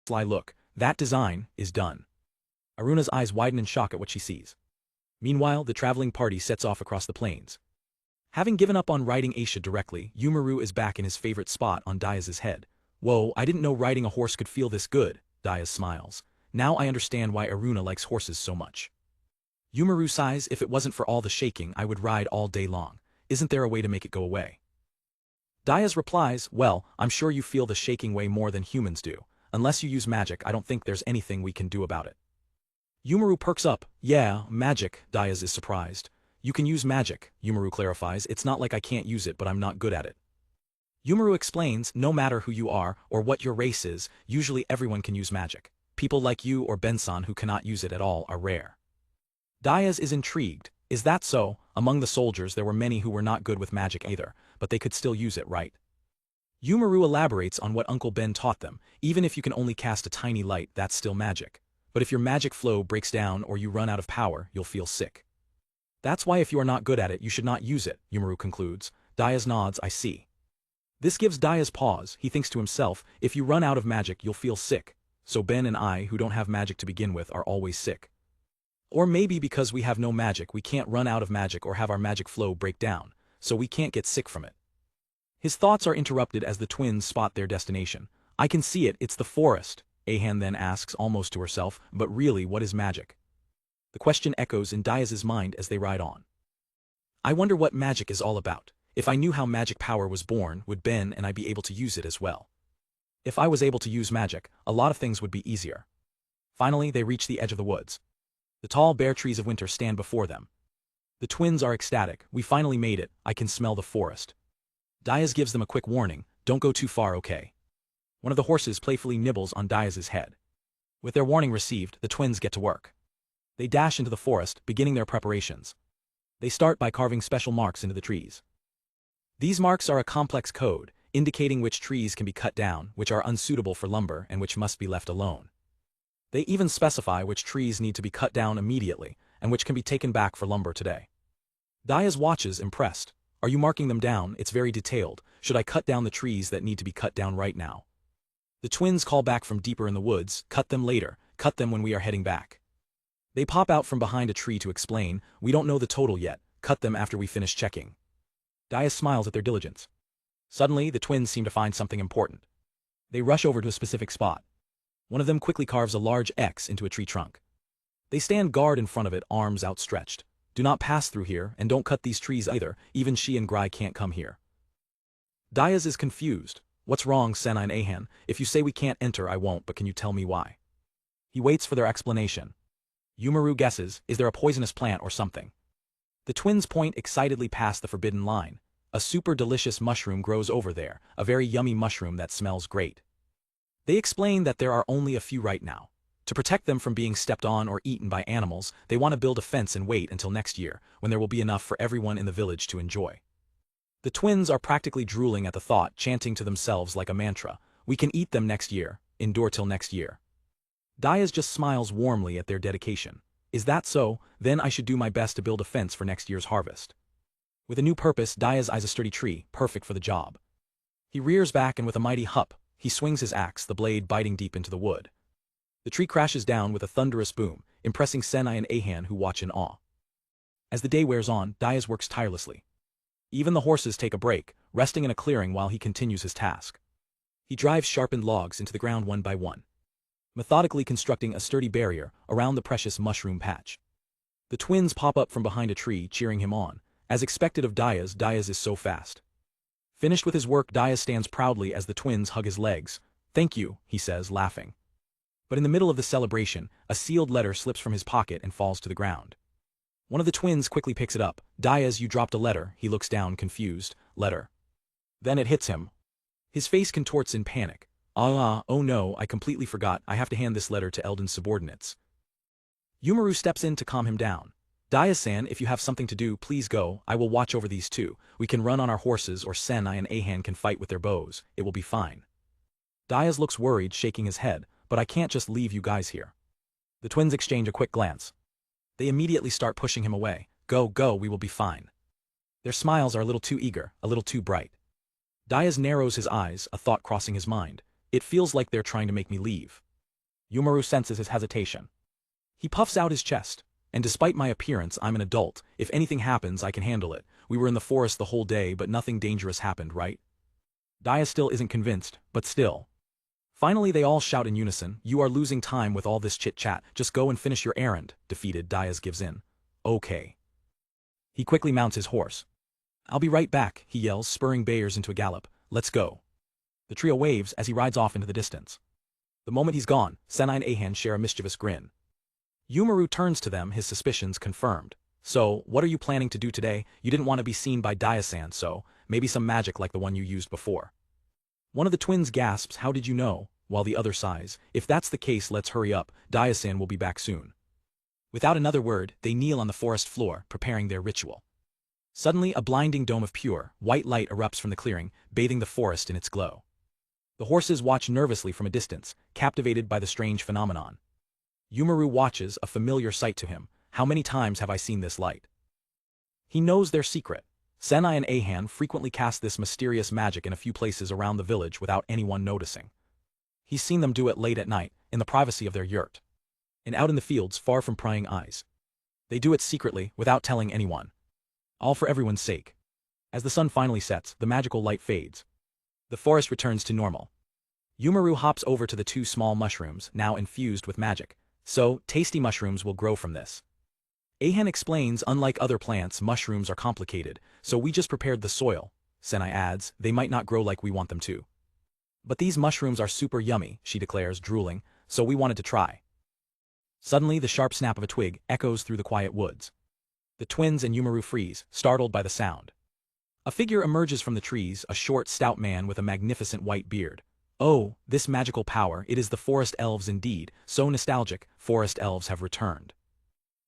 sly look. That design is done. Aruna's eyes widen in shock at what she sees. Meanwhile, the traveling party sets off across the plains. Having given up on riding Aisha directly, Yumaru is back in his favorite spot on Diaz's head. Whoa, I didn't know riding a horse could feel this good, Diaz smiles. Now I understand why Aruna likes horses so much. Yumaru sighs, if it wasn't for all the shaking I would ride all day long. Isn't there a way to make it go away? Diaz replies, well, I'm sure you feel the shaking way more than humans do. Unless you use magic, I don't think there's anything we can do about it. Yumaru perks up. Yeah, magic, Diaz is surprised. You can use magic, Yumaru clarifies. It's not like I can't use it, but I'm not good at it. Yumaru explains, no matter who you are or what your race is, usually everyone can use magic. People like you or Benson who cannot use it at all are rare. Diaz is intrigued. Is that so? Among the soldiers there were many who were not good with magic either, but they could still use it, right? Yumaru elaborates on what Uncle Ben taught them. Even if you can only cast a tiny light, that's still magic. But if your magic flow breaks down or you run out of power, you'll feel sick. That's why if you are not good at it, you should not use it, Yumaru concludes. Diaz nods, I see. This gives Diaz pause. He thinks to himself, if you run out of magic, you'll feel sick. So Ben and I, who don't have magic to begin with, are always sick. Or maybe because we have no magic, we can't run out of magic or have our magic flow break down, so we can't get sick from it. His thoughts are interrupted as the twins spot their destination. I can see it, it's the forest, Ahan then asks almost to herself, but really, what is magic? The question echoes in Diaz's mind as they ride on. I wonder what magic is all about. If I knew how magic power was born, would Ben and I be able to use it as well? If I was able to use magic, a lot of things would be easier. Finally, they reach the edge of the woods. The tall bare trees of winter stand before them. The twins are ecstatic. We finally made it. I can smell the forest. Diaz gives them a quick warning. Don't go too far, okay? One of the horses playfully nibbles on Diaz's head. With their warning received, the twins get to work. They dash into the forest, beginning their preparations. They start by carving special marks into the trees. These marks are a complex code, indicating which trees can be cut down, which are unsuitable for lumber, and which must be left alone. They even specify which trees need to be cut down immediately, and which can be taken back for lumber today. Diaz watches, impressed. Are you marking them down? It's very detailed. Should I cut down the trees that need to be cut down right now? The twins call back from deeper in the woods, cut them later, cut them when we are heading back. They pop out from behind a tree to explain, we don't know the total yet, cut them after we finish checking. Diaz smiles at their diligence. Suddenly, the twins seem to find something important. They rush over to a specific spot. One of them quickly carves a large X into a tree trunk. They stand guard in front of it, arms outstretched. Do not pass through here, and don't cut these trees either, even she and Grai can't come here. Diaz is confused. What's wrong, Senai and Ahan? If you say we can't enter, I won't, but can you tell me why? He waits for their explanation. Yumaru guesses, is there a poisonous plant or something? The twins point excitedly past the forbidden line. A super delicious mushroom grows over there, a very yummy mushroom that smells great. They explain that there are only a few right now. To protect them from being stepped on or eaten by animals, they want to build a fence and wait until next year, when there will be enough for everyone in the village to enjoy. The twins are practically drooling at the thought, chanting to themselves like a mantra, we can eat them next year, endure till next year. Diaz just smiles warmly at their dedication. Is that so? Then I should do my best to build a fence for next year's harvest. With a new purpose, Diaz eyes a sturdy tree, perfect for the job. He rears back and with a mighty hup, he swings his axe, the blade biting deep into the wood. The tree crashes down with a thunderous boom, impressing Senai and Ahan who watch in awe. As the day wears on, Diaz works tirelessly. Even the horses take a break, resting in a clearing while he continues his task. He drives sharpened logs into the ground one by one, methodically constructing a sturdy barrier around the precious mushroom patch. The twins pop up from behind a tree, cheering him on. As expected of Diaz, Diaz is so fast. Finished with his work, Diaz stands proudly as the twins hug his legs. Thank you, he says, laughing. But in the middle of the celebration, a sealed letter slips from his pocket and falls to the ground. One of the twins quickly picks it up. Diaz, you dropped a letter. He looks down, confused. Letter. Then it hits him. His face contorts in panic. Oh no, I completely forgot. I have to hand this letter to Eldon's subordinates. Yumaru steps in to calm him down. Diaz-san, if you have something to do, please go. I will watch over these two. We can run on our horses, or Senai and Ahan can fight with their bows. It will be fine. Diaz looks worried, shaking his head. But I can't just leave you guys here. The twins exchange a quick glance. They immediately start pushing him away. Go, we will be fine. Their smiles are a little too eager, a little too bright. Diaz narrows his eyes, a thought crossing his mind. It feels like they're trying to make me leave. Yumaru senses his hesitation. He puffs out his chest. And despite my appearance, I'm an adult. If anything happens, I can handle it. We were in the forest the whole day, but nothing dangerous happened, right? Daya still isn't convinced, but still. Finally they all shout in unison, you are losing time with all this chit-chat, just go and finish your errand. Defeated, Daya gives in. Okay. He quickly mounts his horse. I'll be right back, he yells, spurring Bayers into a gallop. Let's go. The trio waves as he rides off into the distance. The moment he's gone, Senai and Ahan share a mischievous grin. Yumaru turns to them, his suspicions confirmed. So, what are you planning to do today? You didn't want to be seen by Daya-san, so maybe some magic like the one you used before. One of the twins gasps, how did you know? While the other sighs, if that's the case, let's hurry up, Daya-san will be back soon. Without another word, they kneel on the forest floor, preparing their ritual. Suddenly, a blinding dome of pure, white light erupts from the clearing, bathing the forest in its glow. The horses watch nervously from a distance, captivated by the strange phenomenon. Yumaru watches, a familiar sight to him. How many times have I seen this light? He knows their secret. Senai and Ahan frequently cast this mysterious magic in a few places around the village without anyone noticing. He's seen them do it late at night, in the privacy of their yurt. And out in the fields, far from prying eyes. They do it secretly, without telling anyone. All for everyone's sake. As the sun finally sets, the magical light fades. The forest returns to normal. Yumaru hops over to the two small mushrooms, now infused with magic. So, tasty mushrooms will grow from this. Ahan explains, unlike other plants, mushrooms are complicated, so we just prepared the soil. Senai adds, they might not grow like we want them to. But these mushrooms are super yummy, she declares, drooling, so we wanted to try. Suddenly, the sharp snap of a twig echoes through the quiet woods. The twins and Yumaru freeze, startled by the sound. A figure emerges from the trees, a short, stout man with a magnificent white beard. Oh, this magical power, it is the forest elves indeed, so nostalgic, forest elves have returned.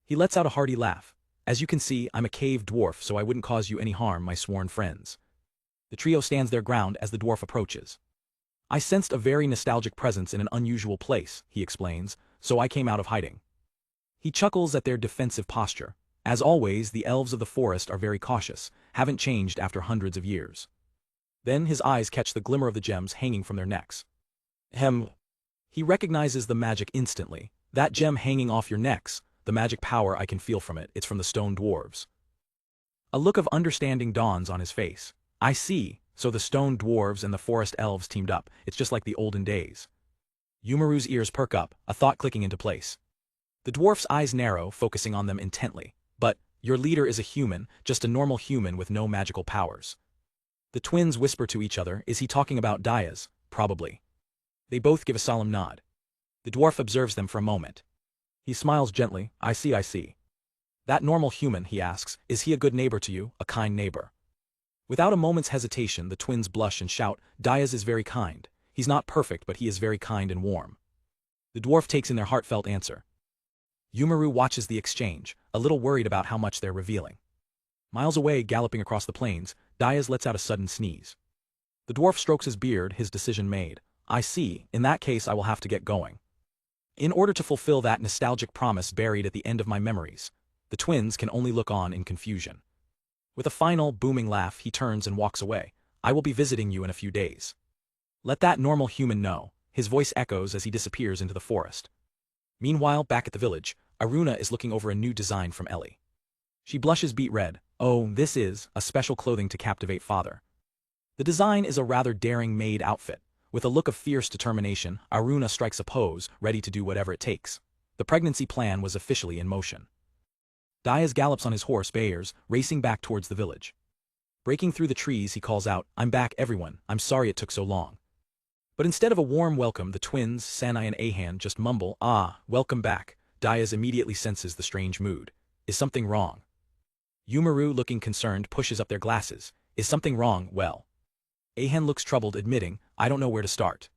He lets out a hearty laugh. As you can see, I'm a cave dwarf, so I wouldn't cause you any harm, my sworn friends. The trio stands their ground as the dwarf approaches. I sensed a very nostalgic presence in an unusual place, he explains, so I came out of hiding. He chuckles at their defensive posture. As always, the elves of the forest are very cautious, haven't changed after hundreds of years. Then his eyes catch the glimmer of the gems hanging from their necks. He recognizes the magic instantly. That gem hanging off your necks, the magic power I can feel from it, it's from the stone dwarves. A look of understanding dawns on his face. I see, so the stone dwarves and the forest elves teamed up, it's just like the olden days. Yumaru's ears perk up, a thought clicking into place. The dwarf's eyes narrow, focusing on them intently. But, your leader is a human, just a normal human with no magical powers. The twins whisper to each other, is he talking about Daya's? Probably. They both give a solemn nod. The dwarf observes them for a moment. He smiles gently, I see. That normal human, he asks, is he a good neighbor to you, a kind neighbor? Without a moment's hesitation, the twins blush and shout, Daya's is very kind. He's not perfect, but he is very kind and warm. The dwarf takes in their heartfelt answer. Yumaru watches the exchange, a little worried about how much they're revealing. Miles away, galloping across the plains, Daya lets out a sudden sneeze. The dwarf strokes his beard, his decision made. I see, in that case I will have to get going. In order to fulfill that nostalgic promise buried at the end of my memories, the twins can only look on in confusion. With a final, booming laugh, he turns and walks away. I will be visiting you in a few days. Let that normal human know, his voice echoes as he disappears into the forest. Meanwhile, back at the village, Aruna is looking over a new design from Ellie. She blushes beet red. Oh, this is a special clothing to captivate father. The design is a rather daring maid outfit. With a look of fierce determination, Aruna strikes a pose, ready to do whatever it takes. The pregnancy plan was officially in motion. Diaz gallops on his horse Bayers, racing back towards the village. Breaking through the trees, he calls out, I'm back, everyone, I'm sorry it took so long. But instead of a warm welcome, the twins, Sanai and Ahan, just mumble, welcome back. Diaz immediately senses the strange mood. Is something wrong? Yumaru, looking concerned, pushes up their glasses. Is something wrong? Well. Ahan looks troubled, admitting, I don't know where to start.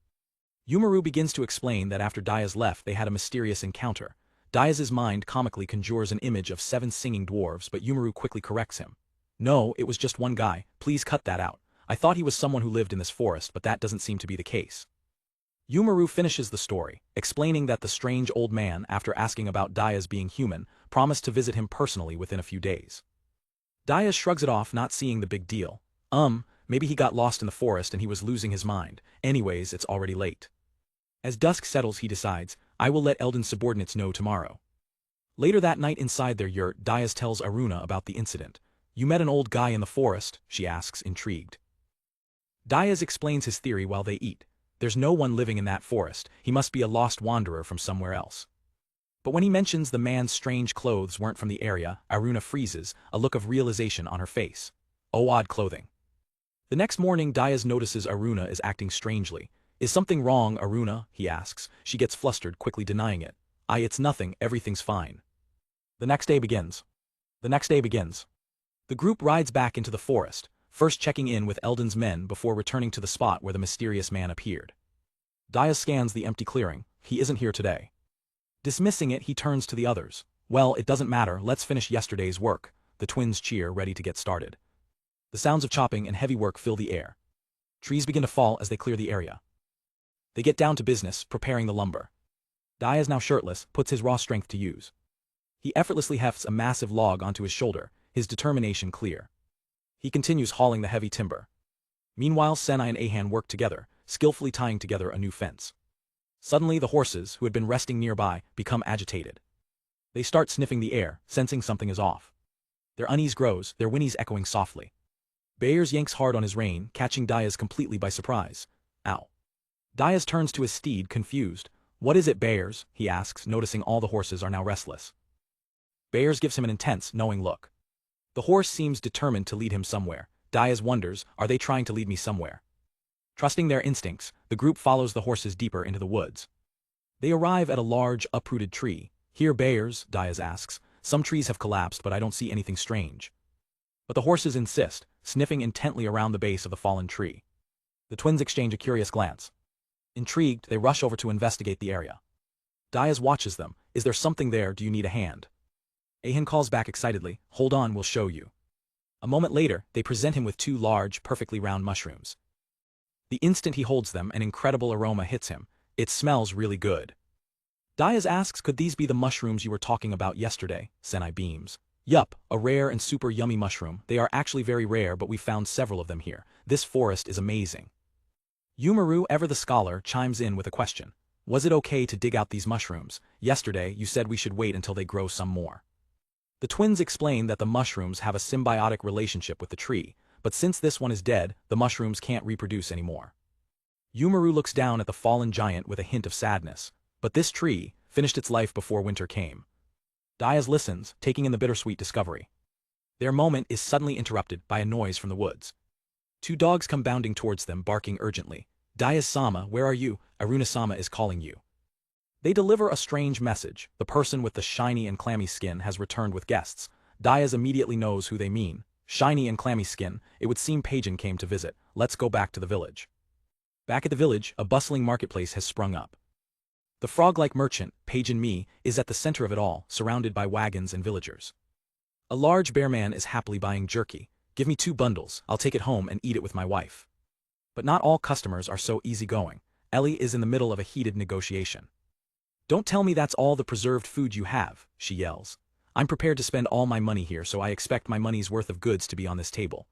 Yumaru begins to explain that after Diaz left they had a mysterious encounter. Diaz's mind comically conjures an image of 7 singing dwarves, but Yumaru quickly corrects him. No, it was just one guy, please cut that out. I thought he was someone who lived in this forest, but that doesn't seem to be the case. Yumaru finishes the story, explaining that the strange old man, after asking about Diaz being human, promised to visit him personally within a few days. Diaz shrugs it off, not seeing the big deal. Maybe he got lost in the forest and he was losing his mind. Anyways, it's already late. As dusk settles, he decides, I will let Eldon's subordinates know tomorrow. Later that night inside their yurt, Diaz tells Aruna about the incident. You met an old guy in the forest, she asks, intrigued. Diaz explains his theory while they eat. There's no one living in that forest, he must be a lost wanderer from somewhere else. But when he mentions the man's strange clothes weren't from the area, Aruna freezes, a look of realization on her face. Oh, odd clothing. The next morning, Diaz notices Aruna is acting strangely. Is something wrong, Aruna? He asks. She gets flustered, quickly denying it. It's nothing, everything's fine. The next day begins. The group rides back into the forest, first checking in with Eldon's men before returning to the spot where the mysterious man appeared. Diaz scans the empty clearing. He isn't here today. Dismissing it, he turns to the others. Well, it doesn't matter, let's finish yesterday's work. The twins cheer, ready to get started. The sounds of chopping and heavy work fill the air. Trees begin to fall as they clear the area. They get down to business, preparing the lumber. Diaz, now shirtless, puts his raw strength to use. He effortlessly hefts a massive log onto his shoulder, his determination clear. He continues hauling the heavy timber. Meanwhile, Senai and Ahan work together, skillfully tying together a new fence. Suddenly, the horses, who had been resting nearby, become agitated. They start sniffing the air, sensing something is off. Their unease grows, their whinnies echoing softly. Bayers yanks hard on his rein, catching Diaz completely by surprise. Ow. Diaz turns to his steed, confused. What is it, Bayers? He asks, noticing all the horses are now restless. Bayers gives him an intense, knowing look. The horse seems determined to lead him somewhere. Diaz wonders, are they trying to lead me somewhere? Trusting their instincts, the group follows the horses deeper into the woods. They arrive at a large, uprooted tree. Here, Bayers, Diaz asks. Some trees have collapsed, but I don't see anything strange. But the horses insist, sniffing intently around the base of the fallen tree. The twins exchange a curious glance. Intrigued, they rush over to investigate the area. Diaz watches them. Is there something there? Do you need a hand? Ahan calls back excitedly. Hold on, we'll show you. A moment later, they present him with two large, perfectly round mushrooms. The instant he holds them, an incredible aroma hits him. It smells really good. Diaz asks, could these be the mushrooms you were talking about yesterday? Senai beams. Yup, a rare and super yummy mushroom. They are actually very rare, but we found several of them here. This forest is amazing. Yumaru, ever the scholar, chimes in with a question. Was it okay to dig out these mushrooms? Yesterday, you said we should wait until they grow some more. The twins explain that the mushrooms have a symbiotic relationship with the tree, but since this one is dead, the mushrooms can't reproduce anymore. Yumaru looks down at the fallen giant with a hint of sadness. But this tree finished its life before winter came. Diaz listens, taking in the bittersweet discovery. Their moment is suddenly interrupted by a noise from the woods. Two dogs come bounding towards them, barking urgently. Diaz-sama, where are you? Aruna-sama is calling you. They deliver a strange message. The person with the shiny and clammy skin has returned with guests. Diaz immediately knows who they mean. Shiny and clammy skin, it would seem Paijin came to visit. Let's go back to the village. Back at the village, a bustling marketplace has sprung up. The frog-like merchant, Paijin Mi, is at the center of it all, surrounded by wagons and villagers. A large bear man is happily buying jerky. Give me 2 bundles, I'll take it home and eat it with my wife. But not all customers are so easygoing. Ellie is in the middle of a heated negotiation. Don't tell me that's all the preserved food you have, she yells. I'm prepared to spend all my money here, so I expect my money's worth of goods to be on this table.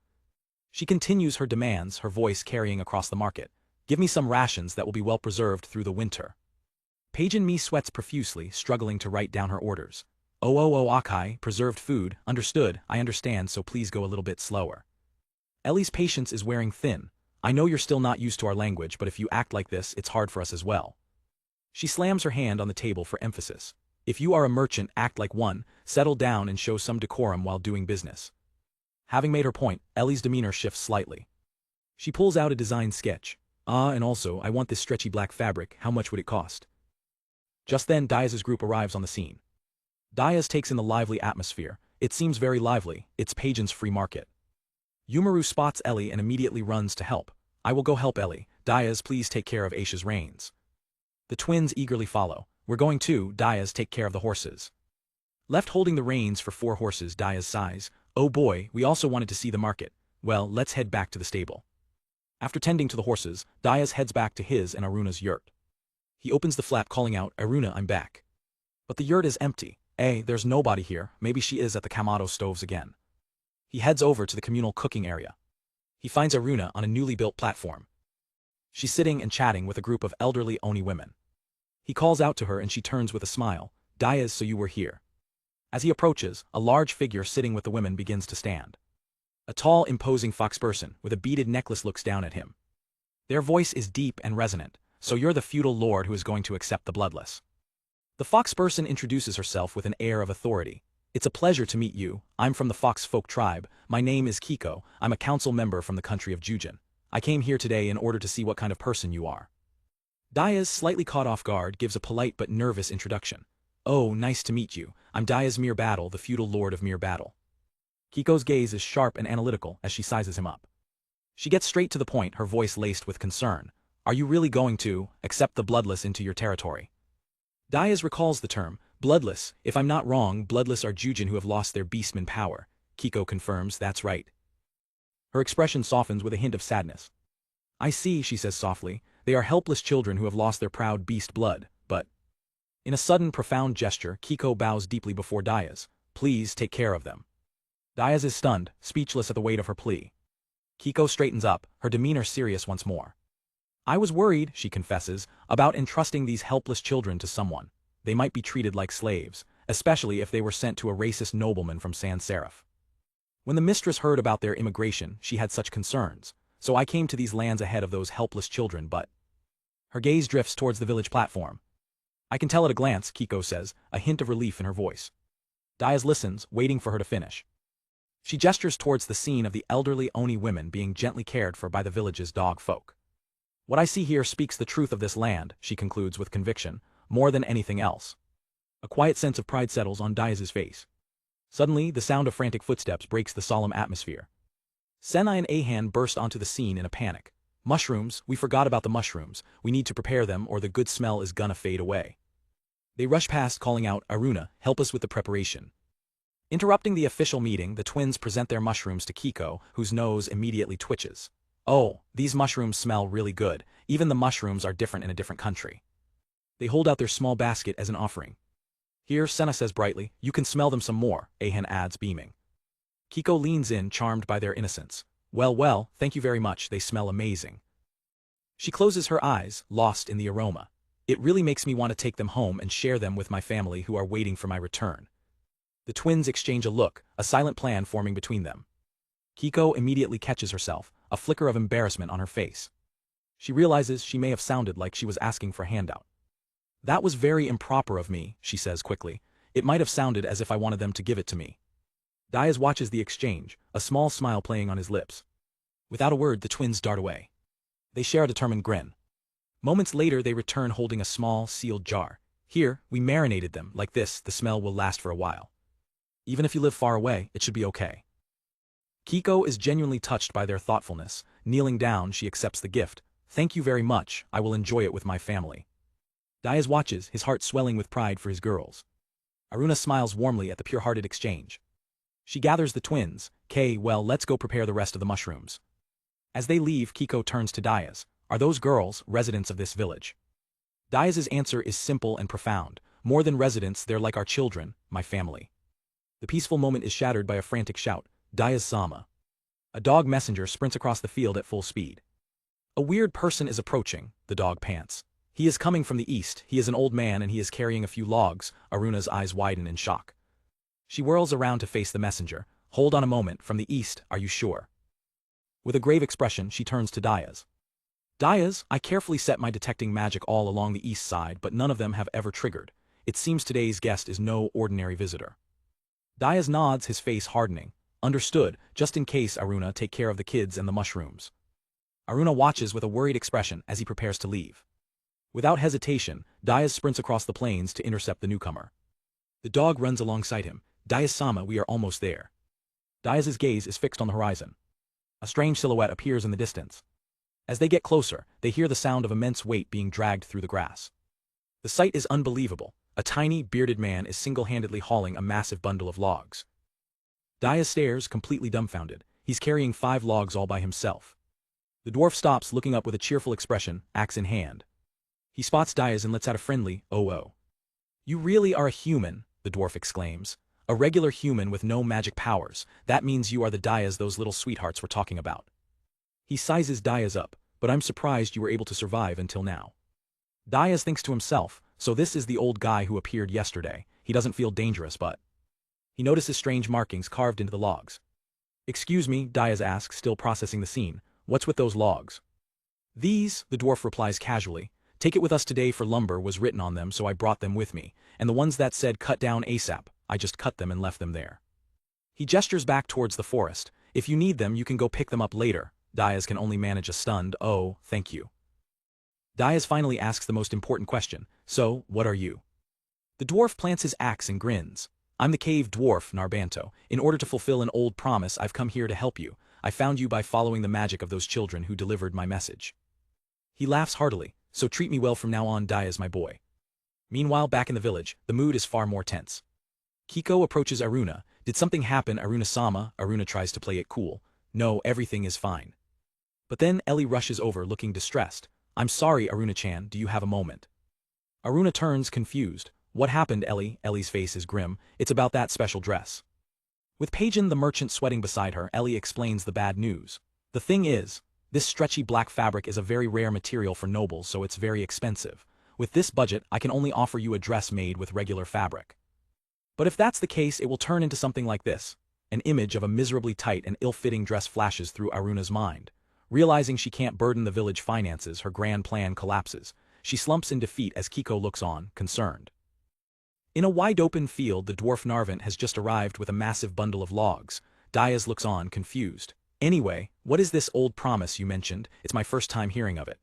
She continues her demands, her voice carrying across the market. Give me some rations that will be well preserved through the winter. Paijin Mi sweats profusely, struggling to write down her orders. Oh, Akai, preserved food, understood, I understand, so please go a little bit slower. Ellie's patience is wearing thin. I know you're still not used to our language, but if you act like this, it's hard for us as well. She slams her hand on the table for emphasis. If you are a merchant, act like one, settle down and show some decorum while doing business. Having made her point, Ellie's demeanor shifts slightly. She pulls out a design sketch. And also, I want this stretchy black fabric, how much would it cost? Just then, Diaz's group arrives on the scene. Diaz takes in the lively atmosphere. It seems very lively, it's Paijin's free market. Yumaru spots Ellie and immediately runs to help. I will go help Ellie. Diaz, please take care of Aisha's reins. The twins eagerly follow. We're going too, Diaz, take care of the horses. Left holding the reins for 4 horses, Diaz sighs. Oh boy, we also wanted to see the market. Well, let's head back to the stable. After tending to the horses, Diaz heads back to his and Aruna's yurt. He opens the flap calling out, Aruna, I'm back. But the yurt is empty. There's nobody here, maybe she is at the Kamado stoves again. He heads over to the communal cooking area. He finds Aruna on a newly built platform. She's sitting and chatting with a group of elderly Oni women. He calls out to her and she turns with a smile, "Diaz, so you were here." As he approaches, a large figure sitting with the women begins to stand. A tall, imposing fox person with a beaded necklace looks down at him. Their voice is deep and resonant, "So you're the feudal lord who is going to accept the bloodless." The fox person introduces herself with an air of authority. "It's a pleasure to meet you. I'm from the Fox folk tribe. My name is Kiko. I'm a council member from the country of Jujin. I came here today in order to see what kind of person you are." Diaz, slightly caught off guard, gives a polite but nervous introduction. "Oh, nice to meet you. I'm Diaz Mir Battle, the feudal lord of Mir Battle." Kiko's gaze is sharp and analytical as she sizes him up. She gets straight to the point, her voice laced with concern. "Are you really going to accept the bloodless into your territory?" Diaz recalls the term, bloodless. "If I'm not wrong, bloodless are Jujin who have lost their beastman power." Kiko confirms, "That's right." Her expression softens with a hint of sadness. "I see," she says softly, "they are helpless children who have lost their proud beast blood, but..." In a sudden, profound gesture, Kiko bows deeply before Diaz. "Please take care of them." Diaz is stunned, speechless at the weight of her plea. Kiko straightens up, her demeanor serious once more. "I was worried," she confesses, "about entrusting these helpless children to someone. They might be treated like slaves, especially if they were sent to a racist nobleman from Sans Serif. When the mistress heard about their immigration, she had such concerns, so I came to these lands ahead of those helpless children, but..." Her gaze drifts towards the village platform. "I can tell at a glance," Kiko says, a hint of relief in her voice. Diaz listens, waiting for her to finish. She gestures towards the scene of the elderly Oni women being gently cared for by the village's dog folk. "What I see here speaks the truth of this land," she concludes with conviction, "more than anything else." A quiet sense of pride settles on Diaz's face. Suddenly, the sound of frantic footsteps breaks the solemn atmosphere. Senai and Ahan burst onto the scene in a panic. "Mushrooms, we forgot about the mushrooms. We need to prepare them or the good smell is gonna fade away." They rush past calling out, "Aruna, help us with the preparation." Interrupting the official meeting, the twins present their mushrooms to Kiko, whose nose immediately twitches. "Oh, these mushrooms smell really good. Even the mushrooms are different in a different country." They hold out their small basket as an offering. "Here," Senna says brightly, "you can smell them some more," Ahan adds, beaming. Kiko leans in, charmed by their innocence. Well, thank you very much, they smell amazing." She closes her eyes, lost in the aroma. "It really makes me want to take them home and share them with my family who are waiting for my return." The twins exchange a look, a silent plan forming between them. Kiko immediately catches herself, a flicker of embarrassment on her face. She realizes she may have sounded like she was asking for a handout. "That was very improper of me," she says quickly. "It might have sounded as if I wanted them to give it to me." Diaz watches the exchange, a small smile playing on his lips. Without a word, the twins dart away. They share a determined grin. Moments later, they return holding a small, sealed jar. "Here, we marinated them. Like this, the smell will last for a while. Even if you live far away, it should be okay." Kiko is genuinely touched by their thoughtfulness. Kneeling down, she accepts the gift. "Thank you very much, I will enjoy it with my family." Diaz watches, his heart swelling with pride for his girls. Aruna smiles warmly at the pure-hearted exchange. She gathers the twins. Well, let's go prepare the rest of the mushrooms." As they leave, Kiko turns to Diaz. "Are those girls residents of this village?" Diaz's answer is simple and profound. "More than residents, they're like our children, my family." The peaceful moment is shattered by a frantic shout. "Diaz-sama." A dog messenger sprints across the field at full speed. "A weird person is approaching," the dog pants. "He is coming from the east. He is an old man and he is carrying a few logs." Aruna's eyes widen in shock. She whirls around to face the messenger. "Hold on a moment, from the east, are you sure?" With a grave expression, she turns to Diaz. "Diaz, I carefully set my detecting magic all along the east side, but none of them have ever triggered. It seems today's guest is no ordinary visitor." Diaz nods, his face hardening. "Understood, just in case, Aruna, take care of the kids and the mushrooms." Aruna watches with a worried expression as he prepares to leave. Without hesitation, Diaz sprints across the plains to intercept the newcomer. The dog runs alongside him. "Diaz-sama, we are almost there." Diaz's gaze is fixed on the horizon. A strange silhouette appears in the distance. As they get closer, they hear the sound of immense weight being dragged through the grass. The sight is unbelievable. A tiny, bearded man is single-handedly hauling a massive bundle of logs. Diaz stares, completely dumbfounded. He's carrying 5 logs all by himself. The dwarf stops, looking up with a cheerful expression, axe in hand. He spots Diaz and lets out a friendly, "Oh." "You really are a human," the dwarf exclaims. "A regular human with no magic powers. That means you are the Diaz those little sweethearts were talking about." He sizes Diaz up, "But I'm surprised you were able to survive until now." Diaz thinks to himself, So this is the old guy who appeared yesterday. He doesn't feel dangerous but... He notices strange markings carved into the logs. Excuse me, Diaz asks, still processing the scene. What's with those logs? These, the dwarf replies casually. Take it with us today for lumber was written on them so I brought them with me, and the ones that said cut down ASAP, I just cut them and left them there. He gestures back towards the forest. If you need them you can go pick them up later. Diaz can only manage a stunned, oh, thank you. Diaz finally asks the most important question. So, what are you? The dwarf plants his axe and grins. I'm the cave dwarf, Narbanto. In order to fulfill an old promise I've come here to help you. I found you by following the magic of those children who delivered my message. He laughs heartily. So treat me well from now on, Diaz my boy. Meanwhile back in the village, the mood is far more tense. Kiko approaches Aruna. Did something happen, Aruna-sama? Aruna tries to play it cool. No, everything is fine. But then Ellie rushes over looking distressed. I'm sorry, Aruna-chan, do you have a moment? Aruna turns confused. What happened, Ellie? Ellie's face is grim. It's about that special dress. With Pagan the merchant sweating beside her, Ellie explains the bad news. The thing is, this stretchy black fabric is a very rare material for nobles, so it's very expensive. With this budget, I can only offer you a dress made with regular fabric. But if that's the case, it will turn into something like this. An image of a miserably tight and ill-fitting dress flashes through Aruna's mind. Realizing she can't burden the village finances, her grand plan collapses. She slumps in defeat as Kiko looks on, concerned. In a wide-open field, the dwarf Narvant has just arrived with a massive bundle of logs. Diaz looks on, confused. Anyway, what is this old promise you mentioned? It's my first time hearing of it.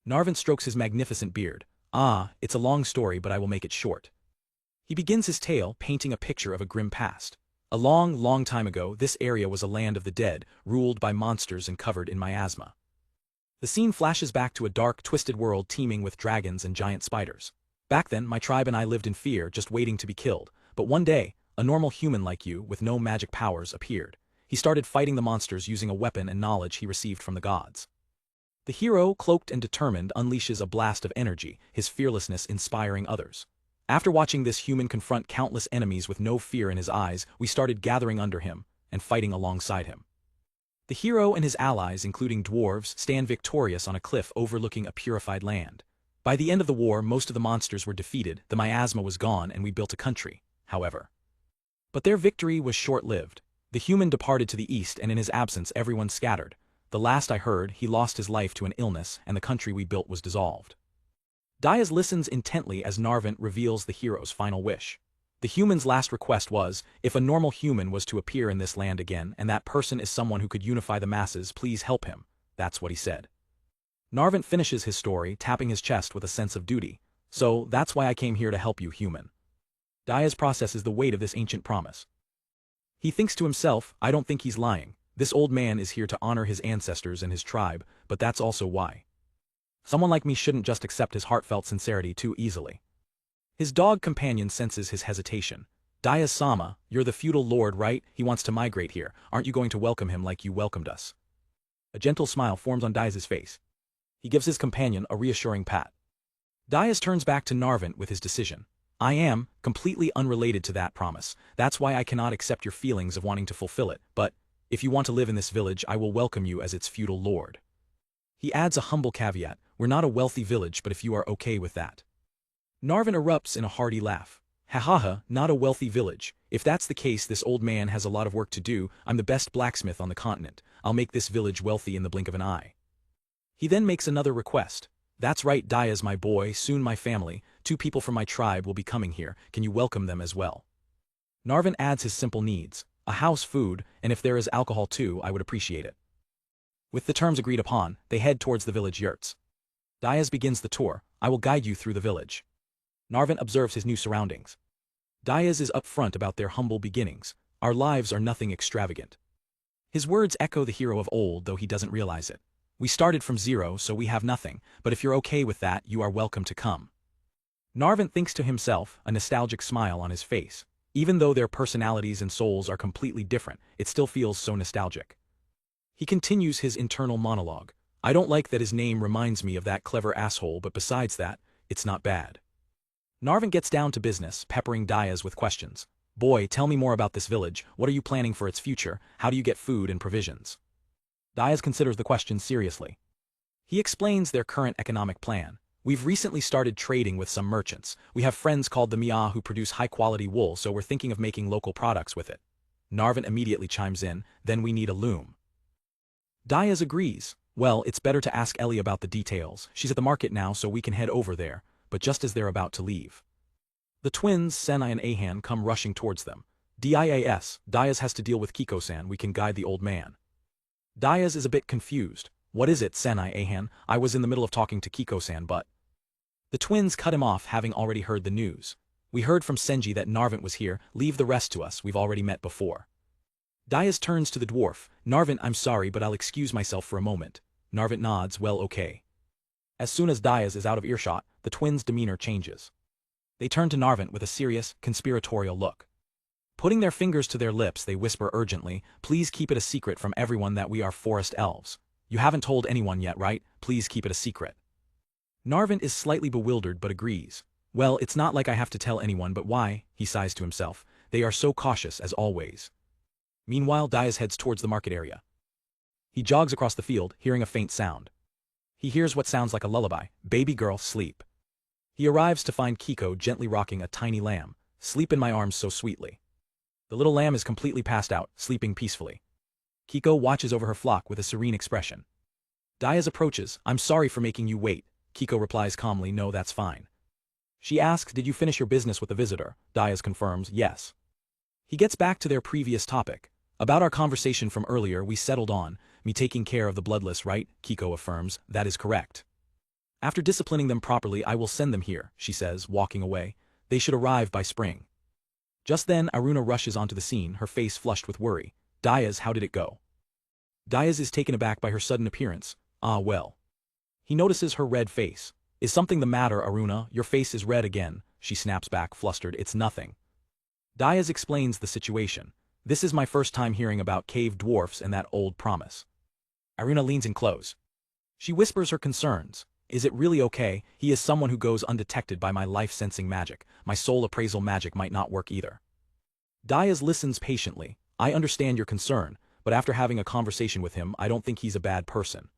Narvant strokes his magnificent beard. Ah, it's a long story, but I will make it short. He begins his tale, painting a picture of a grim past. A long, long time ago, this area was a land of the dead, ruled by monsters and covered in miasma. The scene flashes back to a dark, twisted world teeming with dragons and giant spiders. Back then, my tribe and I lived in fear, just waiting to be killed. But one day, a normal human like you, with no magic powers, appeared. He started fighting the monsters using a weapon and knowledge he received from the gods. The hero, cloaked and determined, unleashes a blast of energy, his fearlessness inspiring others. After watching this human confront countless enemies with no fear in his eyes, we started gathering under him and fighting alongside him. The hero and his allies, including dwarves, stand victorious on a cliff overlooking a purified land. By the end of the war, most of the monsters were defeated, the miasma was gone, and we built a country, however. But their victory was short-lived. The human departed to the east, and in his absence everyone scattered. The last I heard, he lost his life to an illness, and the country we built was dissolved. Diaz listens intently as Narvant reveals the hero's final wish. The human's last request was, if a normal human was to appear in this land again, and that person is someone who could unify the masses, please help him. That's what he said. Narvant finishes his story, tapping his chest with a sense of duty. So, that's why I came here to help you, human. Diaz processes the weight of this ancient promise. He thinks to himself, I don't think he's lying. This old man is here to honor his ancestors and his tribe, but that's also why. Someone like me shouldn't just accept his heartfelt sincerity too easily. His dog companion senses his hesitation. Diaz-sama, you're the feudal lord, right? He wants to migrate here. Aren't you going to welcome him like you welcomed us? A gentle smile forms on Diaz's face. He gives his companion a reassuring pat. Diaz turns back to Narvant with his decision. I am completely unrelated to that promise. That's why I cannot accept your feelings of wanting to fulfill it, but if you want to live in this village, I will welcome you as its feudal lord. He adds a humble caveat. We're not a wealthy village, but if you are okay with that. Narvant erupts in a hearty laugh. Ha ha ha, not a wealthy village. If that's the case, this old man has a lot of work to do. I'm the best blacksmith on the continent. I'll make this village wealthy in the blink of an eye. He then makes another request. That's right, Diaz my boy, soon my family, 2 people from my tribe will be coming here, can you welcome them as well? Narvant adds his simple needs, a house, food, and if there is alcohol too, I would appreciate it. With the terms agreed upon, they head towards the village yurts. Diaz begins the tour. I will guide you through the village. Narvant observes his new surroundings. Diaz is upfront about their humble beginnings. Our lives are nothing extravagant. His words echo the hero of old, though he doesn't realize it. We started from zero, so we have nothing, but if you're okay with that, you are welcome to come. Narvant thinks to himself, a nostalgic smile on his face. Even though their personalities and souls are completely different, it still feels so nostalgic. He continues his internal monologue. I don't like that his name reminds me of that clever asshole, but besides that, it's not bad. Narvant gets down to business, peppering Diaz with questions. Boy, tell me more about this village. What are you planning for its future? How do you get food and provisions? Diaz considers the question seriously. He explains their current economic plan. We've recently started trading with some merchants. We have friends called the Mia who produce high-quality wool, so we're thinking of making local products with it. Narvin immediately chimes in, then we need a loom. Diaz agrees. Well, it's better to ask Ellie about the details. She's at the market now, so we can head over there, but just as they're about to leave. The twins, Senai and Ahan, come rushing towards them. Diaz has to deal with Kiko-san, we can guide the old man. Diaz is a bit confused. What is it, Senai Ahan? I was in the middle of talking to Kiko-san but... The twins cut him off, having already heard the news. We heard from Senji that Narvin was here, leave the rest to us, we've already met before. Diaz turns to the dwarf. Narvin, I'm sorry but I'll excuse myself for a moment. Narvin nods, well okay. As soon as Diaz is out of earshot, the twins' demeanor changes. They turn to Narvin with a serious, conspiratorial look. Putting their fingers to their lips, they whisper urgently, please keep it a secret from everyone that we are forest elves. You haven't told anyone yet, right? Please keep it a secret. Narvin is slightly bewildered but agrees. Well, it's not like I have to tell anyone, but why? He sighs to himself. They are so cautious as always. Meanwhile, Diaz heads towards the market area. He jogs across the field, hearing a faint sound. He hears what sounds like a lullaby. Baby girl, sleep. He arrives to find Kiko gently rocking a tiny lamb. Sleep in my arms so sweetly. The little lamb is completely passed out, sleeping peacefully. Kiko watches over her flock with a serene expression. Diaz approaches. I'm sorry for making you wait. Kiko replies calmly, no, that's fine. She asks, did you finish your business with the visitor? Diaz confirms, yes. He gets back to their previous topic. About our conversation from earlier, we settled on me taking care of the bloodless, right? Kiko affirms, that is correct. After disciplining them properly, I will send them here, she says, walking away. They should arrive by spring. Just then, Aruna rushes onto the scene, her face flushed with worry. Diaz, how did it go? Diaz is taken aback by her sudden appearance. Ah, well. He notices her red face. Is something the matter, Aruna? Your face is red again. She snaps back, flustered. It's nothing. Diaz explains the situation. This is my first time hearing about cave dwarfs and that old promise. Aruna leans in close. She whispers her concerns. Is it really okay? He is someone who goes undetected by my life-sensing magic. My soul appraisal magic might not work either. Diaz listens patiently. I understand your concern, but after having a conversation with him, I don't think he's a bad person.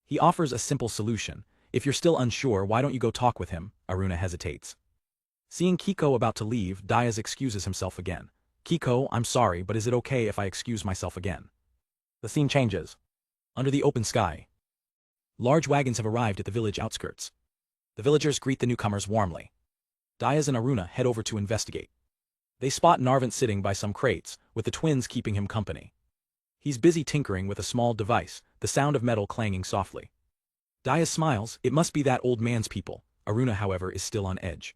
He offers a simple solution. If you're still unsure, why don't you go talk with him? Aruna hesitates. Seeing Kiko about to leave, Diaz excuses himself again. Kiko, I'm sorry, but is it okay if I excuse myself again? The scene changes. Under the open sky. Large wagons have arrived at the village outskirts. The villagers greet the newcomers warmly. Diaz and Aruna head over to investigate. They spot Narvin sitting by some crates, with the twins keeping him company. He's busy tinkering with a small device, the sound of metal clanging softly. Diaz smiles. It must be that old man's people. Aruna, however, is still on edge.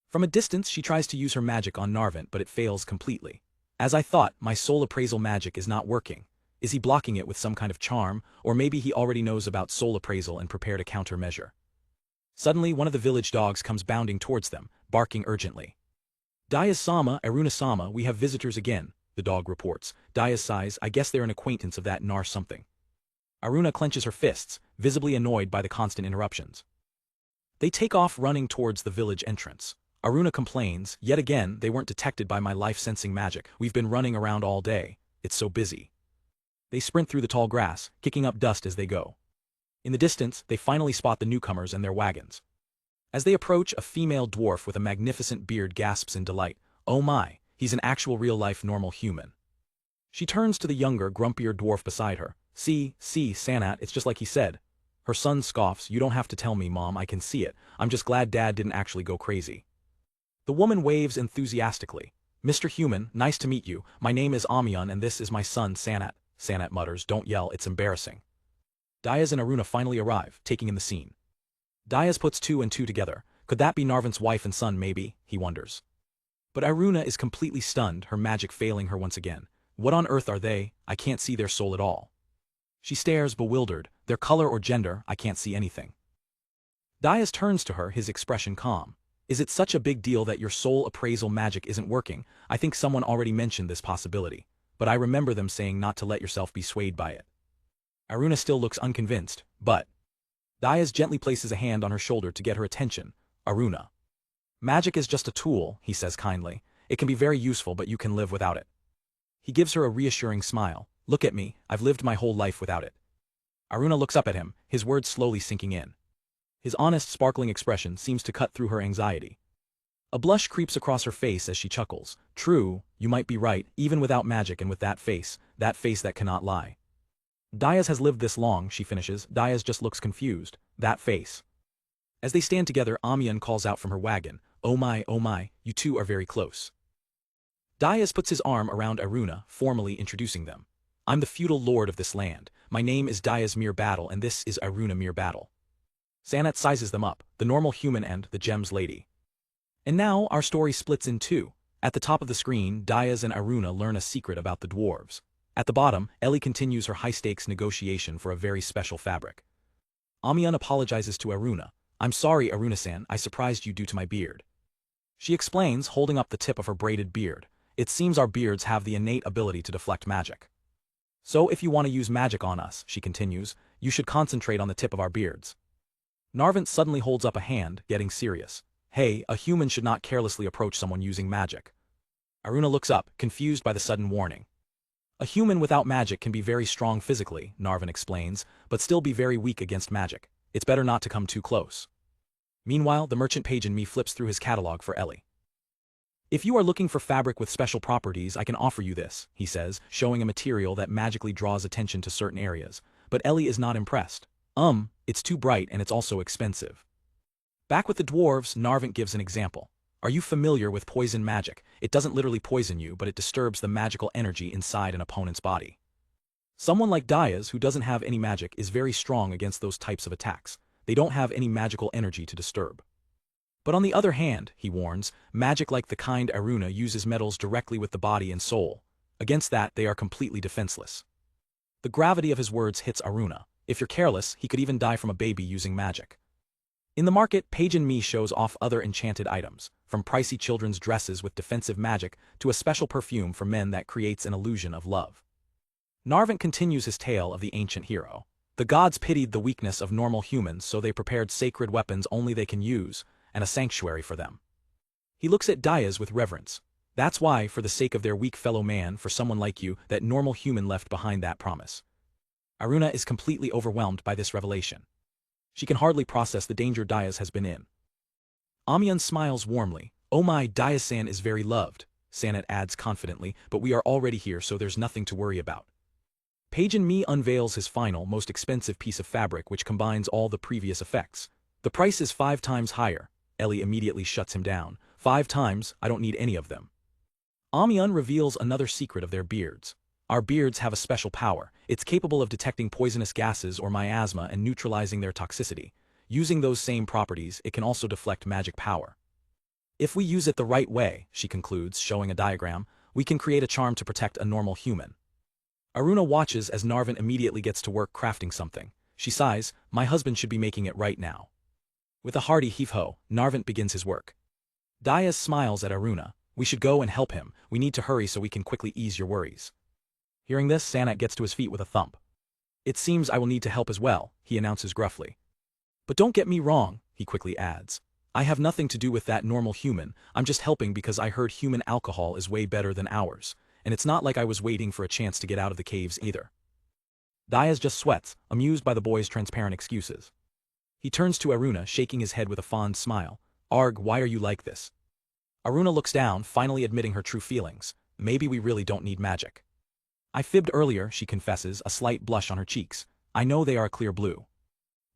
From a distance, she tries to use her magic on Narvin, but it fails completely. As I thought, my soul appraisal magic is not working. Is he blocking it with some kind of charm, or maybe he already knows about soul appraisal and prepared a countermeasure? Suddenly, one of the village dogs comes bounding towards them, barking urgently. Diaz-sama, Aruna-sama, we have visitors again, the dog reports. Diaz sighs, I guess they're an acquaintance of that Nar something. Aruna clenches her fists, visibly annoyed by the constant interruptions. They take off running towards the village entrance. Aruna complains, yet again, they weren't detected by my life-sensing magic. We've been running around all day. It's so busy. They sprint through the tall grass, kicking up dust as they go. In the distance, they finally spot the newcomers and their wagons. As they approach, a female dwarf with a magnificent beard gasps in delight. Oh my, he's an actual real-life normal human. She turns to the younger, grumpier dwarf beside her. See, Sanat, it's just like he said. Her son scoffs, you don't have to tell me, Mom, I can see it. I'm just glad Dad didn't actually go crazy. The woman waves enthusiastically. Mr. Human, nice to meet you. My name is Amion and this is my son Sanat. Sanat mutters, don't yell, it's embarrassing. Diaz and Aruna finally arrive, taking in the scene. Diaz puts two and two together. Could that be Narvin's wife and son maybe, he wonders. But Aruna is completely stunned, her magic failing her once again. What on earth are they? I can't see their soul at all. She stares, bewildered. Their color or gender, I can't see anything. Diaz turns to her, his expression calm. Is it such a big deal that your soul appraisal magic isn't working? I think someone already mentioned this possibility. But I remember them saying not to let yourself be swayed by it. Aruna still looks unconvinced, but... Diaz gently places a hand on her shoulder to get her attention. Aruna. Magic is just a tool, he says kindly. It can be very useful, but you can live without it. He gives her a reassuring smile. Look at me, I've lived my whole life without it. Aruna looks up at him, his words slowly sinking in. His honest, sparkling expression seems to cut through her anxiety. A blush creeps across her face as she chuckles. True, you might be right, even without magic and with that face that cannot lie. Diaz has lived this long, she finishes. Diaz just looks confused. That face. As they stand together, Amian calls out from her wagon, oh my, you two are very close. Diaz puts his arm around Aruna, formally introducing them. I'm the feudal lord of this land. My name is Diaz Mir Battle and this is Aruna Mir Battle. Fanatxt sizes them up, the normal human and the gems lady. And now our story splits in two. At the top of the screen, Diaz and Aruna learn a secret about the dwarves. At the bottom, Ellie continues her high-stakes negotiation for a very special fabric. Amian apologizes to Aruna. I'm sorry, Aruna-san, I surprised you due to my beard. She explains, holding up the tip of her braided beard. It seems our beards have the innate ability to deflect magic. So if you want to use magic on us, she continues, you should concentrate on the tip of our beards. Narvant suddenly holds up a hand, getting serious. Hey, a human should not carelessly approach someone using magic. Aruna looks up, confused by the sudden warning. A human without magic can be very strong physically, Narvant explains, but still be very weak against magic. It's better not to come too close. Meanwhile, the merchant page in me flips through his catalog for Ellie. If you are looking for fabric with special properties, I can offer you this, he says, showing a material that magically draws attention to certain areas. But Ellie is not impressed. It's too bright and it's also expensive. Back with the dwarves, Narvant gives an example. Are you familiar with poison magic? It doesn't literally poison you, but it disturbs the magical energy inside an opponent's body. Someone like Diaz, who doesn't have any magic, is very strong against those types of attacks. They don't have any magical energy to disturb. But on the other hand, he warns, magic like the kind Aruna uses metals directly with the body and soul. Against that, they are completely defenseless. The gravity of his words hits Aruna. If you're careless, he could even die from a baby using magic. In the market, Page and Me shows off other enchanted items, from pricey children's dresses with defensive magic to a special perfume for men that creates an illusion of love. Narvant continues his tale of the ancient hero. The gods pitied the weakness of normal humans, so they prepared sacred weapons only they can use, and a sanctuary for them. He looks at Diaz with reverence. That's why, for the sake of their weak fellow man, for someone like you, that normal human left behind that promise. Aruna is completely overwhelmed by this revelation. She can hardly process the danger Diaz has been in. Amian smiles warmly. Oh my, Diaz-san is very loved, Sanat adds confidently, but we are already here so there's nothing to worry about. Page and Me unveils his final, most expensive piece of fabric which combines all the previous effects. The price is 5 times higher. Ellie immediately shuts him down. 5 times, I don't need any of them. Amian reveals another secret of their beards. Our beards have a special power. It's capable of detecting poisonous gases or miasma and neutralizing their toxicity. Using those same properties, it can also deflect magic power. If we use it the right way, she concludes, showing a diagram, we can create a charm to protect a normal human. Aruna watches as Narvant immediately gets to work crafting something. She sighs, my husband should be making it right now. With a hearty heave-ho, Narvant begins his work. Diaz smiles at Aruna. We should go and help him. We need to hurry so we can quickly ease your worries. Hearing this, Sanat gets to his feet with a thump. It seems I will need to help as well, he announces gruffly. But don't get me wrong, he quickly adds. I have nothing to do with that normal human, I'm just helping because I heard human alcohol is way better than ours, and it's not like I was waiting for a chance to get out of the caves either. Diaz just sweats, amused by the boy's transparent excuses. He turns to Aruna, shaking his head with a fond smile. Arg, why are you like this? Aruna looks down, finally admitting her true feelings. Maybe we really don't need magic. I fibbed earlier, she confesses, a slight blush on her cheeks. I know they are a clear blue.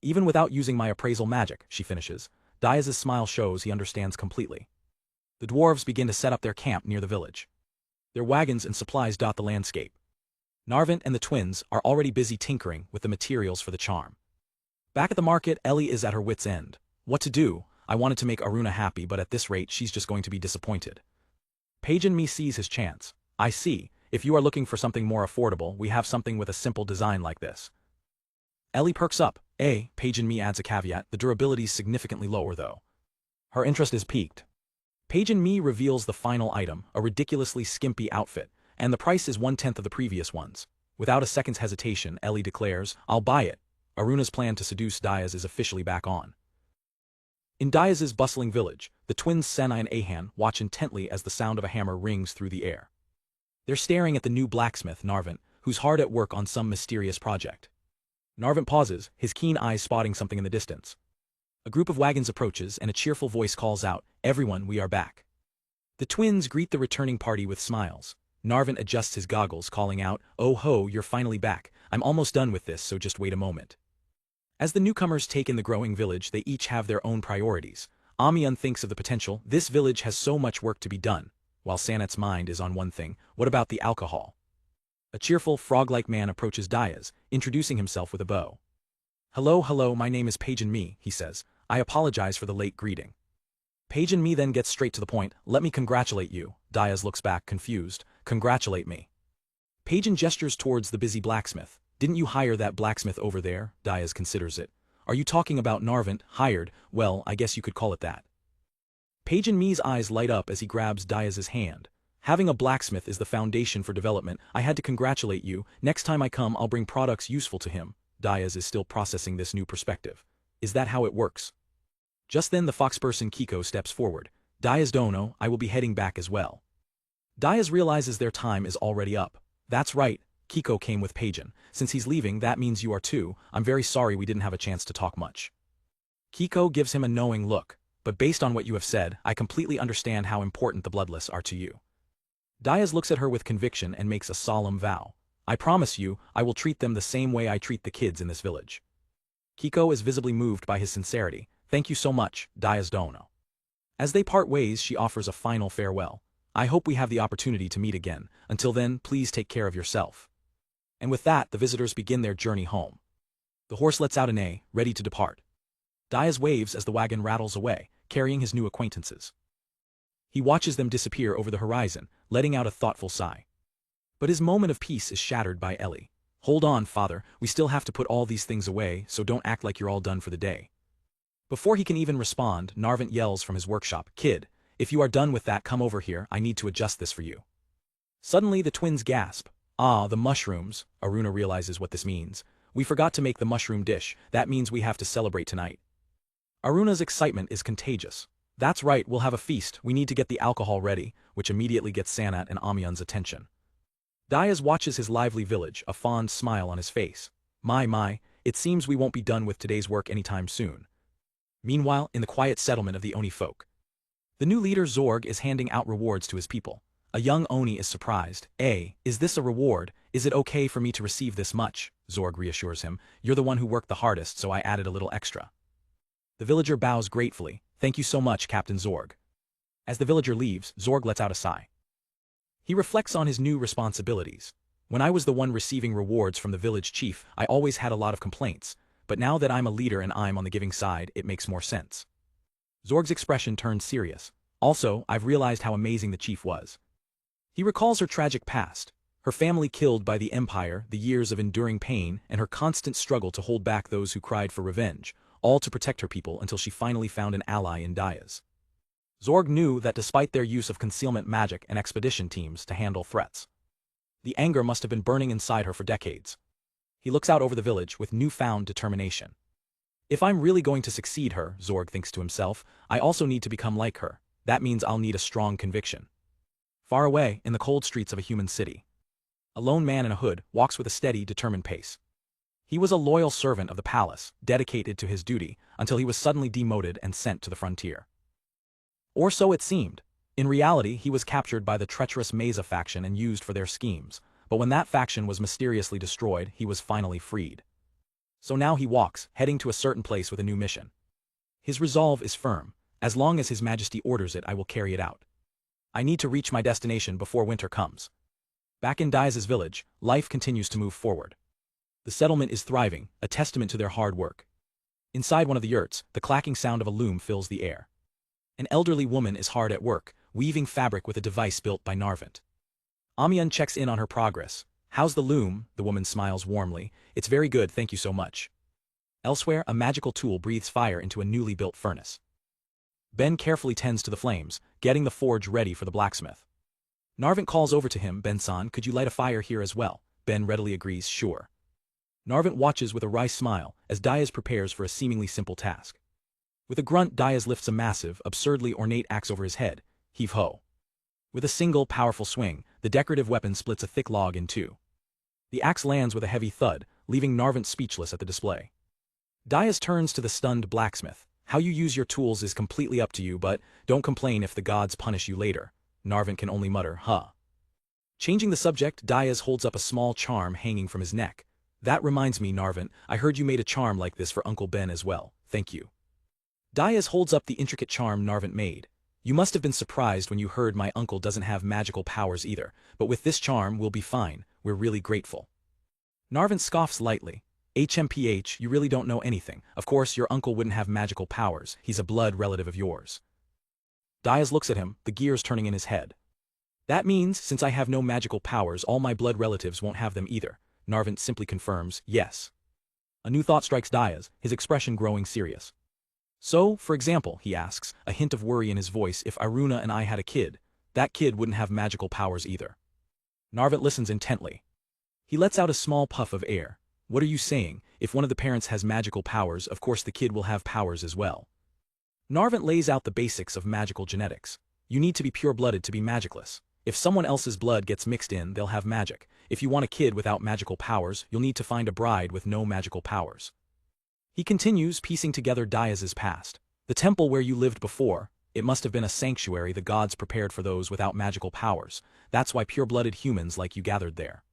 Even without using my appraisal magic, she finishes. Diaz's smile shows he understands completely. The dwarves begin to set up their camp near the village. Their wagons and supplies dot the landscape. Narvant and the twins are already busy tinkering with the materials for the charm. Back at the market, Ellie is at her wit's end. What to do? I wanted to make Aruna happy, but at this rate she's just going to be disappointed. Page and Me sees his chance. I see. If you are looking for something more affordable, we have something with a simple design like this. Ellie perks up. Page and Me adds a caveat, the durability's significantly lower though. Her interest is piqued. Page and Me reveals the final item, a ridiculously skimpy outfit, and the price is 1/10 of the previous ones. Without a second's hesitation, Ellie declares, I'll buy it. Aruna's plan to seduce Diaz is officially back on. In Diaz's bustling village, the twins Senai and Ahan watch intently as the sound of a hammer rings through the air. They're staring at the new blacksmith, Narvant, who's hard at work on some mysterious project. Narvant pauses, his keen eyes spotting something in the distance. A group of wagons approaches and a cheerful voice calls out, "Everyone, we are back." The twins greet the returning party with smiles. Narvant adjusts his goggles, calling out, "Oh ho, you're finally back. I'm almost done with this, so just wait a moment." As the newcomers take in the growing village, they each have their own priorities. Amion thinks of the potential. This village has so much work to be done. While Sanat's mind is on one thing, what about the alcohol? A cheerful, frog-like man approaches Diaz, introducing himself with a bow. Hello, my name is Page and Me, he says. I apologize for the late greeting. Page and Me then gets straight to the point. Let me congratulate you. Diaz looks back, confused. Congratulate me. Page gestures towards the busy blacksmith. Didn't you hire that blacksmith over there? Diaz considers it. Are you talking about Narvant? Hired? Well, I guess you could call it that. Page and Me's eyes light up as he grabs Diaz's hand. Having a blacksmith is the foundation for development. I had to congratulate you. Next time I come, I'll bring products useful to him. Diaz is still processing this new perspective. Is that how it works? Just then the foxperson Kiko steps forward. Diaz Dono, I will be heading back as well. Diaz realizes their time is already up. That's right, Kiko came with Pagin. Since he's leaving, that means you are too. I'm very sorry we didn't have a chance to talk much. Kiko gives him a knowing look. But based on what you have said, I completely understand how important the bloodless are to you. Diaz looks at her with conviction and makes a solemn vow. I promise you, I will treat them the same way I treat the kids in this village. Kiko is visibly moved by his sincerity. Thank you so much, Diaz Dono. As they part ways, she offers a final farewell. I hope we have the opportunity to meet again. Until then, please take care of yourself. And with that, the visitors begin their journey home. The horse lets out a neigh, ready to depart. Diaz waves as the wagon rattles away, carrying his new acquaintances. He watches them disappear over the horizon, letting out a thoughtful sigh. But his moment of peace is shattered by Ellie. Hold on, father, we still have to put all these things away, so don't act like you're all done for the day. Before he can even respond, Narvant yells from his workshop, Kid, if you are done with that, come over here, I need to adjust this for you. Suddenly the twins gasp. Ah, the mushrooms. Aruna realizes what this means. We forgot to make the mushroom dish, that means we have to celebrate tonight. Aruna's excitement is contagious. That's right, we'll have a feast, we need to get the alcohol ready, which immediately gets Sanat and Amion's attention. Diaz watches his lively village, a fond smile on his face. My, it seems we won't be done with today's work anytime soon. Meanwhile, in the quiet settlement of the Oni folk, the new leader Zorg is handing out rewards to his people. A young Oni is surprised. Is this a reward? Is it okay for me to receive this much? Zorg reassures him. You're the one who worked the hardest, so I added a little extra. The villager bows gratefully. Thank you so much, Captain Zorg. As the villager leaves, Zorg lets out a sigh. He reflects on his new responsibilities. When I was the one receiving rewards from the village chief, I always had a lot of complaints, but now that I'm a leader and I'm on the giving side, it makes more sense. Zorg's expression turns serious. Also, I've realized how amazing the chief was. He recalls her tragic past, her family killed by the Empire, the years of enduring pain, and her constant struggle to hold back those who cried for revenge, all to protect her people until she finally found an ally in Diaz. Zorg knew that despite their use of concealment magic and expedition teams to handle threats, the anger must have been burning inside her for decades. He looks out over the village with newfound determination. If I'm really going to succeed her, Zorg thinks to himself, I also need to become like her. That means I'll need a strong conviction. Far away, in the cold streets of a human city, a lone man in a hood walks with a steady, determined pace. He was a loyal servant of the palace, dedicated to his duty, until he was suddenly demoted and sent to the frontier. Or so it seemed. In reality, he was captured by the treacherous Mesa faction and used for their schemes, but when that faction was mysteriously destroyed, he was finally freed. So now he walks, heading to a certain place with a new mission. His resolve is firm. As long as His Majesty orders it, I will carry it out. I need to reach my destination before winter comes. Back in Diaz's village, life continues to move forward. The settlement is thriving, a testament to their hard work. Inside one of the yurts, the clacking sound of a loom fills the air. An elderly woman is hard at work, weaving fabric with a device built by Narvant. Amion checks in on her progress. How's the loom? The woman smiles warmly. It's very good, thank you so much. Elsewhere, a magical tool breathes fire into a newly built furnace. Ben carefully tends to the flames, getting the forge ready for the blacksmith. Narvant calls over to him, Ben-san, could you light a fire here as well? Ben readily agrees, sure. Narvant watches with a wry smile as Diaz prepares for a seemingly simple task. With a grunt, Diaz lifts a massive, absurdly ornate axe over his head. Heave-ho. With a single, powerful swing, the decorative weapon splits a thick log in two. The axe lands with a heavy thud, leaving Narvant speechless at the display. Diaz turns to the stunned blacksmith. How you use your tools is completely up to you, but don't complain if the gods punish you later. Narvant can only mutter, huh. Changing the subject, Diaz holds up a small charm hanging from his neck. That reminds me, Narvant, I heard you made a charm like this for Uncle Ben as well, thank you. Diaz holds up the intricate charm Narvant made. You must have been surprised when you heard my uncle doesn't have magical powers either, but with this charm we'll be fine, we're really grateful. Narvant scoffs lightly. HMPH, you really don't know anything. Of course your uncle wouldn't have magical powers, he's a blood relative of yours. Diaz looks at him, the gears turning in his head. That means, since I have no magical powers, all my blood relatives won't have them either. Narvant simply confirms, yes. A new thought strikes Diaz, his expression growing serious. So, for example, he asks, a hint of worry in his voice, if Aruna and I had a kid, that kid wouldn't have magical powers either. Narvant listens intently. He lets out a small puff of air. What are you saying? If one of the parents has magical powers, of course the kid will have powers as well. Narvant lays out the basics of magical genetics. You need to be pure-blooded to be magicless. If someone else's blood gets mixed in, they'll have magic. If you want a kid without magical powers, you'll need to find a bride with no magical powers. He continues, piecing together Diaz's past. The temple where you lived before, it must have been a sanctuary the gods prepared for those without magical powers. That's why pure-blooded humans like you gathered there.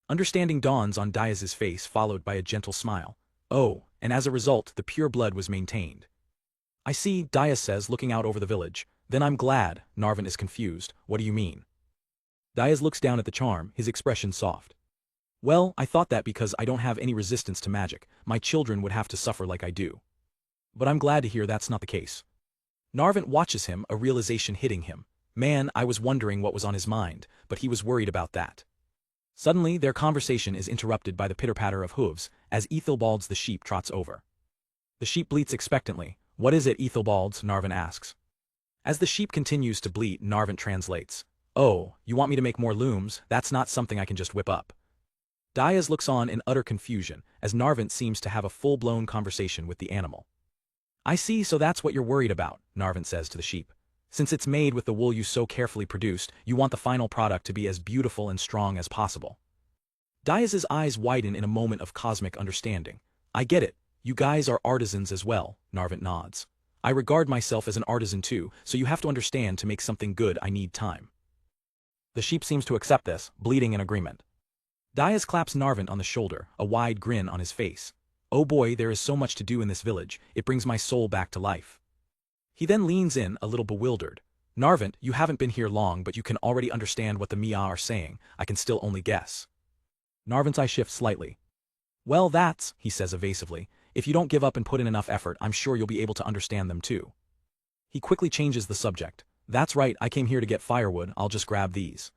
Understanding dawns on Diaz's face, followed by a gentle smile. Oh, and as a result, the pure blood was maintained. I see, Diaz says, looking out over the village. Then I'm glad. Narvant is confused. What do you mean? Diaz looks down at the charm, his expression soft. Well, I thought that because I don't have any resistance to magic, my children would have to suffer like I do. But I'm glad to hear that's not the case. Narvant watches him, a realization hitting him. Man, I was wondering what was on his mind, but he was worried about that. Suddenly, their conversation is interrupted by the pitter-patter of hooves, as Ethelbalds the sheep trots over. The sheep bleats expectantly. What is it, Ethelbalds? Narvant asks. As the sheep continues to bleat, Narvant translates. Oh, you want me to make more looms? That's not something I can just whip up. Diaz looks on in utter confusion, as Narvant seems to have a full-blown conversation with the animal. I see, so that's what you're worried about, Narvant says to the sheep. Since it's made with the wool you so carefully produced, you want the final product to be as beautiful and strong as possible. Diaz's eyes widen in a moment of cosmic understanding. I get it, you guys are artisans as well, Narvant nods. I regard myself as an artisan too, so you have to understand, to make something good I need time. The sheep seems to accept this, bleating in agreement. Diaz claps Narvant on the shoulder, a wide grin on his face. Oh boy, there is so much to do in this village, it brings my soul back to life. He then leans in, a little bewildered. Narvant, you haven't been here long, but you can already understand what the Mia are saying. I can still only guess. Narvant's eye shifts slightly. Well, that's, he says evasively. If you don't give up and put in enough effort, I'm sure you'll be able to understand them too. He quickly changes the subject. That's right, I came here to get firewood, I'll just grab these.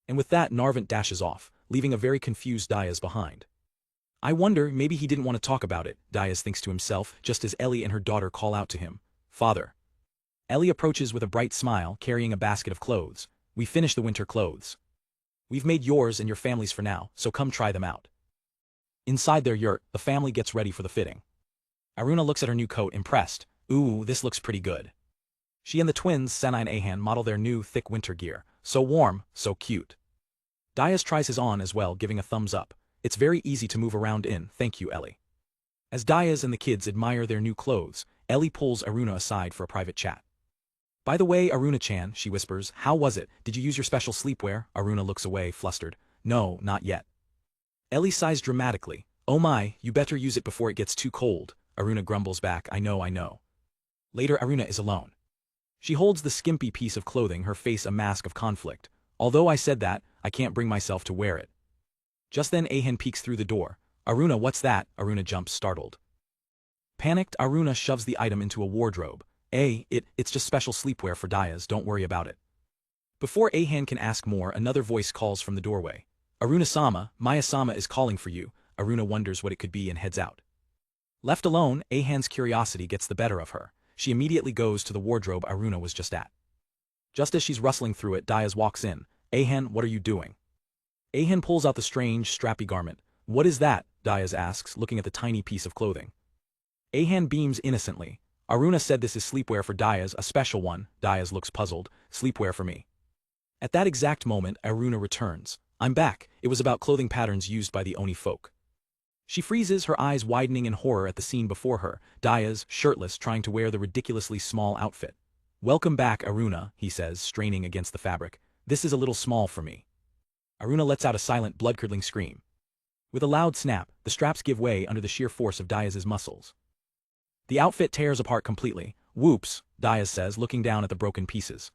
And with that, Narvant dashes off, leaving a very confused Diaz behind. I wonder, maybe he didn't want to talk about it, Diaz thinks to himself, just as Ellie and her daughter call out to him. Father. Ellie approaches with a bright smile, carrying a basket of clothes. We finished the winter clothes. We've made yours and your family's for now, so come try them out. Inside their yurt, the family gets ready for the fitting. Aruna looks at her new coat, impressed. Ooh, this looks pretty good. She and the twins, Senna and Ahan, model their new, thick winter gear. So warm, so cute. Diaz tries his on as well, giving a thumbs up. It's very easy to move around in, thank you, Ellie. As Diaz and the kids admire their new clothes, Ellie pulls Aruna aside for a private chat. By the way, Aruna-chan, she whispers, how was it? Did you use your special sleepwear? Aruna looks away, flustered. No, not yet. Ellie sighs dramatically. Oh my, you better use it before it gets too cold. Aruna grumbles back, I know. Later, Aruna is alone. She holds the skimpy piece of clothing, her face a mask of conflict. Although I said that, I can't bring myself to wear it. Just then Ahan peeks through the door. Aruna, what's that? Aruna jumps, startled. Panicked, Aruna shoves the item into a wardrobe. It's just special sleepwear for Diaz, don't worry about it. Before Ahan can ask more, another voice calls from the doorway. Aruna-sama, Maya-sama is calling for you. Aruna wonders what it could be and heads out. Left alone, Ahan's curiosity gets the better of her. She immediately goes to the wardrobe Aruna was just at. Just as she's rustling through it, Diaz walks in. Ahan, what are you doing? Ahan pulls out the strange, strappy garment. What is that? Diaz asks, looking at the tiny piece of clothing. Ahan beams innocently. Aruna said this is sleepwear for Diaz, a special one. Diaz looks puzzled. Sleepwear for me. At that exact moment, Aruna returns. I'm back. It was about clothing patterns used by the Oni folk. She freezes, her eyes widening in horror at the scene before her. Daya's, shirtless, trying to wear the ridiculously small outfit. "Welcome back, Aruna," he says, straining against the fabric. "This is a little small for me." Aruna lets out a silent, blood-curdling scream. With a loud snap, the straps give way under the sheer force of Daya's muscles. The outfit tears apart completely. "Whoops," Daya says, looking down at the broken pieces.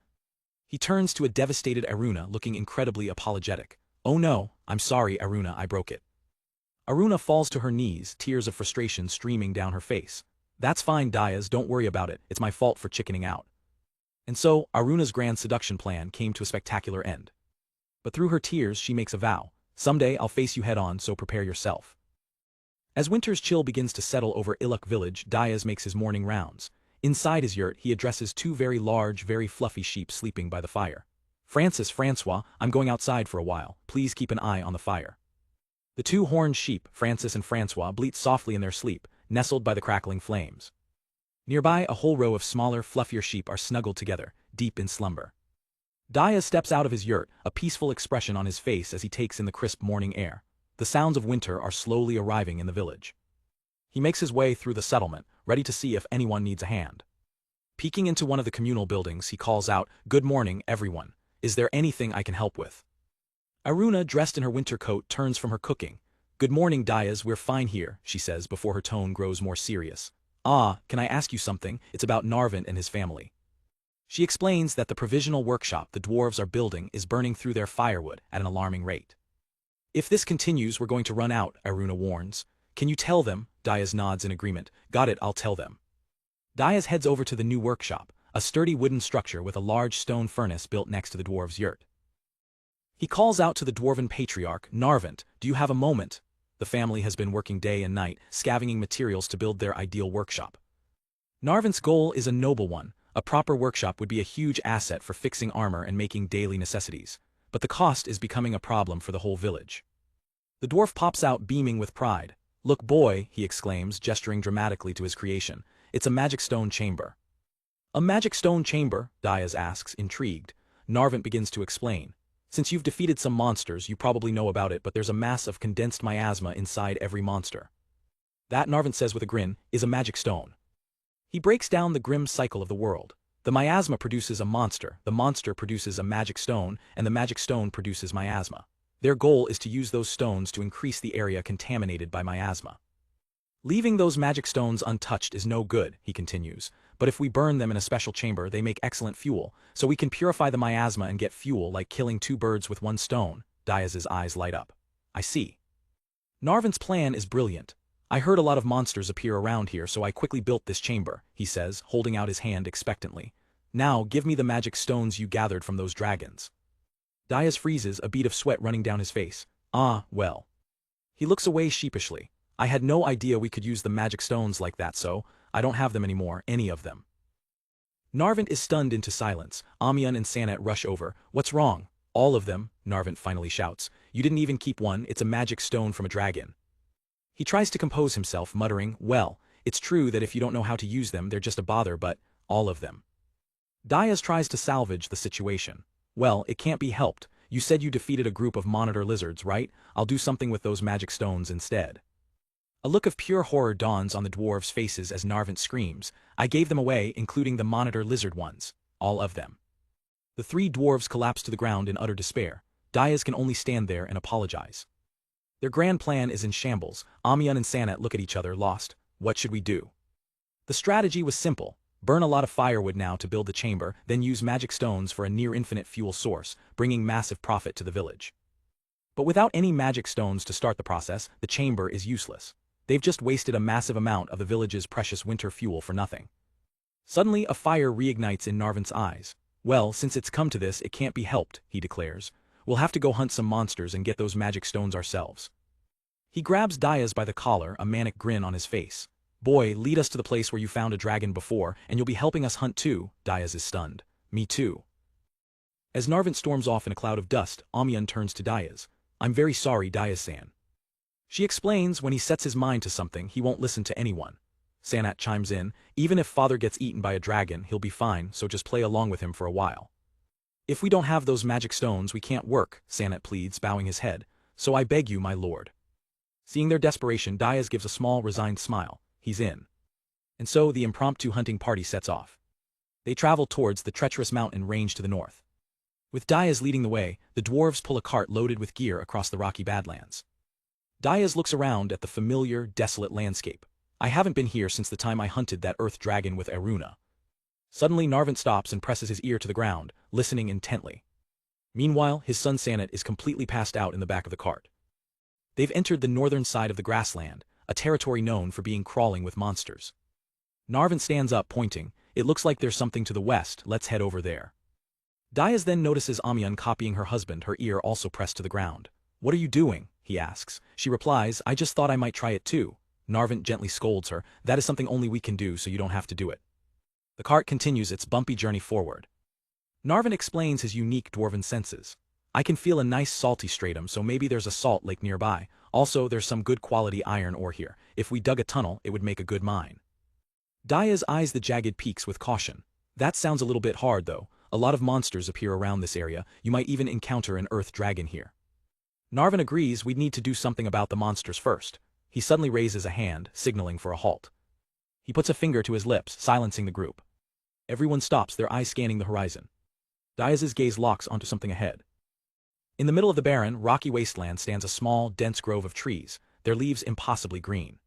He turns to a devastated Aruna, looking incredibly apologetic. "Oh no, I'm sorry, Aruna, I broke it." Aruna falls to her knees, tears of frustration streaming down her face. "That's fine, Dayas, don't worry about it, it's my fault for chickening out." And so, Aruna's grand seduction plan came to a spectacular end. But through her tears she makes a vow. "Someday I'll face you head-on, so prepare yourself." As winter's chill begins to settle over Iluk village, Dayas makes his morning rounds. Inside his yurt, he addresses two very large, very fluffy sheep sleeping by the fire. Francois, I'm going outside for a while. Please keep an eye on the fire." The two horned sheep, Francis and Francois, bleat softly in their sleep, nestled by the crackling flames. Nearby, a whole row of smaller, fluffier sheep are snuggled together, deep in slumber. Daya steps out of his yurt, a peaceful expression on his face as he takes in the crisp morning air. The sounds of winter are slowly arriving in the village. He makes his way through the settlement, ready to see if anyone needs a hand. Peeking into one of the communal buildings, he calls out, "Good morning, everyone. Is there anything I can help with?" Aruna, dressed in her winter coat, turns from her cooking. "Good morning, Dayas, we're fine here," she says before her tone grows more serious. "Ah, can I ask you something? It's about Narvant and his family." She explains that the provisional workshop the dwarves are building is burning through their firewood at an alarming rate. "If this continues, we're going to run out," Aruna warns. "Can you tell them?" Dayas nods in agreement. "Got it, I'll tell them." Dayas heads over to the new workshop, a sturdy wooden structure with a large stone furnace built next to the dwarves' yurt. He calls out to the dwarven patriarch, "Narvant, do you have a moment?" The family has been working day and night, scavenging materials to build their ideal workshop. Narvant's goal is a noble one. A proper workshop would be a huge asset for fixing armor and making daily necessities. But the cost is becoming a problem for the whole village. The dwarf pops out beaming with pride. "Look, boy," he exclaims, gesturing dramatically to his creation. "It's a magic stone chamber." "A magic stone chamber?" Dayas asks, intrigued. Narvant begins to explain. "Since you've defeated some monsters, you probably know about it, but there's a mass of condensed miasma inside every monster. That," Narvant says with a grin, "is a magic stone." He breaks down the grim cycle of the world. The miasma produces a monster, the monster produces a magic stone, and the magic stone produces miasma. Their goal is to use those stones to increase the area contaminated by miasma. "Leaving those magic stones untouched is no good," he continues, "but if we burn them in a special chamber, they make excellent fuel, so we can purify the miasma and get fuel like killing two birds with one stone." Dayas's eyes light up. "I see. Narvant's plan is brilliant. I heard a lot of monsters appear around here, so I quickly built this chamber," he says, holding out his hand expectantly. "Now, give me the magic stones you gathered from those dragons." Dayas freezes, a bead of sweat running down his face. "Ah, well." He looks away sheepishly. "I had no idea we could use the magic stones like that, so I don't have them anymore, any of them." Narvant is stunned into silence. Amian and Sanat rush over. "What's wrong?" "All of them," Narvant finally shouts. "You didn't even keep one, it's a magic stone from a dragon." He tries to compose himself, muttering, "Well, it's true that if you don't know how to use them, they're just a bother, but all of them." Dayas tries to salvage the situation. "Well, it can't be helped. You said you defeated a group of monitor lizards, right? I'll do something with those magic stones instead." A look of pure horror dawns on the dwarves' faces as Narvant screams, "I gave them away, including the monitor lizard ones. All of them." The three dwarves collapse to the ground in utter despair. Dayas can only stand there and apologize. Their grand plan is in shambles. Amian and Sanat look at each other, lost. What should we do? The strategy was simple. Burn a lot of firewood now to build the chamber, then use magic stones for a near-infinite fuel source, bringing massive profit to the village. But without any magic stones to start the process, the chamber is useless. They've just wasted a massive amount of the village's precious winter fuel for nothing. Suddenly, a fire reignites in Narvant's eyes. "Well, since it's come to this, it can't be helped," he declares. "We'll have to go hunt some monsters and get those magic stones ourselves." He grabs Dayas by the collar, a manic grin on his face. "Boy, lead us to the place where you found a dragon before, and you'll be helping us hunt too." Dayas is stunned. "Me too." As Narvant storms off in a cloud of dust, Amian turns to Dayas. "I'm very sorry, Dayas-san." She explains, when he sets his mind to something, he won't listen to anyone. Sanat chimes in, "Even if father gets eaten by a dragon, he'll be fine, so just play along with him for a while." "If we don't have those magic stones, we can't work," Sanat pleads, bowing his head. "So I beg you, my lord." Seeing their desperation, Diaz gives a small, resigned smile. He's in. And so the impromptu hunting party sets off. They travel towards the treacherous mountain range to the north. With Diaz leading the way, the dwarves pull a cart loaded with gear across the rocky badlands. Diaz looks around at the familiar, desolate landscape. I haven't been here since the time I hunted that earth dragon with Aruna. Suddenly Narvant stops and presses his ear to the ground, listening intently. Meanwhile, his son Sanat is completely passed out in the back of the cart. They've entered the northern side of the grassland, a territory known for being crawling with monsters. Narvant stands up, pointing. It looks like there's something to the west, let's head over there. Diaz then notices Amyun copying her husband, her ear also pressed to the ground. What are you doing? He asks. She replies, I just thought I might try it too. Narvant gently scolds her, that is something only we can do so you don't have to do it. The cart continues its bumpy journey forward. Narvant explains his unique dwarven senses. I can feel a nice salty stratum, so maybe there's a salt lake nearby. Also, there's some good quality iron ore here. If we dug a tunnel, it would make a good mine. Diaz eyes the jagged peaks with caution. That sounds a little bit hard though. A lot of monsters appear around this area. You might even encounter an earth dragon here. Narvant agrees we'd need to do something about the monsters first. He suddenly raises a hand, signaling for a halt. He puts a finger to his lips, silencing the group. Everyone stops, their eyes scanning the horizon. Diaz's gaze locks onto something ahead. In the middle of the barren, rocky wasteland stands a small, dense grove of trees, their leaves impossibly green.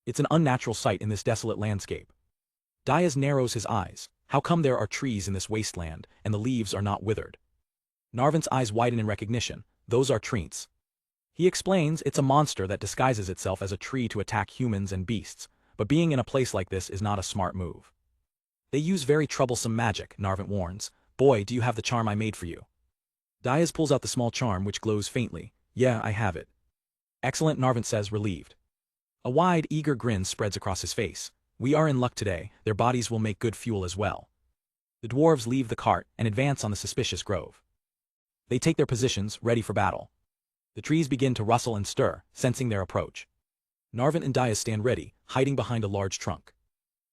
It's an unnatural sight in this desolate landscape. Diaz narrows his eyes. How come there are trees in this wasteland, and the leaves are not withered? Narvant's eyes widen in recognition. Those are treants. He explains it's a monster that disguises itself as a tree to attack humans and beasts, but being in a place like this is not a smart move. They use very troublesome magic, Narvant warns. Boy, do you have the charm I made for you. Diaz pulls out the small charm which glows faintly. Yeah, I have it. Excellent, Narvant says, relieved. A wide, eager grin spreads across his face. We are in luck today, their bodies will make good fuel as well. The dwarves leave the cart and advance on the suspicious grove. They take their positions, ready for battle. The trees begin to rustle and stir, sensing their approach. Narvant and Diaz stand ready, hiding behind a large trunk.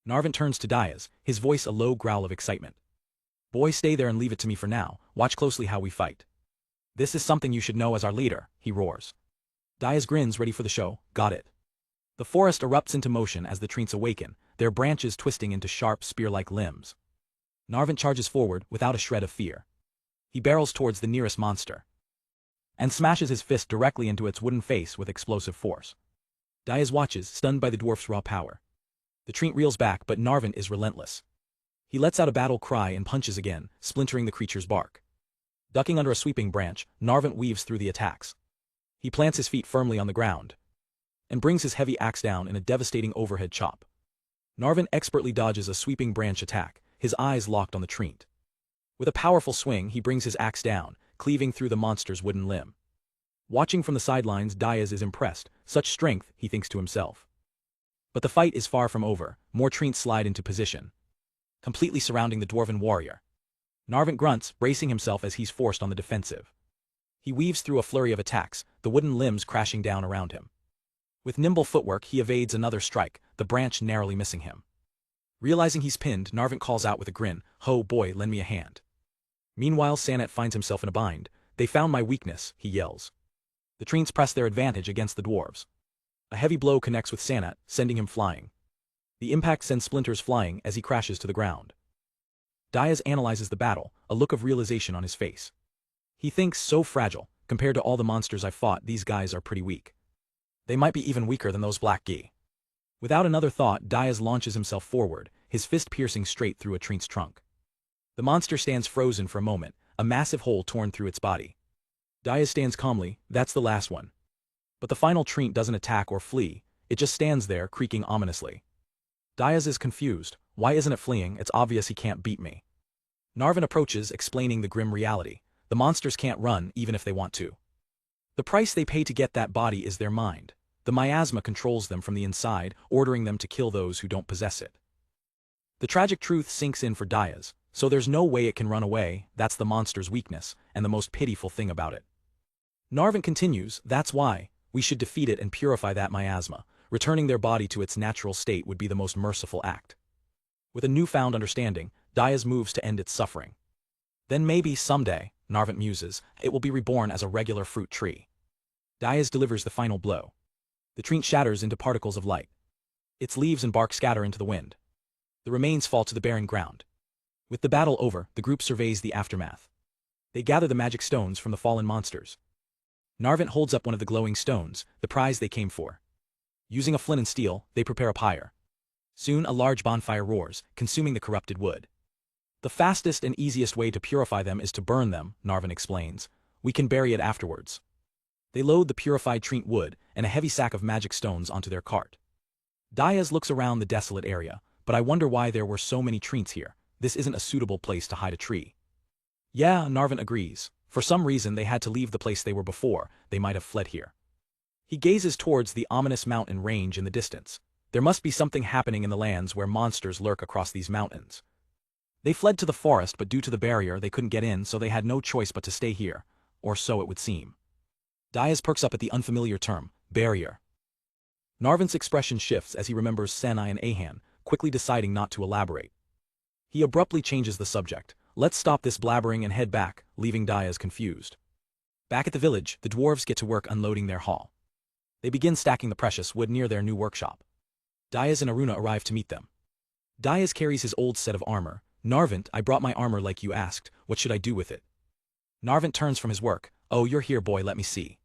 Narvant turns to Diaz, his voice a low growl of excitement. Boy, stay there and leave it to me for now, watch closely how we fight. This is something you should know as our leader, he roars. Diaz grins, ready for the show. Got it. The forest erupts into motion as the treants awaken, their branches twisting into sharp, spear-like limbs. Narvant charges forward without a shred of fear. He barrels towards the nearest monster and smashes his fist directly into its wooden face with explosive force. Diaz watches, stunned by the dwarf's raw power. The treant reels back, but Narvant is relentless. He lets out a battle cry and punches again, splintering the creature's bark. Ducking under a sweeping branch, Narvant weaves through the attacks. He plants his feet firmly on the ground and brings his heavy axe down in a devastating overhead chop. Narvant expertly dodges a sweeping branch attack, his eyes locked on the treant. With a powerful swing, he brings his axe down, cleaving through the monster's wooden limb. Watching from the sidelines, Diaz is impressed. Such strength, he thinks to himself. But the fight is far from over. More treants slide into position, completely surrounding the dwarven warrior. Narvant grunts, bracing himself as he's forced on the defensive. He weaves through a flurry of attacks, the wooden limbs crashing down around him. With nimble footwork, he evades another strike, the branch narrowly missing him. Realizing he's pinned, Narvant calls out with a grin, Ho, boy, lend me a hand. Meanwhile, Sanat finds himself in a bind. They found my weakness, he yells. The treants press their advantage against the dwarves. A heavy blow connects with Sanat, sending him flying. The impact sends splinters flying as he crashes to the ground. Diaz analyzes the battle, a look of realization on his face. He thinks, so fragile, compared to all the monsters I've fought, these guys are pretty weak. They might be even weaker than those black Gi. Without another thought, Diaz launches himself forward, his fist piercing straight through a treant's trunk. The monster stands frozen for a moment, a massive hole torn through its body. Diaz stands calmly, that's the last one. But the final treant doesn't attack or flee, it just stands there, creaking ominously. Diaz is confused. Why isn't it fleeing? It's obvious he can't beat me. Narvant approaches, explaining the grim reality. The monsters can't run, even if they want to. The price they pay to get that body is their mind. The miasma controls them from the inside, ordering them to kill those who don't possess it. The tragic truth sinks in for Diaz, so there's no way it can run away. That's the monster's weakness, and the most pitiful thing about it. Narvant continues, that's why we should defeat it and purify that miasma. Returning their body to its natural state would be the most merciful act. With a newfound understanding, Diaz moves to end its suffering. Then maybe someday, Narvant muses, it will be reborn as a regular fruit tree. Diaz delivers the final blow. The tree shatters into particles of light. Its leaves and bark scatter into the wind. The remains fall to the barren ground. With the battle over, the group surveys the aftermath. They gather the magic stones from the fallen monsters. Narvant holds up one of the glowing stones, the prize they came for. Using a flint and steel, they prepare a pyre. Soon a large bonfire roars, consuming the corrupted wood. The fastest and easiest way to purify them is to burn them, Narvant explains. We can bury it afterwards. They load the purified tree wood and a heavy sack of magic stones onto their cart. Diaz looks around the desolate area, but I wonder why there were so many trees here. This isn't a suitable place to hide a tree. Yeah, Narvant agrees. For some reason they had to leave the place they were before, they might have fled here. He gazes towards the ominous mountain range in the distance. There must be something happening in the lands where monsters lurk across these mountains. They fled to the forest, but due to the barrier they couldn't get in, so they had no choice but to stay here. Or so it would seem. Diaz perks up at the unfamiliar term, barrier. Narvant's expression shifts as he remembers Senai and Ahan, quickly deciding not to elaborate. He abruptly changes the subject. Let's stop this blabbering and head back, leaving Diaz confused. Back at the village, the dwarves get to work unloading their haul. They begin stacking the precious wood near their new workshop. Diaz and Aruna arrive to meet them. Diaz carries his old set of armor. Narvant, I brought my armor like you asked, what should I do with it? Narvant turns from his work. Oh, you're here, boy, let me see.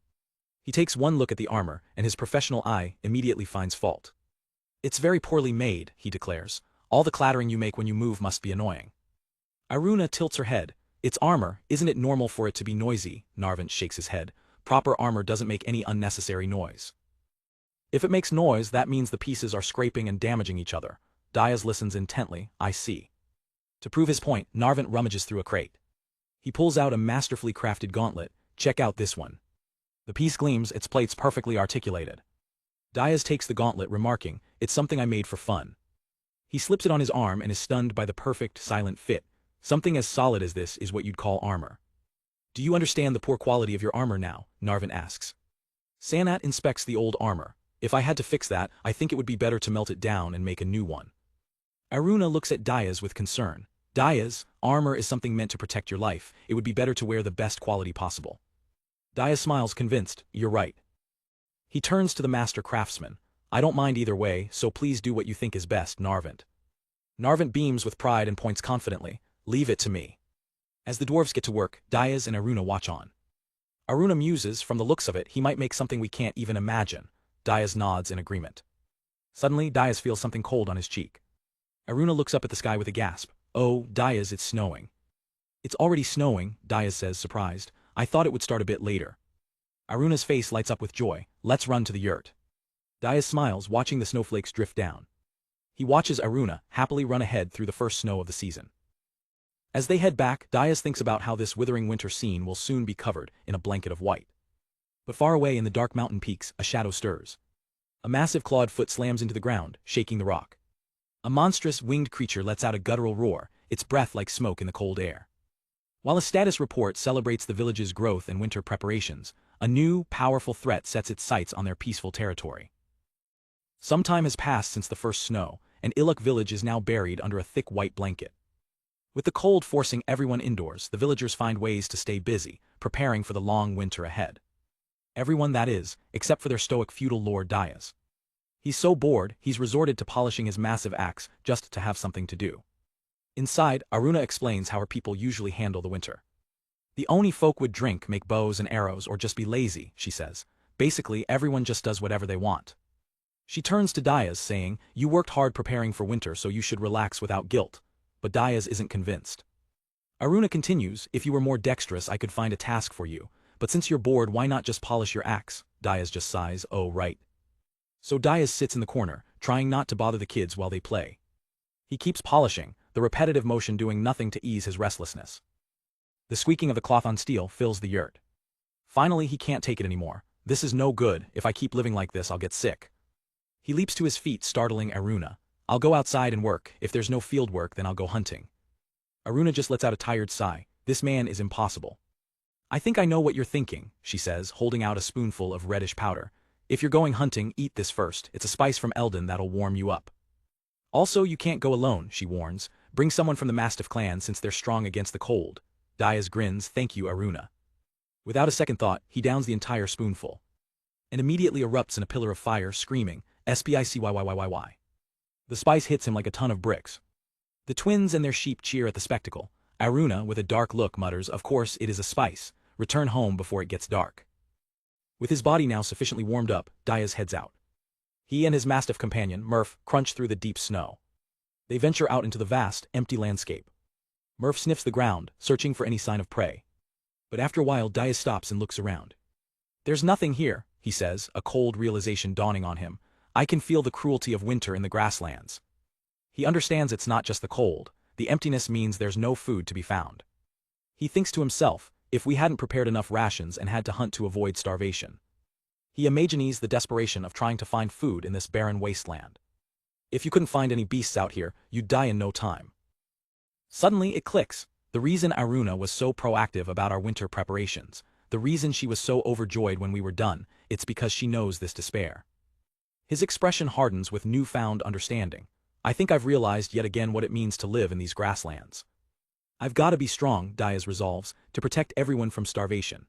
He takes one look at the armor, and his professional eye immediately finds fault. It's very poorly made, he declares. All the clattering you make when you move must be annoying. Aruna tilts her head. It's armor, isn't it normal for it to be noisy? Narvant shakes his head. Proper armor doesn't make any unnecessary noise. If it makes noise, that means the pieces are scraping and damaging each other. Diaz listens intently. I see. To prove his point, Narvant rummages through a crate. He pulls out a masterfully crafted gauntlet. Check out this one. The piece gleams, its plates perfectly articulated. Diaz takes the gauntlet, remarking, it's something I made for fun. He slips it on his arm and is stunned by the perfect, silent fit. Something as solid as this is what you'd call armor. Do you understand the poor quality of your armor now? Narvant asks. Sanat inspects the old armor. If I had to fix that, I think it would be better to melt it down and make a new one. Aruna looks at Diaz with concern. Diaz, armor is something meant to protect your life. It would be better to wear the best quality possible. Diaz smiles, convinced. You're right. He turns to the master craftsman. I don't mind either way, so please do what you think is best, Narvant. Narvant beams with pride and points confidently. Leave it to me. As the dwarves get to work, Diaz and Aruna watch on. Aruna muses, from the looks of it, he might make something we can't even imagine. Diaz nods in agreement. Suddenly, Diaz feels something cold on his cheek. Aruna looks up at the sky with a gasp. Oh, Diaz, it's snowing. It's already snowing, Diaz says, surprised. I thought it would start a bit later. Aruna's face lights up with joy. Let's run to the yurt. Diaz smiles, watching the snowflakes drift down. He watches Aruna happily run ahead through the first snow of the season. As they head back, Diaz thinks about how this withering winter scene will soon be covered in a blanket of white. But far away in the dark mountain peaks, a shadow stirs. A massive clawed foot slams into the ground, shaking the rock. A monstrous, winged creature lets out a guttural roar, its breath like smoke in the cold air. While a status report celebrates the village's growth and winter preparations, a new, powerful threat sets its sights on their peaceful territory. Some time has passed since the first snow, and Iluk village is now buried under a thick white blanket. With the cold forcing everyone indoors, the villagers find ways to stay busy, preparing for the long winter ahead. Everyone, that is, except for their stoic feudal lord Diaz. He's so bored, he's resorted to polishing his massive axe just to have something to do. Inside, Aruna explains how her people usually handle the winter. The Oni folk would drink, make bows and arrows, or just be lazy, she says. Basically, everyone just does whatever they want. She turns to Diaz, saying, you worked hard preparing for winter, so you should relax without guilt. But Diaz isn't convinced. Aruna continues, if you were more dexterous I could find a task for you, but since you're bored why not just polish your axe? Diaz just sighs, oh right. So Diaz sits in the corner, trying not to bother the kids while they play. He keeps polishing, the repetitive motion doing nothing to ease his restlessness. The squeaking of the cloth on steel fills the yurt. Finally he can't take it anymore. This is no good, if I keep living like this I'll get sick. He leaps to his feet, startling Aruna. I'll go outside and work, if there's no field work then I'll go hunting. Aruna just lets out a tired sigh. This man is impossible. I think I know what you're thinking, she says, holding out a spoonful of reddish powder. If you're going hunting, eat this first, it's a spice from Eldon that'll warm you up. Also, you can't go alone, she warns. Bring someone from the Mastiff clan since they're strong against the cold. Diaz grins, thank you Aruna. Without a second thought, he downs the entire spoonful. and immediately erupts in a pillar of fire, screaming, "Spicyyyyyy." The spice hits him like a ton of bricks. The twins and their sheep cheer at the spectacle. Aruna, with a dark look, mutters, "Of course it is a spice. Return home before it gets dark." With his body now sufficiently warmed up, Diaz heads out. He and his mastiff companion, Murph, crunch through the deep snow. They venture out into the vast, empty landscape. Murph sniffs the ground, searching for any sign of prey. But after a while, Diaz stops and looks around. "There's nothing here," he says, a cold realization dawning on him. "I can feel the cruelty of winter in the grasslands." He understands it's not just the cold. The emptiness means there's no food to be found. He thinks to himself, if we hadn't prepared enough rations and had to hunt to avoid starvation. He imagines the desperation of trying to find food in this barren wasteland. If you couldn't find any beasts out here, you'd die in no time. Suddenly it clicks. The reason Aruna was so proactive about our winter preparations, the reason she was so overjoyed when we were done, it's because she knows this despair. His expression hardens with newfound understanding. "I think I've realized yet again what it means to live in these grasslands. I've got to be strong," Diaz resolves, "to protect everyone from starvation."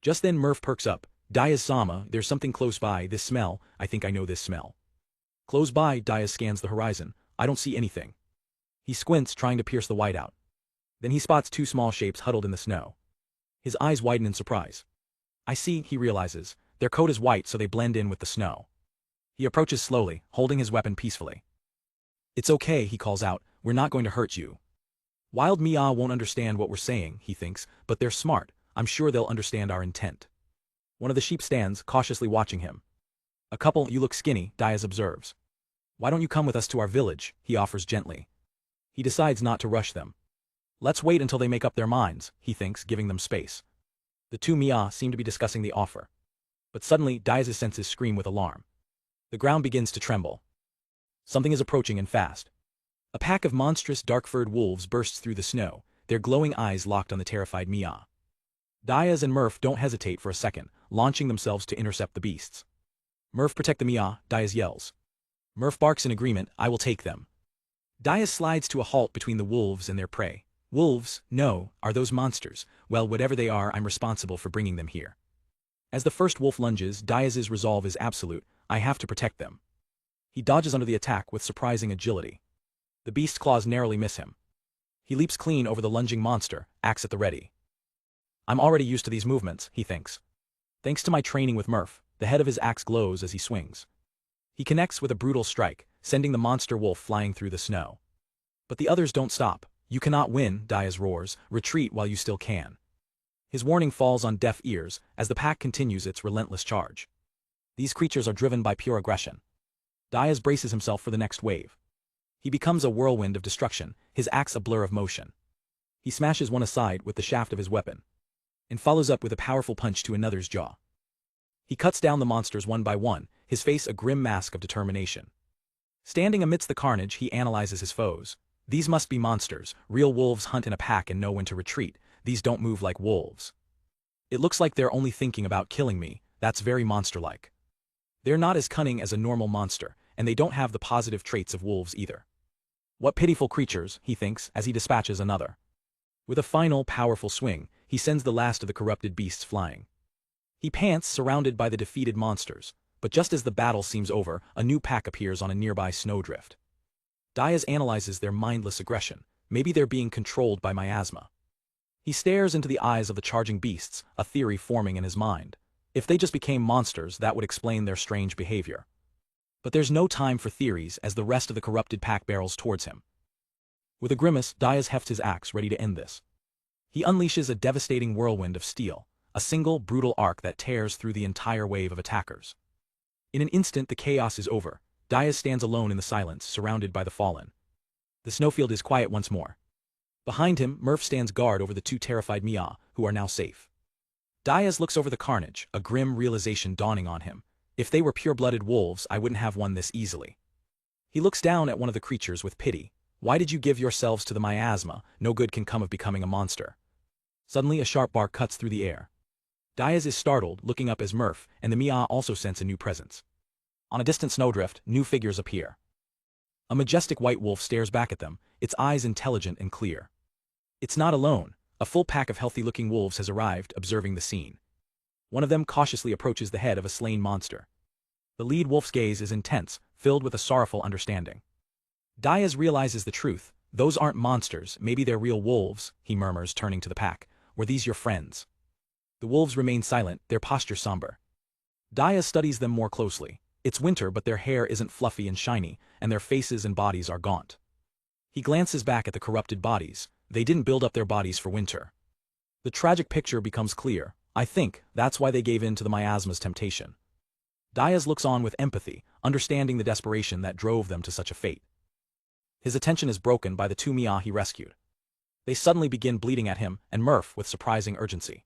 Just then Murph perks up. "Diaz-sama, there's something close by, this smell, I think I know this smell." Close by, Diaz scans the horizon. "I don't see anything." He squints, trying to pierce the whiteout. Then he spots two small shapes huddled in the snow. His eyes widen in surprise. "I see," he realizes. "Their coat is white so they blend in with the snow." He approaches slowly, holding his weapon peacefully. "It's okay," he calls out. "We're not going to hurt you." Wild Mia won't understand what we're saying, he thinks, but they're smart. I'm sure they'll understand our intent. One of the sheep stands, cautiously watching him. "A couple, you look skinny," Diaz observes. "Why don't you come with us to our village?" he offers gently. He decides not to rush them. Let's wait until they make up their minds, he thinks, giving them space. The two Mia seem to be discussing the offer. But suddenly, Diaz's senses scream with alarm. The ground begins to tremble. Something is approaching and fast. A pack of monstrous dark-furred wolves bursts through the snow, their glowing eyes locked on the terrified Mia. Diaz and Murph don't hesitate for a second, launching themselves to intercept the beasts. "Murph, protect the Mia," Diaz yells. Murph barks in agreement, "I will take them." Diaz slides to a halt between the wolves and their prey. "Wolves? No. Are those monsters? Well, whatever they are, I'm responsible for bringing them here." As the first wolf lunges, Diaz's resolve is absolute. I have to protect them. He dodges under the attack with surprising agility. The beast's claws narrowly miss him. He leaps clean over the lunging monster, axe at the ready. I'm already used to these movements, he thinks. Thanks to my training with Murph, the head of his axe glows as he swings. He connects with a brutal strike, sending the monster wolf flying through the snow. But the others don't stop. "You cannot win," Diaz roars. "Retreat while you still can." His warning falls on deaf ears as the pack continues its relentless charge. These creatures are driven by pure aggression. Diaz braces himself for the next wave. He becomes a whirlwind of destruction, his axe a blur of motion. He smashes one aside with the shaft of his weapon, and follows up with a powerful punch to another's jaw. He cuts down the monsters one by one, his face a grim mask of determination. Standing amidst the carnage, he analyzes his foes. These must be monsters. Real wolves hunt in a pack and know when to retreat. These don't move like wolves. It looks like they're only thinking about killing me. That's very monster-like. They're not as cunning as a normal monster, and they don't have the positive traits of wolves either. What pitiful creatures, he thinks, as he dispatches another. With a final, powerful swing, he sends the last of the corrupted beasts flying. He pants, surrounded by the defeated monsters, but just as the battle seems over, a new pack appears on a nearby snowdrift. Diaz analyzes their mindless aggression. Maybe they're being controlled by miasma. He stares into the eyes of the charging beasts, a theory forming in his mind. If they just became monsters, that would explain their strange behavior. But there's no time for theories as the rest of the corrupted pack barrels towards him. With a grimace, Diaz hefts his axe, ready to end this. He unleashes a devastating whirlwind of steel, a single, brutal arc that tears through the entire wave of attackers. In an instant, the chaos is over. Diaz stands alone in the silence, surrounded by the fallen. The snowfield is quiet once more. Behind him, Murph stands guard over the two terrified Mia, who are now safe. Diaz looks over the carnage, a grim realization dawning on him. If they were pure-blooded wolves, I wouldn't have won this easily. He looks down at one of the creatures with pity. Why did you give yourselves to the miasma? No good can come of becoming a monster. Suddenly, a sharp bark cuts through the air. Diaz is startled, looking up as Murph and the Mia also sense a new presence. On a distant snowdrift, new figures appear. A majestic white wolf stares back at them, its eyes intelligent and clear. It's not alone. A full pack of healthy-looking wolves has arrived, observing the scene. One of them cautiously approaches the head of a slain monster. The lead wolf's gaze is intense, filled with a sorrowful understanding. Diaz realizes the truth. Those aren't monsters, maybe they're real wolves, he murmurs, turning to the pack. Were these your friends? The wolves remain silent, their posture somber. Diaz studies them more closely. It's winter, but their hair isn't fluffy and shiny, and their faces and bodies are gaunt. He glances back at the corrupted bodies. They didn't build up their bodies for winter. The tragic picture becomes clear. I think that's why they gave in to the miasma's temptation. Diaz looks on with empathy, understanding the desperation that drove them to such a fate. His attention is broken by the two Mia he rescued. They suddenly begin bleeding at him and Murph with surprising urgency.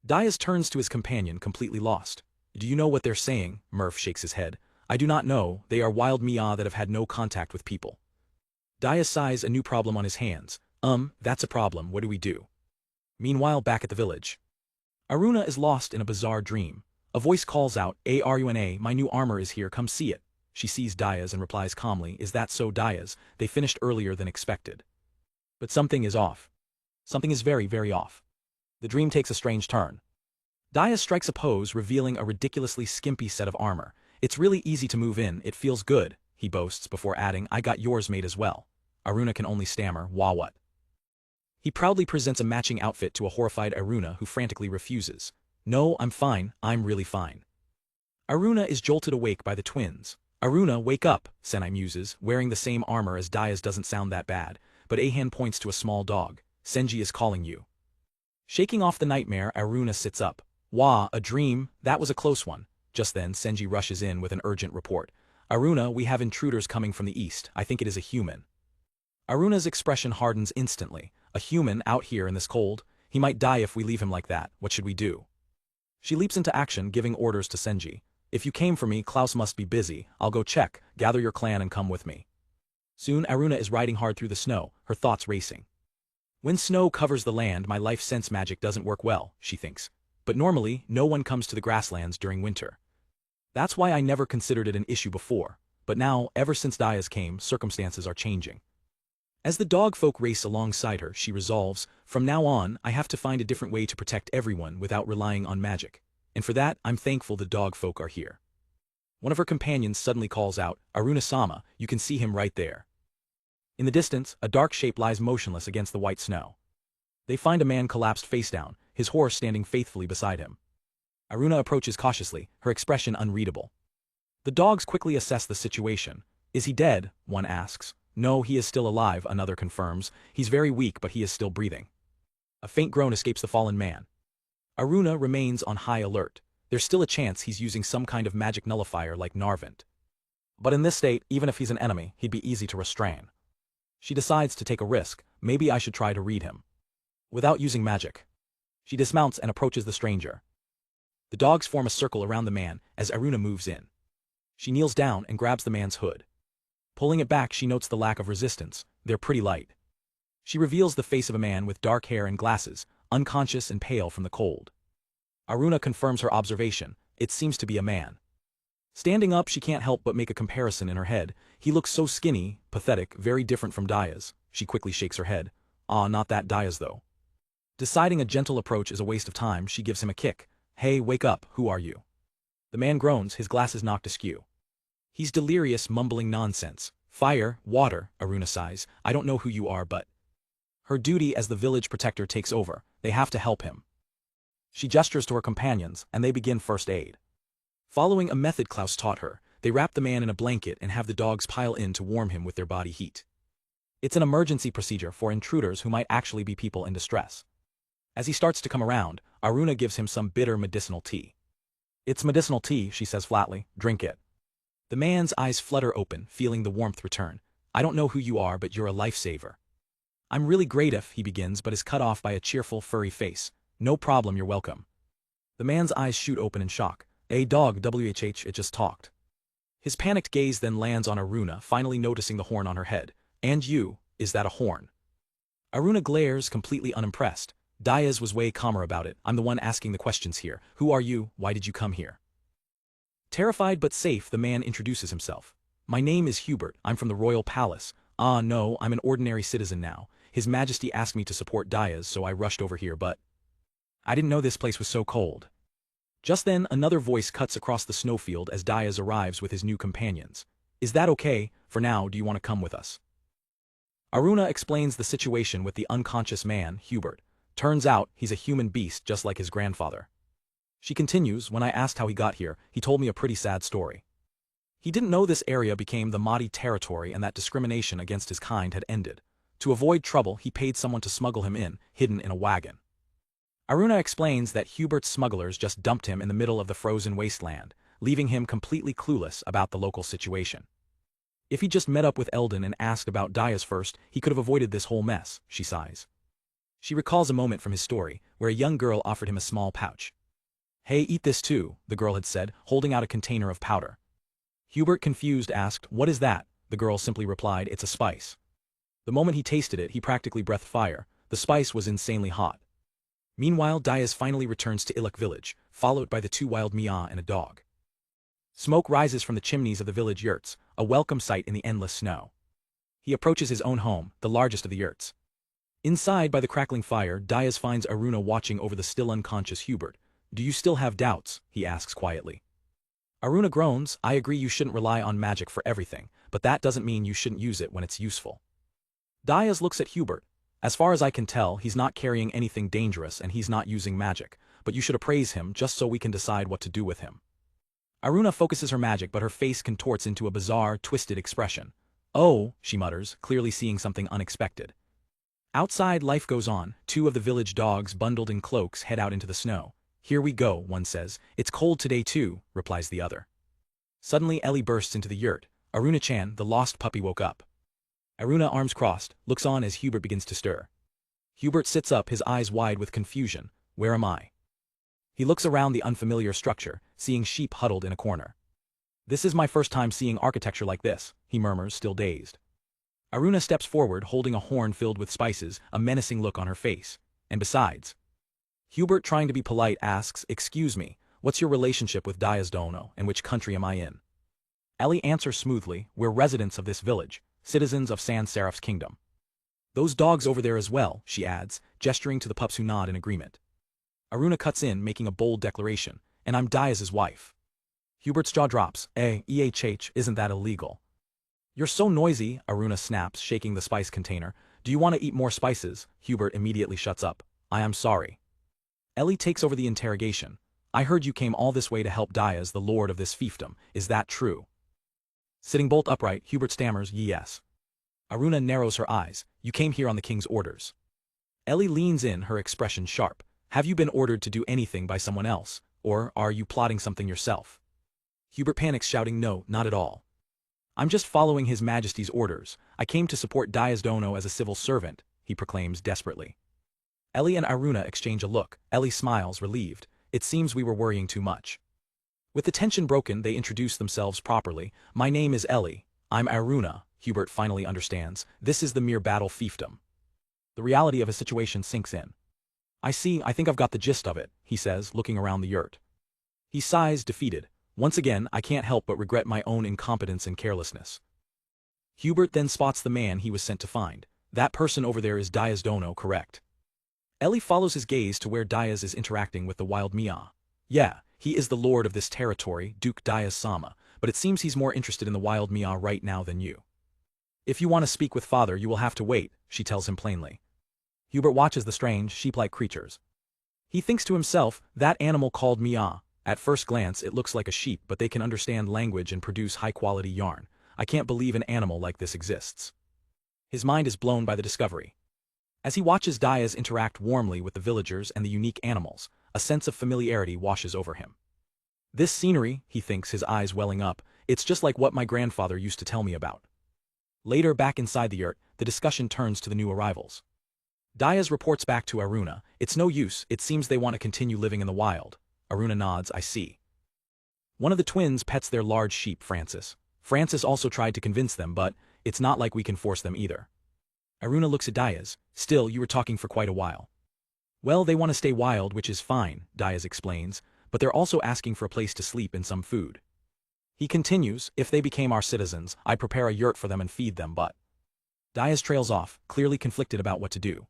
Diaz turns to his companion, completely lost. Do you know what they're saying? Murph shakes his head. I do not know, they are wild Mia that have had no contact with people. Diaz sighs, a new problem on his hands. That's a problem, what do we do? Meanwhile, back at the village. Aruna is lost in a bizarre dream. A voice calls out, Aruna, my new armor is here, come see it. She sees Diaz and replies calmly, is that so, Diaz? They finished earlier than expected. But something is off. Something is very, very off. The dream takes a strange turn. Diaz strikes a pose, revealing a ridiculously skimpy set of armor. It's really easy to move in, it feels good, he boasts before adding, I got yours made as well. Aruna can only stammer, wah what? He proudly presents a matching outfit to a horrified Aruna who frantically refuses. No, I'm fine, I'm really fine. Aruna is jolted awake by the twins. Aruna, wake up, Senai muses, wearing the same armor as Diaz doesn't sound that bad, but Ahan points to a small dog. Senji is calling you. Shaking off the nightmare, Aruna sits up. Wah, a dream, that was a close one. Just then, Senji rushes in with an urgent report. Aruna, we have intruders coming from the east, I think it is a human. Aruna's expression hardens instantly. A human out here in this cold? He might die if we leave him like that, what should we do? She leaps into action, giving orders to Senji. If you came for me, Klaus must be busy, I'll go check, gather your clan and come with me. Soon Aruna is riding hard through the snow, her thoughts racing. When snow covers the land, my life sense magic doesn't work well, she thinks. But normally, no one comes to the grasslands during winter. That's why I never considered it an issue before, but now, ever since Diaz came, circumstances are changing. As the dog folk race alongside her, she resolves, from now on, I have to find a different way to protect everyone without relying on magic. And for that, I'm thankful the dog folk are here. One of her companions suddenly calls out, Aruna-sama, you can see him right there. In the distance, a dark shape lies motionless against the white snow. They find a man collapsed face down, his horse standing faithfully beside him. Aruna approaches cautiously, her expression unreadable. The dogs quickly assess the situation. Is he dead? One asks. No, he is still alive, another confirms. He's very weak, but he is still breathing. A faint groan escapes the fallen man. Aruna remains on high alert. There's still a chance he's using some kind of magic nullifier like Narvant. But in this state, even if he's an enemy, he'd be easy to restrain. She decides to take a risk. Maybe I should try to read him. Without using magic. She dismounts and approaches the stranger. The dogs form a circle around the man as Aruna moves in. She kneels down and grabs the man's hood. Pulling it back, she notes the lack of resistance. They're pretty light. She reveals the face of a man with dark hair and glasses, unconscious and pale from the cold. Aruna confirms her observation. It seems to be a man. Standing up, she can't help but make a comparison in her head. He looks so skinny, pathetic, very different from Diaz. She quickly shakes her head. Ah, not that Diaz though. Deciding a gentle approach is a waste of time, she gives him a kick. Hey, wake up, who are you? The man groans, his glasses knocked askew. He's delirious, mumbling nonsense. Fire, water, Aruna sighs. I don't know who you are, but... Her duty as the village protector takes over. They have to help him. She gestures to her companions, and they begin first aid. Following a method Klaus taught her, they wrap the man in a blanket and have the dogs pile in to warm him with their body heat. It's an emergency procedure for intruders who might actually be people in distress. As he starts to come around, Aruna gives him some bitter medicinal tea. It's medicinal tea, she says flatly. Drink it. The man's eyes flutter open, feeling the warmth return. I don't know who you are, but you're a lifesaver. I'm really great if, he begins, but is cut off by a cheerful, furry face. No problem, you're welcome. The man's eyes shoot open in shock. A dog, WHH, it just talked. His panicked gaze then lands on Aruna, finally noticing the horn on her head. And you, is that a horn? Aruna glares, completely unimpressed. Diaz was way calmer about it. I'm the one asking the questions here. Who are you? Why did you come here? Terrified but safe, the man introduces himself. My name is Hubert, I'm from the royal palace. Ah no, I'm an ordinary citizen now. His Majesty asked me to support Diaz, so I rushed over here, but... I didn't know this place was so cold. Just then, another voice cuts across the snowfield as Diaz arrives with his new companions. Is that okay? For now, do you want to come with us? Aruna explains the situation with the unconscious man, Hubert. Turns out, he's a human beast just like his grandfather. She continues, when I asked how he got here, he told me a pretty sad story. He didn't know this area became the Mahdi territory and that discrimination against his kind had ended. To avoid trouble, he paid someone to smuggle him in, hidden in a wagon. Aruna explains that Hubert's smugglers just dumped him in the middle of the frozen wasteland, leaving him completely clueless about the local situation. If he just met up with Eldon and asked about Diaz first, he could have avoided this whole mess, she sighs. She recalls a moment from his story, where a young girl offered him a small pouch. Hey, eat this too, the girl had said, holding out a container of powder. Hubert, confused, asked, what is that? The girl simply replied, it's a spice. The moment he tasted it, he practically breathed fire. The spice was insanely hot. Meanwhile, Diaz finally returns to Iluk village, followed by the two wild Mia and a dog. Smoke rises from the chimneys of the village yurts, a welcome sight in the endless snow. He approaches his own home, the largest of the yurts. Inside, by the crackling fire, Diaz finds Aruna watching over the still unconscious Hubert. Do you still have doubts? He asks quietly. Aruna groans, I agree you shouldn't rely on magic for everything, but that doesn't mean you shouldn't use it when it's useful. Diaz looks at Hubert. As far as I can tell, he's not carrying anything dangerous and he's not using magic, but you should appraise him just so we can decide what to do with him. Aruna focuses her magic, but her face contorts into a bizarre, twisted expression. Oh, she mutters, clearly seeing something unexpected. Outside, life goes on. Two of the village dogs bundled in cloaks head out into the snow. Here we go, one says. It's cold today too, replies the other. Suddenly Ellie bursts into the yurt. Aruna-chan, the lost puppy, woke up. Aruna, arms crossed, looks on as Hubert begins to stir. Hubert sits up, his eyes wide with confusion. Where am I? He looks around the unfamiliar structure, seeing sheep huddled in a corner. This is my first time seeing architecture like this, he murmurs, still dazed. Aruna steps forward, holding a horn filled with spices, a menacing look on her face. And besides, Hubert, trying to be polite, asks, excuse me, what's your relationship with Diaz Dono, and which country am I in? Ellie answers smoothly, we're residents of this village, citizens of Sans Serif's kingdom. Those dogs over there as well, she adds, gesturing to the pups who nod in agreement. Aruna cuts in, making a bold declaration, and I'm Diaz's wife. Hubert's jaw drops, isn't that illegal? You're so noisy, Aruna snaps, shaking the spice container. Do you want to eat more spices? Hubert immediately shuts up. I am sorry. Ellie takes over the interrogation. I heard you came all this way to help Diaz, the lord of this fiefdom. Is that true? Sitting bolt upright, Hubert stammers, yes. Aruna narrows her eyes. You came here on the king's orders. Ellie leans in, her expression sharp. Have you been ordered to do anything by someone else, or are you plotting something yourself? Hubert panics, shouting, no, not at all. I'm just following His Majesty's orders. I came to support Diaz Dono as a civil servant, he proclaims desperately. Ellie and Aruna exchange a look. Ellie smiles, relieved. It seems we were worrying too much. With the tension broken, they introduce themselves properly. My name is Ellie. I'm Aruna, Hubert finally understands. This is the mere battle fiefdom. The reality of his situation sinks in. I see, I think I've got the gist of it, he says, looking around the yurt. He sighs, defeated. Once again, I can't help but regret my own incompetence and carelessness. Hubert then spots the man he was sent to find. That person over there is Diaz Dono, correct? Ellie follows his gaze to where Diaz is interacting with the wild Mia. Yeah, he is the lord of this territory, Duke Diaz Sama, but it seems he's more interested in the wild Mia right now than you. If you want to speak with father, you will have to wait, she tells him plainly. Hubert watches the strange, sheep-like creatures. He thinks to himself, that animal called Mia. At first glance, it looks like a sheep, but they can understand language and produce high-quality yarn. I can't believe an animal like this exists. His mind is blown by the discovery. As he watches Diaz interact warmly with the villagers and the unique animals, a sense of familiarity washes over him. This scenery, he thinks, his eyes welling up, it's just like what my grandfather used to tell me about. Later, back inside the yurt, the discussion turns to the new arrivals. Diaz reports back to Aruna, it's no use, it seems they want to continue living in the wild. Aruna nods, I see. One of the twins pets their large sheep, Francis. Francis also tried to convince them, but it's not like we can force them either. Aruna looks at Diaz. Still, you were talking for quite a while. Well, they want to stay wild, which is fine, Diaz explains, but they're also asking for a place to sleep and some food. He continues, if they became our citizens, I'd prepare a yurt for them and feed them, but... Diaz trails off, clearly conflicted about what to do.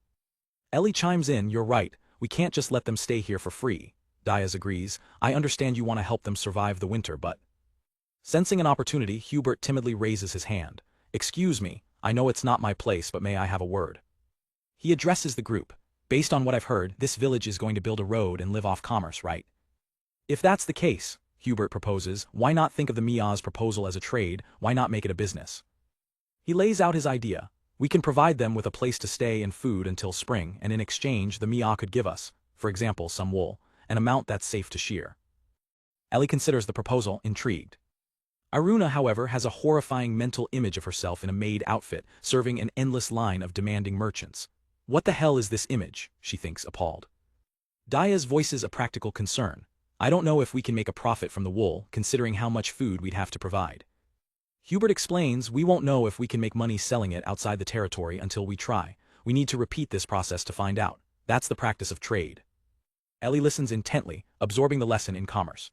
Ellie chimes in, you're right, we can't just let them stay here for free. Diaz agrees. I understand you want to help them survive the winter, but... Sensing an opportunity, Hubert timidly raises his hand. Excuse me, I know it's not my place, but may I have a word? He addresses the group. Based on what I've heard, this village is going to build a road and live off commerce, right? If that's the case, Hubert proposes, why not think of the Mia's proposal as a trade, why not make it a business? He lays out his idea. We can provide them with a place to stay and food until spring, and in exchange the Mia could give us, for example some wool, an amount that's safe to shear. Ellie considers the proposal, intrigued. Aruna, however, has a horrifying mental image of herself in a maid outfit, serving an endless line of demanding merchants. What the hell is this image, she thinks, appalled. Diaz voices a practical concern. I don't know if we can make a profit from the wool, considering how much food we'd have to provide. Hubert explains, we won't know if we can make money selling it outside the territory until we try. We need to repeat this process to find out. That's the practice of trade. Ellie listens intently, absorbing the lesson in commerce.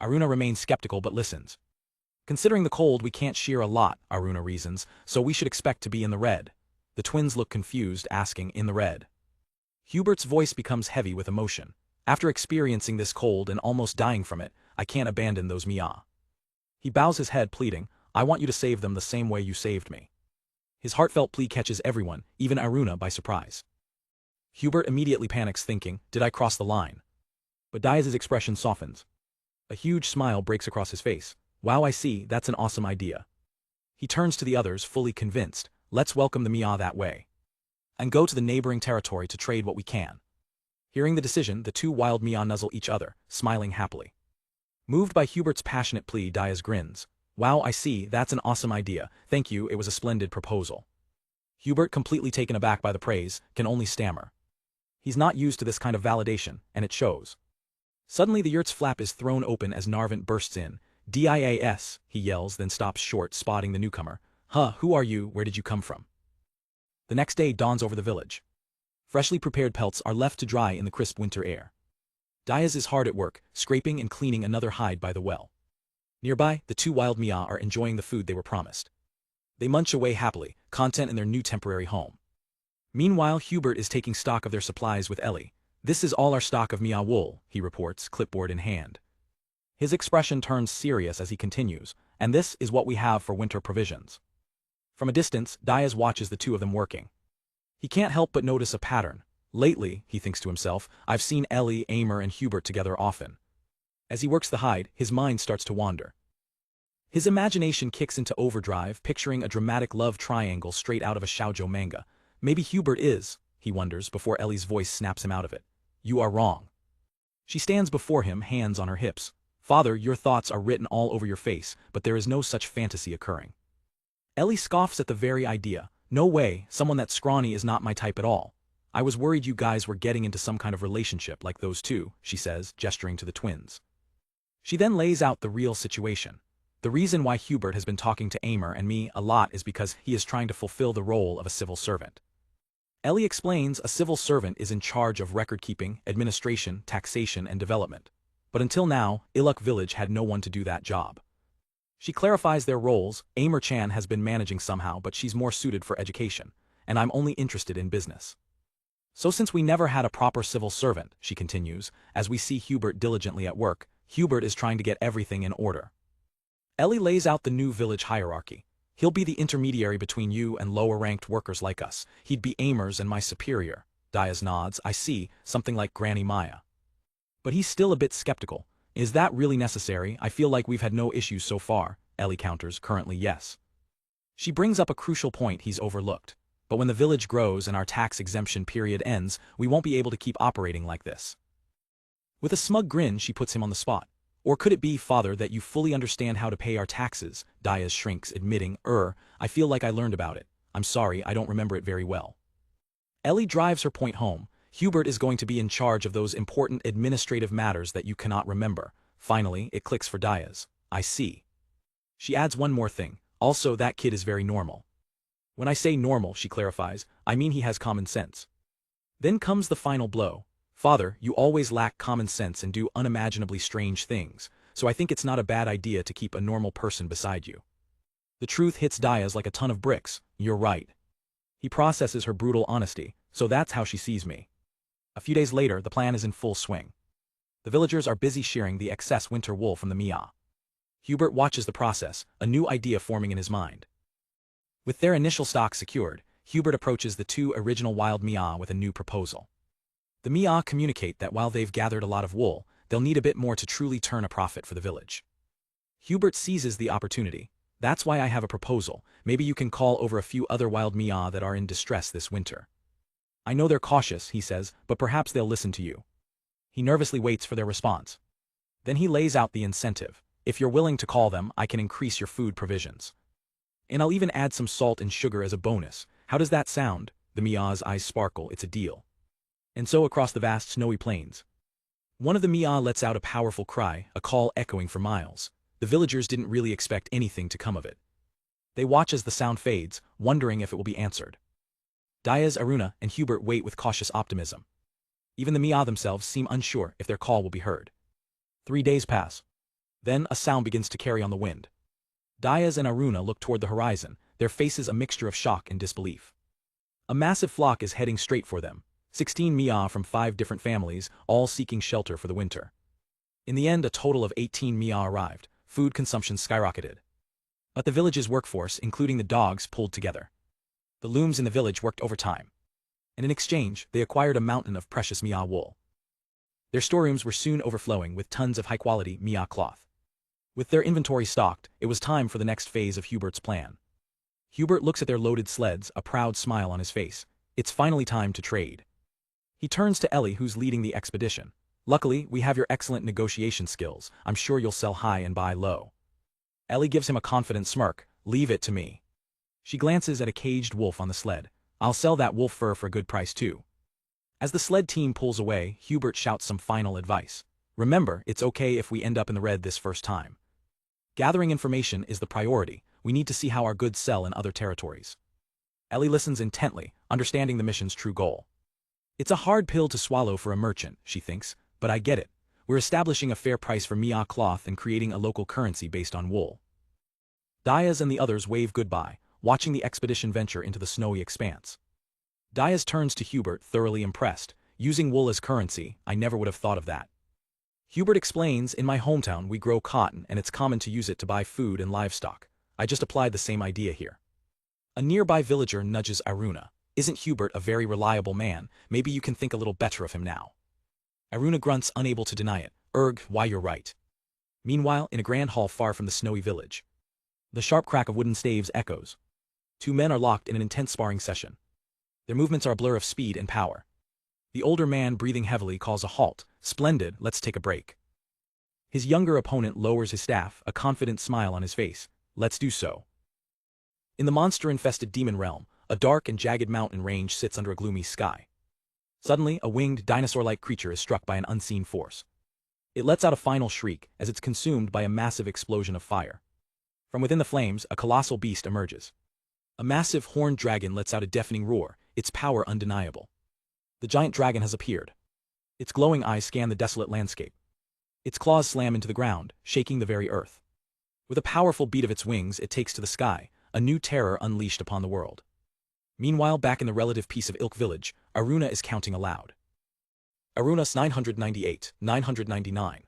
Aruna remains skeptical but listens. Considering the cold, we can't shear a lot, Aruna reasons, so we should expect to be in the red. The twins look confused, asking, in the red. Hubert's voice becomes heavy with emotion. After experiencing this cold and almost dying from it, I can't abandon those Mia. He bows his head, pleading, I want you to save them the same way you saved me. His heartfelt plea catches everyone, even Aruna, by surprise. Hubert immediately panics, thinking, did I cross the line? But Diaz's expression softens. A huge smile breaks across his face. Wow, I see, that's an awesome idea. He turns to the others, fully convinced, let's welcome the Mia that way. And go to the neighboring territory to trade what we can. Hearing the decision, the two wild Mia nuzzle each other, smiling happily. Moved by Hubert's passionate plea, Diaz grins. Wow, I see, that's an awesome idea. Thank you, it was a splendid proposal. Hubert, completely taken aback by the praise, can only stammer. He's not used to this kind of validation, and it shows. Suddenly the yurt's flap is thrown open as Narvant bursts in. DIAS, he yells, then stops short, spotting the newcomer. Huh, who are you, where did you come from? The next day dawns over the village. Freshly prepared pelts are left to dry in the crisp winter air. Diaz is hard at work, scraping and cleaning another hide by the well. Nearby, the two wild Mia are enjoying the food they were promised. They munch away happily, content in their new temporary home. Meanwhile, Hubert is taking stock of their supplies with Ellie. This is all our stock of Mia wool, he reports, clipboard in hand. His expression turns serious as he continues, and this is what we have for winter provisions. From a distance, Diaz watches the two of them working. He can't help but notice a pattern. Lately, he thinks to himself, I've seen Ellie, Amer, and Hubert together often. As he works the hide, his mind starts to wander. His imagination kicks into overdrive, picturing a dramatic love triangle straight out of a shoujo manga. Maybe Hubert is, he wonders, before Ellie's voice snaps him out of it. You are wrong. She stands before him, hands on her hips. Father, your thoughts are written all over your face, but there is no such fantasy occurring. Ellie scoffs at the very idea. No way, someone that scrawny is not my type at all. I was worried you guys were getting into some kind of relationship like those two, she says, gesturing to the twins. She then lays out the real situation. The reason why Hubert has been talking to Amer and me a lot is because he is trying to fulfill the role of a civil servant. Ellie explains a civil servant is in charge of record-keeping, administration, taxation, and development. But until now, Iluk village had no one to do that job. She clarifies their roles. Amer-chan has been managing somehow, but she's more suited for education, and I'm only interested in business. So since we never had a proper civil servant, she continues, as we see Hubert diligently at work, Hubert is trying to get everything in order. Ellie lays out the new village hierarchy. He'll be the intermediary between you and lower-ranked workers like us. He'd be Amer's and my superior. Diaz nods. I see, something like Granny Maya. But he's still a bit skeptical. Is that really necessary? I feel like we've had no issues so far. Ellie counters, currently yes. She brings up a crucial point he's overlooked. But when the village grows and our tax exemption period ends, we won't be able to keep operating like this. With a smug grin, she puts him on the spot. Or could it be, Father, that you fully understand how to pay our taxes? Diaz shrinks, admitting, I feel like I learned about it. I'm sorry, I don't remember it very well. Ellie drives her point home. Hubert is going to be in charge of those important administrative matters that you cannot remember. Finally, it clicks for Diaz. I see. She adds one more thing. Also, that kid is very normal. When I say normal, she clarifies, I mean he has common sense. Then comes the final blow. Father, you always lack common sense and do unimaginably strange things, so I think it's not a bad idea to keep a normal person beside you. The truth hits Diaz like a ton of bricks. You're right. He processes her brutal honesty, so that's how she sees me. A few days later, the plan is in full swing. The villagers are busy shearing the excess winter wool from the Mia. Hubert watches the process, a new idea forming in his mind. With their initial stock secured, Hubert approaches the two original wild Mia with a new proposal. The Mia communicate that while they've gathered a lot of wool, they'll need a bit more to truly turn a profit for the village. Hubert seizes the opportunity. That's why I have a proposal. Maybe you can call over a few other wild Mia that are in distress this winter. I know they're cautious, he says, but perhaps they'll listen to you. He nervously waits for their response. Then he lays out the incentive. If you're willing to call them, I can increase your food provisions. And I'll even add some salt and sugar as a bonus. How does that sound? The Mia's eyes sparkle. It's a deal. And so across the vast snowy plains. One of the Mia lets out a powerful cry, a call echoing for miles. The villagers didn't really expect anything to come of it. They watch as the sound fades, wondering if it will be answered. Diaz, Aruna, and Hubert wait with cautious optimism. Even the Mia themselves seem unsure if their call will be heard. 3 days pass. Then a sound begins to carry on the wind. Diaz and Aruna look toward the horizon, their faces a mixture of shock and disbelief. A massive flock is heading straight for them, 16 Mia from 5 different families, all seeking shelter for the winter. In the end, a total of 18 Mia arrived. Food consumption skyrocketed. But the village's workforce, including the dogs, pulled together. The looms in the village worked overtime. And in exchange, they acquired a mountain of precious Mia wool. Their storerooms were soon overflowing with tons of high-quality Mia cloth. With their inventory stocked, it was time for the next phase of Hubert's plan. Hubert looks at their loaded sleds, a proud smile on his face. It's finally time to trade. He turns to Ellie, who's leading the expedition. Luckily, we have your excellent negotiation skills. I'm sure you'll sell high and buy low. Ellie gives him a confident smirk. Leave it to me. She glances at a caged wolf on the sled. I'll sell that wolf fur for a good price too. As the sled team pulls away, Hubert shouts some final advice. Remember, it's okay if we end up in the red this first time. Gathering information is the priority. We need to see how our goods sell in other territories. Ellie listens intently, understanding the mission's true goal. It's a hard pill to swallow for a merchant, she thinks, but I get it. We're establishing a fair price for Mia cloth and creating a local currency based on wool. Diaz and the others wave goodbye, watching the expedition venture into the snowy expanse. Diaz turns to Hubert, thoroughly impressed. Using wool as currency, I never would have thought of that. Hubert explains, in my hometown we grow cotton and it's common to use it to buy food and livestock. I just applied the same idea here. A nearby villager nudges Aruna. Isn't Hubert a very reliable man? Maybe you can think a little better of him now. Aruna grunts, unable to deny it. Why you're right. Meanwhile, in a grand hall far from the snowy village. The sharp crack of wooden staves echoes. 2 men are locked in an intense sparring session. Their movements are a blur of speed and power. The older man, breathing heavily, calls a halt. Splendid, let's take a break. His younger opponent lowers his staff, a confident smile on his face. Let's do so. In the monster-infested demon realm, a dark and jagged mountain range sits under a gloomy sky. Suddenly, a winged, dinosaur-like creature is struck by an unseen force. It lets out a final shriek as it's consumed by a massive explosion of fire. From within the flames, a colossal beast emerges. A massive horned dragon lets out a deafening roar, its power undeniable. The giant dragon has appeared. Its glowing eyes scan the desolate landscape. Its claws slam into the ground, shaking the very earth. With a powerful beat of its wings, it takes to the sky, a new terror unleashed upon the world. Meanwhile, back in the relative peace of Ilk village, Aruna is counting aloud. Arunas 998, 999.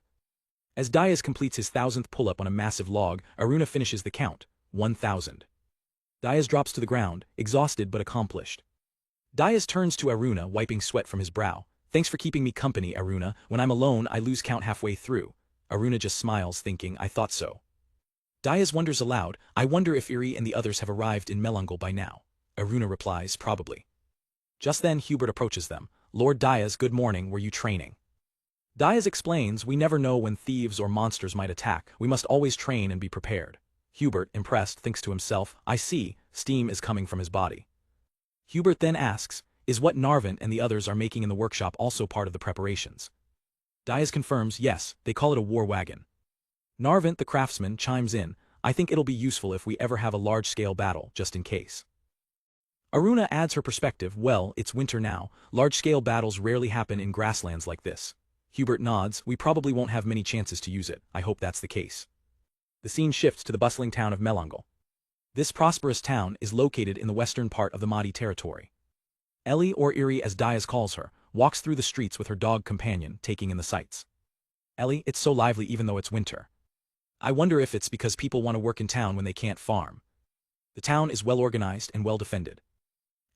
As Diaz completes his 1000th pull-up on a massive log, Aruna finishes the count, 1000. Diaz drops to the ground, exhausted but accomplished. Diaz turns to Aruna, wiping sweat from his brow. Thanks for keeping me company, Aruna. When I'm alone, I lose count halfway through. Aruna just smiles, thinking, I thought so. Diaz wonders aloud, I wonder if Iri and the others have arrived in Melungal by now. Aruna replies, probably. Just then Hubert approaches them. Lord Diaz, good morning, were you training? Diaz explains, we never know when thieves or monsters might attack. We must always train and be prepared. Hubert, impressed, thinks to himself, I see, steam is coming from his body. Hubert then asks, is what Narvant and the others are making in the workshop also part of the preparations? Diaz confirms, yes, they call it a war wagon. Narvant, the craftsman, chimes in, I think it'll be useful if we ever have a large-scale battle, just in case. Aruna adds her perspective, well, it's winter now, large-scale battles rarely happen in grasslands like this. Hubert nods, we probably won't have many chances to use it, I hope that's the case. The scene shifts to the bustling town of Melungal. This prosperous town is located in the western part of the Mahdi territory. Ellie, or Iri as Diaz calls her, walks through the streets with her dog companion, taking in the sights. Ellie, it's so lively even though it's winter. I wonder if it's because people want to work in town when they can't farm. The town is well organized and well defended.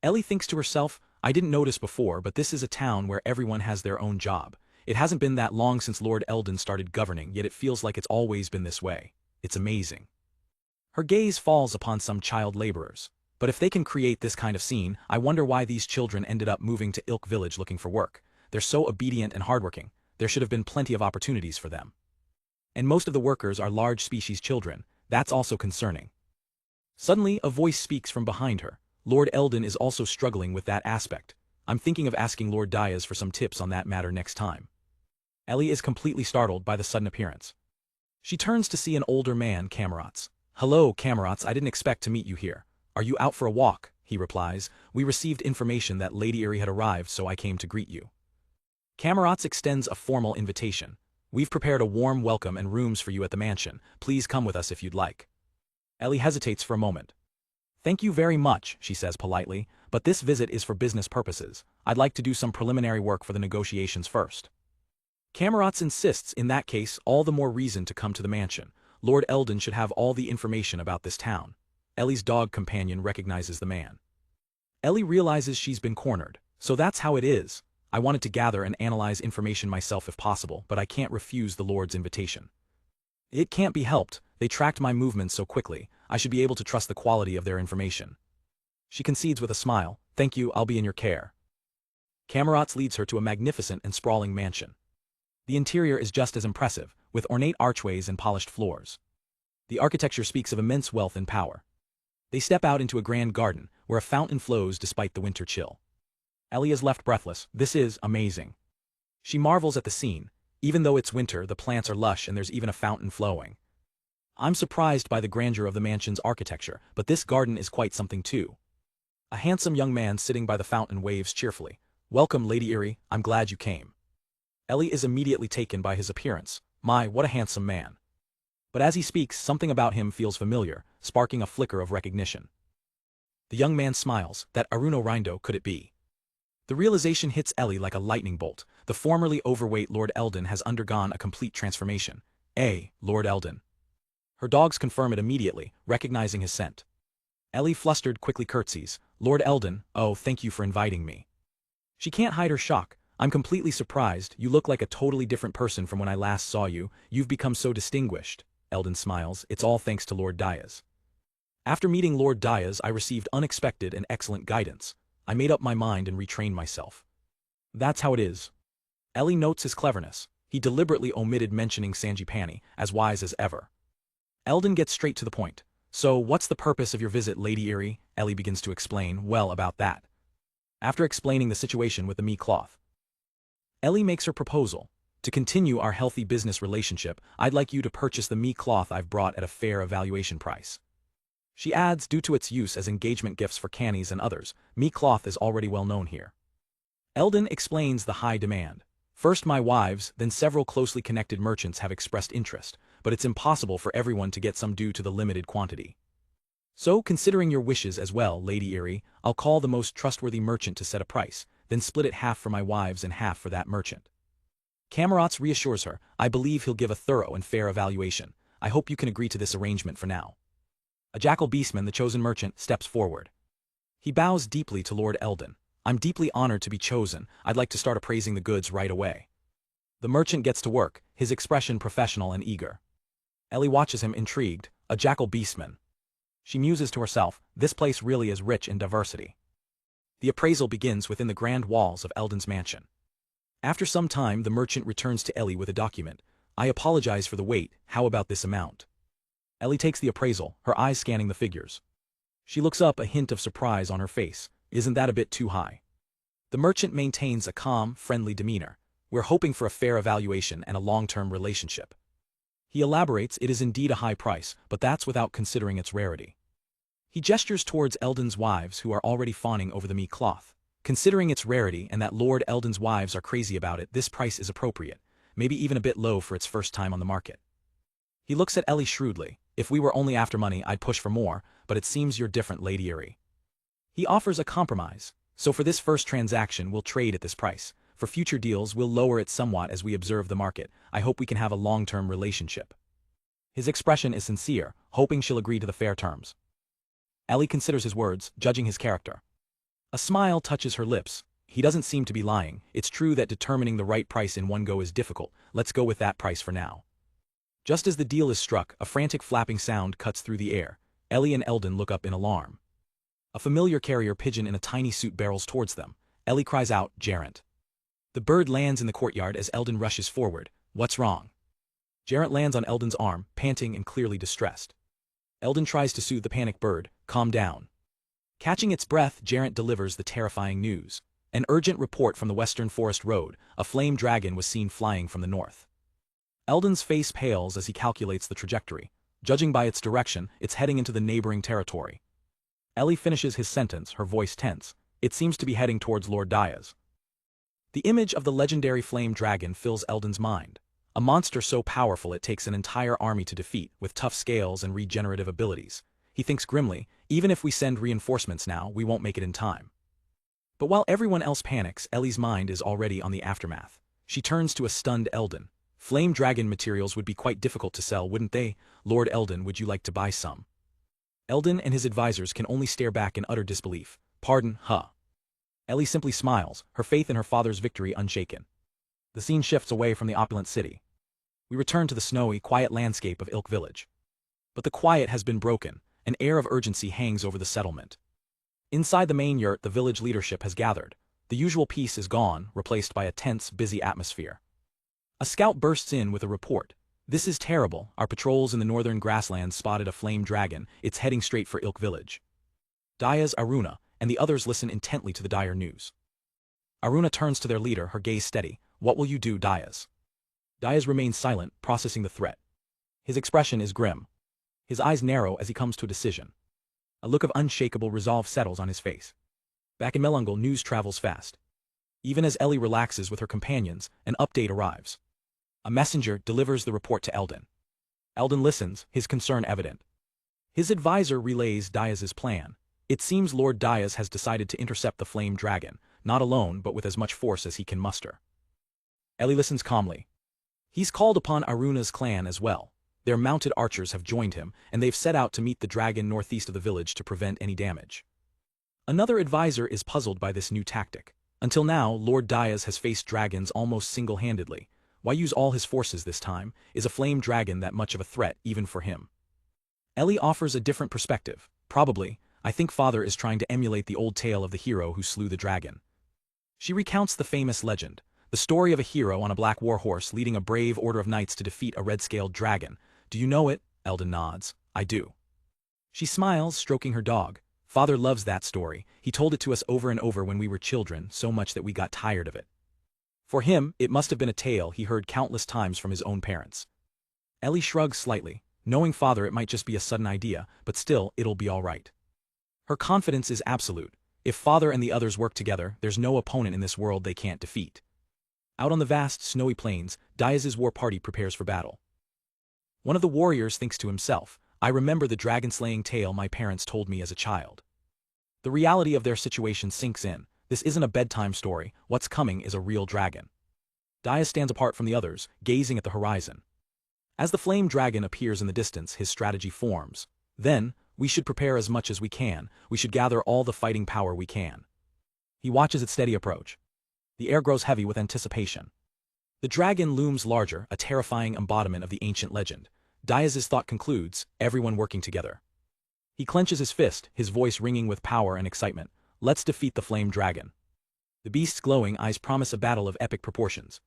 Ellie thinks to herself, I didn't notice before, but this is a town where everyone has their own job. It hasn't been that long since Lord Eldon started governing, yet it feels like it's always been this way. It's amazing. Her gaze falls upon some child laborers. But if they can create this kind of scene, I wonder why these children ended up moving to Ilk village looking for work. They're so obedient and hardworking. There should have been plenty of opportunities for them. And most of the workers are large species children. That's also concerning. Suddenly, a voice speaks from behind her. Lord Eldon is also struggling with that aspect. I'm thinking of asking Lord Diaz for some tips on that matter next time. Ellie is completely startled by the sudden appearance. She turns to see an older man, Camerats. Hello, Camerats, I didn't expect to meet you here. Are you out for a walk? He replies. We received information that Lady Erie had arrived, so I came to greet you. Camerats extends a formal invitation. We've prepared a warm welcome and rooms for you at the mansion. Please come with us if you'd like. Ellie hesitates for a moment. Thank you very much, she says politely, but this visit is for business purposes. I'd like to do some preliminary work for the negotiations first. Camerats insists, in that case, all the more reason to come to the mansion. Lord Eldon should have all the information about this town. Ellie's dog companion recognizes the man. Ellie realizes she's been cornered. So that's how it is. I wanted to gather and analyze information myself if possible, but I can't refuse the Lord's invitation. It can't be helped. They tracked my movements so quickly. I should be able to trust the quality of their information. She concedes with a smile. Thank you, I'll be in your care. Camerats leads her to a magnificent and sprawling mansion. The interior is just as impressive, with ornate archways and polished floors. The architecture speaks of immense wealth and power. They step out into a grand garden, where a fountain flows despite the winter chill. Ellie is left breathless. This is amazing. She marvels at the scene. Even though it's winter, the plants are lush and there's even a fountain flowing. I'm surprised by the grandeur of the mansion's architecture, but this garden is quite something too. A handsome young man sitting by the fountain waves cheerfully. Welcome, Lady Erie, I'm glad you came. Ellie is immediately taken by his appearance. My, what a handsome man. But as he speaks, something about him feels familiar, sparking a flicker of recognition. The young man smiles. That Aruno Rindo, could it be? The realization hits Ellie like a lightning bolt. The formerly overweight Lord Eldon has undergone a complete transformation. Lord Eldon. Her dogs confirm it immediately, recognizing his scent. Ellie, flustered, quickly curtsies. Lord Eldon, oh, thank you for inviting me. She can't hide her shock. I'm completely surprised. You look like a totally different person from when I last saw you. You've become so distinguished. Eldon smiles. It's all thanks to Lord Diaz. After meeting Lord Diaz, I received unexpected and excellent guidance. I made up my mind and retrained myself. That's how it is. Ellie notes his cleverness. He deliberately omitted mentioning Sanjipani, as wise as ever. Eldon gets straight to the point. So, what's the purpose of your visit, Lady Erie? Ellie begins to explain. Well, about that. After explaining the situation with the mee cloth, Ellie makes her proposal. To continue our healthy business relationship, I'd like you to purchase the mee cloth I've brought at a fair evaluation price. She adds, due to its use as engagement gifts for cannies and others, mee cloth is already well known here. Eldon explains the high demand. First my wives, then several closely connected merchants have expressed interest, but it's impossible for everyone to get some due to the limited quantity. So, considering your wishes as well, Lady Erie, I'll call the most trustworthy merchant to set a price, then split it half for my wives and half for that merchant. Camerats reassures her. I believe he'll give a thorough and fair evaluation. I hope you can agree to this arrangement for now. A jackal beastman, the chosen merchant, steps forward. He bows deeply to Lord Eldon. I'm deeply honored to be chosen. I'd like to start appraising the goods right away. The merchant gets to work, his expression professional and eager. Ellie watches him intrigued. A jackal beastman. She muses to herself, this place really is rich in diversity. The appraisal begins within the grand walls of Eldon's mansion. After some time, the merchant returns to Ellie with a document. I apologize for the wait, how about this amount? Ellie takes the appraisal, her eyes scanning the figures. She looks up, a hint of surprise on her face. Isn't that a bit too high? The merchant maintains a calm, friendly demeanor. We're hoping for a fair evaluation and a long-term relationship. He elaborates, it is indeed a high price, but that's without considering its rarity. He gestures towards Eldon's wives who are already fawning over the mee cloth. Considering its rarity and that Lord Eldon's wives are crazy about it, this price is appropriate, maybe even a bit low for its first time on the market. He looks at Ellie shrewdly. If we were only after money, I'd push for more, but it seems you're different, Lady Erie. He offers a compromise. So for this first transaction, we'll trade at this price. For future deals we'll lower it somewhat as we observe the market. I hope we can have a long-term relationship. His expression is sincere, hoping she'll agree to the fair terms. Ellie considers his words, judging his character. A smile touches her lips. He doesn't seem to be lying. It's true that determining the right price in one go is difficult. Let's go with that price for now. Just as the deal is struck, a frantic flapping sound cuts through the air. Ellie and Eldon look up in alarm. A familiar carrier pigeon in a tiny suit barrels towards them. Ellie cries out, "Gerant." The bird lands in the courtyard as Eldon rushes forward. What's wrong? Gerant lands on Eldon's arm, panting and clearly distressed. Eldon tries to soothe the panicked bird. Calm down. Catching its breath, Gerant delivers the terrifying news. An urgent report from the Western Forest Road. A flame dragon was seen flying from the north. Eldon's face pales as he calculates the trajectory. Judging by its direction, it's heading into the neighboring territory. Ellie finishes his sentence, her voice tense. It seems to be heading towards Lord Diaz. The image of the legendary flame dragon fills Eldon's mind. A monster so powerful it takes an entire army to defeat, with tough scales and regenerative abilities. He thinks grimly, even if we send reinforcements now, we won't make it in time. But while everyone else panics, Ellie's mind is already on the aftermath. She turns to a stunned Eldon. Flame dragon materials would be quite difficult to sell, wouldn't they? Lord Eldon, would you like to buy some? Eldon and his advisors can only stare back in utter disbelief. Pardon, huh? Ellie simply smiles, her faith in her father's victory unshaken. The scene shifts away from the opulent city. We return to the snowy, quiet landscape of Ilk Village. But the quiet has been broken. An air of urgency hangs over the settlement. Inside the main yurt, the village leadership has gathered. The usual peace is gone, replaced by a tense, busy atmosphere. A scout bursts in with a report. This is terrible. Our patrols in the northern grasslands spotted a flame dragon. It's heading straight for Ilk Village. Diaz, Aruna, and the others listen intently to the dire news. Aruna turns to their leader, her gaze steady. What will you do, Diaz? Diaz remains silent, processing the threat. His expression is grim. His eyes narrow as he comes to a decision. A look of unshakable resolve settles on his face. Back in Melungal, news travels fast. Even as Ellie relaxes with her companions, an update arrives. A messenger delivers the report to Eldon. Eldon listens, his concern evident. His advisor relays Diaz's plan. It seems Lord Diaz has decided to intercept the flame dragon, not alone but with as much force as he can muster. Ellie listens calmly. He's called upon Aruna's clan as well. Their mounted archers have joined him, and they've set out to meet the dragon northeast of the village to prevent any damage. Another advisor is puzzled by this new tactic. Until now, Lord Diaz has faced dragons almost single-handedly. Why use all his forces this time? Is a flame dragon that much of a threat, even for him? Ellie offers a different perspective. Probably, I think Father is trying to emulate the old tale of the hero who slew the dragon. She recounts the famous legend, the story of a hero on a black war horse leading a brave order of knights to defeat a red-scaled dragon. Do you know it? Eldon nods. I do. She smiles, stroking her dog. Father loves that story. He told it to us over and over when we were children, so much that we got tired of it. For him, it must have been a tale he heard countless times from his own parents. Ellie shrugs slightly. Knowing Father, it might just be a sudden idea, but still, it'll be all right. Her confidence is absolute. If Father and the others work together, there's no opponent in this world they can't defeat. Out on the vast, snowy plains, Diaz's war party prepares for battle. One of the warriors thinks to himself, I remember the dragon-slaying tale my parents told me as a child. The reality of their situation sinks in. This isn't a bedtime story. What's coming is a real dragon. Diaz stands apart from the others, gazing at the horizon. As the flame dragon appears in the distance, his strategy forms. Then, we should prepare as much as we can. We should gather all the fighting power we can. He watches its steady approach. The air grows heavy with anticipation. The dragon looms larger, a terrifying embodiment of the ancient legend. Diaz's thought concludes, everyone working together. He clenches his fist, his voice ringing with power and excitement. Let's defeat the flame dragon. The beast's glowing eyes promise a battle of epic proportions.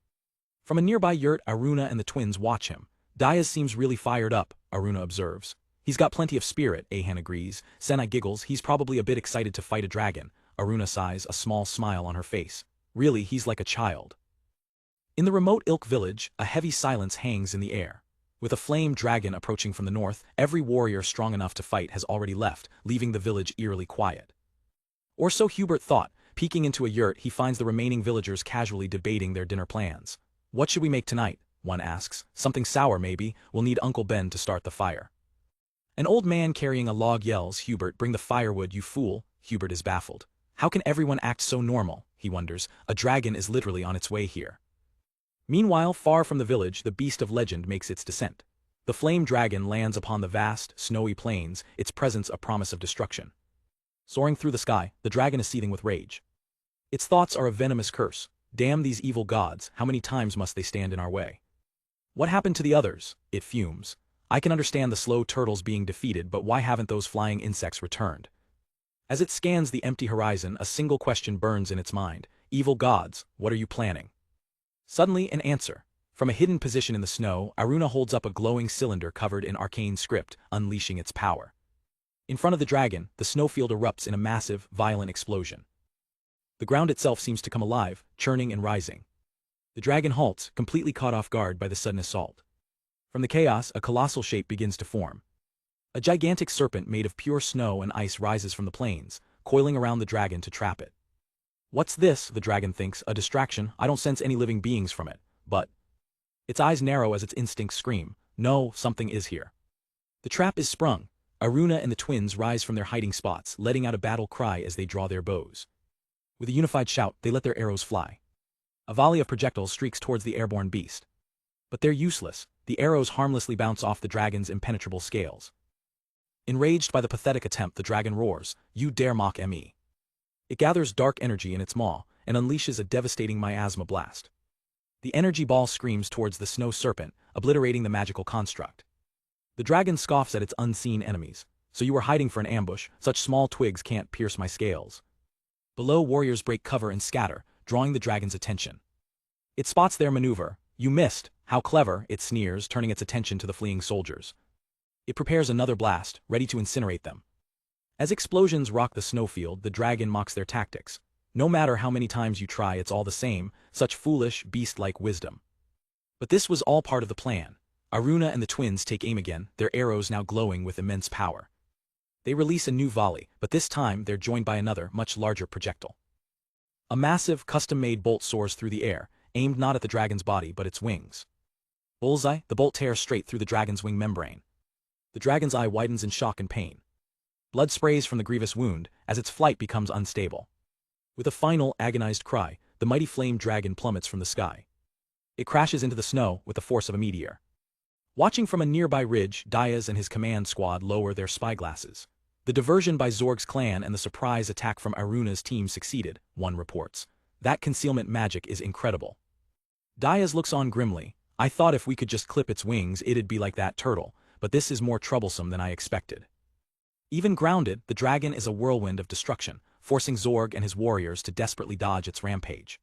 From a nearby yurt, Aruna and the twins watch him. Diaz seems really fired up, Aruna observes. He's got plenty of spirit, Ahan agrees. Senai giggles, he's probably a bit excited to fight a dragon. Aruna sighs, a small smile on her face. Really, he's like a child. In the remote Ilk village, a heavy silence hangs in the air. With a flame dragon approaching from the north, every warrior strong enough to fight has already left, leaving the village eerily quiet. Or so Hubert thought. Peeking into a yurt, he finds the remaining villagers casually debating their dinner plans. What should we make tonight? One asks. Something sour, maybe. We'll need Uncle Ben to start the fire. An old man carrying a log yells, Hubert, bring the firewood, you fool. Hubert is baffled. How can everyone act so normal? he wonders. A dragon is literally on its way here. Meanwhile, far from the village, the beast of legend makes its descent. The flame dragon lands upon the vast, snowy plains, its presence a promise of destruction. Soaring through the sky, the dragon is seething with rage. Its thoughts are a venomous curse. Damn these evil gods, how many times must they stand in our way? What happened to the others? It fumes. I can understand the slow turtles being defeated, but why haven't those flying insects returned? As it scans the empty horizon, a single question burns in its mind. Evil gods, what are you planning? Suddenly, an answer. From a hidden position in the snow, Aruna holds up a glowing cylinder covered in arcane script, unleashing its power. In front of the dragon, the snowfield erupts in a massive, violent explosion. The ground itself seems to come alive, churning and rising. The dragon halts, completely caught off guard by the sudden assault. From the chaos, a colossal shape begins to form. A gigantic serpent made of pure snow and ice rises from the plains, coiling around the dragon to trap it. What's this? The dragon thinks, a distraction. I don't sense any living beings from it, but... Its eyes narrow as its instincts scream. No, something is here. The trap is sprung. Aruna and the twins rise from their hiding spots, letting out a battle cry as they draw their bows. With a unified shout, they let their arrows fly. A volley of projectiles streaks towards the airborne beast. But they're useless. The arrows harmlessly bounce off the dragon's impenetrable scales. Enraged by the pathetic attempt, the dragon roars, "You dare mock me." It gathers dark energy in its maw and unleashes a devastating miasma blast. The energy ball screams towards the snow serpent, obliterating the magical construct. The dragon scoffs at its unseen enemies. So you were hiding for an ambush, such small twigs can't pierce my scales. Below, warriors break cover and scatter, drawing the dragon's attention. It spots their maneuver. You missed. How clever, it sneers, turning its attention to the fleeing soldiers. It prepares another blast, ready to incinerate them. As explosions rock the snowfield, the dragon mocks their tactics. No matter how many times you try, it's all the same, such foolish, beast-like wisdom. But this was all part of the plan. Aruna and the twins take aim again, their arrows now glowing with immense power. They release a new volley, but this time they're joined by another, much larger projectile. A massive, custom-made bolt soars through the air, aimed not at the dragon's body but its wings. Bullseye, the bolt tears straight through the dragon's wing membrane. The dragon's eye widens in shock and pain. Blood sprays from the grievous wound as its flight becomes unstable. With a final, agonized cry, the mighty flame dragon plummets from the sky. It crashes into the snow with the force of a meteor. Watching from a nearby ridge, Diaz and his command squad lower their spyglasses. The diversion by Zorg's clan and the surprise attack from Aruna's team succeeded, one reports. That concealment magic is incredible. Diaz looks on grimly. I thought if we could just clip its wings, it'd be like that turtle, but this is more troublesome than I expected. Even grounded, the dragon is a whirlwind of destruction, forcing Zorg and his warriors to desperately dodge its rampage.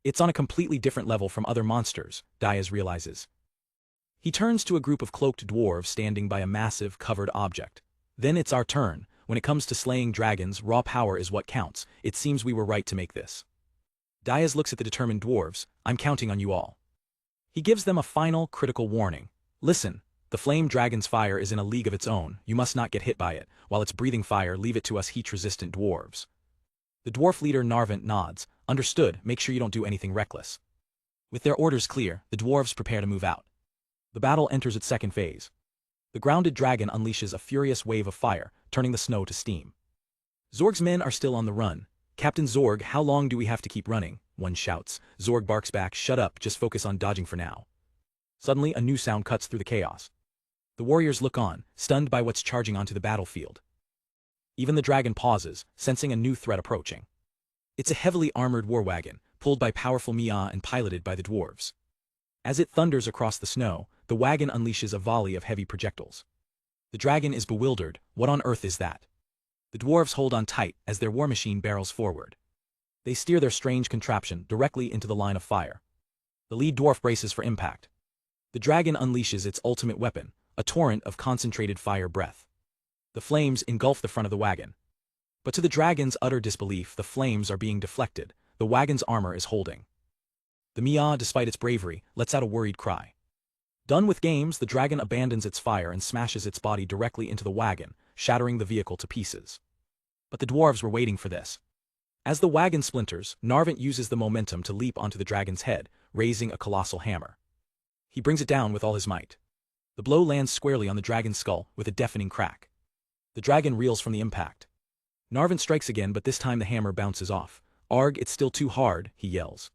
It's on a completely different level from other monsters, Diaz realizes. He turns to a group of cloaked dwarves standing by a massive, covered object. Then it's our turn. When it comes to slaying dragons, raw power is what counts. It seems we were right to make this. Diaz looks at the determined dwarves. I'm counting on you all. He gives them a final, critical warning. Listen. The flame dragon's fire is in a league of its own. You must not get hit by it. While it's breathing fire, leave it to us heat-resistant dwarves. The dwarf leader Narvant nods. Understood, make sure you don't do anything reckless. With their orders clear, the dwarves prepare to move out. The battle enters its second phase. The grounded dragon unleashes a furious wave of fire, turning the snow to steam. Zorg's men are still on the run. Captain Zorg, how long do we have to keep running? One shouts. Zorg barks back, shut up, just focus on dodging for now. Suddenly, a new sound cuts through the chaos. The warriors look on, stunned by what's charging onto the battlefield. Even the dragon pauses, sensing a new threat approaching. It's a heavily armored war wagon, pulled by powerful Mia and piloted by the dwarves. As it thunders across the snow, the wagon unleashes a volley of heavy projectiles. The dragon is bewildered. What on earth is that? The dwarves hold on tight as their war machine barrels forward. They steer their strange contraption directly into the line of fire. The lead dwarf braces for impact. The dragon unleashes its ultimate weapon, a torrent of concentrated fire breath. The flames engulf the front of the wagon. But to the dragon's utter disbelief, the flames are being deflected. The wagon's armor is holding. The Mia, despite its bravery, lets out a worried cry. Done with games, the dragon abandons its fire and smashes its body directly into the wagon, shattering the vehicle to pieces. But the dwarves were waiting for this. As the wagon splinters, Narvant uses the momentum to leap onto the dragon's head, raising a colossal hammer. He brings it down with all his might. The blow lands squarely on the dragon's skull with a deafening crack. The dragon reels from the impact. Narvant strikes again, but this time the hammer bounces off. "Arg, it's still too hard," he yells.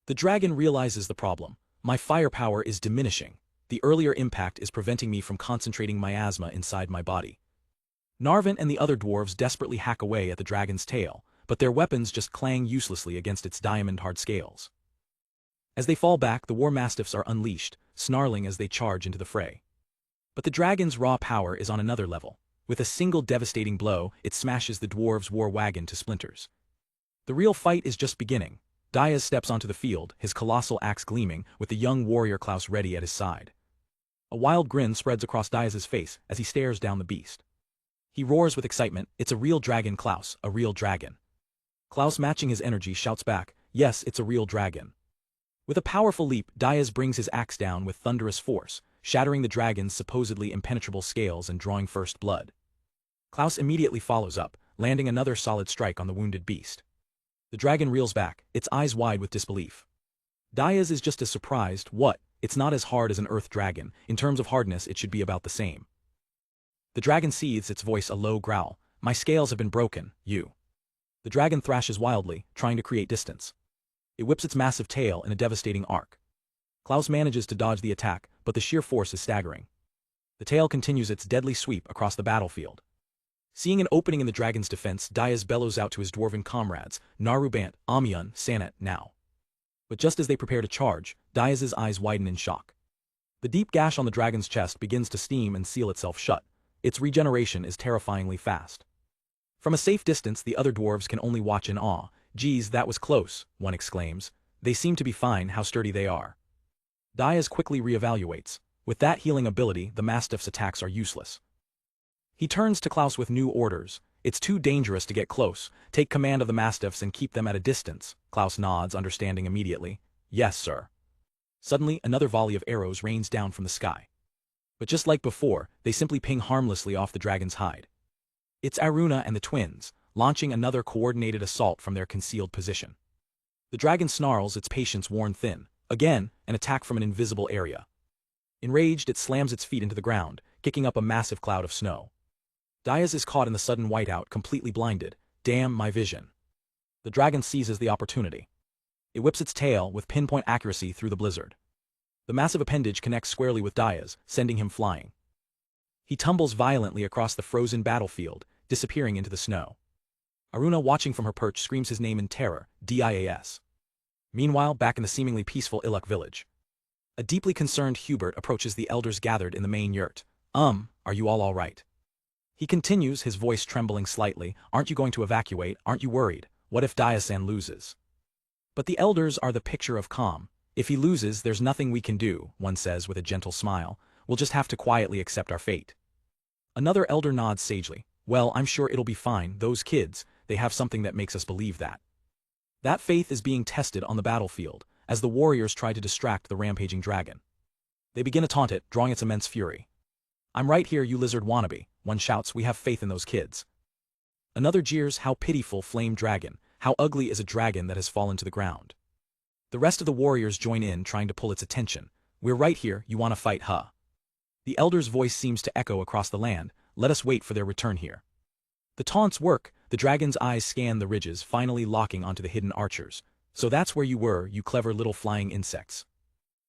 The dragon realizes the problem. My firepower is diminishing. The earlier impact is preventing me from concentrating miasma inside my body. Narvin and the other dwarves desperately hack away at the dragon's tail, but their weapons just clang uselessly against its diamond-hard scales. As they fall back, the war mastiffs are unleashed, snarling as they charge into the fray. But the dragon's raw power is on another level. With a single devastating blow, it smashes the dwarves' war wagon to splinters. The real fight is just beginning. Diaz steps onto the field, his colossal axe gleaming, with the young warrior Klaus ready at his side. A wild grin spreads across Diaz's face as he stares down the beast. He roars with excitement, "It's a real dragon, Klaus, a real dragon." Klaus, matching his energy, shouts back, "Yes, it's a real dragon." With a powerful leap, Diaz brings his axe down with thunderous force, shattering the dragon's supposedly impenetrable scales and drawing first blood. Klaus immediately follows up, landing another solid strike on the wounded beast. The dragon reels back, its eyes wide with disbelief. Diaz is just as surprised. "What? It's not as hard as an earth dragon. In terms of hardness, it should be about the same." The dragon seethes, its voice a low growl. "My scales have been broken, you." The dragon thrashes wildly, trying to create distance. It whips its massive tail in a devastating arc. Klaus manages to dodge the attack, but the sheer force is staggering. The tail continues its deadly sweep across the battlefield. Seeing an opening in the dragon's defense, Diaz bellows out to his dwarven comrades, "Narubant, Amiun, Sanat, now." But just as they prepare to charge, Diaz's eyes widen in shock. The deep gash on the dragon's chest begins to steam and seal itself shut. Its regeneration is terrifyingly fast. From a safe distance, the other dwarves can only watch in awe. "Geez, that was close," one exclaims. "They seem to be fine, how sturdy they are." Diaz quickly reevaluates. With that healing ability, the mastiff's attacks are useless. He turns to Klaus with new orders. "It's too dangerous to get close. Take command of the mastiffs and keep them at a distance." Klaus nods, understanding immediately. "Yes, sir." Suddenly, another volley of arrows rains down from the sky. But just like before, they simply ping harmlessly off the dragon's hide. It's Aruna and the twins, launching another coordinated assault from their concealed position. The dragon snarls, its patience worn thin. Again, an attack from an invisible area. Enraged, it slams its feet into the ground, kicking up a massive cloud of snow. Diaz is caught in the sudden whiteout, completely blinded. "Damn my vision." The dragon seizes the opportunity. It whips its tail with pinpoint accuracy through the blizzard. The massive appendage connects squarely with Diaz, sending him flying. He tumbles violently across the frozen battlefield, disappearing into the snow. Aruna, watching from her perch, screams his name in terror, "Diaz." Meanwhile, back in the seemingly peaceful Iluk village, a deeply concerned Hubert approaches the elders gathered in the main yurt. Are you all right?" He continues, his voice trembling slightly. "Aren't you going to evacuate? Aren't you worried? What if Diaz-san loses?" But the elders are the picture of calm. "If he loses, there's nothing we can do," one says with a gentle smile. "We'll just have to quietly accept our fate." Another elder nods sagely. "Well, I'm sure it'll be fine. Those kids, they have something that makes us believe that." That faith is being tested on the battlefield, as the warriors try to distract the rampaging dragon. They begin to taunt it, drawing its immense fury. "I'm right here, you lizard wannabe," one shouts. "We have faith in those kids." Another jeers, "How pitiful, flame dragon. How ugly is a dragon that has fallen to the ground." The rest of the warriors join in, trying to pull its attention. "We're right here, you want to fight, huh?" The elder's voice seems to echo across the land. "Let us wait for their return here." The taunts work. The dragon's eyes scan the ridges, finally locking onto the hidden archers. "So that's where you were, you clever little flying insects."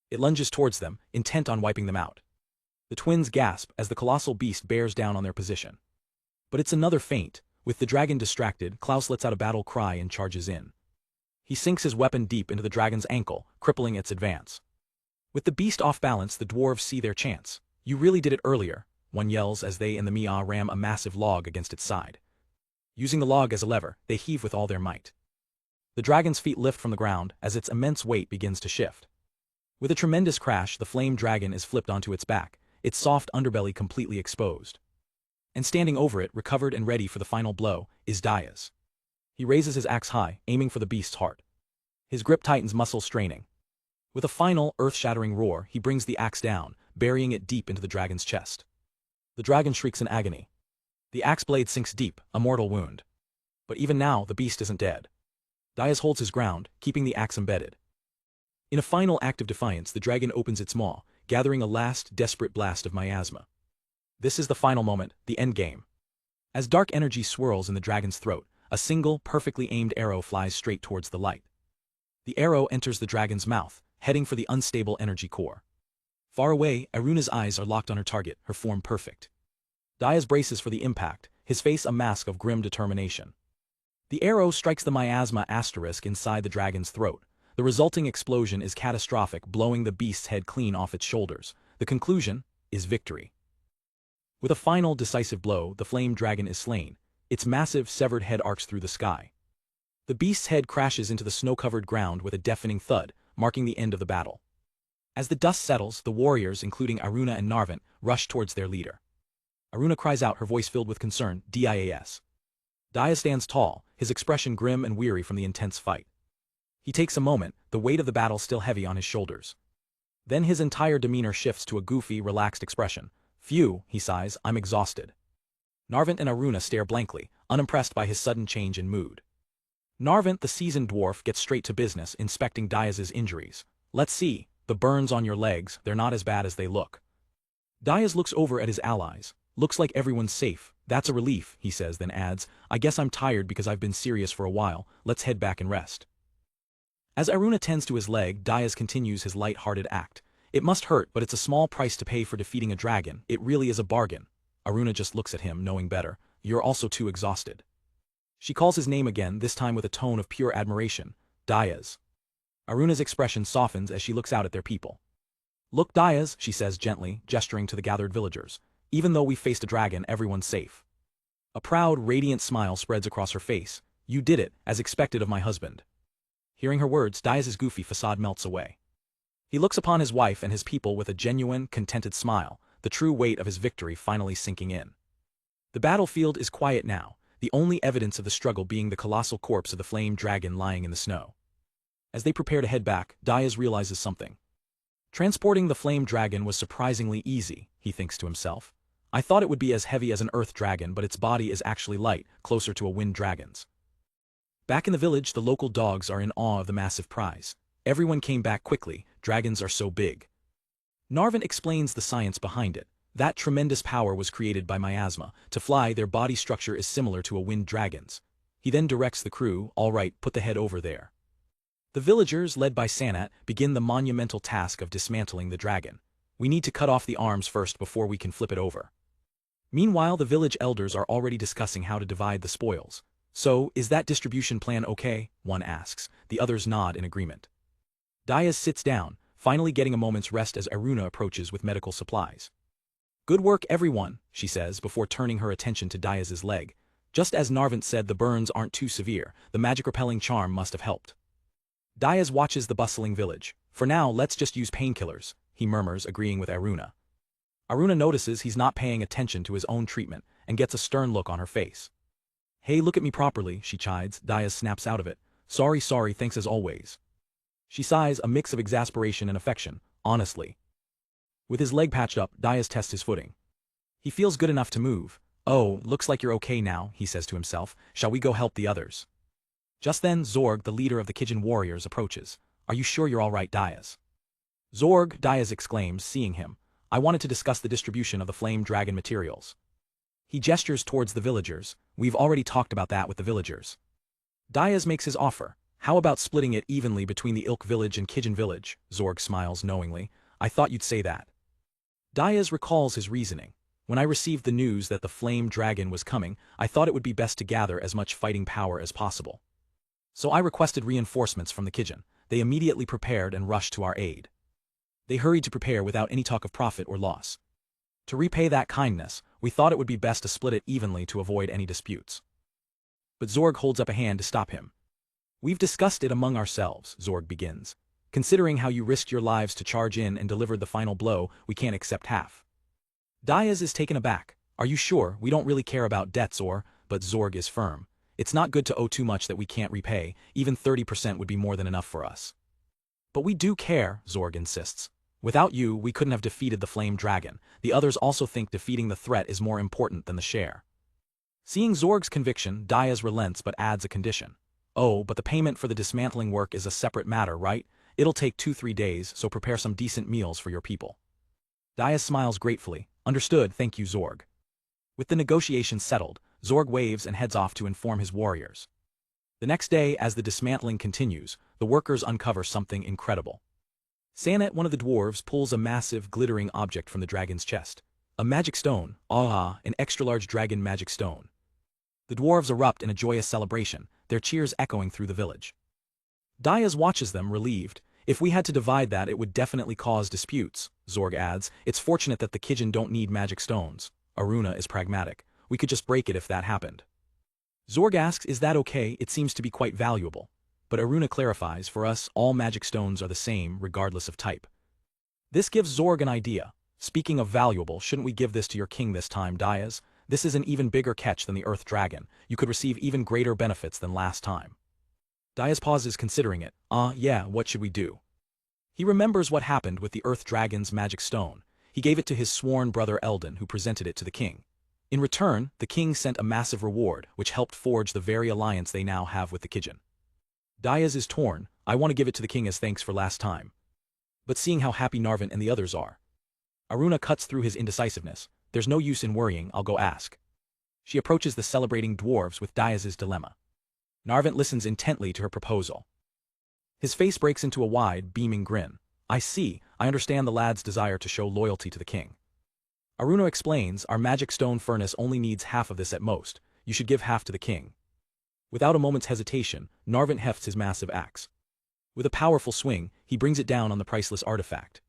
It lunges towards them, intent on wiping them out. The twins gasp as the colossal beast bears down on their position. But it's another feint. With the dragon distracted, Klaus lets out a battle cry and charges in. He sinks his weapon deep into the dragon's ankle, crippling its advance. With the beast off balance, the dwarves see their chance. "You really did it earlier," one yells as they and the Mia ram a massive log against its side. Using the log as a lever, they heave with all their might. The dragon's feet lift from the ground as its immense weight begins to shift. With a tremendous crash, the flame dragon is flipped onto its back, its soft underbelly completely exposed. And standing over it, recovered and ready for the final blow, is Diaz. He raises his axe high, aiming for the beast's heart. His grip tightens, muscles straining. With a final, earth-shattering roar, he brings the axe down, burying it deep into the dragon's chest. The dragon shrieks in agony. The axe blade sinks deep, a mortal wound. But even now, the beast isn't dead. Diaz holds his ground, keeping the axe embedded. In a final act of defiance, the dragon opens its maw, gathering a last, desperate blast of miasma. This is the final moment, the endgame. As dark energy swirls in the dragon's throat, a single, perfectly aimed arrow flies straight towards the light. The arrow enters the dragon's mouth, heading for the unstable energy core. Far away, Aruna's eyes are locked on her target, her form perfect. Diaz braces for the impact, his face a mask of grim determination. The arrow strikes the miasma asterisk inside the dragon's throat. The resulting explosion is catastrophic, blowing the beast's head clean off its shoulders. The conclusion is victory. With a final, decisive blow, the flame dragon is slain. Its massive, severed head arcs through the sky. The beast's head crashes into the snow-covered ground with a deafening thud, marking the end of the battle. As the dust settles, the warriors, including Aruna and Narvant, rush towards their leader. Aruna cries out, her voice filled with concern, "Dias." Dias stands tall, his expression grim and weary from the intense fight. He takes a moment, the weight of the battle still heavy on his shoulders. Then his entire demeanor shifts to a goofy, relaxed expression. "Phew," he sighs, "I'm exhausted." Narvant and Aruna stare blankly, unimpressed by his sudden change in mood. Narvant, the seasoned dwarf, gets straight to business, inspecting Diaz's injuries. "Let's see, the burns on your legs, they're not as bad as they look." Diaz looks over at his allies. "Looks like everyone's safe. That's a relief," he says, then adds, "I guess I'm tired because I've been serious for a while. Let's head back and rest." As Aruna tends to his leg, Diaz continues his light-hearted act. "It must hurt, but it's a small price to pay for defeating a dragon. It really is a bargain." Aruna just looks at him, knowing better. "You're also too exhausted." She calls his name again, this time with a tone of pure admiration. "Diaz." Aruna's expression softens as she looks out at their people. "Look, Diaz," she says gently, gesturing to the gathered villagers. "Even though we faced a dragon, everyone's safe." A proud, radiant smile spreads across her face. "You did it, as expected of my husband." Hearing her words, Diaz's goofy facade melts away. He looks upon his wife and his people with a genuine, contented smile, the true weight of his victory finally sinking in. The battlefield is quiet now, the only evidence of the struggle being the colossal corpse of the flame dragon lying in the snow. As they prepare to head back, Diaz realizes something. Transporting the flame dragon was surprisingly easy, he thinks to himself. "I thought it would be as heavy as an earth dragon, but its body is actually light, closer to a wind dragon's." Back in the village, the local dogs are in awe of the massive prize. Everyone came back quickly, dragons are so big. Narvant explains the science behind it. That tremendous power was created by miasma. To fly, their body structure is similar to a wind dragon's. He then directs the crew, "All right, put the head over there." The villagers, led by Fanatxt, begin the monumental task of dismantling the dragon. "We need to cut off the arms first before we can flip it over." Meanwhile, the village elders are already discussing how to divide the spoils. "So, is that distribution plan okay?" one asks. The others nod in agreement. Diaz sits down, finally getting a moment's rest as Aruna approaches with medical supplies. "Good work, everyone," she says before turning her attention to Diaz's leg. "Just as Narvant said, the burns aren't too severe. The magic-repelling charm must have helped." Diaz watches the bustling village. "For now, let's just use painkillers," he murmurs, agreeing with Aruna. Aruna notices he's not paying attention to his own treatment and gets a stern look on her face. "Hey, look at me properly," she chides. Diaz snaps out of it. Sorry, thanks as always." She sighs, a mix of exasperation and affection. "Honestly." With his leg patched up, Diaz tests his footing. He feels good enough to move. "Oh, looks like you're okay now," he says to himself. "Shall we go help the others?" Just then, Zorg, the leader of the Kijin warriors, approaches. "Are you sure you're all right, Diaz?" "Zorg," Diaz exclaims, seeing him. "I wanted to discuss the distribution of the flame dragon materials." He gestures towards the villagers. "We've already talked about that with the villagers." Diaz makes his offer. "How about splitting it evenly between the Ilk village and Kijin village?" Zorg smiles knowingly. "I thought you'd say that." Diaz recalls his reasoning. "When I received the news that the flame dragon was coming, I thought it would be best to gather as much fighting power as possible. So I requested reinforcements from the Kijin. They immediately prepared and rushed to our aid. They hurried to prepare without any talk of profit or loss. To repay that kindness, we thought it would be best to split it evenly to avoid any disputes." But Zorg holds up a hand to stop him. "We've discussed it among ourselves," Zorg begins. "Considering how you risked your lives to charge in and delivered the final blow, we can't accept half." Diaz is taken aback. "Are you sure? We don't really care about debts or—" But Zorg is firm. "It's not good to owe too much that we can't repay. Even 30% would be more than enough for us." "But we do care," Zorg insists. "Without you, we couldn't have defeated the flame dragon. The others also think defeating the threat is more important than the share." Seeing Zorg's conviction, Diaz relents but adds a condition. "Oh, but the payment for the dismantling work is a separate matter, right? It'll take 2-3 days, so prepare some decent meals for your people." Diaz smiles gratefully. "Understood, thank you, Zorg." With the negotiations settled, Zorg waves and heads off to inform his warriors. The next day, as the dismantling continues, the workers uncover something incredible. Sanet, one of the dwarves, pulls a massive, glittering object from the dragon's chest. A magic stone, an extra-large dragon magic stone. The dwarves erupt in a joyous celebration, their cheers echoing through the village. Diaz watches them, relieved. If we had to divide that, it would definitely cause disputes, Zorg adds. It's fortunate that the Kijin don't need magic stones. Aruna is pragmatic. We could just break it if that happened. Zorg asks, is that okay? It seems to be quite valuable. But Aruna clarifies, for us, all magic stones are the same, regardless of type. This gives Zorg an idea. Speaking of valuable, shouldn't we give this to your king this time, Diaz? This is an even bigger catch than the Earth Dragon. You could receive even greater benefits than last time. Diaz pauses, considering it. Yeah, what should we do? He remembers what happened with the Earth Dragon's magic stone. He gave it to his sworn brother Eldon, who presented it to the king. In return, the king sent a massive reward, which helped forge the very alliance they now have with the Kijin. Diaz is torn. I want to give it to the king as thanks for last time. But seeing how happy Narvin and the others are. Aruna cuts through his indecisiveness. There's no use in worrying, I'll go ask. She approaches the celebrating dwarves with Diaz's dilemma. Narvin listens intently to her proposal. His face breaks into a wide, beaming grin. I understand the lad's desire to show loyalty to the king. Aruna explains, our magic stone furnace only needs half of this at most. You should give half to the king. Without a moment's hesitation, Narvin hefts his massive axe. With a powerful swing, he brings it down on the priceless artifact.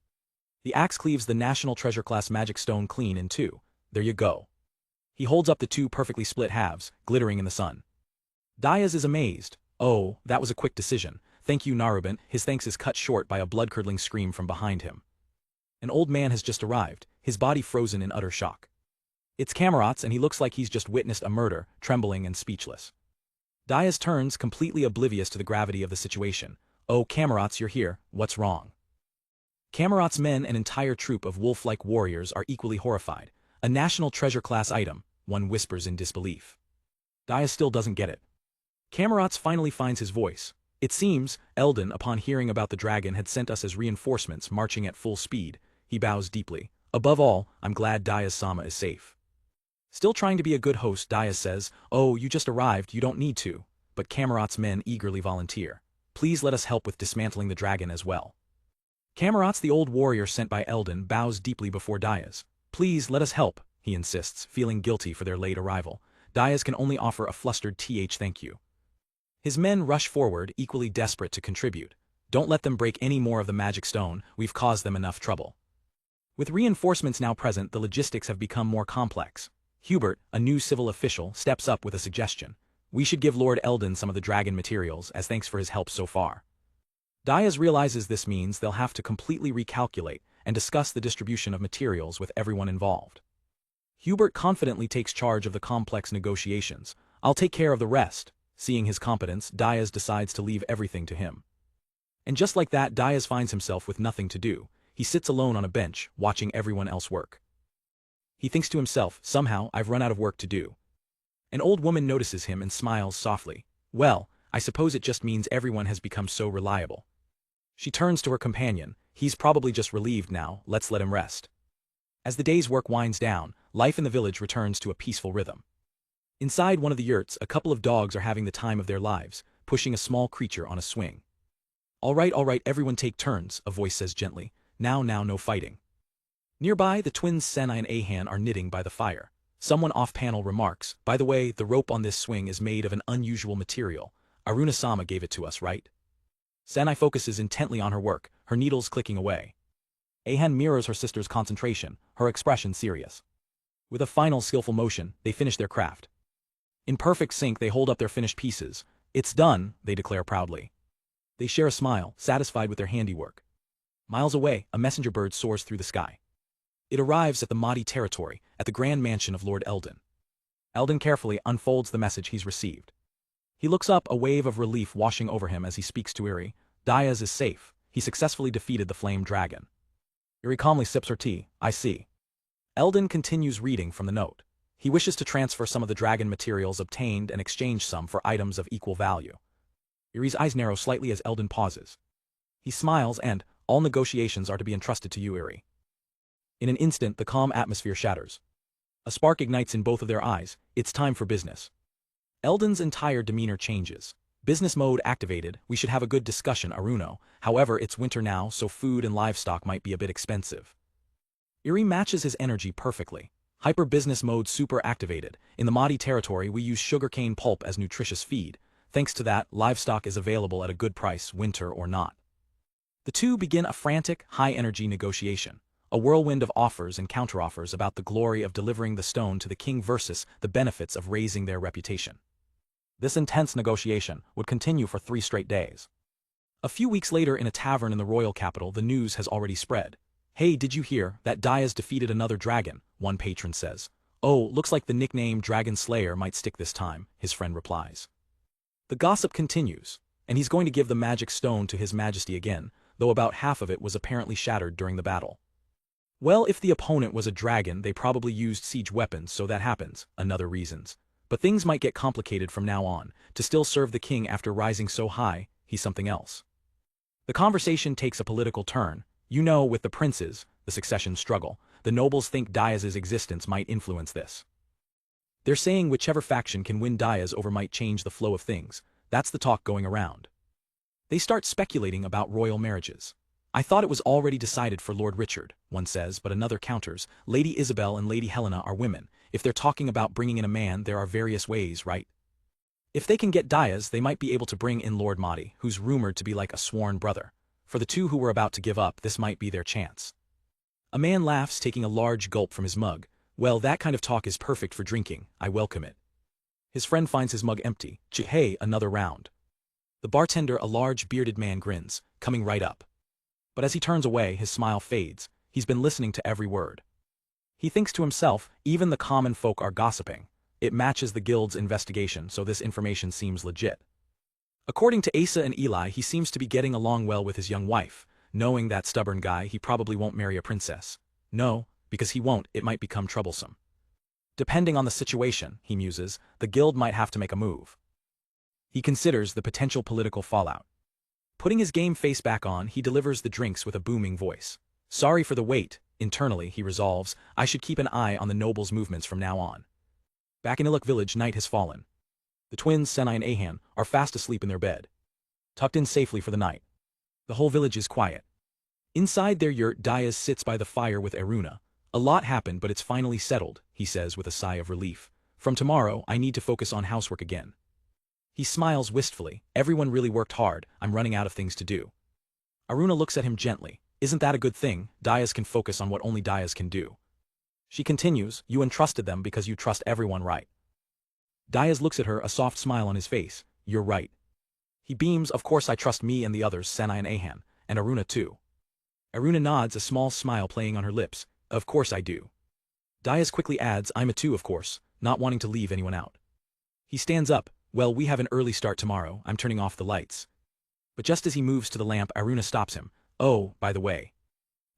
The axe cleaves the national treasure class magic stone clean in two. There you go. He holds up the two perfectly split halves, glittering in the sun. Diaz is amazed. Oh, that was a quick decision. Thank you, Narubin. His thanks is cut short by a blood-curdling scream from behind him. An old man has just arrived, his body frozen in utter shock. It's Kamarot's, and he looks like he's just witnessed a murder, trembling and speechless. Diaz turns, completely oblivious to the gravity of the situation. Oh, Kamarot's, you're here. What's wrong? Kamarot's men, an entire troop of wolf-like warriors, are equally horrified. A national treasure class item, one whispers in disbelief. Diaz still doesn't get it. Kamarot's finally finds his voice. It seems, Eldon, upon hearing about the dragon, had sent us as reinforcements marching at full speed. He bows deeply. Above all, I'm glad Diaz-sama is safe. Still trying to be a good host, Diaz says, oh, you just arrived, you don't need to. But Kamarot's men eagerly volunteer. Please let us help with dismantling the dragon as well. Kamarot's, the old warrior sent by Eldon, bows deeply before Diaz. Please let us help, he insists, feeling guilty for their late arrival. Diaz can only offer a flustered thank you. His men rush forward, equally desperate to contribute. Don't let them break any more of the magic stone, we've caused them enough trouble. With reinforcements now present, the logistics have become more complex. Hubert, a new civil official, steps up with a suggestion. We should give Lord Eldon some of the dragon materials, as thanks for his help so far. Diaz realizes this means they'll have to completely recalculate and discuss the distribution of materials with everyone involved. Hubert confidently takes charge of the complex negotiations. I'll take care of the rest. Seeing his competence, Diaz decides to leave everything to him. And just like that, Diaz finds himself with nothing to do. He sits alone on a bench, watching everyone else work. He thinks to himself, somehow, I've run out of work to do. An old woman notices him and smiles softly. Well, I suppose it just means everyone has become so reliable. She turns to her companion. He's probably just relieved now, let's let him rest. As the day's work winds down, life in the village returns to a peaceful rhythm. Inside one of the yurts, a couple of dogs are having the time of their lives, pushing a small creature on a swing. All right, everyone take turns, a voice says gently. Now, no fighting. Nearby, the twins Senai and Ahan are knitting by the fire. Someone off-panel remarks, by the way, the rope on this swing is made of an unusual material. Aruna-sama gave it to us, right? Senai focuses intently on her work, her needles clicking away. Ahan mirrors her sister's concentration, her expression serious. With a final skillful motion, they finish their craft. In perfect sync, they hold up their finished pieces. It's done, they declare proudly. They share a smile, satisfied with their handiwork. Miles away, a messenger bird soars through the sky. It arrives at the Mahdi territory, at the grand mansion of Lord Eldon. Eldon carefully unfolds the message he's received. He looks up, a wave of relief washing over him as he speaks to Iri. Diaz is safe. He successfully defeated the flame dragon. Iri calmly sips her tea. I see. Eldon continues reading from the note. He wishes to transfer some of the dragon materials obtained and exchange some for items of equal value. Iri's eyes narrow slightly as Eldon pauses. He smiles and, all negotiations are to be entrusted to you, Iri. In an instant, the calm atmosphere shatters. A spark ignites in both of their eyes. It's time for business. Eldon's entire demeanor changes. Business mode activated. We should have a good discussion, Aruno. However, it's winter now, so food and livestock might be a bit expensive. Iri matches his energy perfectly. Hyper business mode super activated. In the Mahdi territory, we use sugarcane pulp as nutritious feed. Thanks to that, livestock is available at a good price, winter or not. The two begin a frantic, high-energy negotiation. A whirlwind of offers and counteroffers about the glory of delivering the stone to the king versus the benefits of raising their reputation. This intense negotiation would continue for 3 straight days. A few weeks later in a tavern in the royal capital, the news has already spread. "Hey, did you hear that Diaz defeated another dragon?" one patron says. "Oh, looks like the nickname Dragon Slayer might stick this time," his friend replies. The gossip continues, and he's going to give the magic stone to His Majesty again, though about half of it was apparently shattered during the battle. Well, if the opponent was a dragon, they probably used siege weapons, so that happens, another reasons. But things might get complicated from now on. To still serve the king after rising so high, he's something else. The conversation takes a political turn. You know, with the princes, the succession struggle, the nobles think Diaz's existence might influence this. They're saying whichever faction can win Diaz over might change the flow of things. That's the talk going around. They start speculating about royal marriages. "I thought it was already decided for Lord Richard," one says, but another counters, "Lady Isabel and Lady Helena are women. If they're talking about bringing in a man, there are various ways, right? If they can get Diaz, they might be able to bring in Lord Mahdi, who's rumored to be like a sworn brother. For the two who were about to give up, this might be their chance." A man laughs, taking a large gulp from his mug. "Well, that kind of talk is perfect for drinking. I welcome it." His friend finds his mug empty. "Hey, another round." The bartender, a large bearded man, grins, coming right up. But as he turns away, his smile fades. He's been listening to every word. He thinks to himself, even the common folk are gossiping. It matches the guild's investigation, so this information seems legit. According to Asa and Eli, he seems to be getting along well with his young wife. Knowing that stubborn guy, he probably won't marry a princess. No, because he won't, it might become troublesome. Depending on the situation, he muses, the guild might have to make a move. He considers the potential political fallout. Putting his game face back on, he delivers the drinks with a booming voice. "Sorry for the wait." Internally, he resolves, "I should keep an eye on the nobles' movements from now on." Back in Iluk village, night has fallen. The twins, Senai and Ahan, are fast asleep in their bed, tucked in safely for the night. The whole village is quiet. Inside their yurt, Diaz sits by the fire with Aruna. "A lot happened, but it's finally settled," he says with a sigh of relief. "From tomorrow, I need to focus on housework again." He smiles wistfully. "Everyone really worked hard. I'm running out of things to do." Aruna looks at him gently. "Isn't that a good thing? Diaz can focus on what only Diaz can do." She continues, "You entrusted them because you trust everyone, right?" Diaz looks at her, a soft smile on his face. "You're right." He beams, "Of course I trust me and the others, Senai and Ahan, and Aruna too." Aruna nods, a small smile playing on her lips. "Of course I do." Diaz quickly adds, "I'm a too, of course, not wanting to leave anyone out." He stands up. "Well, we have an early start tomorrow. I'm turning off the lights." But just as he moves to the lamp, Aruna stops him. "Oh, by the way."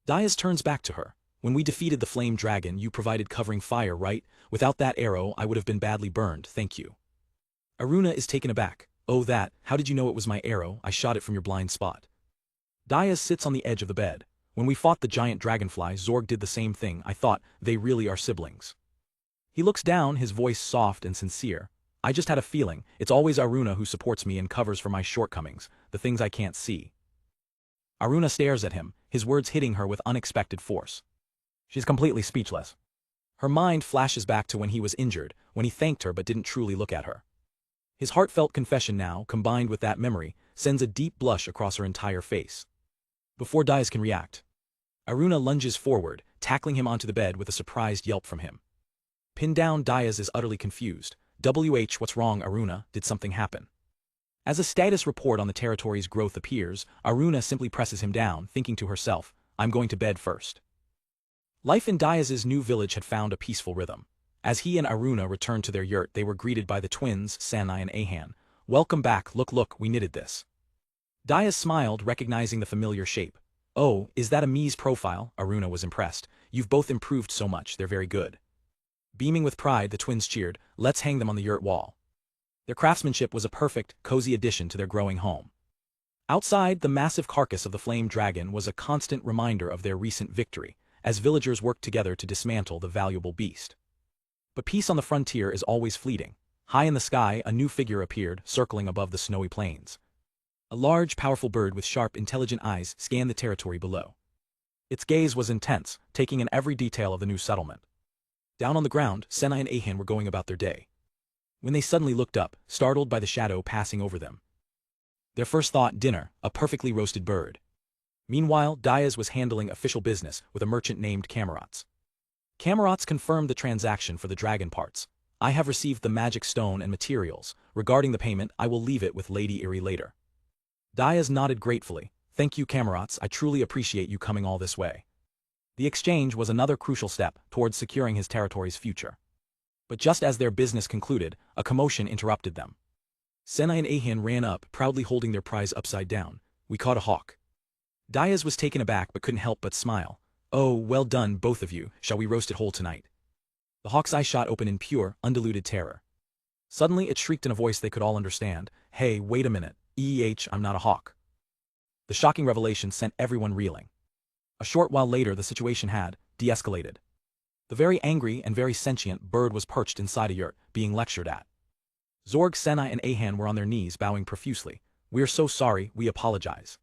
Diaz turns back to her. "When we defeated the flame dragon, you provided covering fire, right? Without that arrow, I would have been badly burned, thank you." Aruna is taken aback. "Oh, that, how did you know it was my arrow? I shot it from your blind spot." Diaz sits on the edge of the bed. "When we fought the giant dragonfly, Zorg did the same thing. I thought, they really are siblings." He looks down, his voice soft and sincere. "I just had a feeling. It's always Aruna who supports me and covers for my shortcomings, the things I can't see." Aruna stares at him, his words hitting her with unexpected force. She's completely speechless. Her mind flashes back to when he was injured, when he thanked her but didn't truly look at her. His heartfelt confession now, combined with that memory, sends a deep blush across her entire face. Before Diaz can react, Aruna lunges forward, tackling him onto the bed with a surprised yelp from him. Pinned down, Diaz is utterly confused. What's wrong, Aruna? Did something happen?" As a status report on the territory's growth appears, Aruna simply presses him down, thinking to herself, "I'm going to bed first." Life in Diaz's new village had found a peaceful rhythm. As he and Aruna returned to their yurt, they were greeted by the twins, Sanai and Ahan. "Welcome back, look, we knitted this." Diaz smiled, recognizing the familiar shape. "Oh, is that a Mies profile?" Aruna was impressed. "You've both improved so much, they're very good." Beaming with pride, the twins cheered, "Let's hang them on the yurt wall." Their craftsmanship was a perfect, cozy addition to their growing home. Outside, the massive carcass of the flame dragon was a constant reminder of their recent victory, as villagers worked together to dismantle the valuable beast. But peace on the frontier is always fleeting. High in the sky, a new figure appeared, circling above the snowy plains. A large, powerful bird with sharp, intelligent eyes scanned the territory below. Its gaze was intense, taking in every detail of the new settlement. Down on the ground, Senai and Ahin were going about their day, when they suddenly looked up, startled by the shadow passing over them. Their first thought, dinner, a perfectly roasted bird. Meanwhile, Diaz was handling official business with a merchant named Fanatxt. Fanatxt confirmed the transaction for the dragon parts. I have received the magic stone and materials. Regarding the payment, I will leave it with Lady Erie later. Diaz nodded gratefully. Thank you, Fanatxt, I truly appreciate you coming all this way. The exchange was another crucial step towards securing his territory's future. But just as their business concluded, a commotion interrupted them. Senai and Ahin ran up, proudly holding their prize upside down. We caught a hawk. Diaz was taken aback but couldn't help but smile. Oh, well done, both of you. Shall we roast it whole tonight? The hawk's eye shot open in pure, undiluted terror. Suddenly it shrieked in a voice they could all understand. Hey, wait a minute. I'm not a hawk. The shocking revelation sent everyone reeling. A short while later the situation had de-escalated. The very angry and very sentient bird was perched inside a yurt, being lectured at. Zorg, Senai and Ahan were on their knees bowing profusely. We're so sorry, we apologize.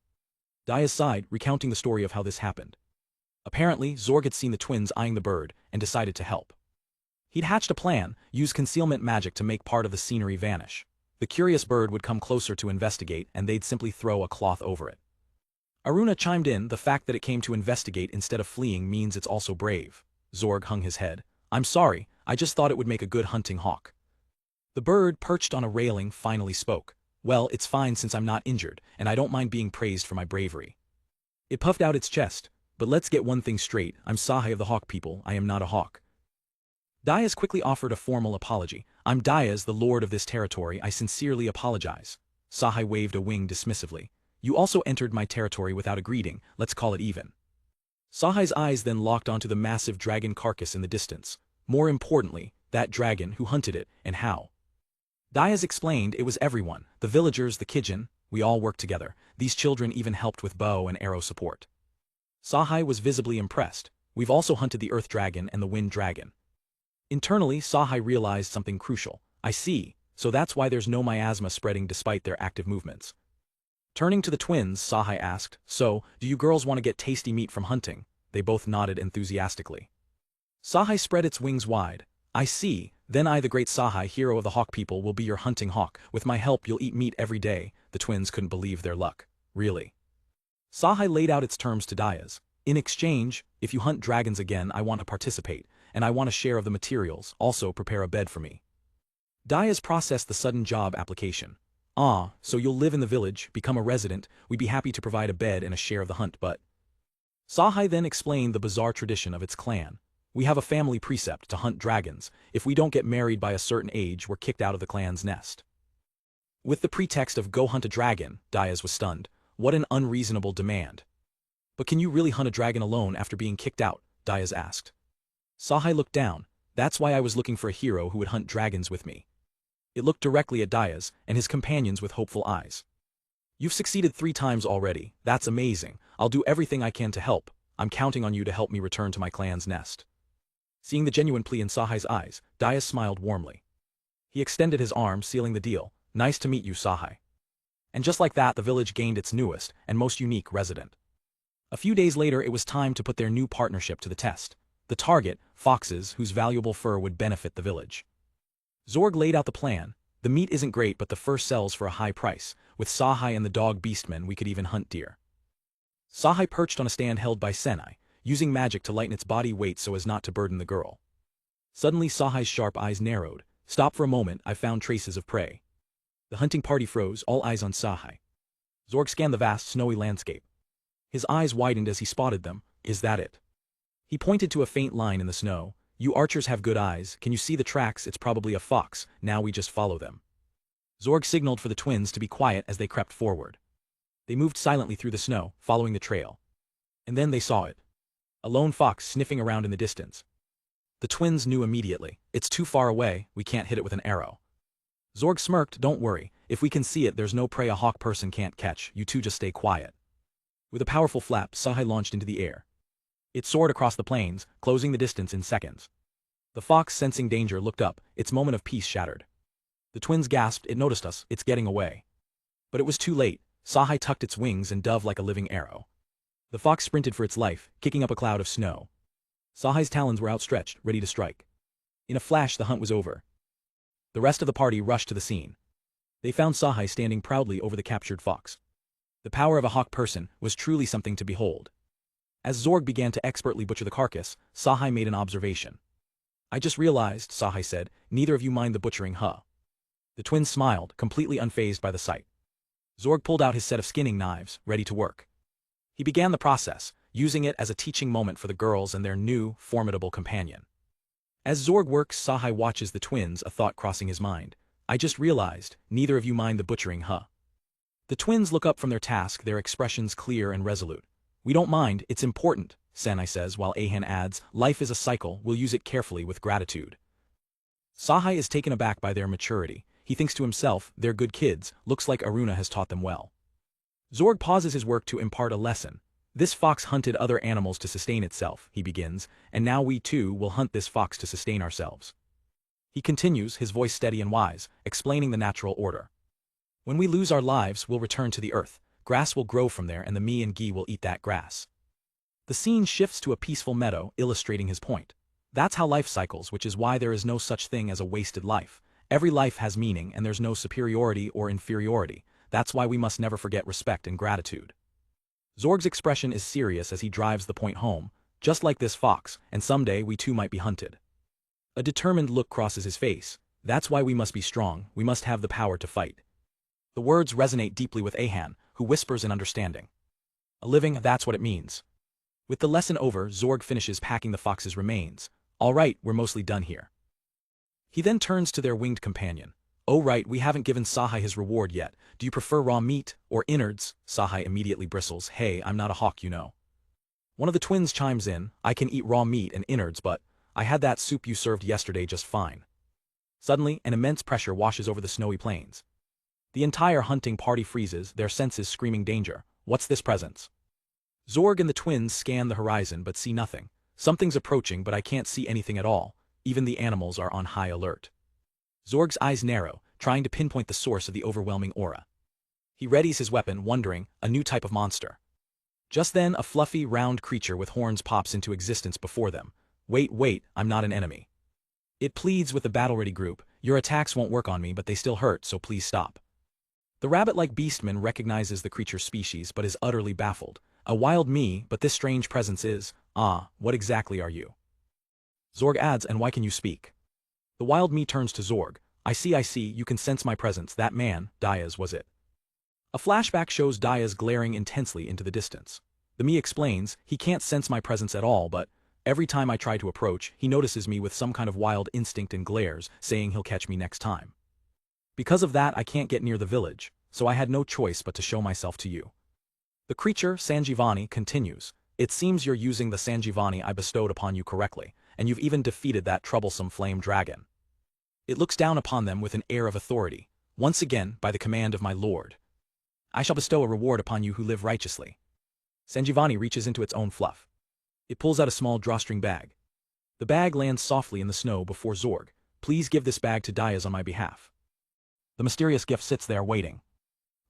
Diaz sighed, recounting the story of how this happened. Apparently, Zorg had seen the twins eyeing the bird and decided to help. He'd hatched a plan, use concealment magic to make part of the scenery vanish. The curious bird would come closer to investigate and they'd simply throw a cloth over it. Aruna chimed in, the fact that it came to investigate instead of fleeing means it's also brave. Zorg hung his head. I'm sorry, I just thought it would make a good hunting hawk. The bird, perched on a railing, finally spoke. Well, it's fine since I'm not injured, and I don't mind being praised for my bravery. It puffed out its chest. But let's get one thing straight, I'm Sahai of the Hawk people, I am not a hawk. Diaz quickly offered a formal apology. I'm Diaz, the lord of this territory, I sincerely apologize. Sahai waved a wing dismissively. You also entered my territory without a greeting, let's call it even. Sahai's eyes then locked onto the massive dragon carcass in the distance. More importantly, that dragon, who hunted it, and how. Diaz explained it was everyone, the villagers, the Kijin, we all worked together. These children even helped with bow and arrow support. Sahai was visibly impressed. We've also hunted the earth dragon and the wind dragon. Internally, Sahai realized something crucial. I see, so that's why there's no miasma spreading despite their active movements. Turning to the twins, Sahai asked, so, do you girls want to get tasty meat from hunting? They both nodded enthusiastically. Sahai spread its wings wide. I see, then I, the great Sahai, hero of the hawk people, will be your hunting hawk. With my help you'll eat meat every day. The twins couldn't believe their luck. Really? Sahai laid out its terms to Diaz. In exchange, if you hunt dragons again, I want to participate, and I want a share of the materials, also prepare a bed for me. Diaz processed the sudden job application. Ah, so you'll live in the village, become a resident, we'd be happy to provide a bed and a share of the hunt, but... Sahai then explained the bizarre tradition of its clan. We have a family precept to hunt dragons. If we don't get married by a certain age, we're kicked out of the clan's nest. With the pretext of go hunt a dragon, Diaz was stunned. What an unreasonable demand. But can you really hunt a dragon alone after being kicked out? Diaz asked. Sahai looked down. That's why I was looking for a hero who would hunt dragons with me. It looked directly at Diaz and his companions with hopeful eyes. You've succeeded 3 times already. That's amazing. I'll do everything I can to help. I'm counting on you to help me return to my clan's nest. Seeing the genuine plea in Sahai's eyes, Diaz smiled warmly. He extended his arm, sealing the deal. Nice to meet you, Sahai. And just like that, the village gained its newest and most unique resident. A few days later, it was time to put their new partnership to the test. The target, foxes, whose valuable fur would benefit the village. Zorg laid out the plan. The meat isn't great, but the fur sells for a high price. With Sahai and the dog beastmen, we could even hunt deer. Sahai perched on a stand held by Senai, using magic to lighten its body weight so as not to burden the girl. Suddenly Sahai's sharp eyes narrowed. Stop for a moment, I found traces of prey. The hunting party froze, all eyes on Sahai. Zorg scanned the vast, snowy landscape. His eyes widened as he spotted them. Is that it? He pointed to a faint line in the snow. You archers have good eyes. Can you see the tracks? It's probably a fox. Now we just follow them. Zorg signaled for the twins to be quiet as they crept forward. They moved silently through the snow, following the trail. And then they saw it. A lone fox sniffing around in the distance. The twins knew immediately. It's too far away, we can't hit it with an arrow. Zorg smirked, don't worry. If we can see it, there's no prey a hawk person can't catch. You two just stay quiet. With a powerful flap, Sahai launched into the air. It soared across the plains, closing the distance in seconds. The fox, sensing danger, looked up, its moment of peace shattered. The twins gasped, it noticed us, it's getting away. But it was too late. Sahai tucked its wings and dove like a living arrow. The fox sprinted for its life, kicking up a cloud of snow. Sahai's talons were outstretched, ready to strike. In a flash the hunt was over. The rest of the party rushed to the scene. They found Sahai standing proudly over the captured fox. The power of a hawk person was truly something to behold. As Zorg began to expertly butcher the carcass, Sahai made an observation. I just realized, Sahai said, neither of you mind the butchering, huh? The twins smiled, completely unfazed by the sight. Zorg pulled out his set of skinning knives, ready to work. He began the process, using it as a teaching moment for the girls and their new, formidable companion. As Zorg works, Sahai watches the twins, a thought crossing his mind. I just realized, neither of you mind the butchering, huh? The twins look up from their task, their expressions clear and resolute. We don't mind, it's important, Senai says, while Ahan adds, life is a cycle, we'll use it carefully with gratitude. Sahai is taken aback by their maturity. He thinks to himself, they're good kids, looks like Aruna has taught them well. Zorg pauses his work to impart a lesson. This fox hunted other animals to sustain itself, he begins, and now we too will hunt this fox to sustain ourselves. He continues, his voice steady and wise, explaining the natural order. When we lose our lives, we'll return to the earth, grass will grow from there and the me and Gi will eat that grass. The scene shifts to a peaceful meadow, illustrating his point. That's how life cycles, which is why there is no such thing as a wasted life. Every life has meaning and there's no superiority or inferiority. That's why we must never forget respect and gratitude. Zorg's expression is serious as he drives the point home, just like this fox, and someday we too might be hunted. A determined look crosses his face. That's why we must be strong, we must have the power to fight. The words resonate deeply with Ahan, who whispers in understanding. A living, that's what it means. With the lesson over, Zorg finishes packing the fox's remains. All right, we're mostly done here. He then turns to their winged companion. Oh right, we haven't given Sahai his reward yet. Do you prefer raw meat, or innards? Sahai immediately bristles. Hey, I'm not a hawk, you know. One of the twins chimes in, I can eat raw meat and innards, but I had that soup you served yesterday just fine. Suddenly, an immense pressure washes over the snowy plains. The entire hunting party freezes, their senses screaming danger. What's this presence? Zorg and the twins scan the horizon but see nothing. Something's approaching but I can't see anything at all. Even the animals are on high alert. Zorg's eyes narrow, trying to pinpoint the source of the overwhelming aura. He readies his weapon, wondering, a new type of monster. Just then, a fluffy, round creature with horns pops into existence before them. Wait, I'm not an enemy. It pleads with the battle-ready group, your attacks won't work on me but they still hurt, so please stop. The rabbit-like beastman recognizes the creature's species but is utterly baffled. A wild me, but this strange presence is, what exactly are you? Zorg adds, and why can you speak? The wild me turns to Zorg. I see, you can sense my presence, that man, Diaz, was it? A flashback shows Diaz glaring intensely into the distance. The me explains, he can't sense my presence at all but, every time I try to approach, he notices me with some kind of wild instinct and glares, saying he'll catch me next time. Because of that I can't get near the village, so I had no choice but to show myself to you. The creature, Sanjivani, continues, it seems you're using the Sanjivani I bestowed upon you correctly, and you've even defeated that troublesome flame dragon. It looks down upon them with an air of authority. Once again, by the command of my lord, I shall bestow a reward upon you who live righteously. Sanjivani reaches into its own fluff. It pulls out a small drawstring bag. The bag lands softly in the snow before Zorg. Please give this bag to Diaz on my behalf. The mysterious gift sits there waiting.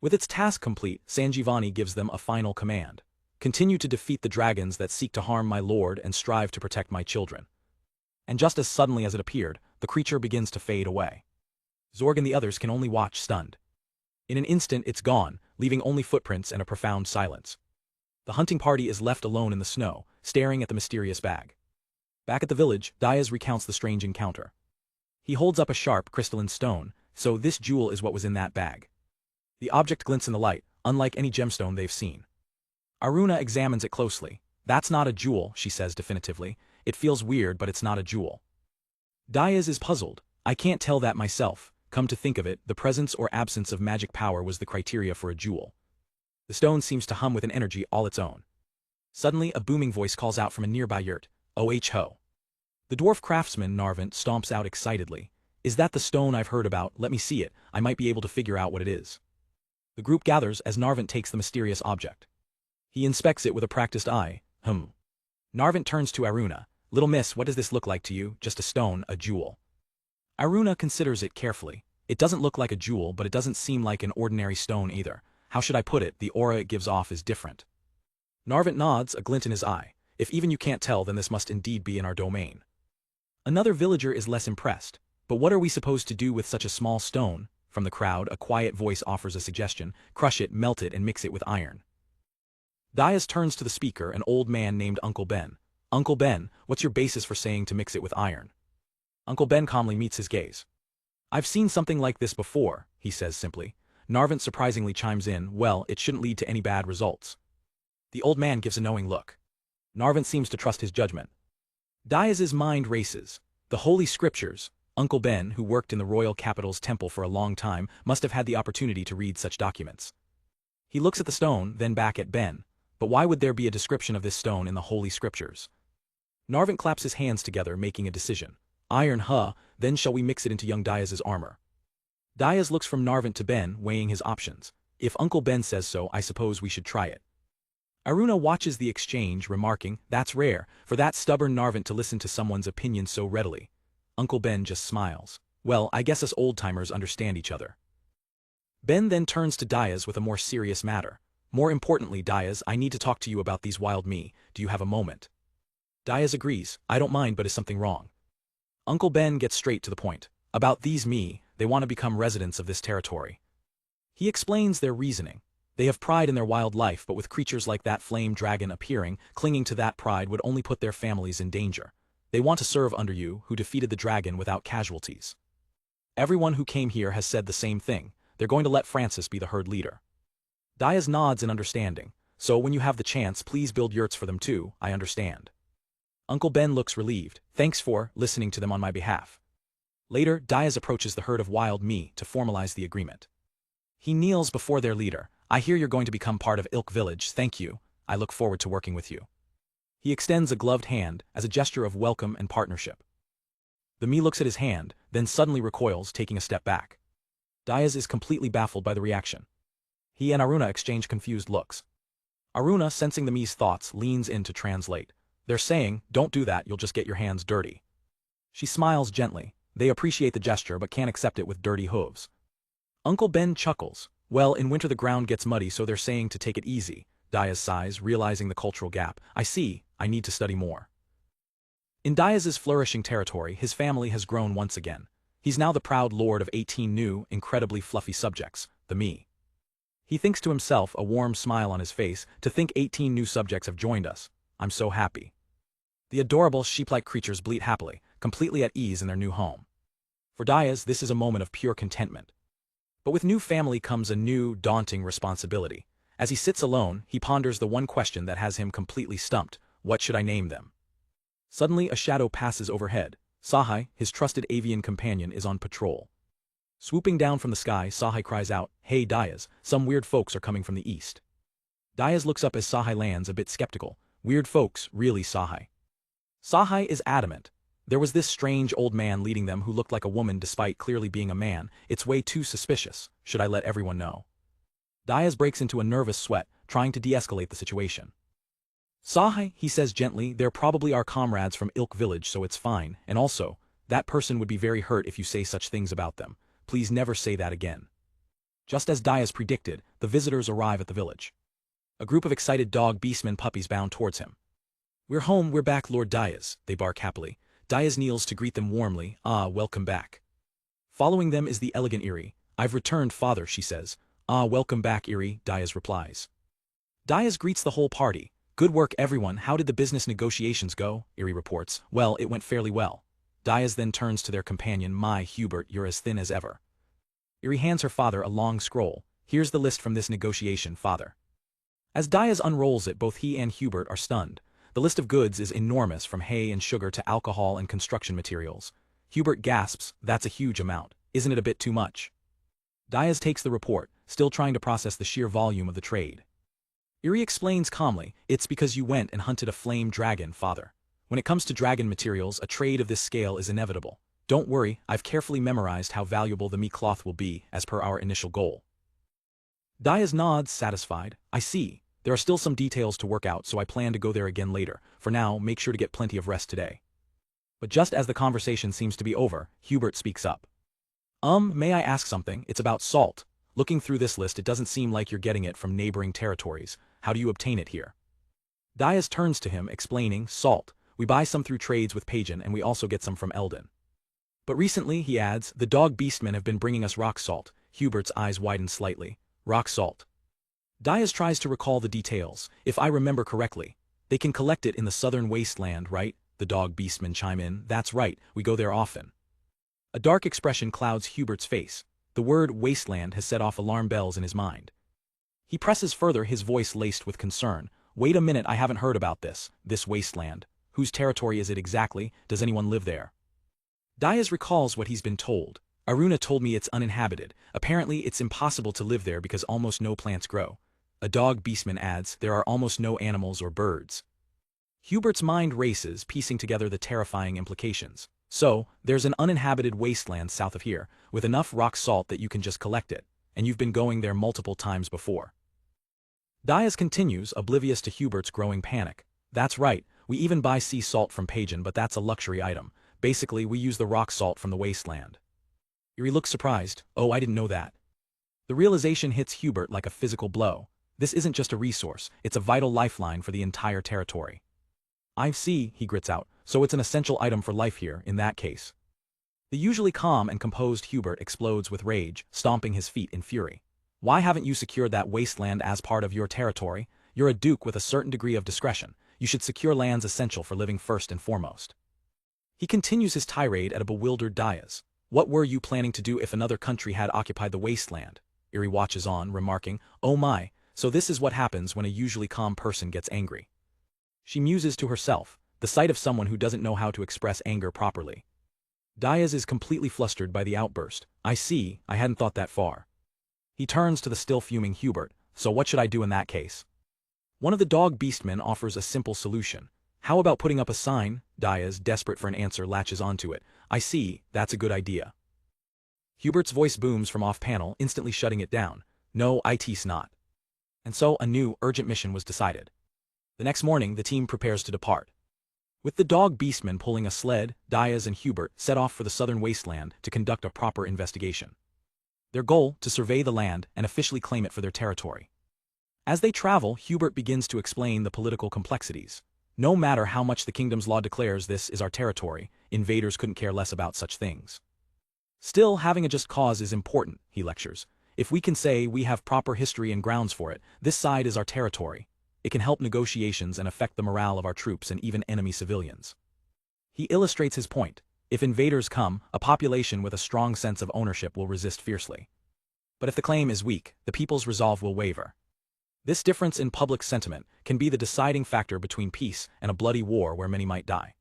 With its task complete, Sanjivani gives them a final command. Continue to defeat the dragons that seek to harm my lord and strive to protect my children. And just as suddenly as it appeared, the creature begins to fade away. Zorg and the others can only watch stunned. In an instant it's gone, leaving only footprints and a profound silence. The hunting party is left alone in the snow, staring at the mysterious bag. Back at the village, Diaz recounts the strange encounter. He holds up a sharp, crystalline stone, so this jewel is what was in that bag. The object glints in the light, unlike any gemstone they've seen. Aruna examines it closely. That's not a jewel, she says definitively. It feels weird, but it's not a jewel. Diaz is puzzled. I can't tell that myself. Come to think of it, the presence or absence of magic power was the criteria for a jewel. The stone seems to hum with an energy all its own. Suddenly, a booming voice calls out from a nearby yurt. Oh ho. The dwarf craftsman, Narvant, stomps out excitedly. Is that the stone I've heard about? Let me see it. I might be able to figure out what it is. The group gathers as Narvant takes the mysterious object. He inspects it with a practiced eye. Narvant turns to Aruna. Little miss, what does this look like to you? Just a stone, a jewel. Aruna considers it carefully. It doesn't look like a jewel, but it doesn't seem like an ordinary stone either. How should I put it? The aura it gives off is different. Narvant nods, a glint in his eye. If even you can't tell, then this must indeed be in our domain. Another villager is less impressed. But what are we supposed to do with such a small stone? From the crowd, a quiet voice offers a suggestion. Crush it, melt it, and mix it with iron. Dias turns to the speaker, an old man named Uncle Ben. Uncle Ben, what's your basis for saying to mix it with iron? Uncle Ben calmly meets his gaze. I've seen something like this before, he says simply. Narvant surprisingly chimes in, well, it shouldn't lead to any bad results. The old man gives a knowing look. Narvant seems to trust his judgment. Dias's mind races. The Holy Scriptures. Uncle Ben, who worked in the royal capital's temple for a long time, must have had the opportunity to read such documents. He looks at the stone, then back at Ben. But why would there be a description of this stone in the Holy Scriptures? Narvant claps his hands together, making a decision. Iron, huh, then shall we mix it into young Dias's armor? Dias looks from Narvant to Ben, weighing his options. If Uncle Ben says so, I suppose we should try it. Aruna watches the exchange, remarking, that's rare, for that stubborn Narvant to listen to someone's opinion so readily. Uncle Ben just smiles. Well, I guess us old-timers understand each other. Ben then turns to Dias with a more serious matter. More importantly, Dias, I need to talk to you about these wild me. Do you have a moment? Dias agrees. I don't mind, but is something wrong? Uncle Ben gets straight to the point. About these me, they want to become residents of this territory. He explains their reasoning. They have pride in their wild life, but with creatures like that flame dragon appearing, clinging to that pride would only put their families in danger. They want to serve under you, who defeated the dragon without casualties. Everyone who came here has said the same thing. They're going to let Francis be the herd leader. Dias nods in understanding. So when you have the chance, please build yurts for them too, I understand. Uncle Ben looks relieved. Thanks for listening to them on my behalf. Later, Dias approaches the herd of wild me to formalize the agreement. He kneels before their leader. I hear you're going to become part of Ilk Village, thank you. I look forward to working with you. He extends a gloved hand as a gesture of welcome and partnership. The me looks at his hand, then suddenly recoils, taking a step back. Dias is completely baffled by the reaction. He and Aruna exchange confused looks. Aruna, sensing the me's thoughts, leans in to translate. They're saying, don't do that, you'll just get your hands dirty. She smiles gently. They appreciate the gesture but can't accept it with dirty hooves. Uncle Ben chuckles. Well, in winter the ground gets muddy, so they're saying to take it easy. Dias sighs, realizing the cultural gap. I see, I need to study more. In Dias's flourishing territory, his family has grown once again. He's now the proud lord of 18 new, incredibly fluffy subjects, the me. He thinks to himself, a warm smile on his face, to think 18 new subjects have joined us. I'm so happy. The adorable sheep-like creatures bleat happily, completely at ease in their new home. For Dias, this is a moment of pure contentment. But with new family comes a new, daunting responsibility. As he sits alone, he ponders the one question that has him completely stumped. What should I name them? Suddenly, a shadow passes overhead. Sahai, his trusted avian companion, is on patrol. Swooping down from the sky, Sahai cries out, Hey Dias, some weird folks are coming from the east. Dias looks up as Sahai lands, a bit skeptical. Weird folks, really, Sahai? Sahai is adamant. There was this strange old man leading them who looked like a woman despite clearly being a man. It's way too suspicious. Should I let everyone know? Dias breaks into a nervous sweat, trying to de-escalate the situation. Sahai, he says gently, they're probably our comrades from Ilk Village, so it's fine, and also, that person would be very hurt if you say such things about them. Please never say that again. Just as Dias predicted, the visitors arrive at the village. A group of excited dog beastmen puppies bound towards him. We're home, we're back, Lord Dias, they bark happily. Dias kneels to greet them warmly. Ah, welcome back. Following them is the elegant Iri. I've returned, father, she says. Ah, welcome back, Iri, Dias replies. Dias greets the whole party. Good work, everyone. How did the business negotiations go? Iri reports. Well, it went fairly well. Dias then turns to their companion. My, Hubert, you're as thin as ever. Iri hands her father a long scroll. Here's the list from this negotiation, father. As Dias unrolls it, both he and Hubert are stunned. The list of goods is enormous, from hay and sugar to alcohol and construction materials. Hubert gasps, that's a huge amount. Isn't it a bit too much? Dias takes the report, still trying to process the sheer volume of the trade. Iri explains calmly, it's because you went and hunted a flame dragon, father. When it comes to dragon materials, a trade of this scale is inevitable. Don't worry, I've carefully memorized how valuable the meat cloth will be, as per our initial goal. Dias nods, satisfied. I see. There are still some details to work out, so I plan to go there again later. For now, make sure to get plenty of rest today. But just as the conversation seems to be over, Hubert speaks up. May I ask something? It's about salt. Looking through this list, it doesn't seem like you're getting it from neighboring territories. How do you obtain it here? Diaz turns to him, explaining, salt. We buy some through trades with Pagan, and we also get some from Eldon. But recently, he adds, the dog beastmen have been bringing us rock salt. Hubert's eyes widen slightly. Rock salt. Diaz tries to recall the details. If I remember correctly, they can collect it in the southern wasteland, right? The dog beastmen chime in. That's right, we go there often. A dark expression clouds Hubert's face. The word wasteland has set off alarm bells in his mind. He presses further, his voice laced with concern. Wait a minute, I haven't heard about this wasteland. Whose territory is it exactly? Does anyone live there? Diaz recalls what he's been told. Aruna told me it's uninhabited. Apparently it's impossible to live there because almost no plants grow. A dog beastman adds, there are almost no animals or birds. Hubert's mind races, piecing together the terrifying implications. So, there's an uninhabited wasteland south of here, with enough rock salt that you can just collect it, and you've been going there multiple times before. Diaz continues, oblivious to Hubert's growing panic. That's right, we even buy sea salt from Pagan, but that's a luxury item. Basically, we use the rock salt from the wasteland. Yuri looks surprised. Oh, I didn't know that. The realization hits Hubert like a physical blow. This isn't just a resource, it's a vital lifeline for the entire territory. I see, he grits out, so it's an essential item for life here, in that case. The usually calm and composed Hubert explodes with rage, stomping his feet in fury. Why haven't you secured that wasteland as part of your territory? You're a duke with a certain degree of discretion. You should secure lands essential for living first and foremost. He continues his tirade at a bewildered Diaz. What were you planning to do if another country had occupied the wasteland? Iri watches on, remarking, oh my, so this is what happens when a usually calm person gets angry. She muses to herself, the sight of someone who doesn't know how to express anger properly. Diaz is completely flustered by the outburst. I see, I hadn't thought that far. He turns to the still fuming Hubert. So what should I do in that case? One of the dog beastmen offers a simple solution. How about putting up a sign? Diaz, desperate for an answer, latches onto it. I see, that's a good idea. Hubert's voice booms from off-panel, instantly shutting it down. No, it's not. And so a new, urgent mission was decided. The next morning, the team prepares to depart. With the dog beastmen pulling a sled, Diaz and Hubert set off for the southern wasteland to conduct a proper investigation. Their goal, to survey the land and officially claim it for their territory. As they travel, Hubert begins to explain the political complexities. No matter how much the kingdom's law declares this is our territory, invaders couldn't care less about such things. Still, having a just cause is important, he lectures. If we can say we have proper history and grounds for it, this side is our territory. It can help negotiations and affect the morale of our troops and even enemy civilians. He illustrates his point. If invaders come, a population with a strong sense of ownership will resist fiercely. But if the claim is weak, the people's resolve will waver. This difference in public sentiment can be the deciding factor between peace and a bloody war where many might die.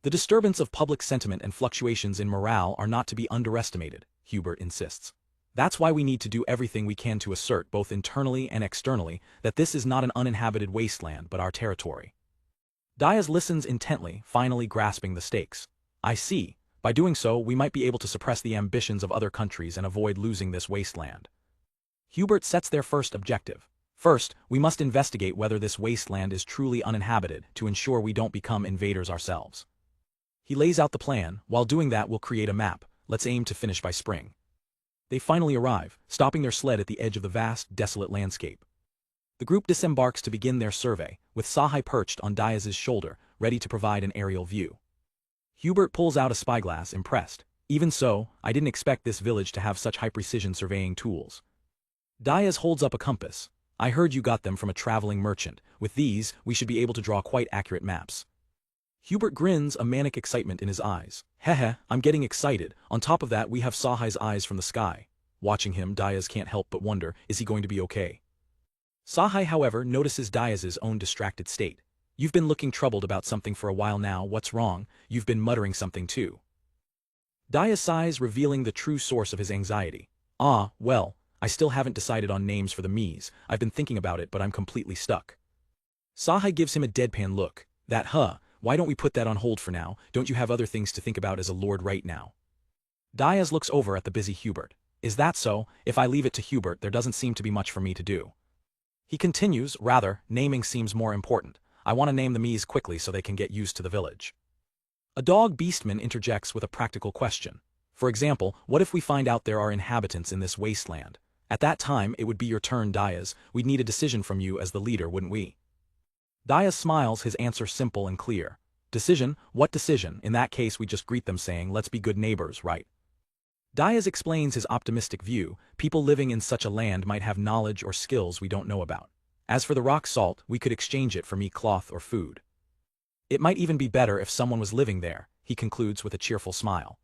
The disturbance of public sentiment and fluctuations in morale are not to be underestimated, Hubert insists. That's why we need to do everything we can to assert, both internally and externally, that this is not an uninhabited wasteland but our territory. Diaz listens intently, finally grasping the stakes. I see. By doing so, we might be able to suppress the ambitions of other countries and avoid losing this wasteland. Hubert sets their first objective. First, we must investigate whether this wasteland is truly uninhabited to ensure we don't become invaders ourselves. He lays out the plan. While doing that, we'll create a map. Let's aim to finish by spring. They finally arrive, stopping their sled at the edge of the vast, desolate landscape. The group disembarks to begin their survey, with Sahai perched on Diaz's shoulder, ready to provide an aerial view. Hubert pulls out a spyglass, impressed. Even so, I didn't expect this village to have such high-precision surveying tools. Diaz holds up a compass. I heard you got them from a traveling merchant. With these, we should be able to draw quite accurate maps. Hubert grins, a manic excitement in his eyes. Heh, I'm getting excited. On top of that, we have Sahai's eyes from the sky. Watching him, Diaz can't help but wonder, is he going to be okay? Sahai, however, notices Diaz's own distracted state. You've been looking troubled about something for a while now. What's wrong? You've been muttering something too. Diaz sighs, revealing the true source of his anxiety. Well, I still haven't decided on names for the Mies. I've been thinking about it, but I'm completely stuck. Sahai gives him a deadpan look. Why don't we put that on hold for now? Don't you have other things to think about as a lord right now? Diaz looks over at the busy Hubert. Is that so? If I leave it to Hubert, there doesn't seem to be much for me to do. He continues, rather, naming seems more important. I want to name the Mies quickly so they can get used to the village. A dog beastman interjects with a practical question. For example, what if we find out there are inhabitants in this wasteland? At that time, it would be your turn, Diaz. We'd need a decision from you as the leader, wouldn't we? Diaz smiles, his answer simple and clear. Decision? What decision? In that case, we just greet them saying, let's be good neighbors, right? Diaz explains his optimistic view. People living in such a land might have knowledge or skills we don't know about. As for the rock salt, we could exchange it for meat, cloth, or food. It might even be better if someone was living there, he concludes with a cheerful smile.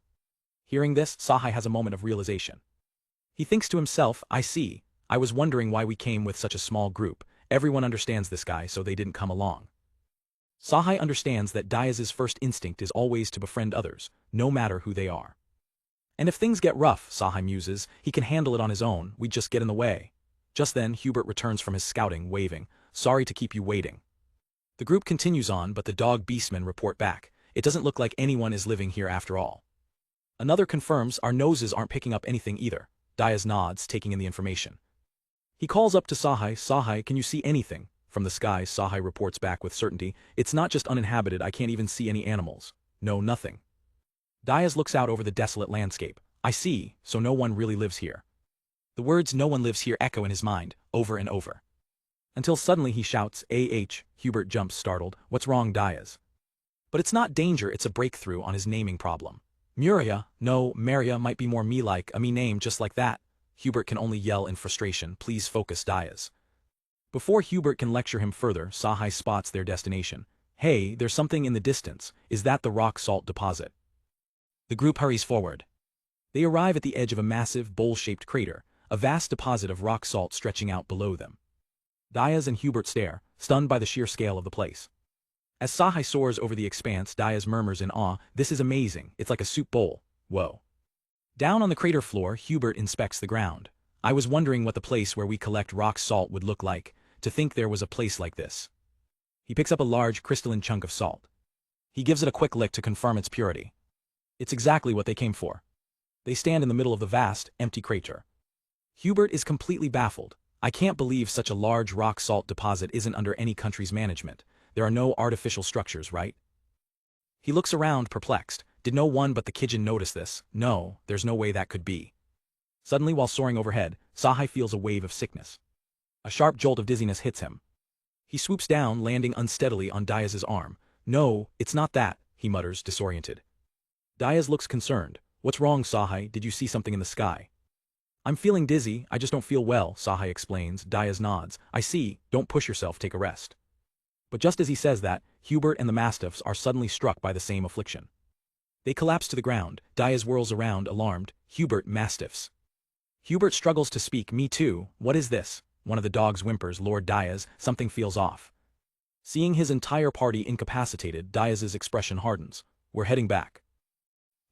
Hearing this, Sahai has a moment of realization. He thinks to himself, I see. I was wondering why we came with such a small group. Everyone understands this guy, so they didn't come along. Sahai understands that Diaz's first instinct is always to befriend others, no matter who they are. And if things get rough, Sahai muses, he can handle it on his own, we'd just get in the way. Just then, Hubert returns from his scouting, waving, sorry to keep you waiting. The group continues on, but the dog beastmen report back. It doesn't look like anyone is living here after all. Another confirms our noses aren't picking up anything either. Diaz nods, taking in the information. He calls up to Sahai, Sahai, can you see anything? From the sky, Sahai reports back with certainty, it's not just uninhabited, I can't even see any animals. No, nothing. Diaz looks out over the desolate landscape. I see, so no one really lives here. The words no one lives here echo in his mind, over and over. Until suddenly he shouts, Hubert jumps startled, what's wrong, Diaz? But it's not danger, it's a breakthrough on his naming problem. Muria, no, Maria might be more me-like, a me name just like that. Hubert can only yell in frustration, please focus, Diaz. Before Hubert can lecture him further, Sahai spots their destination. Hey, there's something in the distance, is that the rock salt deposit? The group hurries forward. They arrive at the edge of a massive, bowl-shaped crater, a vast deposit of rock salt stretching out below them. Diaz and Hubert stare, stunned by the sheer scale of the place. As Sahai soars over the expanse, Diaz murmurs in awe, this is amazing, it's like a soup bowl, whoa. Down on the crater floor, Hubert inspects the ground. I was wondering what the place where we collect rock salt would look like, to think there was a place like this. He picks up a large crystalline chunk of salt. He gives it a quick lick to confirm its purity. It's exactly what they came for. They stand in the middle of the vast, empty crater. Hubert is completely baffled. I can't believe such a large rock salt deposit isn't under any country's management. There are no artificial structures, right? He looks around, perplexed. Did no one but the Kijin notice this? No, there's no way that could be. Suddenly, while soaring overhead, Sahai feels a wave of sickness. A sharp jolt of dizziness hits him. He swoops down, landing unsteadily on Diaz's arm. No, it's not that, he mutters, disoriented. Diaz looks concerned. What's wrong, Sahai? Did you see something in the sky? I'm feeling dizzy, I just don't feel well, Sahai explains. Diaz nods. I see, don't push yourself, take a rest. But just as he says that, Hubert and the mastiffs are suddenly struck by the same affliction. They collapse to the ground. Diaz whirls around, alarmed. Hubert, mastiffs. Hubert struggles to speak. Me too. What is this? One of the dogs whimpers. Lord Diaz, something feels off. Seeing his entire party incapacitated, Diaz's expression hardens. We're heading back.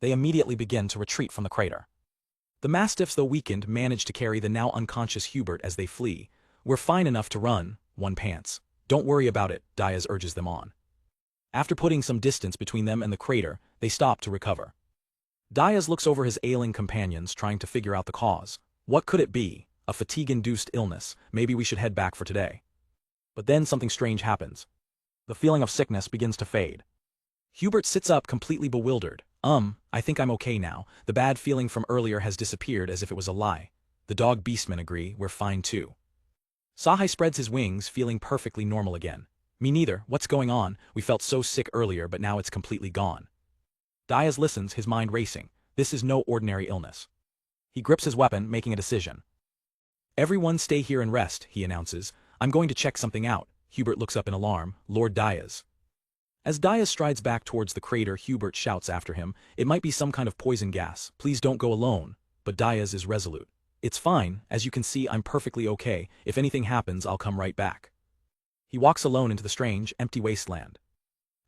They immediately begin to retreat from the crater. The mastiffs, though weakened, manage to carry the now unconscious Hubert as they flee. We're fine enough to run, one pants. Don't worry about it, Diaz urges them on. After putting some distance between them and the crater, they stop to recover. Diaz looks over his ailing companions, trying to figure out the cause. What could it be? A fatigue-induced illness. Maybe we should head back for today. But then something strange happens. The feeling of sickness begins to fade. Hubert sits up completely bewildered. I think I'm okay now. The bad feeling from earlier has disappeared as if it was a lie. The dog beastmen agree, we're fine too. Sahai spreads his wings, feeling perfectly normal again. Me neither, what's going on? We felt so sick earlier, but now it's completely gone. Diaz listens, his mind racing. This is no ordinary illness. He grips his weapon, making a decision. Everyone stay here and rest, he announces. I'm going to check something out. Hubert looks up in alarm. Lord Diaz. As Diaz strides back towards the crater, Hubert shouts after him. It might be some kind of poison gas. Please don't go alone. But Diaz is resolute. It's fine, as you can see I'm perfectly okay. If anything happens, I'll come right back. He walks alone into the strange, empty wasteland.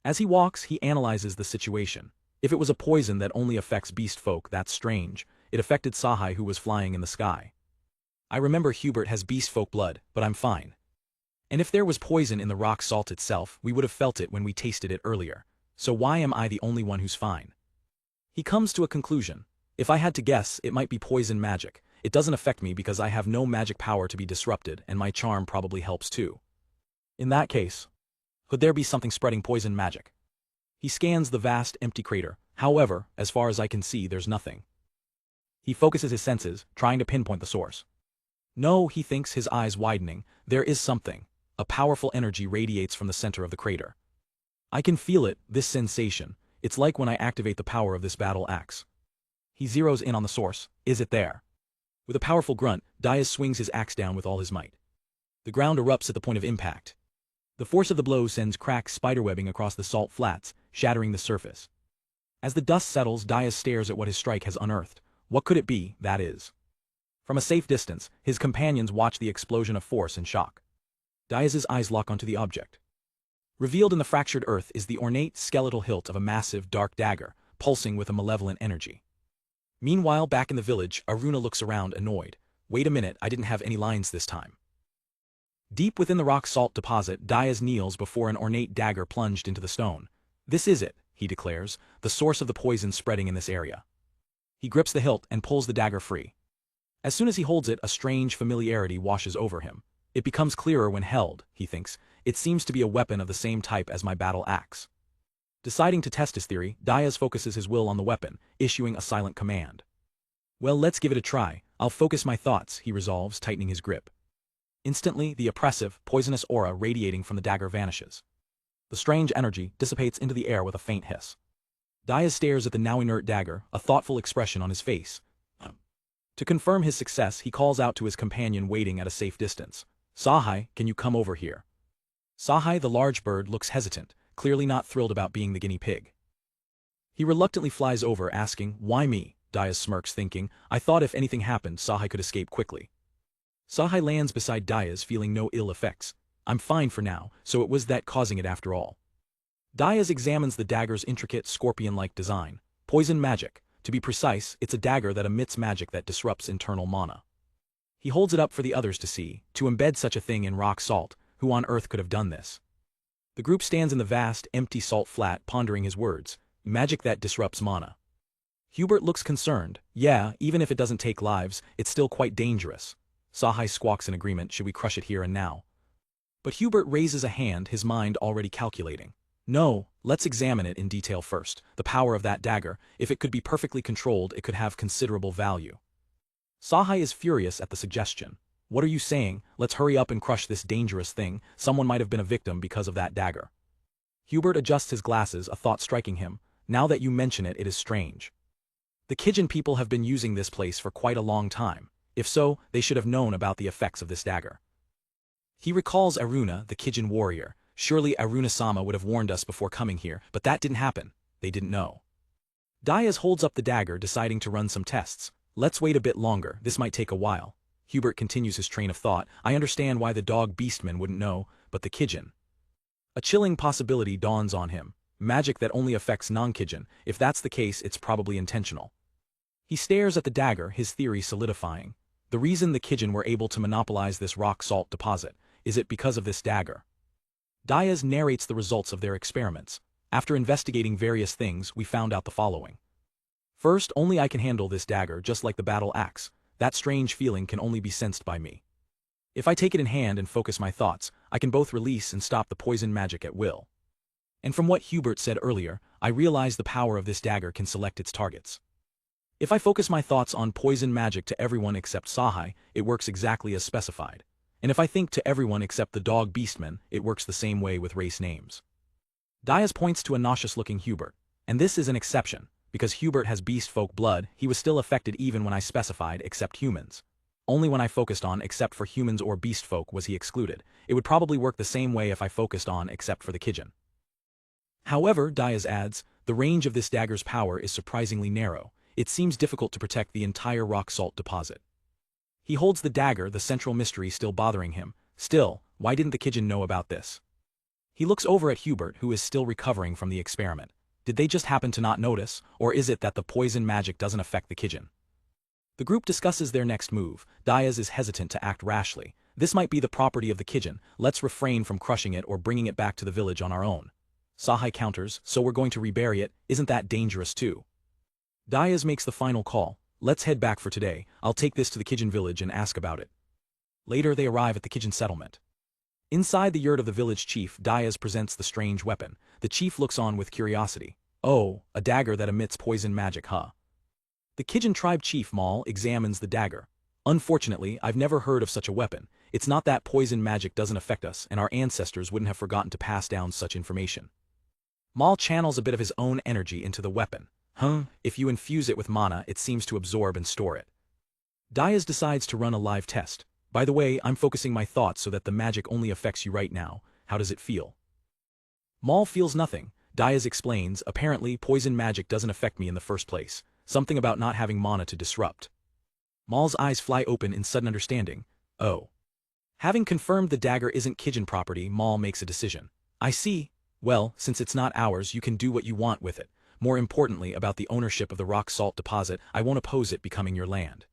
As he walks, he analyzes the situation. If it was a poison that only affects beast folk, that's strange. It affected Sahai, who was flying in the sky. I remember Hubert has beast folk blood, but I'm fine. And if there was poison in the rock salt itself, we would have felt it when we tasted it earlier. So why am I the only one who's fine? He comes to a conclusion. If I had to guess, it might be poison magic. It doesn't affect me because I have no magic power to be disrupted, and my charm probably helps too. In that case, could there be something spreading poison magic? He scans the vast, empty crater. However, as far as I can see, there's nothing. He focuses his senses, trying to pinpoint the source. No, he thinks, his eyes widening, there is something. A powerful energy radiates from the center of the crater. I can feel it, this sensation. It's like when I activate the power of this battle axe. He zeroes in on the source. Is it there? With a powerful grunt, Diaz swings his axe down with all his might. The ground erupts at the point of impact. The force of the blow sends cracked spiderwebbing across the salt flats, shattering the surface. As the dust settles, Diaz stares at what his strike has unearthed. What could it be, that is? From a safe distance, his companions watch the explosion of force in shock. Diaz's eyes lock onto the object. Revealed in the fractured earth is the ornate skeletal hilt of a massive, dark dagger, pulsing with a malevolent energy. Meanwhile, back in the village, Aruna looks around, annoyed. Wait a minute, I didn't have any lines this time. Deep within the rock salt deposit, Diaz kneels before an ornate dagger plunged into the stone. This is it, he declares, the source of the poison spreading in this area. He grips the hilt and pulls the dagger free. As soon as he holds it, a strange familiarity washes over him. It becomes clearer when held, he thinks. It seems to be a weapon of the same type as my battle axe. Deciding to test his theory, Diaz focuses his will on the weapon, issuing a silent command. Well, let's give it a try. I'll focus my thoughts, he resolves, tightening his grip. Instantly, the oppressive, poisonous aura radiating from the dagger vanishes. The strange energy dissipates into the air with a faint hiss. Diaz stares at the now inert dagger, a thoughtful expression on his face. To confirm his success, he calls out to his companion waiting at a safe distance. Sahai, can you come over here? Sahai, the large bird, looks hesitant, clearly not thrilled about being the guinea pig. He reluctantly flies over, asking, why me? Diaz smirks, thinking, I thought if anything happened, Sahai could escape quickly. Sahai lands beside Diaz, feeling no ill effects. I'm fine for now, so it was that causing it after all. Diaz examines the dagger's intricate, scorpion-like design. Poison magic. To be precise, it's a dagger that emits magic that disrupts internal mana. He holds it up for the others to see. To embed such a thing in rock salt, who on earth could have done this? The group stands in the vast, empty salt flat, pondering his words. Magic that disrupts mana. Hubert looks concerned. Yeah, even if it doesn't take lives, it's still quite dangerous. Sahai squawks in agreement, should we crush it here and now? But Hubert raises a hand, his mind already calculating. No, let's examine it in detail first. The power of that dagger, if it could be perfectly controlled, it could have considerable value. Sahai is furious at the suggestion. What are you saying? Let's hurry up and crush this dangerous thing. Someone might have been a victim because of that dagger. Hubert adjusts his glasses, a thought striking him. Now that you mention it, it is strange. The Kijin people have been using this place for quite a long time. If so, they should have known about the effects of this dagger. He recalls Aruna, the Kijin warrior. Surely Aruna-sama would have warned us before coming here, but that didn't happen. They didn't know. Diaz holds up the dagger, deciding to run some tests. Let's wait a bit longer, this might take a while. Hubert continues his train of thought. I understand why the dog beastmen wouldn't know, but the Kijin. A chilling possibility dawns on him. Magic that only affects non-Kijin. If that's the case, it's probably intentional. He stares at the dagger, his theory solidifying. The reason the Kijin were able to monopolize this rock salt deposit, is it because of this dagger? Diaz narrates the results of their experiments. After investigating various things, we found out the following. First, only I can handle this dagger, just like the battle axe. That strange feeling can only be sensed by me. If I take it in hand and focus my thoughts, I can both release and stop the poison magic at will. And from what Hubert said earlier, I realize the power of this dagger can select its targets. If I focus my thoughts on poison magic to everyone except Sahai, it works exactly as specified. And if I think to everyone except the dog beastmen, it works the same way with race names. Diaz points to a nauseous-looking Hubert. And this is an exception. Because Hubert has beast folk blood, he was still affected even when I specified except humans. Only when I focused on except for humans or beast folk was he excluded. It would probably work the same way if I focused on except for the Kijin. However, Diaz adds, the range of this dagger's power is surprisingly narrow. It seems difficult to protect the entire rock salt deposit. He holds the dagger, the central mystery still bothering him. Still, why didn't the Kijin know about this? He looks over at Hubert, who is still recovering from the experiment. Did they just happen to not notice, or is it that the poison magic doesn't affect the Kijin? The group discusses their next move. Diaz is hesitant to act rashly. This might be the property of the Kijin. Let's refrain from crushing it or bringing it back to the village on our own. Sahai counters, so we're going to rebury it. Isn't that dangerous too? Diaz makes the final call. Let's head back for today. I'll take this to the Kijin village and ask about it. Later they arrive at the Kijin settlement. Inside the yurt of the village chief, Diaz presents the strange weapon. The chief looks on with curiosity. Oh, a dagger that emits poison magic, huh? The Kijin tribe chief Mal examines the dagger. Unfortunately, I've never heard of such a weapon. It's not that poison magic doesn't affect us, and our ancestors wouldn't have forgotten to pass down such information. Mal channels a bit of his own energy into the weapon. If you infuse it with mana, it seems to absorb and store it. Diaz decides to run a live test. By the way, I'm focusing my thoughts so that the magic only affects you right now. How does it feel? Mal feels nothing. Diaz explains, apparently poison magic doesn't affect me in the first place. Something about not having mana to disrupt. Mal's eyes fly open in sudden understanding. Oh. Having confirmed the dagger isn't Kijin property, Mal makes a decision. I see. Well, since it's not ours, you can do what you want with it. More importantly, about the ownership of the rock salt deposit, I won't oppose it becoming your land.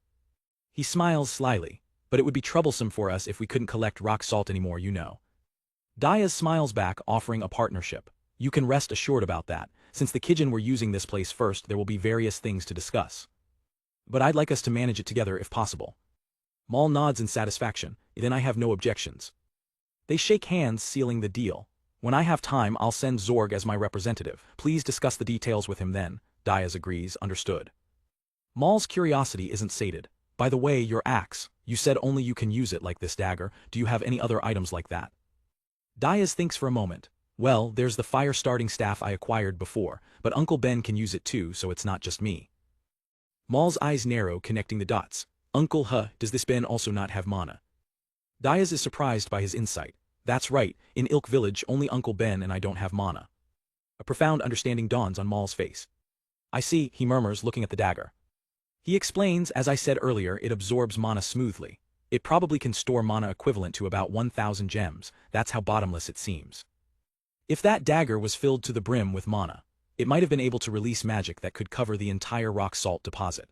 He smiles slyly. But it would be troublesome for us if we couldn't collect rock salt anymore, you know. Diaz smiles back, offering a partnership. You can rest assured about that. Since the Kijin were using this place first, there will be various things to discuss. But I'd like us to manage it together if possible. Mal nods in satisfaction. Then I have no objections. They shake hands, sealing the deal. When I have time, I'll send Zorg as my representative. Please discuss the details with him then. Diaz agrees, understood. Mal's curiosity isn't sated. By the way, your axe, you said only you can use it like this dagger. Do you have any other items like that? Diaz thinks for a moment. Well, there's the fire-starting staff I acquired before, but Uncle Ben can use it too, so it's not just me. Mal's eyes narrow, connecting the dots. Uncle does this Ben also not have mana? Diaz is surprised by his insight. That's right, in Ilk village only Uncle Ben and I don't have mana. A profound understanding dawns on Mal's face. I see, he murmurs, looking at the dagger. He explains, as I said earlier, it absorbs mana smoothly. It probably can store mana equivalent to about 1,000 gems, that's how bottomless it seems. If that dagger was filled to the brim with mana, it might have been able to release magic that could cover the entire rock salt deposit.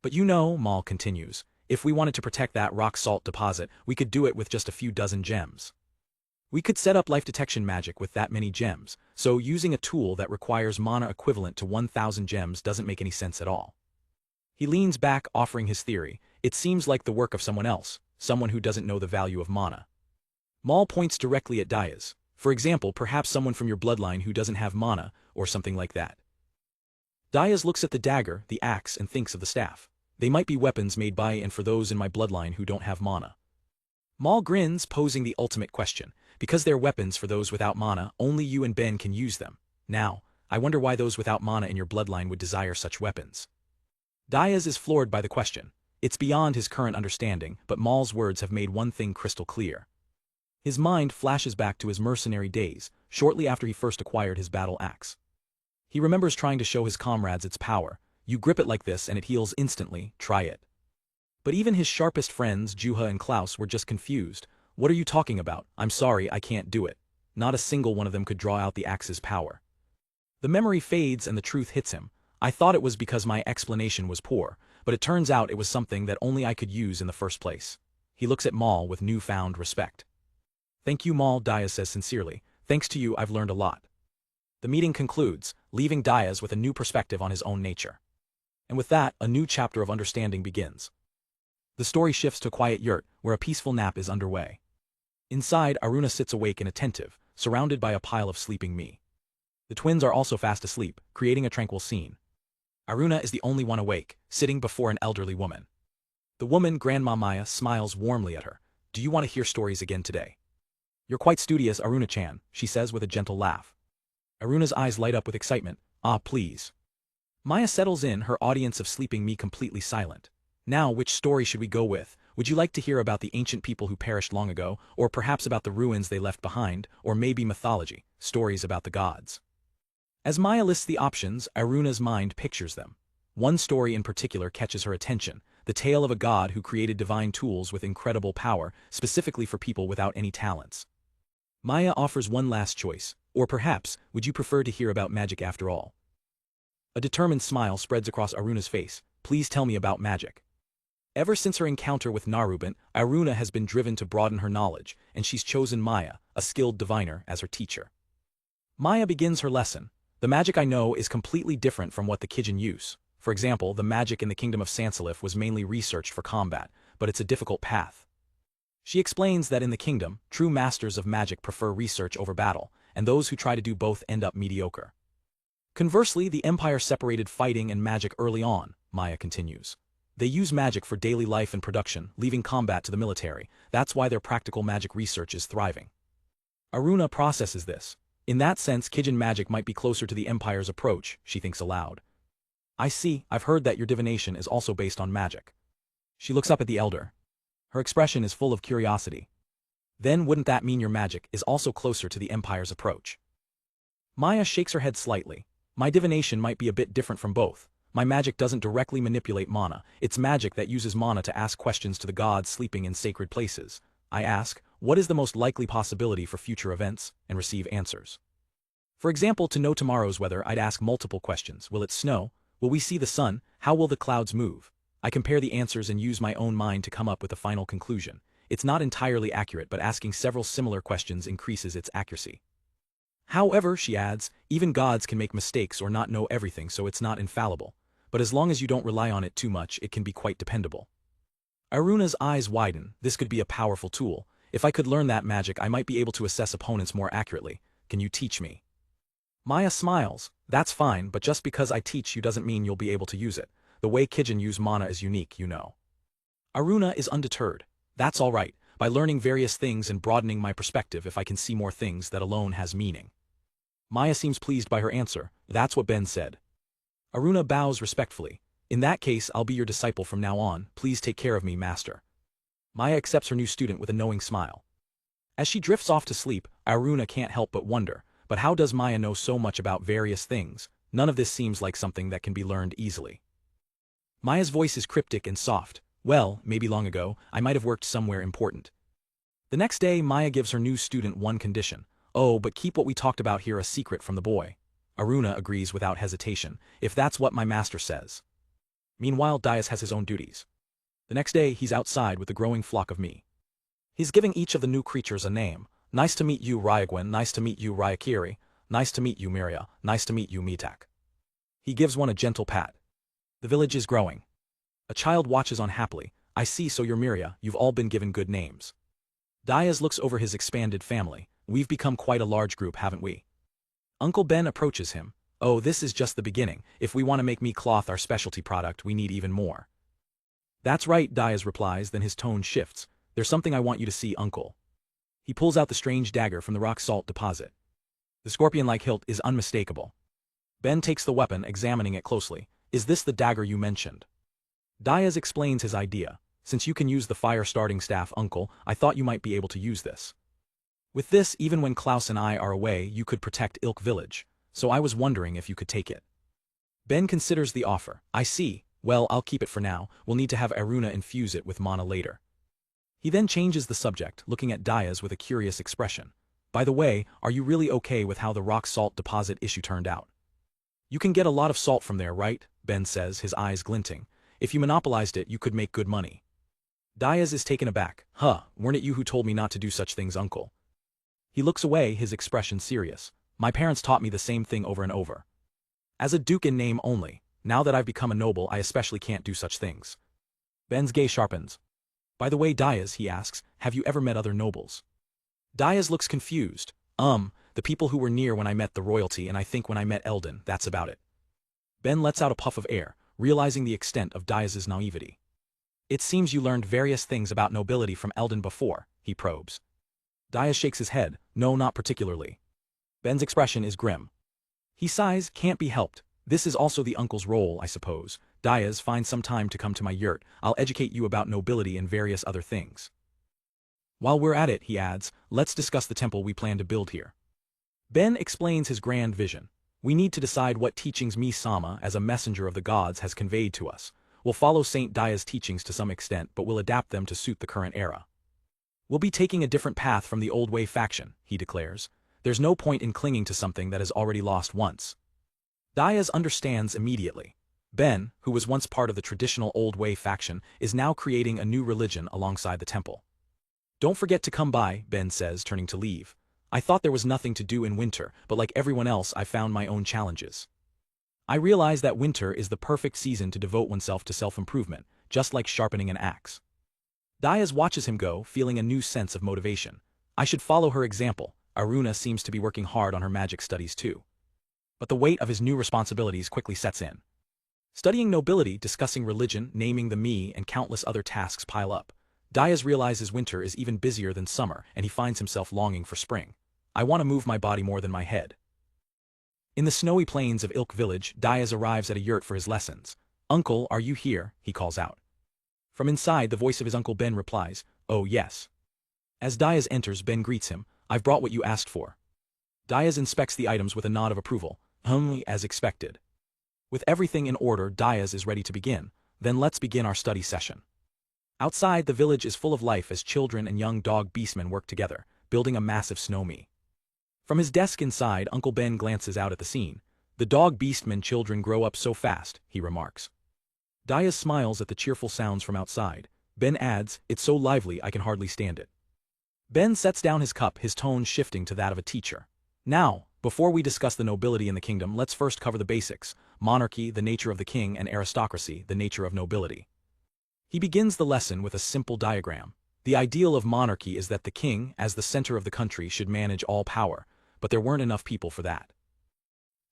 But you know, Mal continues, if we wanted to protect that rock salt deposit, we could do it with just a few dozen gems. We could set up life detection magic with that many gems, so using a tool that requires mana equivalent to 1,000 gems doesn't make any sense at all. He leans back, offering his theory. It seems like the work of someone else, someone who doesn't know the value of mana. Mal points directly at Diaz. For example, perhaps someone from your bloodline who doesn't have mana, or something like that. Diaz looks at the dagger, the axe, and thinks of the staff. They might be weapons made by and for those in my bloodline who don't have mana. Mal grins, posing the ultimate question. Because they're weapons for those without mana, only you and Ben can use them. Now, I wonder why those without mana in your bloodline would desire such weapons. Diaz is floored by the question. It's beyond his current understanding, but Mal's words have made one thing crystal clear. His mind flashes back to his mercenary days, shortly after he first acquired his battle axe. He remembers trying to show his comrades its power. You grip it like this and it heals instantly, try it. But even his sharpest friends, Juha and Klaus, were just confused. What are you talking about? I'm sorry, I can't do it. Not a single one of them could draw out the axe's power. The memory fades and the truth hits him. I thought it was because my explanation was poor, but it turns out it was something that only I could use in the first place. He looks at Mal with newfound respect. Thank you, Mal, Diaz says sincerely. Thanks to you, I've learned a lot. The meeting concludes, leaving Diaz with a new perspective on his own nature. And with that, a new chapter of understanding begins. The story shifts to a quiet yurt, where a peaceful nap is underway. Inside, Aruna sits awake and attentive, surrounded by a pile of sleeping me. The twins are also fast asleep, creating a tranquil scene. Aruna is the only one awake, sitting before an elderly woman. The woman, Grandma Maya, smiles warmly at her. Do you want to hear stories again today? You're quite studious, Aruna-chan, she says with a gentle laugh. Aruna's eyes light up with excitement. Ah, please. Maya settles in, her audience of sleeping me completely silent. Now, which story should we go with? Would you like to hear about the ancient people who perished long ago, or perhaps about the ruins they left behind, or maybe mythology, stories about the gods? As Maya lists the options, Aruna's mind pictures them. One story in particular catches her attention, the tale of a god who created divine tools with incredible power, specifically for people without any talents. Maya offers one last choice, or perhaps, would you prefer to hear about magic after all? A determined smile spreads across Aruna's face. Please tell me about magic. Ever since her encounter with Narubant, Aruna has been driven to broaden her knowledge, and she's chosen Maya, a skilled diviner, as her teacher. Maya begins her lesson. The magic I know is completely different from what the Kijin use. For example, the magic in the kingdom of Sansalif was mainly researched for combat, but it's a difficult path. She explains that in the kingdom, true masters of magic prefer research over battle, and those who try to do both end up mediocre. Conversely, the Empire separated fighting and magic early on, Maya continues. They use magic for daily life and production, leaving combat to the military. That's why their practical magic research is thriving. Aruna processes this. In that sense, Kijin magic might be closer to the Empire's approach, she thinks aloud. I see, I've heard that your divination is also based on magic. She looks up at the elder. Her expression is full of curiosity. Then wouldn't that mean your magic is also closer to the Empire's approach? Maya shakes her head slightly. My divination might be a bit different from both. My magic doesn't directly manipulate mana, it's magic that uses mana to ask questions to the gods sleeping in sacred places. I ask, what is the most likely possibility for future events, and receive answers. For example, to know tomorrow's weather, I'd ask multiple questions. Will it snow? Will we see the sun? How will the clouds move? I compare the answers and use my own mind to come up with a final conclusion. It's not entirely accurate, but asking several similar questions increases its accuracy. However, she adds, even gods can make mistakes or not know everything, so it's not infallible. But as long as you don't rely on it too much, it can be quite dependable. Aruna's eyes widen. This could be a powerful tool. If I could learn that magic, I might be able to assess opponents more accurately. Can you teach me? Maya smiles. That's fine, but just because I teach you doesn't mean you'll be able to use it. The way Kijin use mana is unique, you know. Aruna is undeterred. That's all right. By learning various things and broadening my perspective, if I can see more things, that alone has meaning. Maya seems pleased by her answer. That's what Ben said. Aruna bows respectfully. In that case, I'll be your disciple from now on. Please take care of me, master. Maya accepts her new student with a knowing smile. As she drifts off to sleep, Aruna can't help but wonder, but how does Maya know so much about various things? None of this seems like something that can be learned easily. Maya's voice is cryptic and soft. Well, maybe long ago, I might have worked somewhere important. The next day, Maya gives her new student one condition. Oh, but keep what we talked about here a secret from the boy. Aruna agrees without hesitation, if that's what my master says. Meanwhile, Dias has his own duties. The next day, he's outside with the growing flock of me. He's giving each of the new creatures a name. Nice to meet you, Ryagwen. Nice to meet you, Ryakiri. Nice to meet you, Miria. Nice to meet you, Mitak. He gives one a gentle pat. The village is growing. A child watches on happily. I see, so you're Miria. You've all been given good names. Dias looks over his expanded family. We've become quite a large group, haven't we? Uncle Ben approaches him. Oh, this is just the beginning. If we want to make me cloth our specialty product, we need even more. That's right, Dias replies, then his tone shifts. There's something I want you to see, Uncle. He pulls out the strange dagger from the rock salt deposit. The scorpion-like hilt is unmistakable. Ben takes the weapon, examining it closely. Is this the dagger you mentioned? Dias explains his idea. Since you can use the fire-starting staff, Uncle, I thought you might be able to use this. With this, even when Klaus and I are away, you could protect Ilk Village, so I was wondering if you could take it. Ben considers the offer. I see. Well, I'll keep it for now. We'll need to have Aruna infuse it with mana later. He then changes the subject, looking at Dias with a curious expression. By the way, are you really okay with how the rock salt deposit issue turned out? You can get a lot of salt from there, right? Ben says, his eyes glinting. If you monopolized it, you could make good money. Dias is taken aback. Weren't it you who told me not to do such things, Uncle? He looks away, his expression serious. My parents taught me the same thing over and over. As a duke in name only, now that I've become a noble, I especially can't do such things. Ben's gaze sharpens. By the way, Dias, he asks, have you ever met other nobles? Dias looks confused. The people who were near when I met the royalty, and I think when I met Eldon, that's about it. Ben lets out a puff of air, realizing the extent of Dias's naivety. It seems you learned various things about nobility from Eldon before, he probes. Dias shakes his head. No, not particularly. Ben's expression is grim. He sighs, can't be helped. This is also the uncle's role, I suppose. Dias, find some time to come to my yurt. I'll educate you about nobility and various other things. While we're at it, he adds, let's discuss the temple we plan to build here. Ben explains his grand vision. We need to decide what teachings Mi-sama, as a messenger of the gods, has conveyed to us. We'll follow Saint Dias' teachings to some extent, but we'll adapt them to suit the current era. We'll be taking a different path from the Old Way faction, he declares. There's no point in clinging to something that has already lost once. Dias understands immediately. Ben, who was once part of the traditional Old Way faction, is now creating a new religion alongside the temple. Don't forget to come by, Ben says, turning to leave. I thought there was nothing to do in winter, but like everyone else, I found my own challenges. I realize that winter is the perfect season to devote oneself to self-improvement, just like sharpening an axe. Dias watches him go, feeling a new sense of motivation. I should follow her example. Aruna seems to be working hard on her magic studies too. But the weight of his new responsibilities quickly sets in. Studying nobility, discussing religion, naming the me, and countless other tasks pile up. Diaz realizes winter is even busier than summer, and he finds himself longing for spring. I want to move my body more than my head. In the snowy plains of Ilk village, Diaz arrives at a yurt for his lessons. Uncle, are you here? He calls out. From inside, the voice of his uncle Ben replies, oh yes. As Diaz enters, Ben greets him, I've brought what you asked for. Diaz inspects the items with a nod of approval, as expected. With everything in order, Diaz is ready to begin. Then let's begin our study session. Outside, the village is full of life as children and young dog beastmen work together, building a massive snow me. From his desk inside, Uncle Ben glances out at the scene. The dog beastmen children grow up so fast, he remarks. Diaz smiles at the cheerful sounds from outside. Ben adds, it's so lively I can hardly stand it. Ben sets down his cup, his tone shifting to that of a teacher. Now, before we discuss the nobility in the kingdom, let's first cover the basics: monarchy, the nature of the king, and aristocracy, the nature of nobility. He begins the lesson with a simple diagram. The ideal of monarchy is that the king, as the center of the country, should manage all power, but there weren't enough people for that.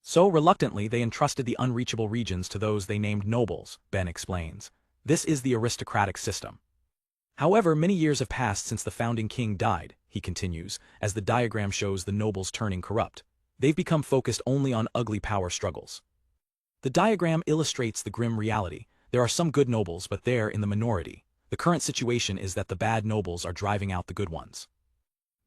So reluctantly they entrusted the unreachable regions to those they named nobles, Ben explains. This is the aristocratic system. However, many years have passed since the founding king died, he continues, as the diagram shows the nobles turning corrupt. They've become focused only on ugly power struggles. The diagram illustrates the grim reality. There are some good nobles, but they're in the minority. The current situation is that the bad nobles are driving out the good ones.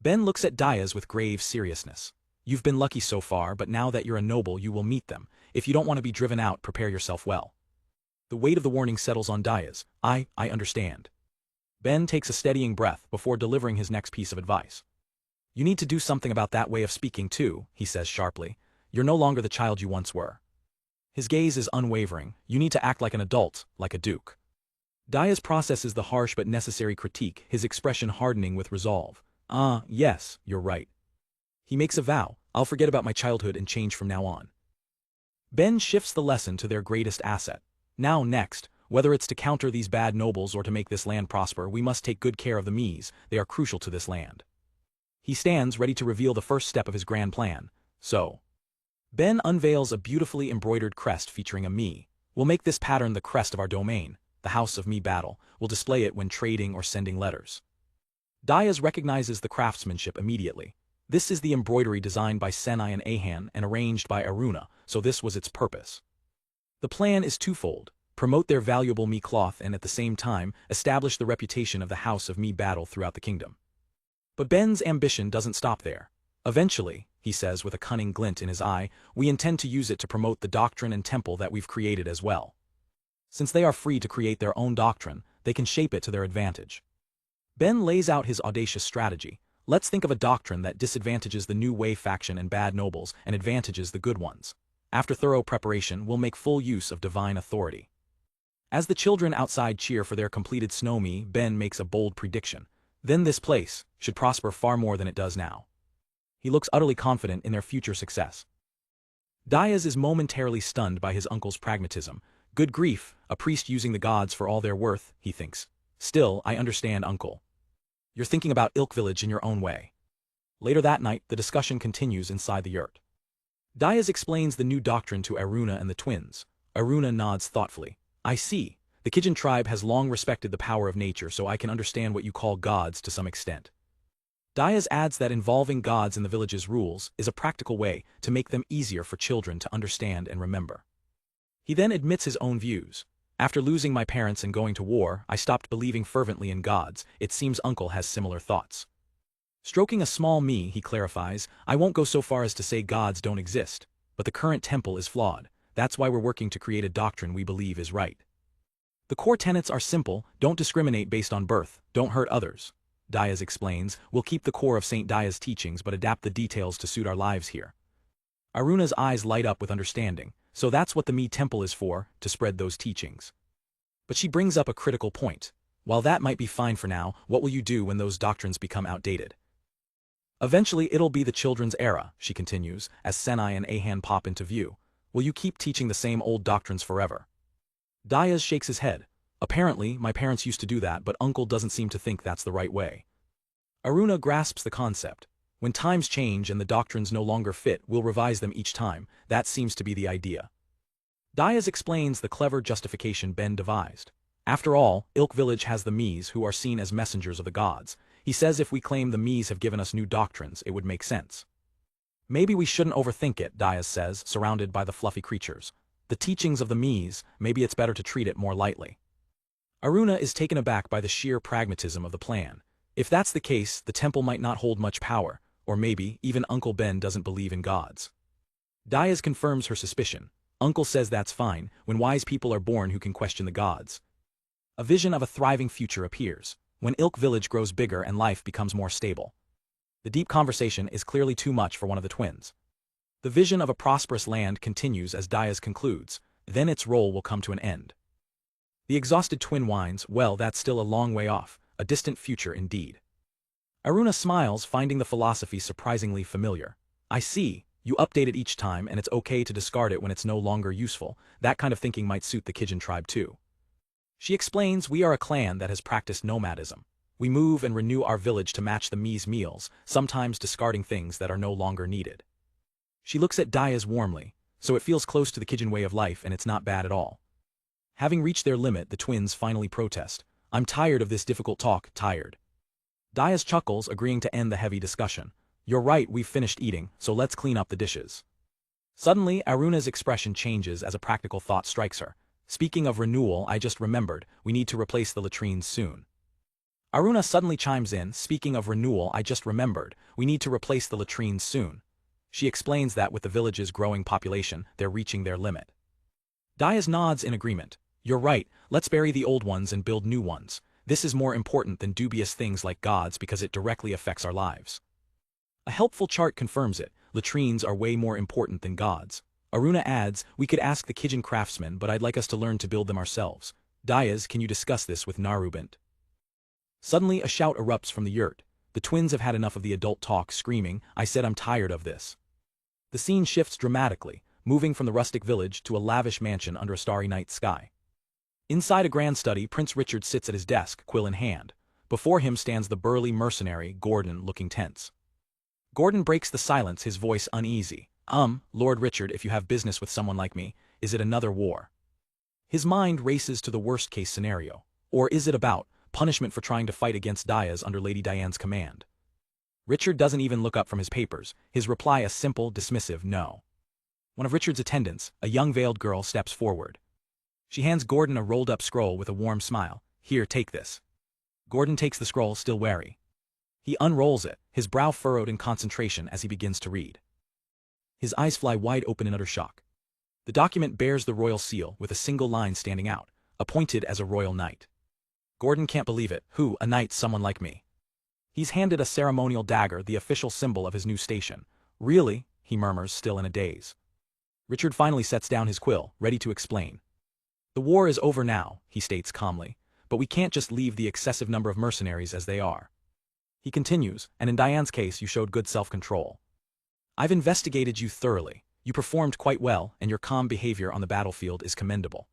Ben looks at Diaz with grave seriousness. You've been lucky so far, but now that you're a noble you will meet them. If you don't want to be driven out, prepare yourself well. The weight of the warning settles on Diaz. I understand. Ben takes a steadying breath before delivering his next piece of advice. You need to do something about that way of speaking too, he says sharply. You're no longer the child you once were. His gaze is unwavering. You need to act like an adult, like a duke. Diaz processes the harsh but necessary critique, his expression hardening with resolve. Yes, you're right. He makes a vow, I'll forget about my childhood and change from now on. Ben shifts the lesson to their greatest asset. Now next, whether it's to counter these bad nobles or to make this land prosper, we must take good care of the Mies. They are crucial to this land. He stands ready to reveal the first step of his grand plan. So, Ben unveils a beautifully embroidered crest featuring a Mii. We'll make this pattern the crest of our domain, the House of Mii Battle. We'll display it when trading or sending letters. Diaz recognizes the craftsmanship immediately. This is the embroidery designed by Senai and Ahan and arranged by Aruna, so this was its purpose. The plan is twofold: promote their valuable Mii cloth and at the same time establish the reputation of the House of Mii Battle throughout the kingdom. But Ben's ambition doesn't stop there. Eventually, he says with a cunning glint in his eye, we intend to use it to promote the doctrine and temple that we've created as well. Since they are free to create their own doctrine, they can shape it to their advantage. Ben lays out his audacious strategy. Let's think of a doctrine that disadvantages the New Wei faction and bad nobles and advantages the good ones. After thorough preparation, we'll make full use of divine authority. As the children outside cheer for their completed snow me, Ben makes a bold prediction. Then this place should prosper far more than it does now. He looks utterly confident in their future success. Diaz is momentarily stunned by his uncle's pragmatism. Good grief, a priest using the gods for all they're worth, he thinks. Still, I understand, uncle. You're thinking about Ilk village in your own way. Later that night, the discussion continues inside the yurt. Diaz explains the new doctrine to Aruna and the twins. Aruna nods thoughtfully. I see. The Kijin tribe has long respected the power of nature, so I can understand what you call gods to some extent. Diaz adds that involving gods in the village's rules is a practical way to make them easier for children to understand and remember. He then admits his own views. After losing my parents and going to war, I stopped believing fervently in gods. It seems uncle has similar thoughts. Stroking a small me, he clarifies, I won't go so far as to say gods don't exist, but the current temple is flawed. That's why we're working to create a doctrine we believe is right. The core tenets are simple: don't discriminate based on birth, don't hurt others. Diaz explains, we'll keep the core of St. Diaz's teachings but adapt the details to suit our lives here. Aruna's eyes light up with understanding. So that's what the Mii Temple is for, to spread those teachings. But she brings up a critical point. While that might be fine for now, what will you do when those doctrines become outdated? Eventually it'll be the children's era, she continues, as Senai and Ahan pop into view. Will you keep teaching the same old doctrines forever? Diaz shakes his head. Apparently, my parents used to do that, but uncle doesn't seem to think that's the right way. Aruna grasps the concept. When times change and the doctrines no longer fit, we'll revise them each time. That seems to be the idea. Diaz explains the clever justification Ben devised. After all, Ilk village has the Mies who are seen as messengers of the gods. He says if we claim the Mies have given us new doctrines, it would make sense. Maybe we shouldn't overthink it, Diaz says, surrounded by the fluffy creatures. The teachings of the Mies, maybe it's better to treat it more lightly. Aruna is taken aback by the sheer pragmatism of the plan. If that's the case, the temple might not hold much power, or maybe even Uncle Ben doesn't believe in gods. Diaz confirms her suspicion. Uncle says that's fine, when wise people are born who can question the gods. A vision of a thriving future appears, when Ilk village grows bigger and life becomes more stable. The deep conversation is clearly too much for one of the twins. The vision of a prosperous land continues as Diaz concludes, then its role will come to an end. The exhausted twin whines, well, that's still a long way off, a distant future indeed. Aruna smiles, finding the philosophy surprisingly familiar. I see, you update it each time and it's okay to discard it when it's no longer useful. That kind of thinking might suit the Kijin tribe too. She explains we are a clan that has practiced nomadism. We move and renew our village to match the Mies meals, sometimes discarding things that are no longer needed. She looks at Diaz warmly, so it feels close to the Kijin way of life and it's not bad at all. Having reached their limit, the twins finally protest. I'm tired of this difficult talk, tired. Diaz chuckles, agreeing to end the heavy discussion. You're right, we've finished eating, so let's clean up the dishes. Suddenly, Aruna's expression changes as a practical thought strikes her. Speaking of renewal, I just remembered, we need to replace the latrines soon. Aruna suddenly chimes in, speaking of renewal, I just remembered, we need to replace the latrines soon. She explains that with the village's growing population, they're reaching their limit. Diaz nods in agreement. You're right, let's bury the old ones and build new ones. This is more important than dubious things like gods because it directly affects our lives. A helpful chart confirms it, latrines are way more important than gods. Aruna adds, we could ask the Kijin craftsmen, but I'd like us to learn to build them ourselves. Diaz, can you discuss this with Narubint? Suddenly a shout erupts from the yurt. The twins have had enough of the adult talk, screaming, I said I'm tired of this. The scene shifts dramatically, moving from the rustic village to a lavish mansion under a starry night sky. Inside a grand study, Prince Richard sits at his desk, quill in hand. Before him stands the burly mercenary, Gordon, looking tense. Gordon breaks the silence, his voice uneasy. Lord Richard, if you have business with someone like me, is it another war? His mind races to the worst-case scenario. Or is it about punishment for trying to fight against Diaz under Lady Diane's command? Richard doesn't even look up from his papers, his reply a simple, dismissive no. One of Richard's attendants, a young veiled girl, steps forward. She hands Gordon a rolled-up scroll with a warm smile. Here, take this. Gordon takes the scroll, still wary. He unrolls it, his brow furrowed in concentration as he begins to read. His eyes fly wide open in utter shock. The document bears the royal seal, with a single line standing out, appointed as a royal knight. Gordon can't believe it. Who, a knight, someone like me? He's handed a ceremonial dagger, the official symbol of his new station. Really? He murmurs, still in a daze. Richard finally sets down his quill, ready to explain. The war is over now, he states calmly, but we can't just leave the excessive number of mercenaries as they are. He continues, and in Diane's case you showed good self-control. I've investigated you thoroughly, you performed quite well, and your calm behavior on the battlefield is commendable.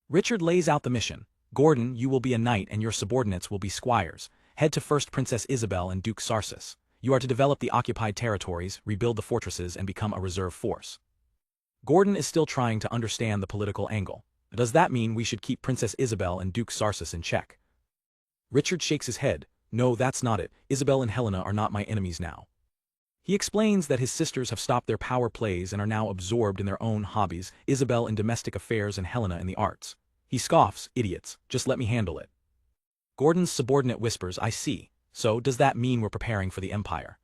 Richard lays out the mission. Gordon, you will be a knight and your subordinates will be squires. Head to first Princess Isabel and Duke Sarsis. You are to develop the occupied territories, rebuild the fortresses, and become a reserve force. Gordon is still trying to understand the political angle. Does that mean we should keep Princess Isabel and Duke Sarsis in check? Richard shakes his head. No, that's not it. Isabel and Helena are not my enemies now. He explains that his sisters have stopped their power plays and are now absorbed in their own hobbies, Isabel in domestic affairs and Helena in the arts. He scoffs, idiots, just let me handle it. Gordon's subordinate whispers, I see. So, does that mean we're preparing for the Empire?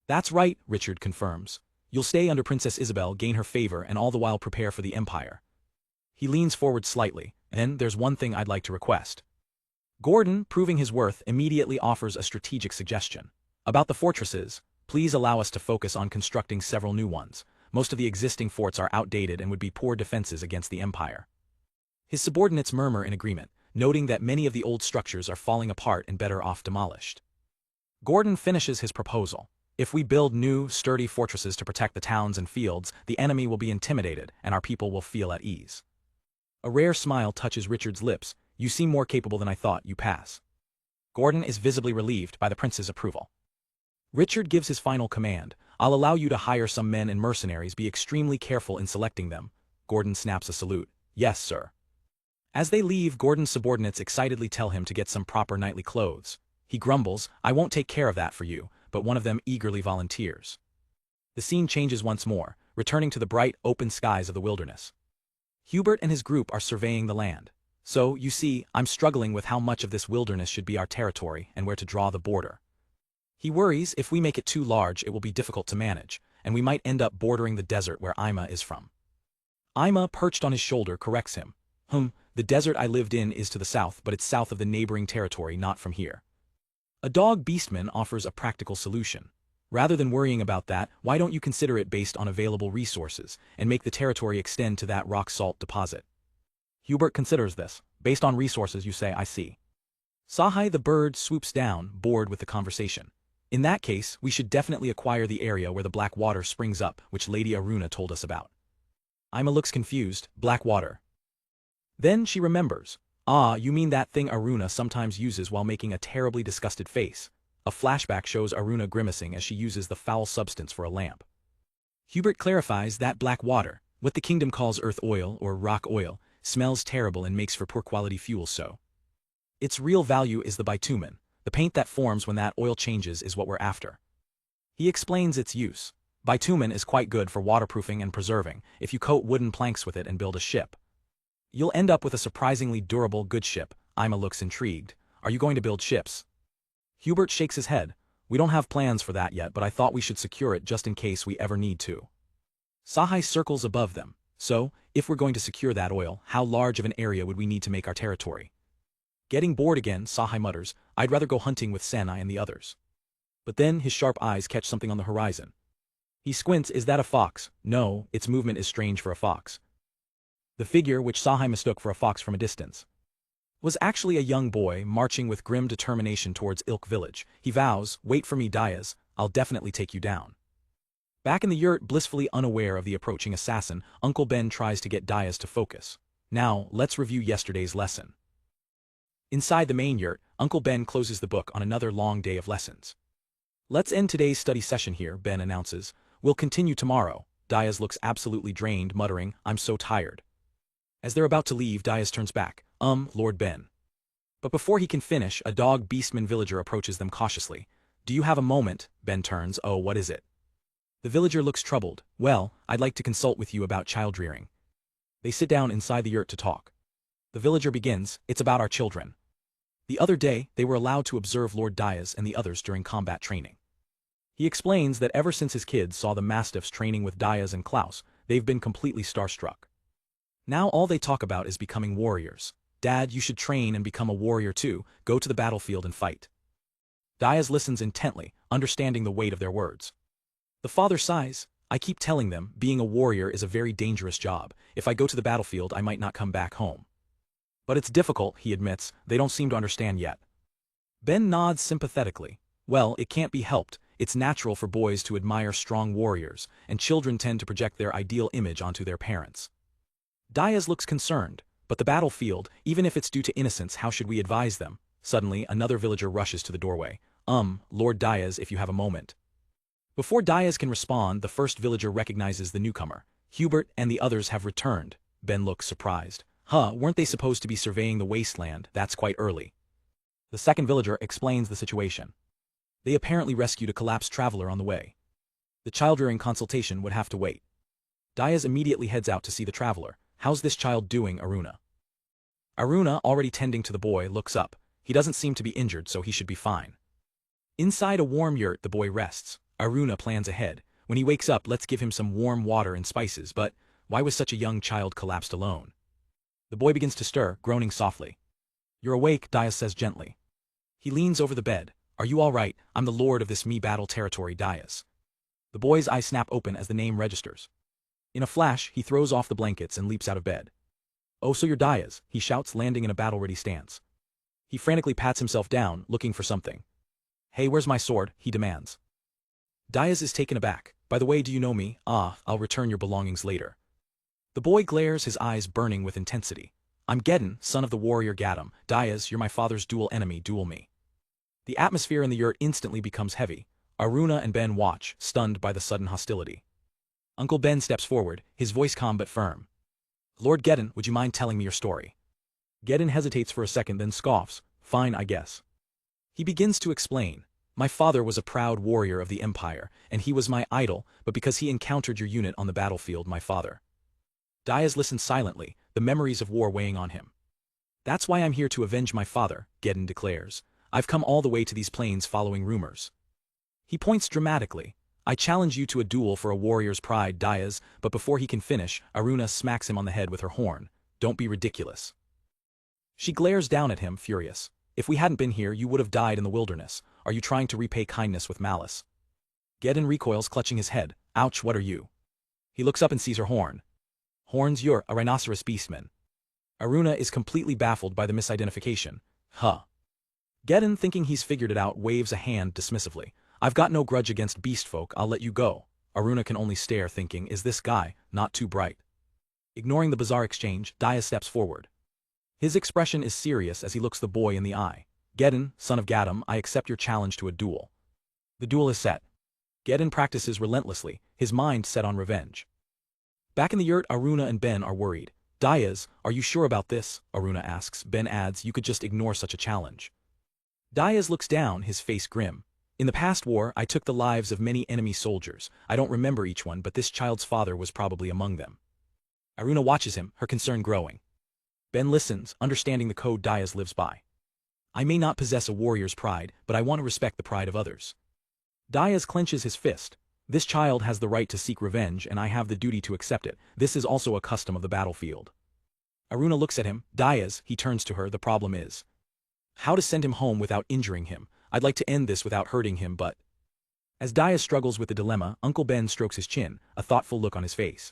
That's right, Richard confirms. You'll stay under Princess Isabel, gain her favor, and all the while prepare for the Empire. He leans forward slightly, and there's one thing I'd like to request. Gordon, proving his worth, immediately offers a strategic suggestion. About the fortresses, please allow us to focus on constructing several new ones. Most of the existing forts are outdated and would be poor defenses against the Empire. His subordinates murmur in agreement, noting that many of the old structures are falling apart and better off demolished. Gordon finishes his proposal. If we build new, sturdy fortresses to protect the towns and fields, the enemy will be intimidated and our people will feel at ease. A rare smile touches Richard's lips. You seem more capable than I thought, you pass. Gordon is visibly relieved by the prince's approval. Richard gives his final command. I'll allow you to hire some men and mercenaries. Be extremely careful in selecting them. Gordon snaps a salute. Yes, sir. As they leave, Gordon's subordinates excitedly tell him to get some proper nightly clothes. He grumbles, I won't take care of that for you, but one of them eagerly volunteers. The scene changes once more, returning to the bright, open skies of the wilderness. Hubert and his group are surveying the land. So, you see, I'm struggling with how much of this wilderness should be our territory and where to draw the border. He worries if we make it too large it will be difficult to manage, and we might end up bordering the desert where Ima is from. Ima, perched on his shoulder, corrects him. The desert I lived in is to the south, but it's south of the neighboring territory, not from here. A dog beastman offers a practical solution. Rather than worrying about that, why don't you consider it based on available resources, and make the territory extend to that rock salt deposit? Hubert considers this. Based on resources, you say, I see. Sahai the bird swoops down, bored with the conversation. In that case, we should definitely acquire the area where the black water springs up, which Lady Aruna told us about. Ima looks confused. Black water. Then she remembers. Ah, you mean that thing Aruna sometimes uses while making a terribly disgusted face. A flashback shows Aruna grimacing as she uses the foul substance for a lamp. Hubert clarifies that black water, what the kingdom calls earth oil or rock oil, smells terrible and makes for poor quality fuel so. Its real value is the bitumen. The paint that forms when that oil changes is what we're after. He explains its use. Bitumen is quite good for waterproofing and preserving if you coat wooden planks with it and build a ship. You'll end up with a surprisingly durable good ship. Ima looks intrigued. Are you going to build ships? Hubert shakes his head. We don't have plans for that yet, but I thought we should secure it just in case we ever need to. Sahai circles above them. So, if we're going to secure that oil, how large of an area would we need to make our territory? Getting bored again, Sahai mutters, I'd rather go hunting with Sanai and the others. But then his sharp eyes catch something on the horizon. He squints. Is that a fox? No, its movement is strange for a fox. The figure, which Sahai mistook for a fox from a distance, was actually a young boy marching with grim determination towards Ilk village. He vows, wait for me Diaz, I'll definitely take you down. Back in the yurt, blissfully unaware of the approaching assassin, Uncle Ben tries to get Diaz to focus. Now, let's review yesterday's lesson. Inside the main yurt, Uncle Ben closes the book on another long day of lessons. Let's end today's study session here, Ben announces. We'll continue tomorrow. Diaz looks absolutely drained, muttering, I'm so tired. As they're about to leave, Diaz turns back. Lord Ben. But before he can finish, a dog beastman villager approaches them cautiously. Do you have a moment? Ben turns. Oh, what is it? The villager looks troubled. Well, I'd like to consult with you about child rearing. They sit down inside the yurt to talk. The villager begins. It's about our children. The other day, they were allowed to observe Lord Diaz and the others during combat training. He explains that ever since his kids saw the mastiffs training with Diaz and Klaus, they've been completely starstruck. Now all they talk about is becoming warriors. Dad, you should train and become a warrior too, go to the battlefield and fight. Diaz listens intently, understanding the weight of their words. The father sighs. I keep telling them, being a warrior is a very dangerous job. If I go to the battlefield I might not come back home. But it's difficult, he admits, they don't seem to understand yet. Ben nods sympathetically. Well, it can't be helped, it's natural for boys to admire strong warriors, and children tend to project their ideal image onto their parents. Diaz looks concerned, but the battlefield, even if it's due to innocence, how should we advise them? Suddenly, another villager rushes to the doorway. Lord Diaz, if you have a moment. Before Diaz can respond, the first villager recognizes the newcomer. Hubert and the others have returned. Ben looks surprised. Weren't they supposed to be surveying the wasteland? That's quite early. The second villager explains the situation. They apparently rescued a collapsed traveler on the way. The child-rearing consultation would have to wait. Diaz immediately heads out to see the traveler. How's this child doing, Aruna? Aruna, already tending to the boy, looks up. He doesn't seem to be injured, so he should be fine. Inside a warm yurt, the boy rests. Aruna plans ahead. When he wakes up, let's give him some warm water and spices, but why was such a young child collapsed alone? The boy begins to stir, groaning softly. You're awake, Diaz says gently. He leans over the bed. Are you all right? I'm the lord of this battle territory, Diaz. The boy's eyes snap open as the name registers. In a flash, he throws off the blankets and leaps out of bed. Oh, so you're Diaz, he shouts, landing in a battle-ready stance. He frantically pats himself down, looking for something. Hey, where's my sword? He demands. Diaz is taken aback. By the way, do you know me? I'll return your belongings later. The boy glares, his eyes burning with intensity. I'm Geddon, son of the warrior Gadam. Diaz, you're my father's dual enemy, duel me. The atmosphere in the yurt instantly becomes heavy. Aruna and Ben watch, stunned by the sudden hostility. Uncle Ben steps forward, his voice calm but firm. Lord Geddon, would you mind telling me your story? Geddon hesitates for a second then scoffs, fine I guess. He begins to explain. My father was a proud warrior of the Empire, and he was my idol, but because he encountered your unit on the battlefield, my father. Diaz listened silently, the memories of war weighing on him. That's why I'm here to avenge my father, Geddon declares. I've come all the way to these plains following rumors. He points dramatically. I challenge you to a duel for a warrior's pride, Diaz, but before he can finish, Aruna smacks him on the head with her horn. Don't be ridiculous. She glares down at him, furious. If we hadn't been here, you would have died in the wilderness. Are you trying to repay kindness with malice? Geddon recoils, clutching his head. Ouch, what are you? He looks up and sees her horn. Horns, you're a rhinoceros beastman. Aruna is completely baffled by the misidentification. Huh. Geddon, thinking he's figured it out, waves a hand dismissively. I've got no grudge against beast folk, I'll let you go. Aruna can only stare, thinking, is this guy not too bright? Ignoring the bizarre exchange, Diaz steps forward. His expression is serious as he looks the boy in the eye. Geddon, son of Gaddam, I accept your challenge to a duel. The duel is set. Geddon practices relentlessly, his mind set on revenge. Back in the yurt, Aruna and Ben are worried. Diaz, are you sure about this? Aruna asks. Ben adds, you could just ignore such a challenge. Diaz looks down, his face grim. In the past war, I took the lives of many enemy soldiers. I don't remember each one, but this child's father was probably among them. Aruna watches him, her concern growing. Ben listens, understanding the code Diaz lives by. I may not possess a warrior's pride, but I want to respect the pride of others. Diaz clenches his fist. This child has the right to seek revenge, and I have the duty to accept it. This is also a custom of the battlefield. Aruna looks at him. Diaz, he turns to her, the problem is how to send him home without injuring him. I'd like to end this without hurting him, but... As Diaz struggles with the dilemma, Uncle Ben strokes his chin, a thoughtful look on his face.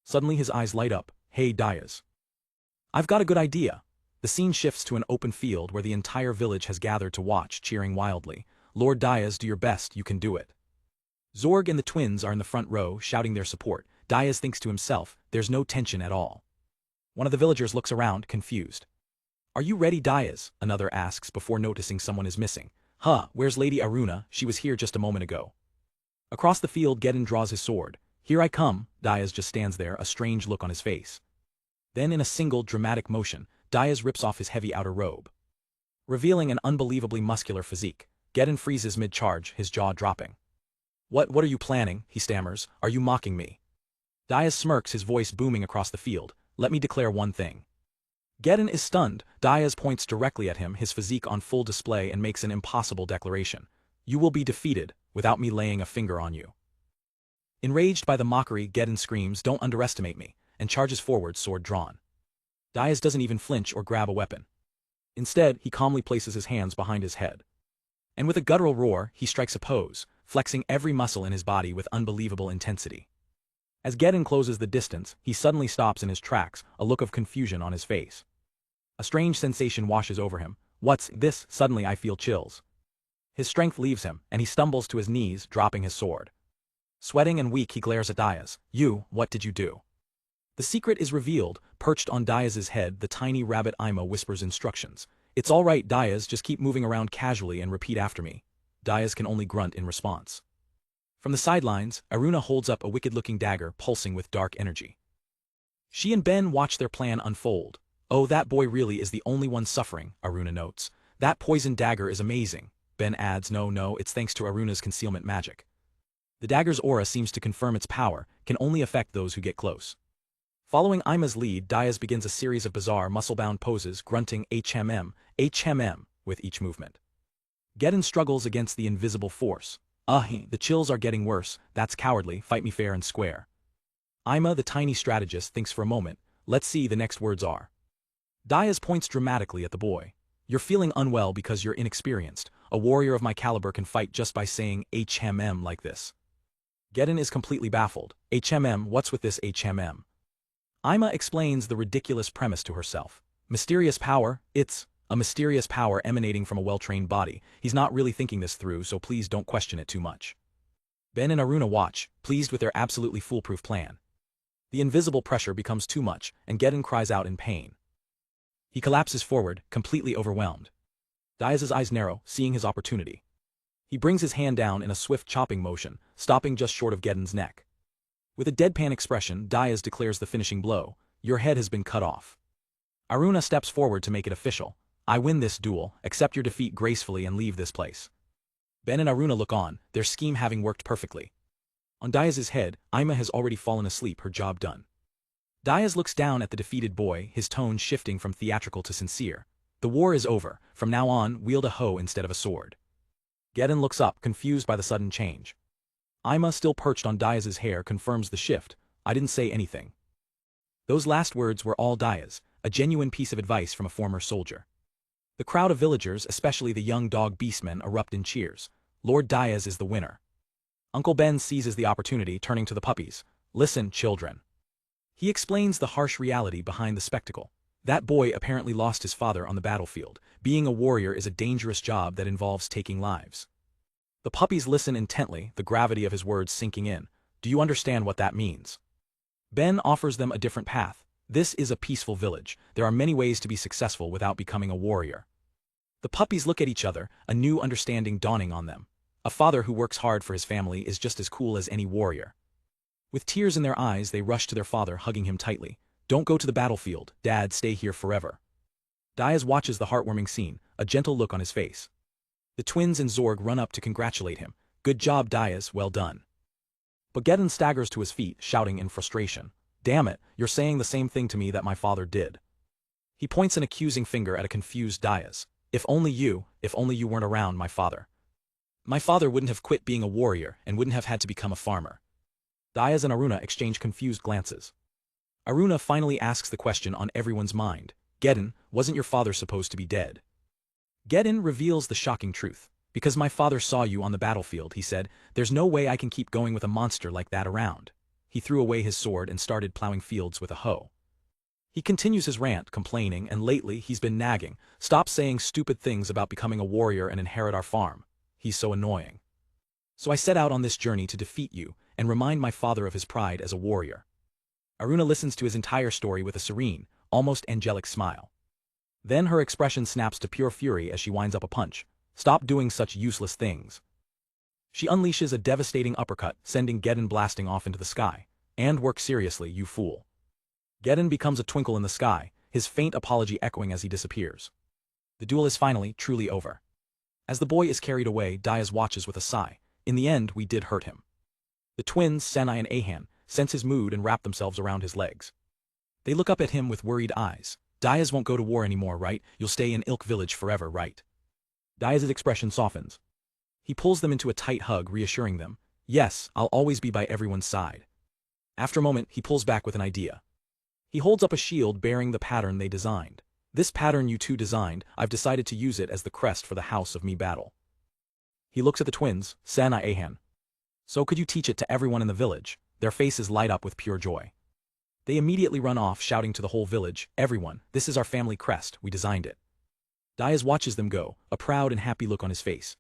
Suddenly his eyes light up. Hey, Diaz. I've got a good idea. The scene shifts to an open field where the entire village has gathered to watch, cheering wildly. Lord Diaz, do your best, you can do it. Zorg and the twins are in the front row, shouting their support. Diaz thinks to himself, there's no tension at all. One of the villagers looks around, confused. Are you ready, Diaz? Another asks before noticing someone is missing. Huh, where's Lady Aruna? She was here just a moment ago. Across the field, Geddon draws his sword. Here I come. Diaz just stands there, a strange look on his face. Then in a single, dramatic motion, Diaz rips off his heavy outer robe, revealing an unbelievably muscular physique. Geddon freezes mid-charge, his jaw dropping. What are you planning? He stammers. Are you mocking me? Diaz smirks, his voice booming across the field. Let me declare one thing. Geddon is stunned. Diaz points directly at him, his physique on full display, and makes an impossible declaration. You will be defeated, without me laying a finger on you. Enraged by the mockery, Geddon screams, don't underestimate me, and charges forward, sword drawn. Diaz doesn't even flinch or grab a weapon. Instead, he calmly places his hands behind his head. And with a guttural roar, he strikes a pose, flexing every muscle in his body with unbelievable intensity. As Geddon closes the distance, he suddenly stops in his tracks, a look of confusion on his face. A strange sensation washes over him. What's this? Suddenly I feel chills. His strength leaves him, and he stumbles to his knees, dropping his sword. Sweating and weak, he glares at Diaz. You, what did you do? The secret is revealed. Perched on Diaz's head, the tiny rabbit Ima whispers instructions. It's all right, Diaz, just keep moving around casually and repeat after me. Diaz can only grunt in response. From the sidelines, Aruna holds up a wicked-looking dagger pulsing with dark energy. She and Ben watch their plan unfold. Oh, that boy really is the only one suffering, Aruna notes. That poisoned dagger is amazing. Ben adds, no, it's thanks to Aruna's concealment magic. The dagger's aura seems to confirm its power, can only affect those who get close. Following Ima's lead, Diaz begins a series of bizarre muscle-bound poses, grunting HMM with each movement. Geddon struggles against the invisible force. The chills are getting worse, that's cowardly, fight me fair and square. Ima, the tiny strategist, thinks for a moment. Let's see, the next words are. Diaz points dramatically at the boy. You're feeling unwell because you're inexperienced. A warrior of my caliber can fight just by saying HMM like this. Geddon is completely baffled. HMM, what's with this HMM? Ima explains the ridiculous premise to herself. Mysterious power? It's a mysterious power emanating from a well-trained body. He's not really thinking this through, so please don't question it too much. Ben and Aruna watch, pleased with their absolutely foolproof plan. The invisible pressure becomes too much, and Geddon cries out in pain. He collapses forward, completely overwhelmed. Diaz's eyes narrow, seeing his opportunity. He brings his hand down in a swift chopping motion, stopping just short of Geddon's neck. With a deadpan expression, Diaz declares the finishing blow. Your head has been cut off. Aruna steps forward to make it official. I win this duel, accept your defeat gracefully and leave this place. Ben and Aruna look on, their scheme having worked perfectly. On Diaz's head, Ima has already fallen asleep, her job done. Diaz looks down at the defeated boy, his tone shifting from theatrical to sincere. The war is over, from now on, wield a hoe instead of a sword. Geddon looks up, confused by the sudden change. Ima, still perched on Diaz's hair, confirms the shift. I didn't say anything. Those last words were all Diaz, a genuine piece of advice from a former soldier. The crowd of villagers, especially the young dog beastmen, erupt in cheers. Lord Diaz is the winner. Uncle Ben seizes the opportunity, turning to the puppies. Listen, children. He explains the harsh reality behind the spectacle. That boy apparently lost his father on the battlefield. Being a warrior is a dangerous job that involves taking lives. The puppies listen intently, the gravity of his words sinking in. Do you understand what that means? Ben offers them a different path. This is a peaceful village. There are many ways to be successful without becoming a warrior. The puppies look at each other, a new understanding dawning on them. A father who works hard for his family is just as cool as any warrior. With tears in their eyes, they rush to their father, hugging him tightly. Don't go to the battlefield, Dad, stay here forever. Diaz watches the heartwarming scene, a gentle look on his face. The twins and Zorg run up to congratulate him. Good job, Diaz, well done. But Geddon staggers to his feet, shouting in frustration. Damn it, you're saying the same thing to me that my father did. He points an accusing finger at a confused Diaz. If only you weren't around, my father. My father wouldn't have quit being a warrior and wouldn't have had to become a farmer. Diaz and Aruna exchange confused glances. Aruna finally asks the question on everyone's mind. Geddon, wasn't your father supposed to be dead? Geddon reveals the shocking truth. Because my father saw you on the battlefield, he said, there's no way I can keep going with a monster like that around. He threw away his sword and started plowing fields with a hoe. He continues his rant, complaining, and lately he's been nagging. Stop saying stupid things about becoming a warrior and inherit our farm. He's so annoying. So I set out on this journey to defeat you and remind my father of his pride as a warrior. Aruna listens to his entire story with a serene, almost angelic smile. Then her expression snaps to pure fury as she winds up a punch. Stop doing such useless things. She unleashes a devastating uppercut, sending Geddon blasting off into the sky. And work seriously, you fool. Geddon becomes a twinkle in the sky, his faint apology echoing as he disappears. The duel is finally, truly over. As the boy is carried away, Diaz watches with a sigh. In the end, we did hurt him. The twins, Senai and Ahan, sense his mood and wrap themselves around his legs. They look up at him with worried eyes. Diaz won't go to war anymore, right? You'll stay in Ilk village forever, right? Diaz's expression softens. He pulls them into a tight hug, reassuring them. Yes, I'll always be by everyone's side. After a moment, he pulls back with an idea. He holds up a shield bearing the pattern they designed. This pattern you two designed, I've decided to use it as the crest for the House of Me battle. He looks at the twins, Sanai Ahan. So could you teach it to everyone in the village? Their faces light up with pure joy. They immediately run off, shouting to the whole village, everyone, this is our family crest, we designed it. Diaz watches them go, a proud and happy look on his face.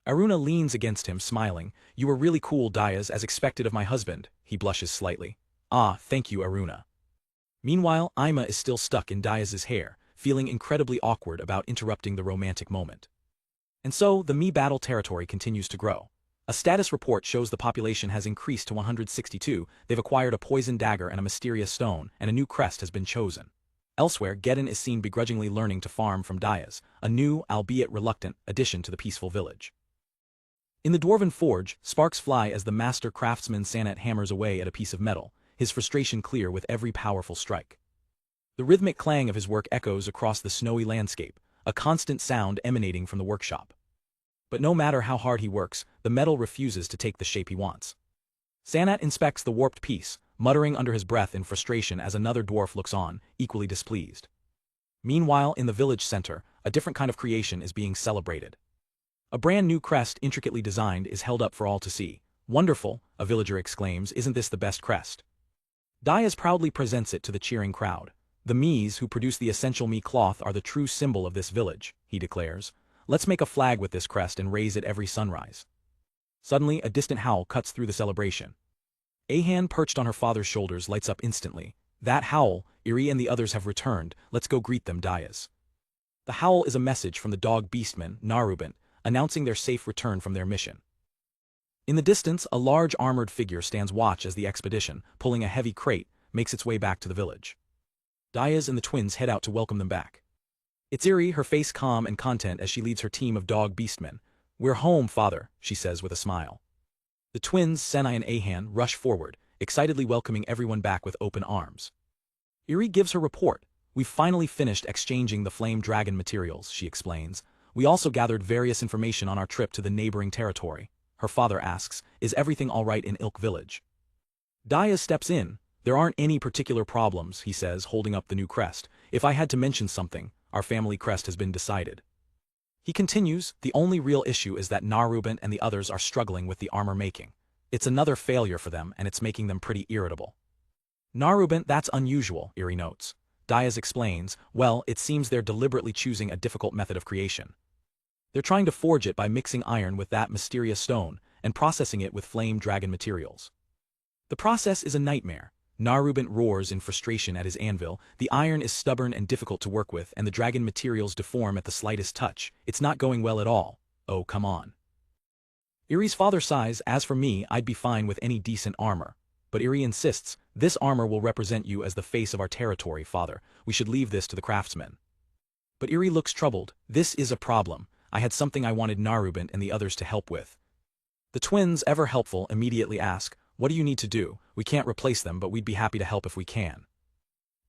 Aruna leans against him, smiling. You were really cool, Diaz, as expected of my husband. He blushes slightly. Ah, thank you, Aruna. Meanwhile, Ima is still stuck in Diaz's hair, feeling incredibly awkward about interrupting the romantic moment. And so, the Me battle territory continues to grow. A status report shows the population has increased to 162, they've acquired a poison dagger and a mysterious stone, and a new crest has been chosen. Elsewhere, Geddon is seen begrudgingly learning to farm from Diaz, a new, albeit reluctant, addition to the peaceful village. In the Dwarven Forge, sparks fly as the master craftsman Sanat hammers away at a piece of metal, his frustration clear with every powerful strike. The rhythmic clang of his work echoes across the snowy landscape, a constant sound emanating from the workshop. But no matter how hard he works, the metal refuses to take the shape he wants. Sanat inspects the warped piece, muttering under his breath in frustration as another dwarf looks on, equally displeased. Meanwhile, in the village center, a different kind of creation is being celebrated. A brand new crest intricately designed is held up for all to see. Wonderful, a villager exclaims, isn't this the best crest? Diaz proudly presents it to the cheering crowd. The Mees who produce the essential Me cloth are the true symbol of this village, he declares. Let's make a flag with this crest and raise it every sunrise. Suddenly, a distant howl cuts through the celebration. Ahan, perched on her father's shoulders, lights up instantly. That howl, Iri and the others have returned, let's go greet them, Diaz. The howl is a message from the dog beastman, Narubant, announcing their safe return from their mission. In the distance, a large armored figure stands watch as the expedition, pulling a heavy crate, makes its way back to the village. Diaz and the twins head out to welcome them back. It's Eri, her face calm and content as she leads her team of dog beastmen. "We're home, father," she says with a smile. The twins, Senai and Ahan, rush forward, excitedly welcoming everyone back with open arms. Eri gives her report. "We've finally finished exchanging the flame dragon materials," she explains. "We also gathered various information on our trip to the neighboring territory." Her father asks, "Is everything all right in Ilk village?" Diaz steps in. "There aren't any particular problems," he says, holding up the new crest. "If I had to mention something, our family crest has been decided." He continues, "The only real issue is that Narubent and the others are struggling with the armor making. It's another failure for them and it's making them pretty irritable." "Narubent, that's unusual," Eri notes. Diaz explains, "Well, it seems they're deliberately choosing a difficult method of creation. They're trying to forge it by mixing iron with that mysterious stone and processing it with flame dragon materials. The process is a nightmare. Narubent roars in frustration at his anvil. The iron is stubborn and difficult to work with, and the dragon materials deform at the slightest touch. It's not going well at all. Oh, come on." Eri's father sighs. "As for me, I'd be fine with any decent armor." But Eri insists, "This armor will represent you as the face of our territory, father. We should leave this to the craftsmen." But Eri looks troubled. "This is a problem. I had something I wanted Narubent and the others to help with." The twins, ever helpful, immediately ask, "What do you need to do? We can't replace them, but we'd be happy to help if we can."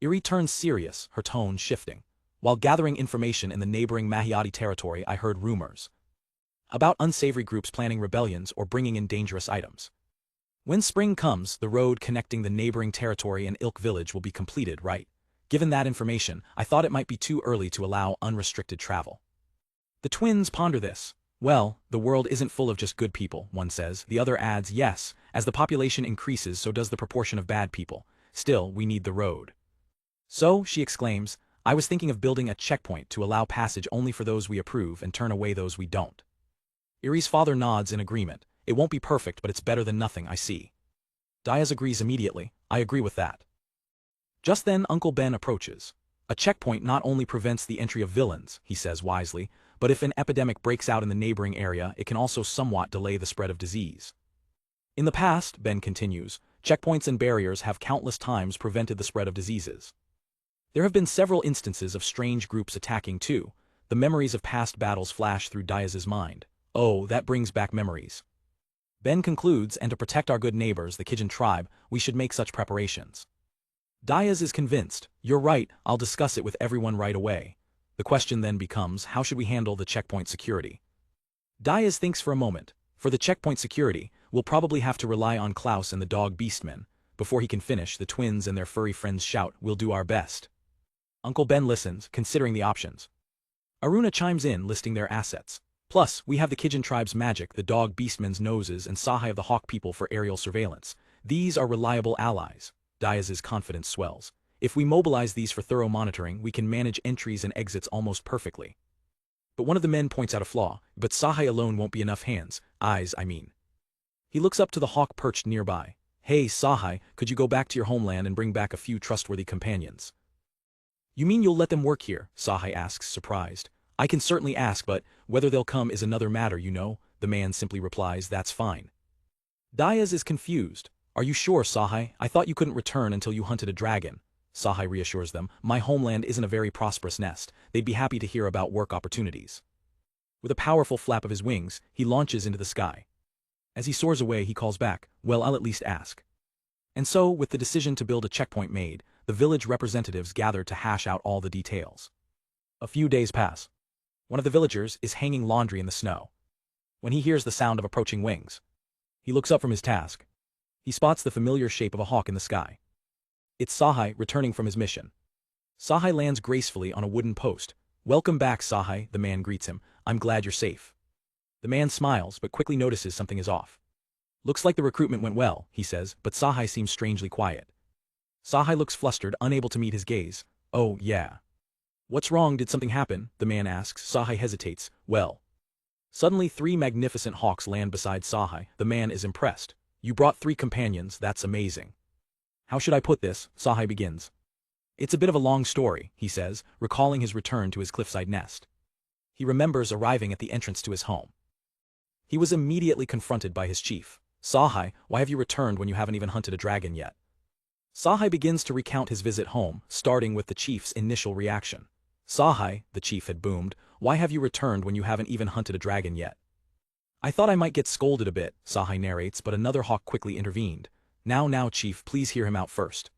Eri turns serious, her tone shifting. "While gathering information in the neighboring Mahiati territory, I heard rumors about unsavory groups planning rebellions or bringing in dangerous items. When spring comes, the road connecting the neighboring territory and Ilk village will be completed, right? Given that information, I thought it might be too early to allow unrestricted travel." The twins ponder this. "Well, the world isn't full of just good people," one says. The other adds, "Yes, as the population increases, so does the proportion of bad people. Still, we need the road." "So," she exclaims, "I was thinking of building a checkpoint to allow passage only for those we approve and turn away those we don't." Eri's father nods in agreement. "It won't be perfect, but it's better than nothing, I see." Diaz agrees immediately. "I agree with that." Just then Uncle Ben approaches. "A checkpoint not only prevents the entry of villains," he says wisely, "but if an epidemic breaks out in the neighboring area, it can also somewhat delay the spread of disease." "In the past," Ben continues, "checkpoints and barriers have countless times prevented the spread of diseases. There have been several instances of strange groups attacking too." The memories of past battles flash through Diaz's mind. "Oh, that brings back memories." Ben concludes, "And to protect our good neighbors, the Kijin tribe, we should make such preparations." Diaz is convinced. "You're right, I'll discuss it with everyone right away." The question then becomes, how should we handle the checkpoint security? Diaz thinks for a moment. "For the checkpoint security, we'll probably have to rely on Klaus and the dog beastmen." Before he can finish, the twins and their furry friends shout, "We'll do our best." Uncle Ben listens, considering the options. Aruna chimes in, listing their assets. "Plus, we have the Kijin tribe's magic, the dog beastmen's noses, and Sahai of the hawk people for aerial surveillance. These are reliable allies." Diaz's confidence swells. "If we mobilize these for thorough monitoring, we can manage entries and exits almost perfectly." But one of the men points out a flaw. "But Sahai alone won't be enough hands. Eyes, I mean." He looks up to the hawk perched nearby. "Hey, Sahai, could you go back to your homeland and bring back a few trustworthy companions?" "You mean you'll let them work here?" Sahai asks, surprised. "I can certainly ask, but whether they'll come is another matter, you know." The man simply replies, "That's fine." Diaz is confused. "Are you sure, Sahai? I thought you couldn't return until you hunted a dragon." Sahai reassures them, "My homeland isn't a very prosperous nest. They'd be happy to hear about work opportunities." With a powerful flap of his wings, he launches into the sky. As he soars away, he calls back, "Well, I'll at least ask." And so, with the decision to build a checkpoint made, the village representatives gather to hash out all the details. A few days pass. One of the villagers is hanging laundry in the snow. When he hears the sound of approaching wings, he looks up from his task. He spots the familiar shape of a hawk in the sky. It's Sahai returning from his mission. Sahai lands gracefully on a wooden post. "Welcome back, Sahai," the man greets him. "I'm glad you're safe." The man smiles, but quickly notices something is off. "Looks like the recruitment went well," he says, but Sahai seems strangely quiet. Sahai looks flustered, unable to meet his gaze. "Oh, yeah. What's wrong? Did something happen?" the man asks. Sahai hesitates. "Well." Suddenly 3 magnificent hawks land beside Sahai. The man is impressed. "You brought 3 companions, that's amazing." "How should I put this?" Sahai begins. "It's a bit of a long story," he says, recalling his return to his cliffside nest. He He remembers arriving at the entrance to his home. He was immediately confronted by his chief. Sahai, why have you returned when you haven't even hunted a dragon yet? Sahai begins to recount his visit home, starting with the chief's initial reaction. Sahai, the chief had boomed, why have you returned when you haven't even hunted a dragon yet? I thought I might get scolded a bit, Sahai narrates, but another hawk quickly intervened. Now, chief, please hear him out first.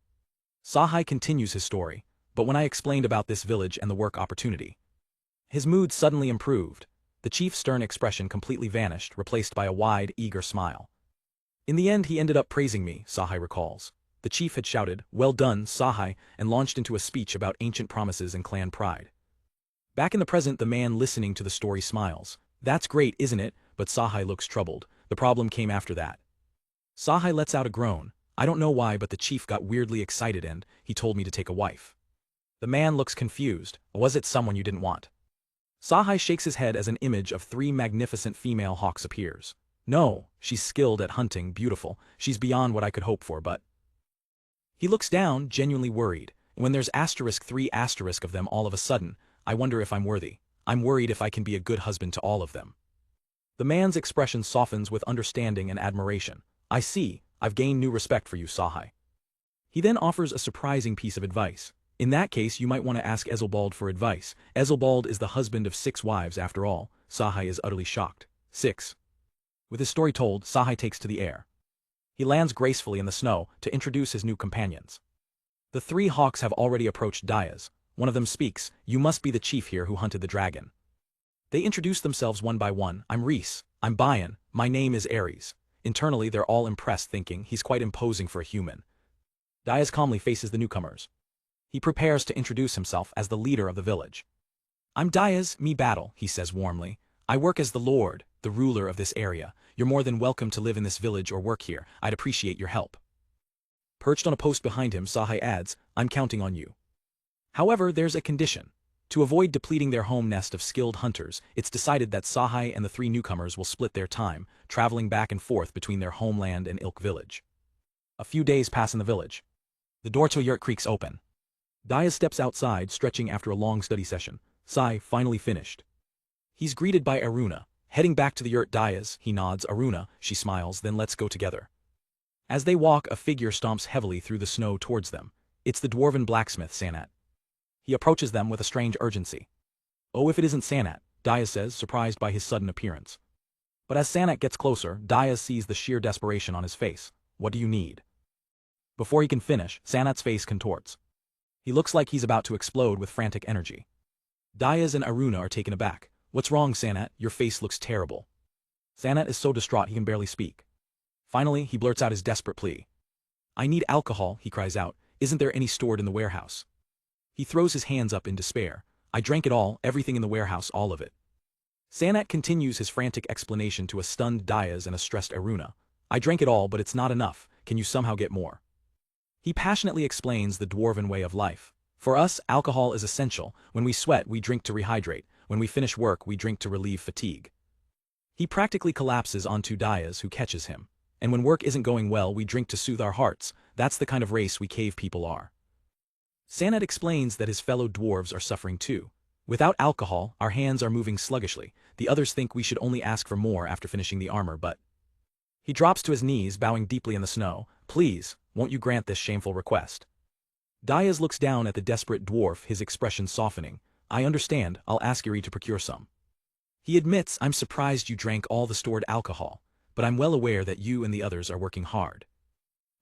Sahai continues his story, but when I explained about this village and the work opportunity, his mood suddenly improved. The chief's stern expression completely vanished, replaced by a wide, eager smile. In the end he ended up praising me, Sahai recalls. The chief had shouted, well done, Sahai, and launched into a speech about ancient promises and clan pride. Back in the present, the man listening to the story smiles. That's great, isn't it? But Sahai looks troubled. The problem came after that. Sahai lets out a groan. I don't know why, but the chief got weirdly excited and he told me to take a wife. The man looks confused. Was it someone you didn't want? Sahai shakes his head as an image of 3 magnificent female hawks appears. No, she's skilled at hunting, beautiful, she's beyond what I could hope for, but... He looks down, genuinely worried. When there's *3* of them all of a sudden, I wonder if I'm worthy. I'm worried if I can be a good husband to all of them. The man's expression softens with understanding and admiration. I see, I've gained new respect for you, Sahai. He then offers a surprising piece of advice. In that case, you might want to ask Ezelbald for advice. Ezelbald is the husband of 6 wives after all. Sahai is utterly shocked. 6. With his story told, Sahai takes to the air. He lands gracefully in the snow to introduce his new companions. The 3 hawks have already approached Dayas. One of them speaks, you must be the chief here who hunted the dragon. They introduce themselves one by one. I'm Reese. I'm Bayan. My name is Ares. Internally they're all impressed, thinking he's quite imposing for a human. Dayas calmly faces the newcomers. He prepares to introduce himself as the leader of the village. I'm Dayas, me battle, he says warmly. I work as the lord, the ruler of this area. You're more than welcome to live in this village or work here. I'd appreciate your help. Perched on a post behind him, Sahai adds, I'm counting on you. However, there's a condition. To avoid depleting their home nest of skilled hunters, it's decided that Sahai and the 3 newcomers will split their time, traveling back and forth between their homeland and Ilk village. A few days pass in the village. The door to a yurt creaks open. Dayas steps outside, stretching after a long study session. Sai, finally finished. He's greeted by Aruna. Heading back to the yurt, Dayas, he nods. Aruna, she smiles, then let's go together. As they walk, a figure stomps heavily through the snow towards them. It's the dwarven blacksmith, Sanat. He approaches them with a strange urgency. Oh, if it isn't Sanat, Dayas says, surprised by his sudden appearance. But as Sanat gets closer, Dayas sees the sheer desperation on his face. What do you need? Before he can finish, Sanat's face contorts. He looks like he's about to explode with frantic energy. Dayas and Aruna are taken aback. What's wrong, Sanat? Your face looks terrible. Sanat is so distraught he can barely speak. Finally, he blurts out his desperate plea. I need alcohol, he cries out. Isn't there any stored in the warehouse? He throws his hands up in despair. I drank it all, everything in the warehouse, all of it. Sanat continues his frantic explanation to a stunned Dayas and a stressed Aruna. I drank it all, but it's not enough. Can you somehow get more? He passionately explains the dwarven way of life. For us, alcohol is essential. When we sweat, we drink to rehydrate. When we finish work, we drink to relieve fatigue. He practically collapses onto Dayas, who catches him. And when work isn't going well, we drink to soothe our hearts. That's the kind of race we cave people are. Sanat explains that his fellow dwarves are suffering too. Without alcohol, our hands are moving sluggishly. The others think we should only ask for more after finishing the armor, but... He drops to his knees, bowing deeply in the snow. Please, won't you grant this shameful request? Dayas looks down at the desperate dwarf, his expression softening. I understand, I'll ask Yuri to procure some. He admits, I'm surprised you drank all the stored alcohol, but I'm well aware that you and the others are working hard.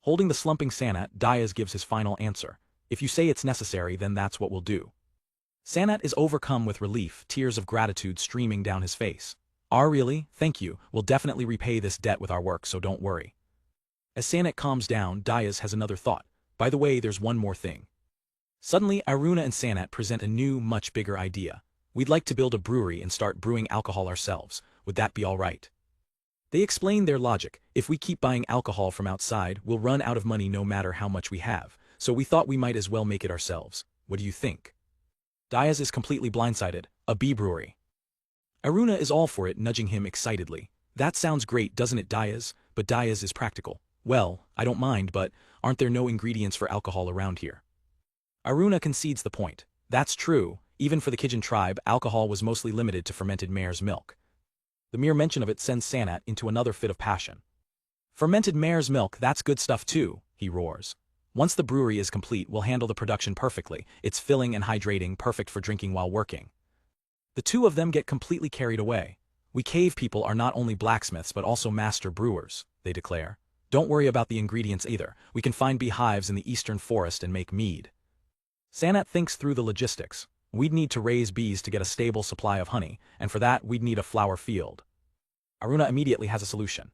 Holding the slumping Sanat, Dayas gives his final answer. If you say it's necessary, then that's what we'll do. Sanat is overcome with relief, tears of gratitude streaming down his face. Really? Thank you. We'll definitely repay this debt with our work, so don't worry. As Sanat calms down, Dayas has another thought. By the way, there's one more thing. Suddenly, Aruna and Sanat present a new, much bigger idea. We'd like to build a brewery and start brewing alcohol ourselves. Would that be all right? They explain their logic. If we keep buying alcohol from outside, we'll run out of money no matter how much we have. So we thought we might as well make it ourselves. What do you think? Dayas is completely blindsided. A bee brewery. Aruna is all for it, nudging him excitedly. That sounds great, doesn't it, Dayas? But Dayas is practical. Well, I don't mind, but aren't there no ingredients for alcohol around here? Aruna concedes the point. That's true. Even for the Kijin tribe, alcohol was mostly limited to fermented mare's milk. The mere mention of it sends Fanatxt into another fit of passion. Fermented mare's milk, that's good stuff too, he roars. Once the brewery is complete, we'll handle the production perfectly. It's filling and hydrating, perfect for drinking while working. The two of them get completely carried away. We cave people are not only blacksmiths but also master brewers, they declare. Don't worry about the ingredients either. We can find beehives in the eastern forest and make mead. Fanatxt thinks through the logistics. We'd need to raise bees to get a stable supply of honey, and for that we'd need a flower field. Aruna immediately has a solution.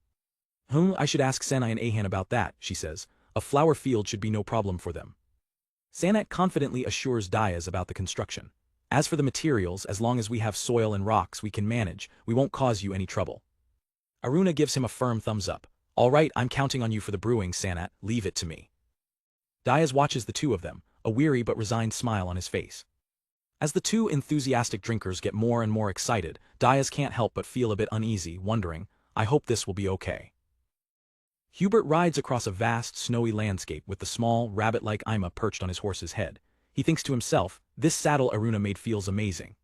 I should ask Senai and Ahan about that, she says. A flower field should be no problem for them. Fanatxt confidently assures Diaz about the construction. As for the materials, as long as we have soil and rocks we can manage, we won't cause you any trouble. Aruna gives him a firm thumbs up. All right, I'm counting on you for the brewing, Fanatxt, leave it to me. Diaz watches the two of them, a weary but resigned smile on his face. As the two enthusiastic drinkers get more and more excited, Diaz can't help but feel a bit uneasy, wondering, I hope this will be okay. Hubert rides across a vast, snowy landscape with the small, rabbit-like Ima perched on his horse's head. He thinks to himself, this saddle Aruna made feels amazing.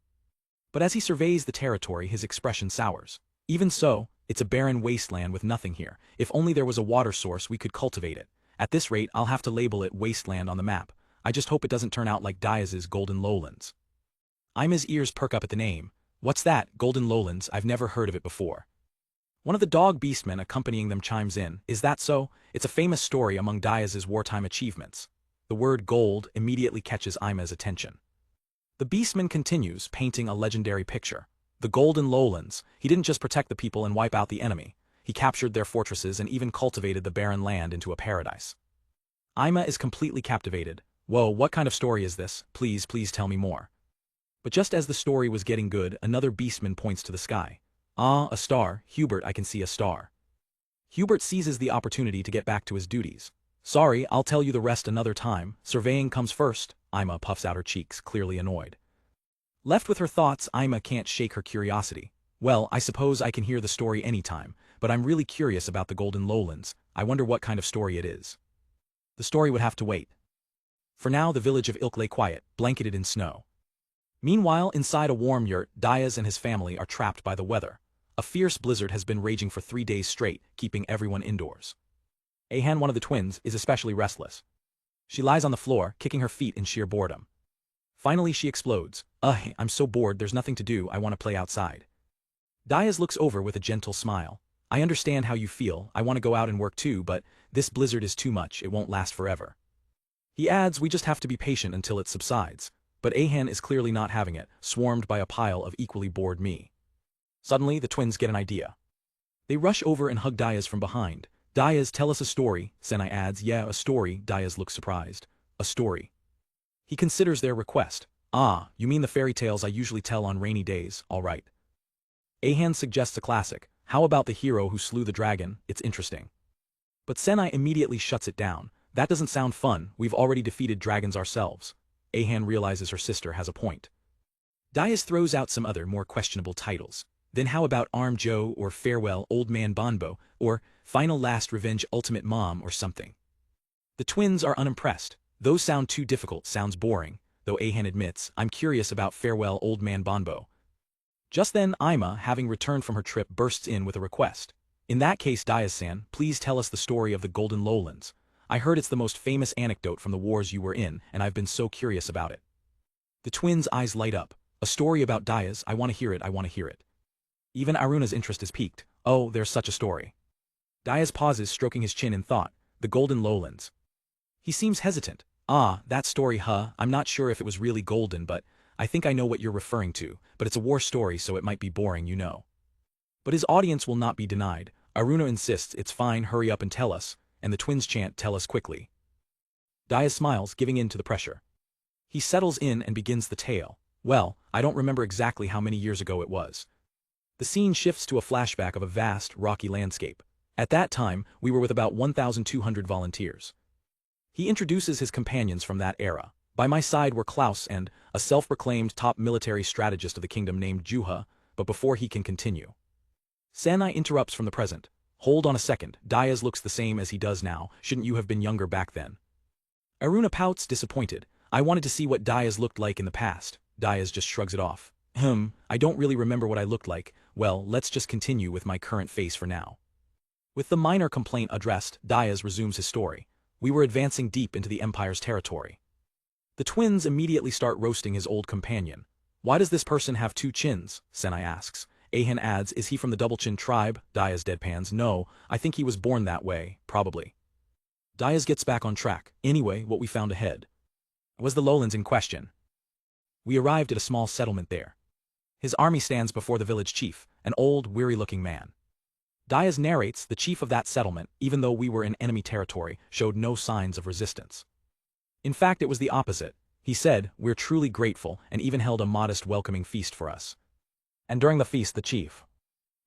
But as he surveys the territory, his expression sours. Even so, it's a barren wasteland with nothing here. If only there was a water source we could cultivate it. At this rate, I'll have to label it wasteland on the map. I just hope it doesn't turn out like Diaz's Golden Lowlands. Ima's ears perk up at the name. What's that, Golden Lowlands? I've never heard of it before. One of the dog beastmen accompanying them chimes in. Is that so? It's a famous story among Diaz's wartime achievements. The word gold immediately catches Ima's attention. The beastman continues, painting a legendary picture. The Golden Lowlands. He didn't just protect the people and wipe out the enemy. He captured their fortresses and even cultivated the barren land into a paradise. Ima is completely captivated. Whoa, what kind of story is this? Please tell me more. But just as the story was getting good, another beastman points to the sky. Ah, a star. Hubert, I can see a star. Hubert seizes the opportunity to get back to his duties. Sorry, I'll tell you the rest another time. Surveying comes first. Ima puffs out her cheeks, clearly annoyed. Left with her thoughts, Ima can't shake her curiosity. Well, I suppose I can hear the story anytime, but I'm really curious about the Golden Lowlands. I wonder what kind of story it is. The story would have to wait. For now, the village of Ilk lay quiet, blanketed in snow. Meanwhile, inside a warm yurt, Diaz and his family are trapped by the weather. A fierce blizzard has been raging for 3 days straight, keeping everyone indoors. Ahan, one of the twins, is especially restless. She lies on the floor, kicking her feet in sheer boredom. Finally she explodes. I'm so bored, there's nothing to do, I want to play outside. Diaz looks over with a gentle smile. I understand how you feel, I want to go out and work too, but this blizzard is too much, it won't last forever. He adds, we just have to be patient until it subsides. But Ahan is clearly not having it, swarmed by a pile of equally bored me. Suddenly, the twins get an idea. They rush over and hug Diaz from behind. Diaz, tell us a story, Senai adds. Yeah, a story. Diaz looks surprised. A story. He considers their request. Ah, you mean the fairy tales I usually tell on rainy days, all right. Ahan suggests a classic. How about the hero who slew the dragon? It's interesting. But Senai immediately shuts it down. That doesn't sound fun, we've already defeated dragons ourselves. Ahan realizes her sister has a point. Diaz throws out some other, more questionable titles. Then how about Arm Joe or Farewell Old Man Bonbo, or Final Last Revenge Ultimate Mom or something. The twins are unimpressed. Those sound too difficult, sounds boring, though Ahan admits, I'm curious about Farewell Old Man Bonbo. Just then Ima, having returned from her trip, bursts in with a request. In that case, Diaz-san, please tell us the story of the Golden Lowlands. I heard it's the most famous anecdote from the wars you were in, and I've been so curious about it. The twins' eyes light up. A story about Diaz, I want to hear it, I want to hear it. Even Aruna's interest is piqued. Oh, there's such a story. Diaz pauses, stroking his chin in thought. The Golden Lowlands. He seems hesitant. Ah, that story, huh? I'm not sure if it was really golden, but I think I know what you're referring to, but it's a war story so it might be boring, you know. But his audience will not be denied. Aruna insists, it's fine, hurry up and tell us, and the twins chant, tell us quickly. Diaz smiles, giving in to the pressure. He settles in and begins the tale. Well, I don't remember exactly how many years ago it was. The scene shifts to a flashback of a vast, rocky landscape. At that time, we were with about 1,200 volunteers. He introduces his companions from that era. By my side were Klaus and a self-proclaimed top military strategist of the kingdom named Juha, but before he can continue, Sanai interrupts from the present. Hold on a second, Diaz looks the same as he does now, shouldn't you have been younger back then? Aruna pouts, disappointed. I wanted to see what Diaz looked like in the past. Diaz just shrugs it off. I don't really remember what I looked like. Well, let's just continue with my current face for now. With the minor complaint addressed, Diaz resumes his story. We were advancing deep into the Empire's territory. The twins immediately start roasting his old companion. Why does this person have two chins? Senai asks. Ahan adds, is he from the double-chin tribe? Diaz deadpans, no, I think he was born that way, probably. Diaz gets back on track. Anyway, what we found ahead was the lowlands in question. We arrived at a small settlement there. His army stands before the village chief, an old, weary-looking man. Diaz narrates, the chief of that settlement, even though we were in enemy territory, showed no signs of resistance. In fact, it was the opposite. He said, we're truly grateful, and even held a modest welcoming feast for us. And during the feast the chief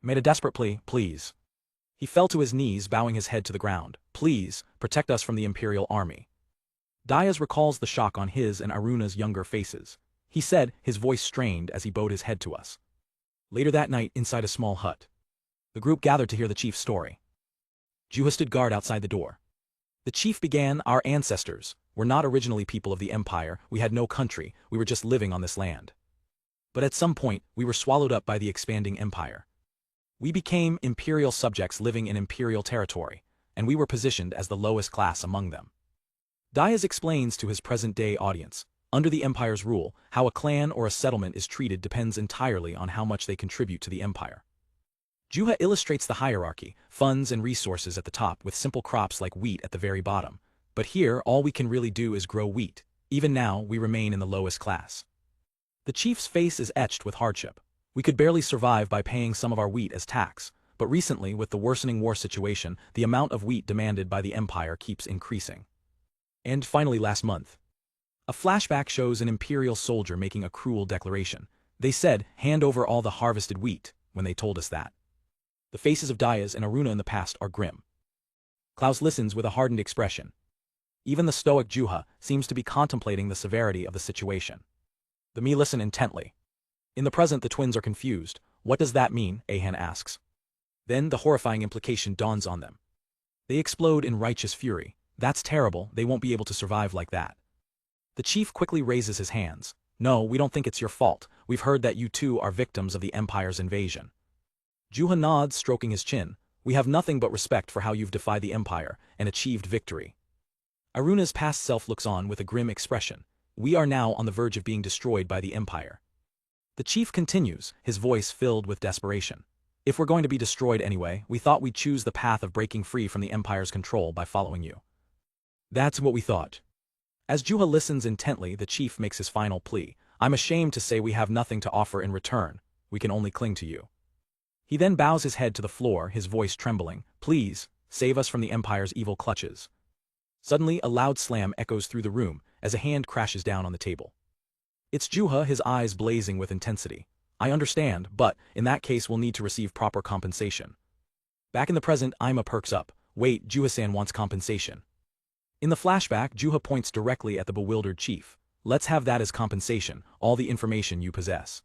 made a desperate plea, please. He fell to his knees, bowing his head to the ground. Please, protect us from the Imperial army. Diaz recalls the shock on his and Aruna's younger faces. He said, his voice strained as he bowed his head to us. Later that night, inside a small hut, the group gathered to hear the chief's story. Juha stood guard outside the door. The chief began, our ancestors were not originally people of the Empire, we had no country, we were just living on this land. But at some point, we were swallowed up by the expanding Empire. We became Imperial subjects living in Imperial territory, and we were positioned as the lowest class among them. Diaz explains to his present-day audience, under the Empire's rule, how a clan or a settlement is treated depends entirely on how much they contribute to the Empire. Juha illustrates the hierarchy, funds and resources at the top with simple crops like wheat at the very bottom. But here, all we can really do is grow wheat. Even now, we remain in the lowest class. The chief's face is etched with hardship. We could barely survive by paying some of our wheat as tax, but recently, with the worsening war situation, the amount of wheat demanded by the Empire keeps increasing. And finally last month, a flashback shows an Imperial soldier making a cruel declaration. They said, hand over all the harvested wheat, when they told us that. The faces of Diaz and Aruna in the past are grim. Klaus listens with a hardened expression. Even the stoic Juha seems to be contemplating the severity of the situation. The me listen intently. In the present the twins are confused. What does that mean? Ahan asks. Then the horrifying implication dawns on them. They explode in righteous fury. That's terrible, they won't be able to survive like that. The chief quickly raises his hands. No, we don't think it's your fault. We've heard that you too are victims of the Empire's invasion. Juha nods, stroking his chin. We have nothing but respect for how you've defied the Empire and achieved victory. Aruna's past self looks on with a grim expression. We are now on the verge of being destroyed by the Empire. The chief continues, his voice filled with desperation. If we're going to be destroyed anyway, we thought we'd choose the path of breaking free from the Empire's control by following you. That's what we thought. As Juha listens intently, the chief makes his final plea. I'm ashamed to say we have nothing to offer in return. We can only cling to you. He then bows his head to the floor, his voice trembling. Please, save us from the Empire's evil clutches. Suddenly, a loud slam echoes through the room as a hand crashes down on the table. It's Juha, his eyes blazing with intensity. I understand, but in that case we'll need to receive proper compensation. Back in the present, Ima perks up. Wait, Juha-san wants compensation. In the flashback, Juha points directly at the bewildered chief. Let's have that as compensation, all the information you possess.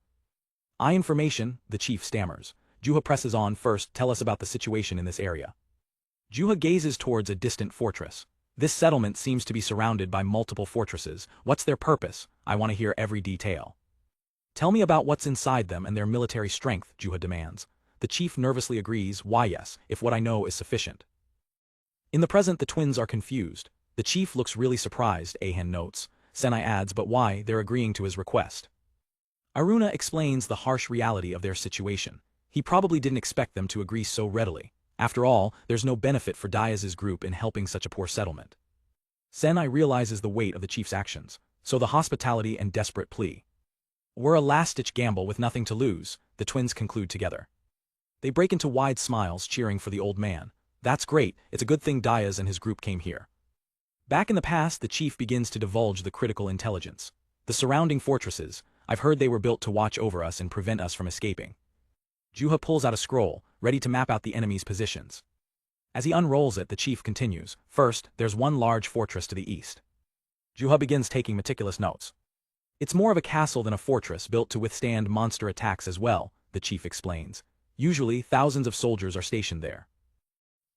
Information, the chief stammers. Juha presses on. First, tell us about the situation in this area. Juha gazes towards a distant fortress. This settlement seems to be surrounded by multiple fortresses. What's their purpose? I want to hear every detail. Tell me about what's inside them and their military strength, Juha demands. The chief nervously agrees. Why yes, if what I know is sufficient. In the present the twins are confused. The chief looks really surprised, Ahan notes. Senai adds, but why? They're agreeing to his request. Aruna explains the harsh reality of their situation. He probably didn't expect them to agree so readily. After all, there's no benefit for Diaz's group in helping such a poor settlement. Senai realizes the weight of the chief's actions, so the hospitality and desperate plea. We're a last-ditch gamble with nothing to lose, the twins conclude together. They break into wide smiles, cheering for the old man. That's great, it's a good thing Diaz and his group came here. Back in the past, the chief begins to divulge the critical intelligence. The surrounding fortresses, I've heard they were built to watch over us and prevent us from escaping. Juha pulls out a scroll, ready to map out the enemy's positions. As he unrolls it, the chief continues. First, there's one large fortress to the east. Juha begins taking meticulous notes. It's more of a castle than a fortress, built to withstand monster attacks as well, the chief explains. Usually, thousands of soldiers are stationed there.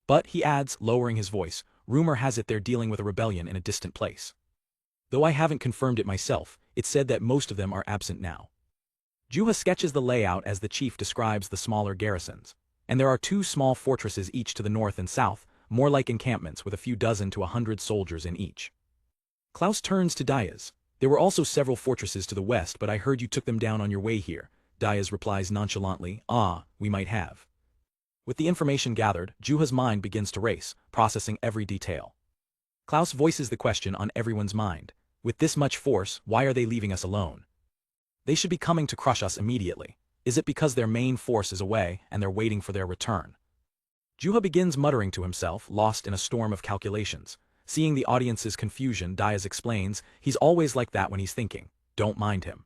But, he adds, lowering his voice, rumor has it they're dealing with a rebellion in a distant place. Though I haven't confirmed it myself, It's said that most of them are absent now. Juha sketches the layout as the chief describes the smaller garrisons. And there are 2 small fortresses each to the north and south, more like encampments with a few dozen to 100 soldiers in each. Klaus turns to Diaz. There were also several fortresses to the west, but I heard you took them down on your way here. Diaz replies nonchalantly, we might have. With the information gathered, Juha's mind begins to race, processing every detail. Klaus voices the question on everyone's mind. With this much force, why are they leaving us alone? They should be coming to crush us immediately. Is it because their main force is away and they're waiting for their return? Juha begins muttering to himself, lost in a storm of calculations. Seeing the audience's confusion, Diaz explains, he's always like that when he's thinking. Don't mind him.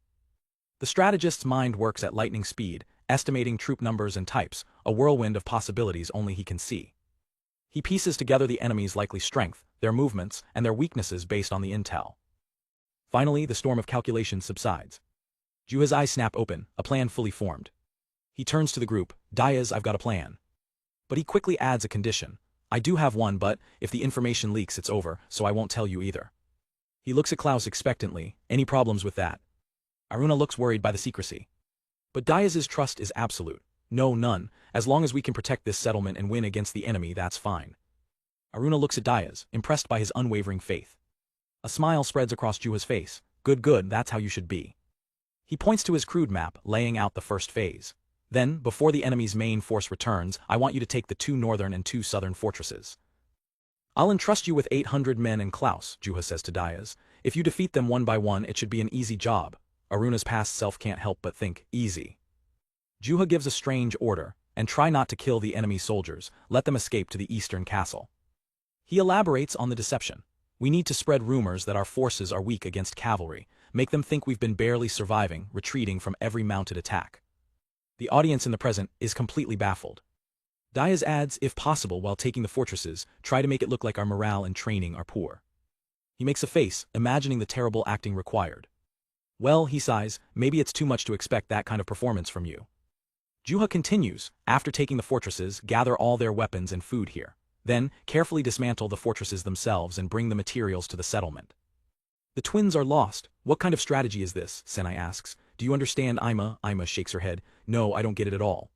The strategist's mind works at lightning speed, estimating troop numbers and types, a whirlwind of possibilities only he can see. He pieces together the enemy's likely strength, their movements, and their weaknesses based on the intel. Finally, the storm of calculations subsides. Juha's eyes snap open, a plan fully formed. He turns to the group, Diaz, I've got a plan. But he quickly adds a condition. I do have one, but if the information leaks it's over, so I won't tell you either. He looks at Klaus expectantly. Any problems with that? Aruna looks worried by the secrecy. But Diaz's trust is absolute. No, none. As long as we can protect this settlement and win against the enemy, that's fine. Aruna looks at Diaz, impressed by his unwavering faith. A smile spreads across Juha's face. Good, that's how you should be. He points to his crude map, laying out the first phase. Then, before the enemy's main force returns, I want you to take the 2 northern and 2 southern fortresses. I'll entrust you with 800 men and Klaus, Juha says to Diaz. If you defeat them one by one, it should be an easy job. Aruna's past self can't help but think, easy. Juha gives a strange order, and try not to kill the enemy soldiers, let them escape to the eastern castle. He elaborates on the deception. We need to spread rumors that our forces are weak against cavalry, make them think we've been barely surviving, retreating from every mounted attack. The audience in the present is completely baffled. Diaz adds, if possible, while taking the fortresses, try to make it look like our morale and training are poor. He makes a face, imagining the terrible acting required. Well, he sighs, maybe it's too much to expect that kind of performance from you. Juha continues, after taking the fortresses, gather all their weapons and food here. Then, carefully dismantle the fortresses themselves and bring the materials to the settlement. The twins are lost. What kind of strategy is this? Senai asks. Do you understand, Ima? Ima shakes her head. No, I don't get it at all.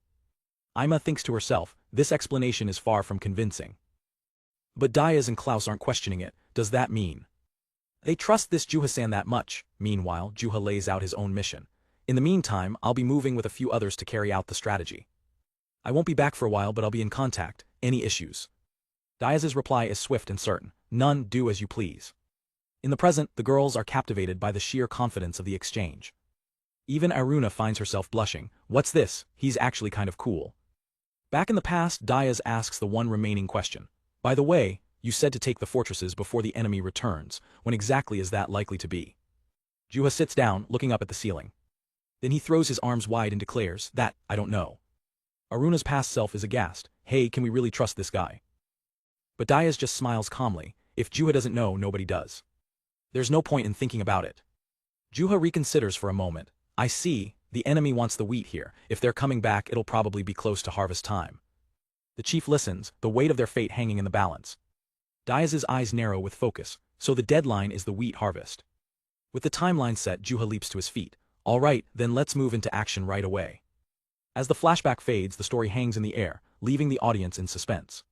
Ima thinks to herself, this explanation is far from convincing. But Diaz and Klaus aren't questioning it. Does that mean? They trust this Juha-san that much. Meanwhile, Juha lays out his own mission. In the meantime, I'll be moving with a few others to carry out the strategy. I won't be back for a while, but I'll be in contact. Any issues? Diaz's reply is swift and certain. None, do as you please. In the present, the girls are captivated by the sheer confidence of the exchange. Even Aruna finds herself blushing. What's this? He's actually kind of cool. Back in the past, Diaz asks the one remaining question. By the way, you said to take the fortresses before the enemy returns. When exactly is that likely to be? Juha sits down, looking up at the ceiling. Then he throws his arms wide and declares, that, I don't know. Aruna's past self is aghast. Hey, can we really trust this guy? But Diaz just smiles calmly. If Juha doesn't know, nobody does. There's no point in thinking about it. Juha reconsiders for a moment. I see, the enemy wants the wheat here. If they're coming back, it'll probably be close to harvest time. The chief listens, the weight of their fate hanging in the balance. Diaz's eyes narrow with focus. So the deadline is the wheat harvest. With the timeline set, Juha leaps to his feet. All right, then let's move into action right away. As the flashback fades, the story hangs in the air, leaving the audience in suspense.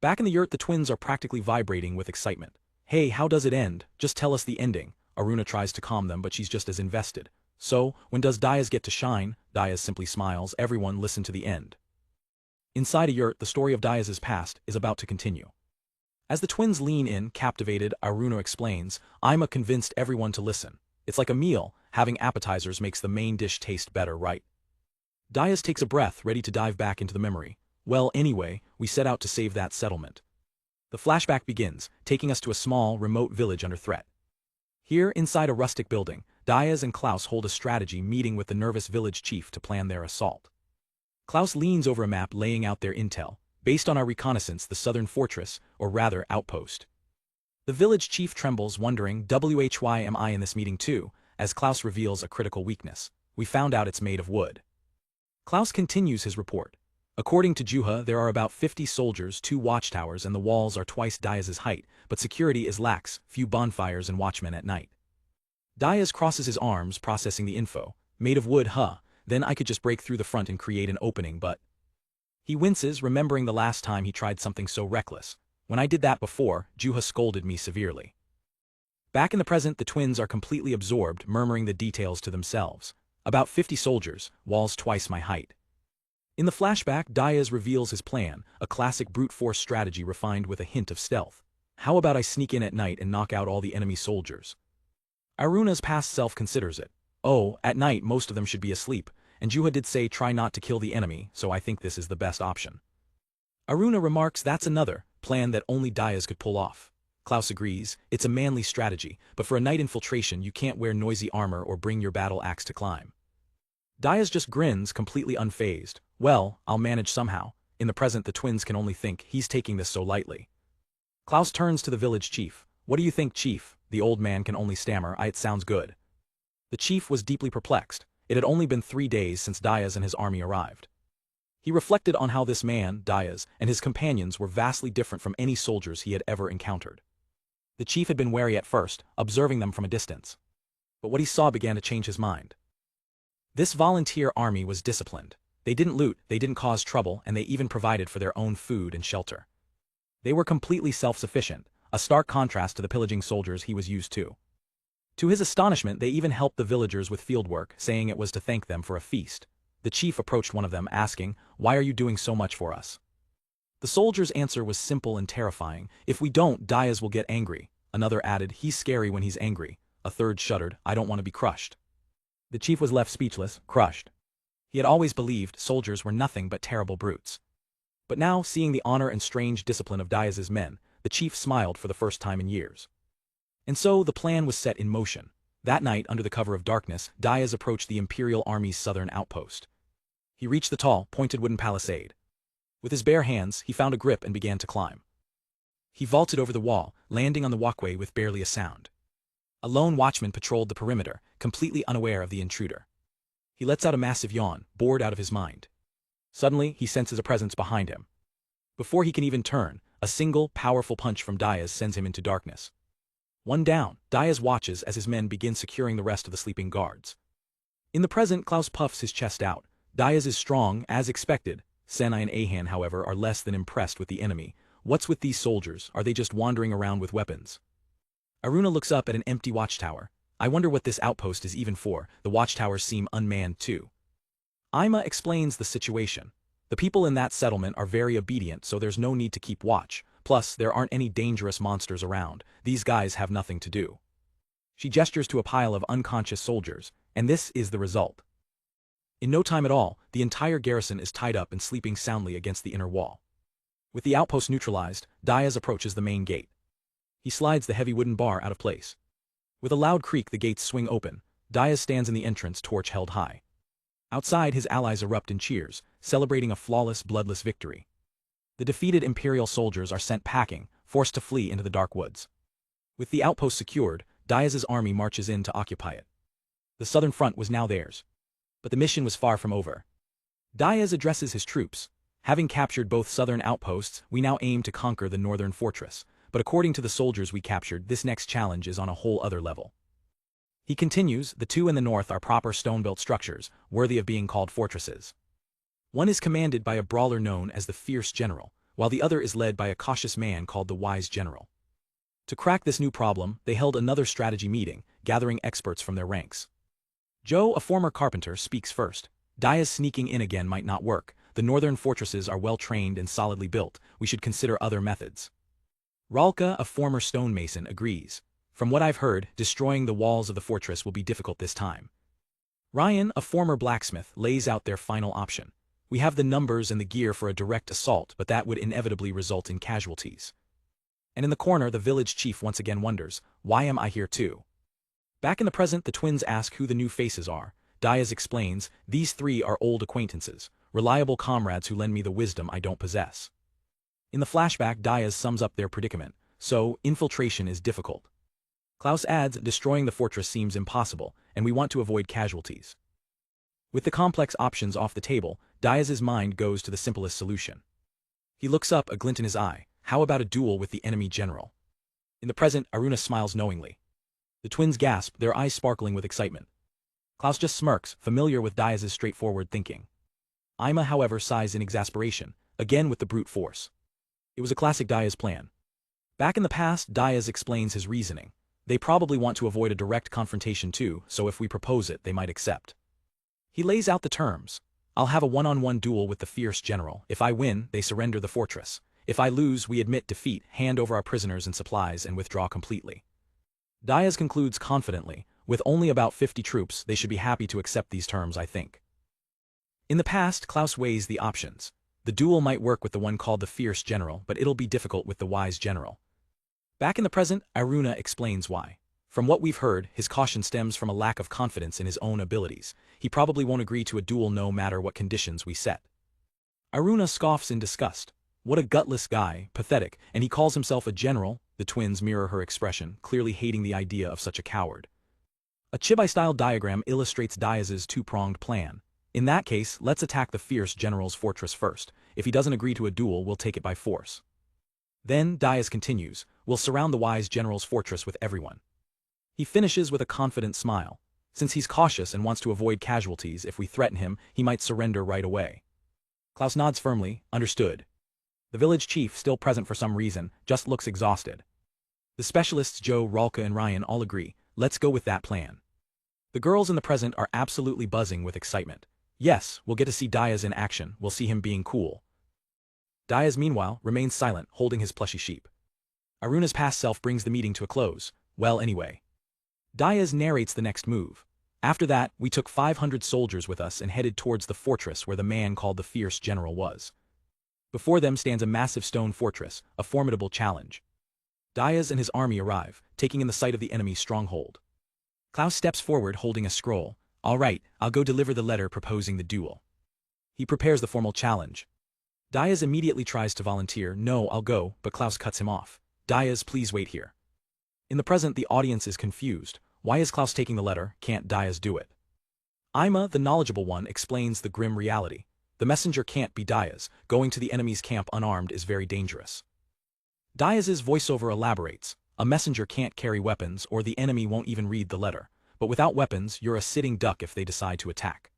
Back in the yurt, the twins are practically vibrating with excitement. Hey, how does it end? Just tell us the ending. Aruna tries to calm them, but she's just as invested. So, when does Diaz get to shine? Diaz simply smiles. Everyone listen to the end. Inside a yurt, the story of Diaz's past is about to continue. As the twins lean in, captivated, Aruna explains, I'm convinced everyone to listen. It's like a meal, having appetizers makes the main dish taste better, right? Diaz takes a breath, ready to dive back into the memory. Well, anyway, we set out to save that settlement. The flashback begins, taking us to a small, remote village under threat. Here, inside a rustic building, Diaz and Klaus hold a strategy meeting with the nervous village chief to plan their assault. Klaus leans over a map laying out their intel, based on our reconnaissance the southern fortress, or rather outpost. The village chief trembles, wondering, why am I in this meeting too, as Klaus reveals a critical weakness. We found out it's made of wood. Klaus continues his report. According to Juha, there are about 50 soldiers, 2 watchtowers, and the walls are twice Diaz's height, but security is lax, few bonfires and watchmen at night. Diaz crosses his arms, processing the info. Made of wood, huh? Then I could just break through the front and create an opening, but... He winces, remembering the last time he tried something so reckless. When I did that before, Juha scolded me severely. Back in the present, the twins are completely absorbed, murmuring the details to themselves. About 50 soldiers, walls twice my height. In the flashback, Diaz reveals his plan, a classic brute force strategy refined with a hint of stealth. How about I sneak in at night and knock out all the enemy soldiers? Aruna's past self considers it. Oh, at night most of them should be asleep, and Juha did say try not to kill the enemy, so I think this is the best option. Aruna remarks that's another plan that only Diaz could pull off. Klaus agrees, it's a manly strategy, but for a night infiltration you can't wear noisy armor or bring your battle axe to climb. Diaz just grins, completely unfazed. Well, I'll manage somehow. In the present, the twins can only think he's taking this so lightly. Klaus turns to the village chief. What do you think, chief? The old man can only stammer, it sounds good. The chief was deeply perplexed. It had only been 3 days since Diaz and his army arrived. He reflected on how this man, Diaz, and his companions were vastly different from any soldiers he had ever encountered. The chief had been wary at first, observing them from a distance. But what he saw began to change his mind. This volunteer army was disciplined. They didn't loot, they didn't cause trouble, and they even provided for their own food and shelter. They were completely self-sufficient, a stark contrast to the pillaging soldiers he was used to. To his astonishment, they even helped the villagers with fieldwork, saying it was to thank them for a feast. The chief approached one of them, asking, "Why are you doing so much for us?" The soldier's answer was simple and terrifying. "If we don't, Diaz will get angry." Another added, "He's scary when he's angry." A third shuddered, "I don't want to be crushed." The chief was left speechless, crushed. He had always believed soldiers were nothing but terrible brutes. But now, seeing the honor and strange discipline of Diaz's men, the chief smiled for the first time in years. And so the plan was set in motion. That night, under the cover of darkness, Diaz approached the Imperial Army's southern outpost. He reached the tall, pointed wooden palisade. With his bare hands, he found a grip and began to climb. He vaulted over the wall, landing on the walkway with barely a sound. A lone watchman patrolled the perimeter, completely unaware of the intruder. He lets out a massive yawn, bored out of his mind. Suddenly, he senses a presence behind him. Before he can even turn, a single, powerful punch from Diaz sends him into darkness. One down, Diaz watches as his men begin securing the rest of the sleeping guards. In the present, Klaus puffs his chest out. Diaz is strong, as expected. Senai and Ahan, however, are less than impressed with the enemy. What's with these soldiers? Are they just wandering around with weapons? Aruna looks up at an empty watchtower. I wonder what this outpost is even for. The watchtowers seem unmanned too. Ima explains the situation. The people in that settlement are very obedient, so there's no need to keep watch. Plus, there aren't any dangerous monsters around. These guys have nothing to do. She gestures to a pile of unconscious soldiers, and this is the result. In no time at all, the entire garrison is tied up and sleeping soundly against the inner wall. With the outpost neutralized, Diaz approaches the main gate. He slides the heavy wooden bar out of place. With a loud creak, the gates swing open. Diaz stands in the entrance, torch held high. Outside, his allies erupt in cheers, celebrating a flawless, bloodless victory. The defeated Imperial soldiers are sent packing, forced to flee into the dark woods. With the outpost secured, Diaz's army marches in to occupy it. The southern front was now theirs. But the mission was far from over. Diaz addresses his troops. Having captured both southern outposts, we now aim to conquer the northern fortress. But according to the soldiers we captured, this next challenge is on a whole other level. He continues, the two in the north are proper stone-built structures, worthy of being called fortresses. One is commanded by a brawler known as the Fierce General, while the other is led by a cautious man called the Wise General. To crack this new problem, they held another strategy meeting, gathering experts from their ranks. Joe, a former carpenter, speaks first. Diaz sneaking in again might not work. The northern fortresses are well-trained and solidly built. We should consider other methods. Ralka, a former stonemason, agrees. From what I've heard, destroying the walls of the fortress will be difficult this time. Ryan, a former blacksmith, lays out their final option. We have the numbers and the gear for a direct assault, but that would inevitably result in casualties. And in the corner, the village chief once again wonders, why am I here too? Back in the present, the twins ask who the new faces are. Diaz explains, these three are old acquaintances, reliable comrades who lend me the wisdom I don't possess. In the flashback, Diaz sums up their predicament. So, infiltration is difficult. Klaus adds, destroying the fortress seems impossible, and we want to avoid casualties. With the complex options off the table, Diaz's mind goes to the simplest solution. He looks up, a glint in his eye. How about a duel with the enemy general? In the present, Aruna smiles knowingly. The twins gasp, their eyes sparkling with excitement. Klaus just smirks, familiar with Diaz's straightforward thinking. Ima, however, sighs in exasperation, again with the brute force. It was a classic Diaz plan. Back in the past, Diaz explains his reasoning. They probably want to avoid a direct confrontation too, so if we propose it, they might accept. He lays out the terms. I'll have a one-on-one duel with the fierce general. If I win, they surrender the fortress. If I lose, we admit defeat, hand over our prisoners and supplies, and withdraw completely. Diaz concludes confidently, with only about 50 troops, they should be happy to accept these terms, I think. In the past, Klaus weighs the options. The duel might work with the one called the fierce general, but it'll be difficult with the wise general. Back in the present, Iruna explains why. From what we've heard, his caution stems from a lack of confidence in his own abilities. He probably won't agree to a duel no matter what conditions we set. Iruna scoffs in disgust. What a gutless guy, pathetic, and he calls himself a general. The twins mirror her expression, clearly hating the idea of such a coward. A Chibai-style diagram illustrates Diaz's two-pronged plan. In that case, let's attack the fierce general's fortress first. If he doesn't agree to a duel, we'll take it by force. Then, Diaz continues, we'll surround the wise general's fortress with everyone. He finishes with a confident smile. Since he's cautious and wants to avoid casualties, if we threaten him, he might surrender right away. Klaus nods firmly, understood. The village chief, still present for some reason, just looks exhausted. The specialists Joe, Ralka and Ryan all agree, let's go with that plan. The girls in the present are absolutely buzzing with excitement. Yes, we'll get to see Diaz in action, we'll see him being cool. Diaz, meanwhile, remains silent, holding his plushy sheep. Aruna's past self brings the meeting to a close. Well, anyway. Diaz narrates the next move. After that, we took 500 soldiers with us and headed towards the fortress where the man called the fierce general was. Before them stands a massive stone fortress, a formidable challenge. Diaz and his army arrive, taking in the sight of the enemy's stronghold. Klaus steps forward holding a scroll. All right, I'll go deliver the letter proposing the duel. He prepares the formal challenge. Diaz immediately tries to volunteer. No, I'll go, but Klaus cuts him off. Diaz, please wait here. In the present, the audience is confused. Why is Klaus taking the letter? Can't Diaz do it? Ima, the knowledgeable one, explains the grim reality. The messenger can't be Diaz. Going to the enemy's camp unarmed is very dangerous. Diaz's voiceover elaborates. A messenger can't carry weapons, or the enemy won't even read the letter. But without weapons, you're a sitting duck if they decide to attack.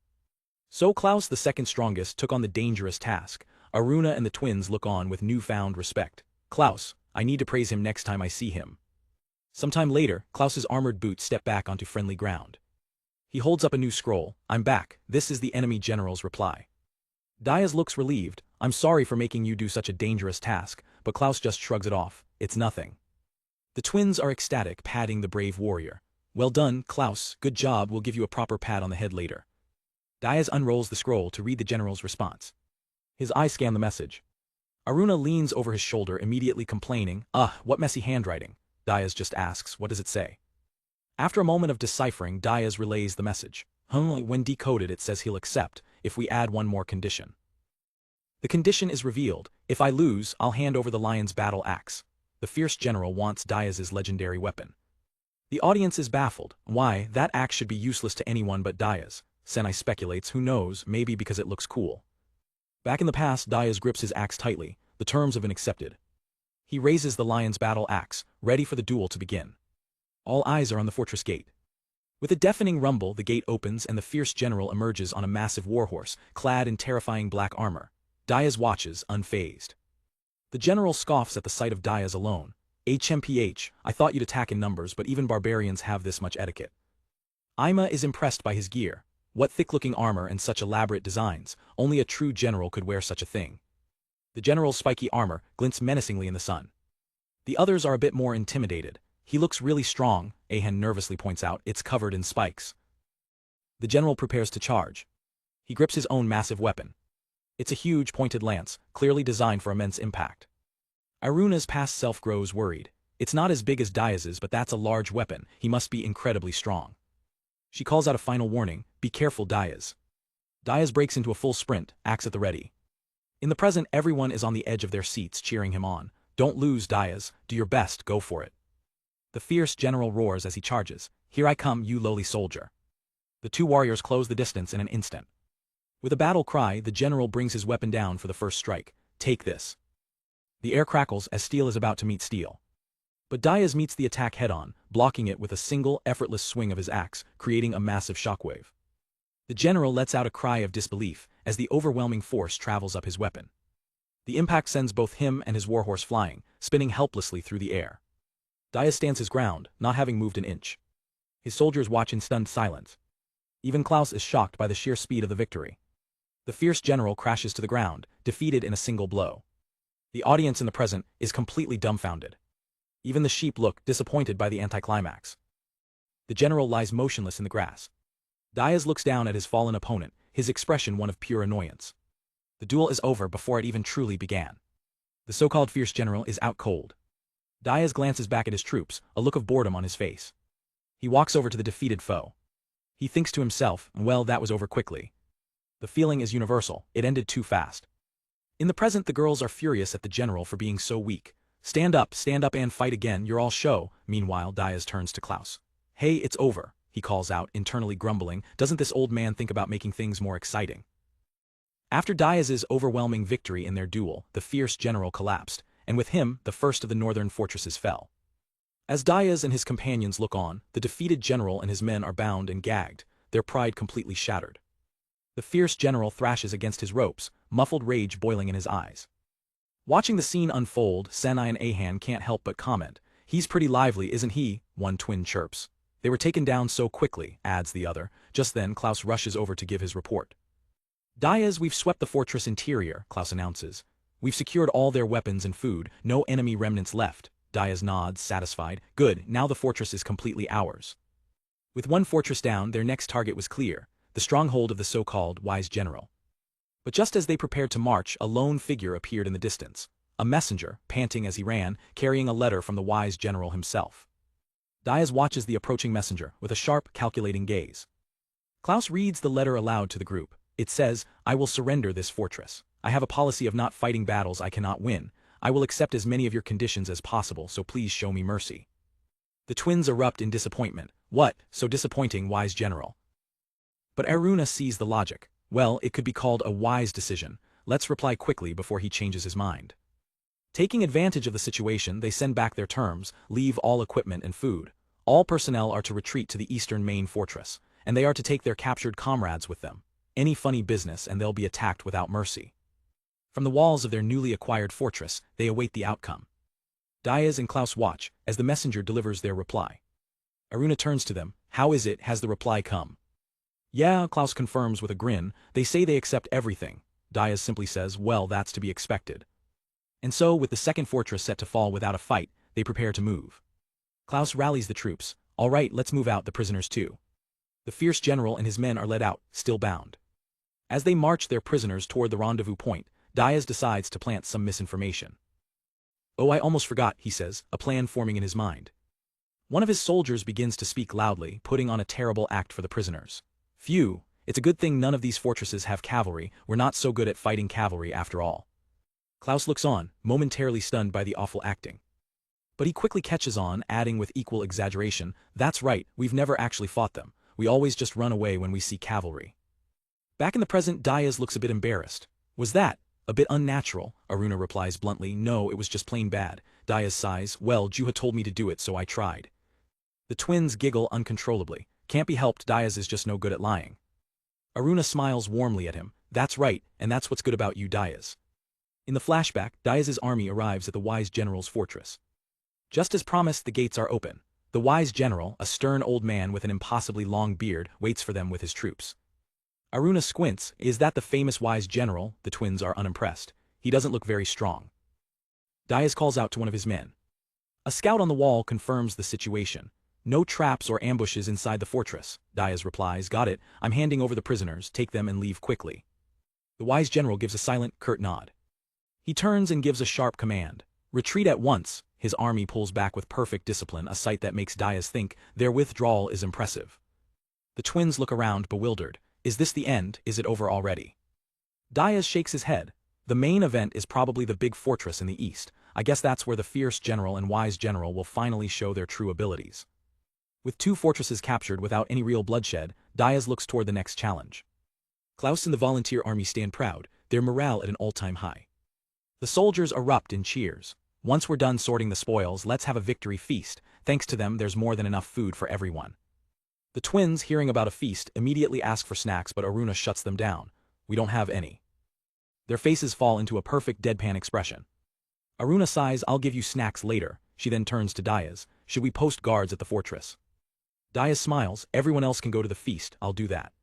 So Klaus, the second strongest, took on the dangerous task. Aruna and the twins look on with newfound respect. Klaus, I need to praise him next time I see him. Sometime later, Klaus's armored boots step back onto friendly ground. He holds up a new scroll. I'm back. This is the enemy general's reply. Diaz looks relieved. I'm sorry for making you do such a dangerous task, but Klaus just shrugs it off. It's nothing. The twins are ecstatic, patting the brave warrior. Well done, Klaus. Good job. We'll give you a proper pat on the head later. Diaz unrolls the scroll to read the general's response. His eyes scan the message. Aruna leans over his shoulder, immediately complaining. What messy handwriting. Diaz just asks, what does it say? After a moment of deciphering, Diaz relays the message. When decoded, it says he'll accept, if we add one more condition. The condition is revealed. If I lose, I'll hand over the lion's battle axe. The fierce general wants Diaz's legendary weapon. The audience is baffled. Why, that axe should be useless to anyone but Diaz. Senai speculates, who knows, maybe because it looks cool. Back in the past, Diaz grips his axe tightly. The terms have been accepted. He raises the lion's battle axe, ready for the duel to begin. All eyes are on the fortress gate. With a deafening rumble, the gate opens and the fierce general emerges on a massive warhorse, clad in terrifying black armor. Diaz watches, unfazed. The general scoffs at the sight of Diaz alone. HMPH, I thought you'd attack in numbers, but even barbarians have this much etiquette. Ima is impressed by his gear. What thick-looking armor and such elaborate designs. Only a true general could wear such a thing. The general's spiky armor glints menacingly in the sun. The others are a bit more intimidated. He looks really strong, Ahan nervously points out. It's covered in spikes. The general prepares to charge. He grips his own massive weapon. It's a huge, pointed lance, clearly designed for immense impact. Aruna's past self grows worried. It's not as big as Diaz's, but that's a large weapon. He must be incredibly strong. She calls out a final warning, be careful, Diaz. Diaz breaks into a full sprint, axe at the ready. In the present, everyone is on the edge of their seats, cheering him on. Don't lose, Diaz. Do your best, go for it. The fierce general roars as he charges. Here I come, you lowly soldier. The two warriors close the distance in an instant. With a battle cry, the general brings his weapon down for the first strike. Take this. The air crackles as steel is about to meet steel. But Diaz meets the attack head-on, blocking it with a single, effortless swing of his axe, creating a massive shockwave. The general lets out a cry of disbelief as the overwhelming force travels up his weapon. The impact sends both him and his warhorse flying, spinning helplessly through the air. Diaz stands his ground, not having moved an inch. His soldiers watch in stunned silence. Even Klaus is shocked by the sheer speed of the victory. The fierce general crashes to the ground, defeated in a single blow. The audience in the present is completely dumbfounded. Even the sheep look disappointed by the anticlimax. The general lies motionless in the grass. Diaz looks down at his fallen opponent, his expression one of pure annoyance. The duel is over before it even truly began. The so-called fierce general is out cold. Diaz glances back at his troops, a look of boredom on his face. He walks over to the defeated foe. He thinks to himself, well, that was over quickly. The feeling is universal, it ended too fast. In the present, the girls are furious at the general for being so weak. Stand up and fight again, you're all show. Meanwhile, Diaz turns to Klaus. Hey, it's over, he calls out, internally grumbling. Doesn't this old man think about making things more exciting? After Diaz's overwhelming victory in their duel, the fierce general collapsed, and with him, the first of the northern fortresses fell. As Diaz and his companions look on, the defeated general and his men are bound and gagged, their pride completely shattered. The fierce general thrashes against his ropes, muffled rage boiling in his eyes. Watching the scene unfold, Senai and Ahan can't help but comment. He's pretty lively, isn't he? One twin chirps. They were taken down so quickly, adds the other. Just then, Klaus rushes over to give his report. Diaz, we've swept the fortress interior, Klaus announces. We've secured all their weapons and food, no enemy remnants left. Diaz nods, satisfied. Good, now the fortress is completely ours. With one fortress down, their next target was clear, the stronghold of the so-called wise general. But just as they prepared to march, a lone figure appeared in the distance. A messenger, panting as he ran, carrying a letter from the wise general himself. Diaz watches the approaching messenger with a sharp, calculating gaze. Klaus reads the letter aloud to the group. It says, I will surrender this fortress. I have a policy of not fighting battles I cannot win. I will accept as many of your conditions as possible, so please show me mercy. The twins erupt in disappointment. What, so disappointing, wise general? But Aruna sees the logic. Well, it could be called a wise decision. Let's reply quickly before he changes his mind. Taking advantage of the situation, they send back their terms, leave all equipment and food. All personnel are to retreat to the eastern main fortress, and they are to take their captured comrades with them. Any funny business and they'll be attacked without mercy. From the walls of their newly acquired fortress, they await the outcome. Diaz and Klaus watch as the messenger delivers their reply. Aruna turns to them. How is it, has the reply come? Yeah, Klaus confirms with a grin. They say they accept everything. Diaz simply says, well, that's to be expected. And so, with the second fortress set to fall without a fight, they prepare to move. Klaus rallies the troops. All right, let's move out the prisoners too. The fierce general and his men are led out, still bound. As they march their prisoners toward the rendezvous point, Diaz decides to plant some misinformation. Oh, I almost forgot, he says, a plan forming in his mind. One of his soldiers begins to speak loudly, putting on a terrible act for the prisoners. Phew, it's a good thing none of these fortresses have cavalry, we're not so good at fighting cavalry after all. Klaus looks on, momentarily stunned by the awful acting. But he quickly catches on, adding with equal exaggeration, that's right, we've never actually fought them, we always just run away when we see cavalry. Back in the present, Diaz looks a bit embarrassed. Was that a bit unnatural? Aruna replies bluntly, no, it was just plain bad. Diaz sighs, well, Juha told me to do it, so I tried. The twins giggle uncontrollably. Can't be helped, Diaz is just no good at lying. Aruna smiles warmly at him. That's right, and that's what's good about you, Diaz. In the flashback, Diaz's army arrives at the wise general's fortress. Just as promised, the gates are open. The wise general, a stern old man with an impossibly long beard, waits for them with his troops. Aruna squints. Is that the famous wise general? The twins are unimpressed. He doesn't look very strong. Diaz calls out to one of his men. A scout on the wall confirms the situation. No traps or ambushes inside the fortress. Diaz replies, got it, I'm handing over the prisoners, take them and leave quickly. The wise general gives a silent, curt nod. He turns and gives a sharp command. Retreat at once. His army pulls back with perfect discipline, a sight that makes Diaz think their withdrawal is impressive. The twins look around, bewildered. Is this the end? Is it over already? Diaz shakes his head. The main event is probably the big fortress in the east. I guess that's where the fierce general and wise general will finally show their true abilities. With two fortresses captured without any real bloodshed, Diaz looks toward the next challenge. Klaus and the volunteer army stand proud, their morale at an all-time high. The soldiers erupt in cheers. Once we're done sorting the spoils, let's have a victory feast. Thanks to them, there's more than enough food for everyone. The twins, hearing about a feast, immediately ask for snacks, but Aruna shuts them down. We don't have any. Their faces fall into a perfect deadpan expression. Aruna sighs, I'll give you snacks later. She then turns to Diaz. Should we post guards at the fortress? Diaz smiles, everyone else can go to the feast, I'll do that.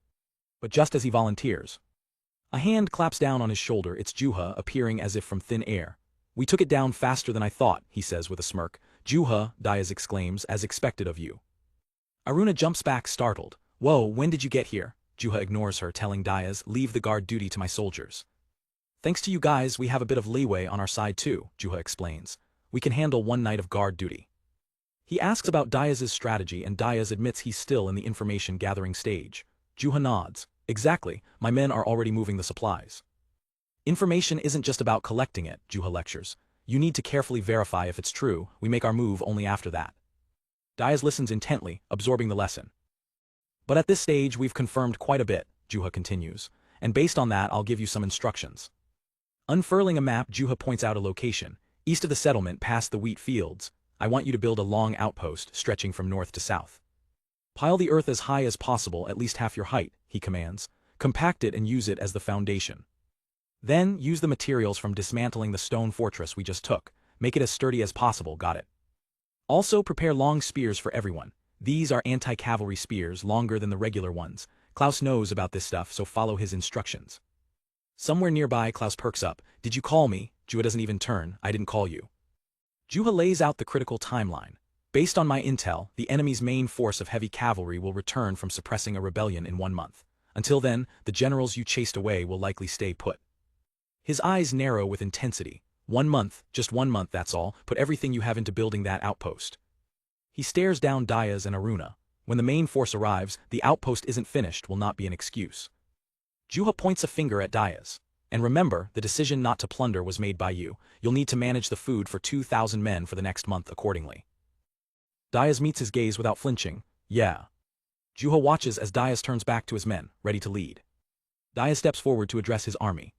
But just as he volunteers, a hand claps down on his shoulder. It's Juha, appearing as if from thin air. We took it down faster than I thought, he says with a smirk. Juha, Diaz exclaims, as expected of you. Aruna jumps back, startled. Whoa, when did you get here? Juha ignores her, telling Diaz, leave the guard duty to my soldiers. Thanks to you guys, we have a bit of leeway on our side too, Juha explains. We can handle one night of guard duty. He asks about Diaz's strategy, and Diaz admits he's still in the information-gathering stage. Juha nods. Exactly, my men are already moving the supplies. Information isn't just about collecting it, Juha lectures. You need to carefully verify if it's true. We make our move only after that. Diaz listens intently, absorbing the lesson. But at this stage we've confirmed quite a bit, Juha continues, and based on that I'll give you some instructions. Unfurling a map, Juha points out a location, east of the settlement past the wheat fields. I want you to build a long outpost stretching from north to south. Pile the earth as high as possible, at least half your height, he commands. Compact it and use it as the foundation. Then, use the materials from dismantling the stone fortress we just took. Make it as sturdy as possible, got it? Also prepare long spears for everyone. These are anti-cavalry spears, longer than the regular ones. Klaus knows about this stuff, so follow his instructions. Somewhere nearby, Klaus perks up. Did you call me? Juha doesn't even turn. I didn't call you. Juha lays out the critical timeline. Based on my intel, the enemy's main force of heavy cavalry will return from suppressing a rebellion in 1 month. Until then, the generals you chased away will likely stay put. His eyes narrow with intensity. 1 month, just 1 month, that's all. Put everything you have into building that outpost. He stares down Diaz and Aruna. When the main force arrives, the outpost isn't finished will not be an excuse. Juha points a finger at Diaz. And remember, the decision not to plunder was made by you. You'll need to manage the food for 2,000 men for the next month accordingly. Diaz meets his gaze without flinching. Yeah. Juha watches as Diaz turns back to his men, ready to lead. Diaz steps forward to address his army.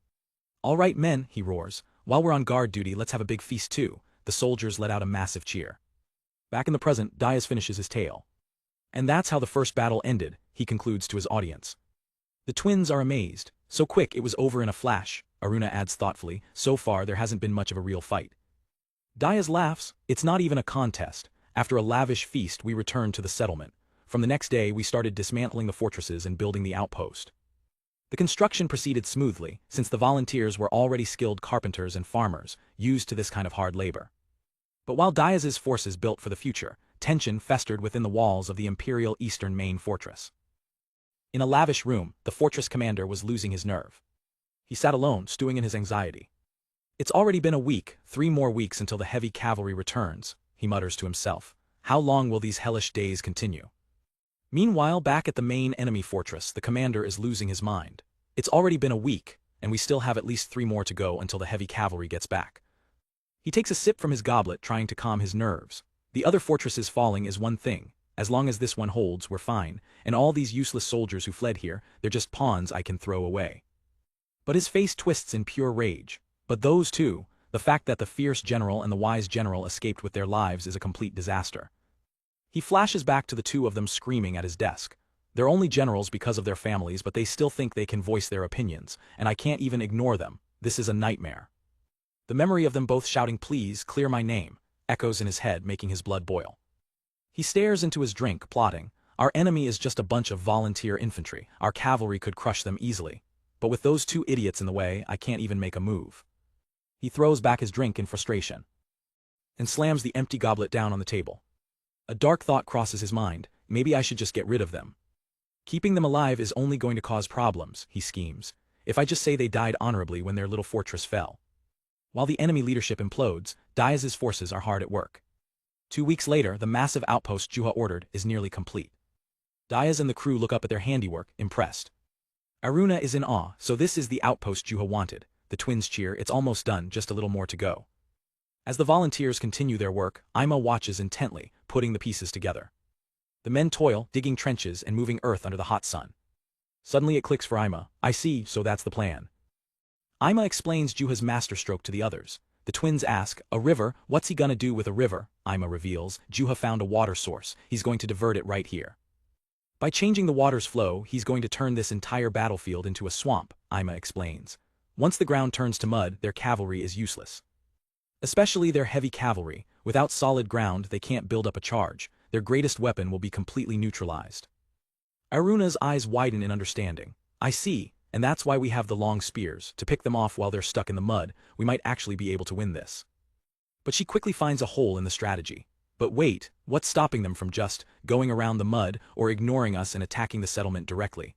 All right, men, he roars. While we're on guard duty, let's have a big feast too. The soldiers let out a massive cheer. Back in the present, Diaz finishes his tale. And that's how the first battle ended, he concludes to his audience. The twins are amazed. So quick, it was over in a flash, Aruna adds thoughtfully. So far, there hasn't been much of a real fight. Diaz laughs. It's not even a contest. After a lavish feast, we returned to the settlement. From the next day, we started dismantling the fortresses and building the outpost. The construction proceeded smoothly, since the volunteers were already skilled carpenters and farmers, used to this kind of hard labor. But while Diaz's forces built for the future, tension festered within the walls of the imperial eastern main fortress. In a lavish room, the fortress commander was losing his nerve. He sat alone, stewing in his anxiety. It's already been a week, 3 more weeks until the heavy cavalry returns, he mutters to himself. How long will these hellish days continue? Meanwhile, back at the main enemy fortress, the commander is losing his mind. It's already been a week, and we still have at least 3 more to go until the heavy cavalry gets back. He takes a sip from his goblet, trying to calm his nerves. The other fortresses falling is one thing. As long as this one holds, we're fine, and all these useless soldiers who fled here, they're just pawns I can throw away. But his face twists in pure rage. But those two, the fact that the fierce general and the wise general escaped with their lives is a complete disaster. He flashes back to the 2 of them screaming at his desk. They're only generals because of their families, but they still think they can voice their opinions, and I can't even ignore them. This is a nightmare. The memory of them both shouting, "Please, clear my name," echoes in his head, making his blood boil. He stares into his drink, plotting. Our enemy is just a bunch of volunteer infantry. Our cavalry could crush them easily. But with those 2 idiots in the way, I can't even make a move. He throws back his drink in frustration and slams the empty goblet down on the table. A dark thought crosses his mind. Maybe I should just get rid of them. Keeping them alive is only going to cause problems, he schemes. If I just say they died honorably when their little fortress fell. While the enemy leadership implodes, Diaz's forces are hard at work. 2 weeks later, the massive outpost Juha ordered is nearly complete. Diaz and the crew look up at their handiwork, impressed. Aruna is in awe. So this is the outpost Juha wanted. The twins cheer. It's almost done, just a little more to go. As the volunteers continue their work, Ima watches intently, putting the pieces together. The men toil, digging trenches and moving earth under the hot sun. Suddenly it clicks for Ima. I see, so that's the plan. Ima explains Juha's masterstroke to the others. The twins ask, a river, what's he gonna do with a river? Ima reveals, Juha found a water source, he's going to divert it right here. By changing the water's flow, he's going to turn this entire battlefield into a swamp, Ima explains. Once the ground turns to mud, their cavalry is useless. Especially their heavy cavalry, without solid ground they can't build up a charge, their greatest weapon will be completely neutralized. Aruna's eyes widen in understanding. I see, and that's why we have the long spears, to pick them off while they're stuck in the mud, we might actually be able to win this. But she quickly finds a hole in the strategy. But wait, what's stopping them from just going around the mud or ignoring us and attacking the settlement directly?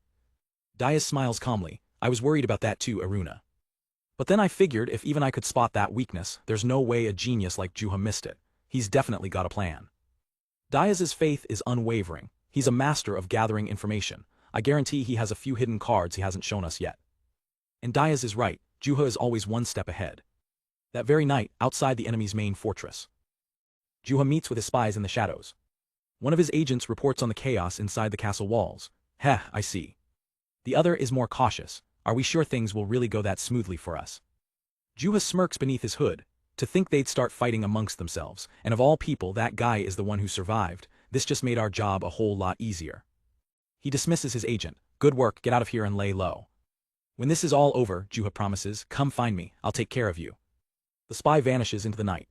Diaz smiles calmly, I was worried about that too, Aruna. But then I figured if even I could spot that weakness, there's no way a genius like Juha missed it. He's definitely got a plan. Diaz's faith is unwavering. He's a master of gathering information. I guarantee he has a few hidden cards he hasn't shown us yet. And Diaz is right, Juha is always one step ahead. That very night, outside the enemy's main fortress, Juha meets with his spies in the shadows. One of his agents reports on the chaos inside the castle walls. Heh, I see. The other is more cautious. Are we sure things will really go that smoothly for us? Juha smirks beneath his hood. To think they'd start fighting amongst themselves, and of all people that guy is the one who survived, this just made our job a whole lot easier. He dismisses his agent. Good work, get out of here and lay low. When this is all over, Juha promises, come find me, I'll take care of you. The spy vanishes into the night,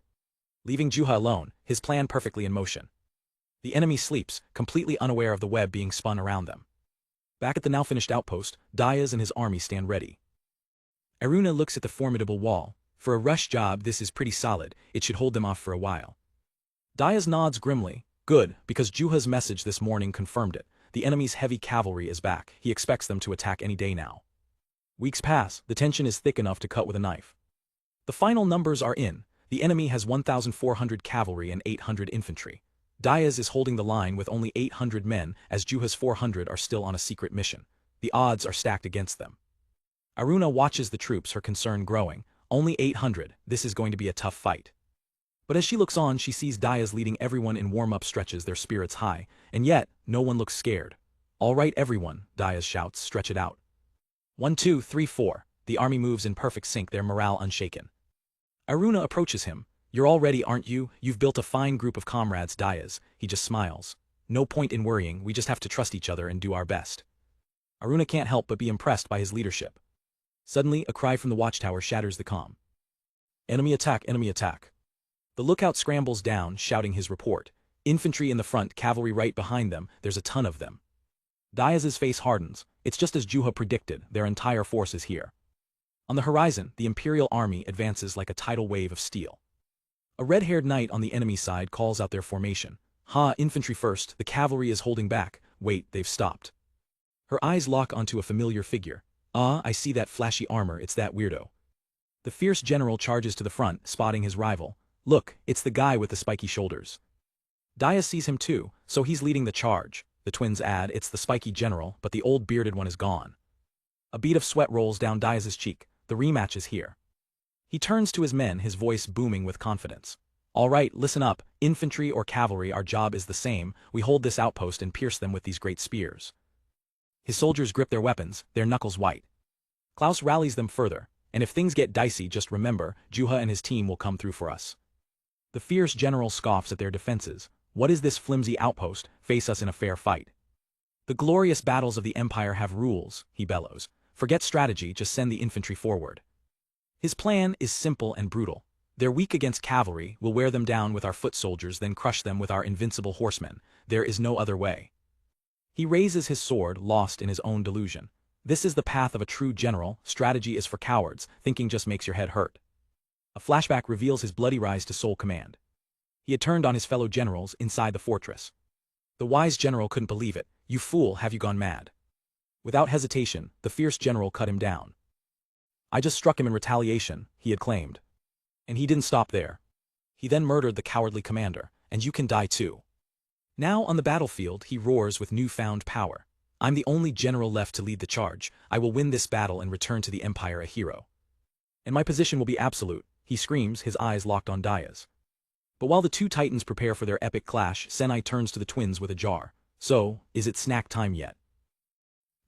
leaving Juha alone, his plan perfectly in motion. The enemy sleeps, completely unaware of the web being spun around them. Back at the now-finished outpost, Diaz and his army stand ready. Aruna looks at the formidable wall. For a rush job this is pretty solid, it should hold them off for a while. Diaz nods grimly. Good, because Juha's message this morning confirmed it. The enemy's heavy cavalry is back, he expects them to attack any day now. Weeks pass, the tension is thick enough to cut with a knife. The final numbers are in. The enemy has 1,400 cavalry and 800 infantry. Diaz is holding the line with only 800 men, as Juha's 400 are still on a secret mission. The odds are stacked against them. Aruna watches the troops, her concern growing. Only 800, this is going to be a tough fight. But as she looks on, she sees Diaz leading everyone in warm-up stretches, their spirits high, and yet, no one looks scared. All right everyone, Diaz shouts, stretch it out. 1, 2, 3, 4, the army moves in perfect sync, their morale unshaken. Aruna approaches him. You're all ready, aren't you? You've built a fine group of comrades, Diaz. He just smiles. No point in worrying, we just have to trust each other and do our best. Aruna can't help but be impressed by his leadership. Suddenly, a cry from the watchtower shatters the calm. Enemy attack, enemy attack. The lookout scrambles down, shouting his report. Infantry in the front, cavalry right behind them, there's a ton of them. Diaz's face hardens. It's just as Juha predicted, their entire force is here. On the horizon, the Imperial army advances like a tidal wave of steel. A red-haired knight on the enemy side calls out their formation. Ha, infantry first, the cavalry is holding back. Wait, they've stopped. Her eyes lock onto a familiar figure. Ah, I see that flashy armor, it's that weirdo. The fierce general charges to the front, spotting his rival. Look, it's the guy with the spiky shoulders. Diaz sees him too, so he's leading the charge. The twins add, it's the spiky general, but the old bearded one is gone. A bead of sweat rolls down Diaz's cheek. The rematch is here. He turns to his men, his voice booming with confidence. All right, listen up, infantry or cavalry, our job is the same. We hold this outpost and pierce them with these great spears. His soldiers grip their weapons, their knuckles white. Klaus rallies them further, and if things get dicey, just remember, Juha and his team will come through for us. The fierce general scoffs at their defenses. What is this flimsy outpost? Face us in a fair fight. The glorious battles of the Empire have rules, he bellows. Forget strategy, just send the infantry forward. His plan is simple and brutal. They're weak against cavalry, we'll wear them down with our foot soldiers, then crush them with our invincible horsemen. There is no other way. He raises his sword, lost in his own delusion. This is the path of a true general, strategy is for cowards, thinking just makes your head hurt. A flashback reveals his bloody rise to sole command. He had turned on his fellow generals inside the fortress. The wise general couldn't believe it. You fool, have you gone mad? Without hesitation, the fierce general cut him down. I just struck him in retaliation, he had claimed. And he didn't stop there. He then murdered the cowardly commander, and you can die too. Now on the battlefield, he roars with newfound power. I'm the only general left to lead the charge. I will win this battle and return to the Empire a hero. And my position will be absolute, he screams, his eyes locked on Diaz. But while the two titans prepare for their epic clash, Senai turns to the twins with a jar. So, is it snack time yet?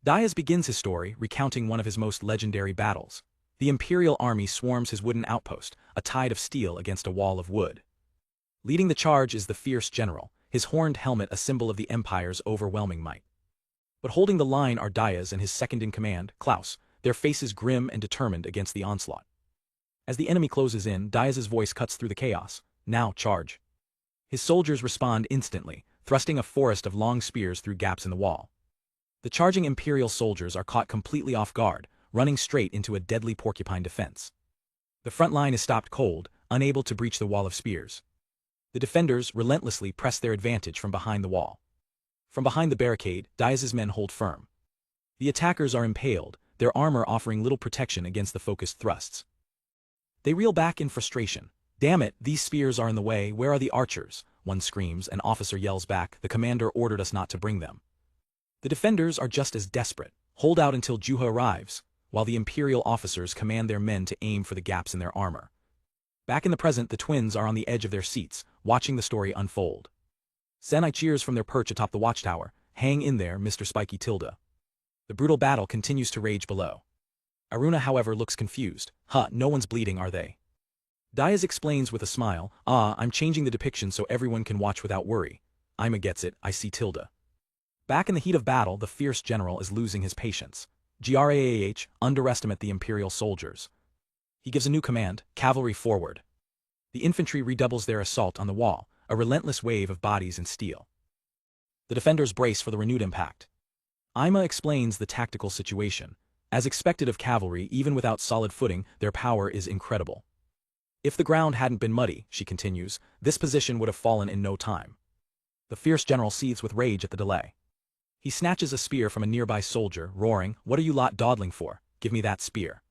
Diaz begins his story, recounting one of his most legendary battles. The Imperial army swarms his wooden outpost, a tide of steel against a wall of wood. Leading the charge is the fierce general, his horned helmet a symbol of the Empire's overwhelming might. But holding the line are Diaz and his second-in-command, Klaus, their faces grim and determined against the onslaught. As the enemy closes in, Diaz's voice cuts through the chaos. Now, charge. His soldiers respond instantly, thrusting a forest of long spears through gaps in the wall. The charging Imperial soldiers are caught completely off guard, running straight into a deadly porcupine defense. The front line is stopped cold, unable to breach the wall of spears. The defenders relentlessly press their advantage from behind the wall. From behind the barricade, Diaz's men hold firm. The attackers are impaled, their armor offering little protection against the focused thrusts. They reel back in frustration. "Damn it, these spears are in the way, where are the archers?" one screams. An officer yells back, "The commander ordered us not to bring them." The defenders are just as desperate. Hold out until Juha arrives, while the Imperial officers command their men to aim for the gaps in their armor. Back in the present, the twins are on the edge of their seats, watching the story unfold. Senai cheers from their perch atop the watchtower. "Hang in there, Mr. Spiky Tilda." The brutal battle continues to rage below. Aruna, however, looks confused. No one's bleeding, are they?" Diaz explains with a smile, I'm changing the depiction so everyone can watch without worry. Ima gets it, I see Tilda." Back in the heat of battle, the fierce general is losing his patience. Graah, underestimate the Imperial soldiers. He gives a new command, "Cavalry forward." The infantry redoubles their assault on the wall, a relentless wave of bodies and steel. The defenders brace for the renewed impact. Ima explains the tactical situation. As expected of cavalry, even without solid footing, their power is incredible. "If the ground hadn't been muddy," she continues, "this position would have fallen in no time." The fierce general seethes with rage at the delay. He snatches a spear from a nearby soldier, roaring, "What are you lot dawdling for? Give me that spear."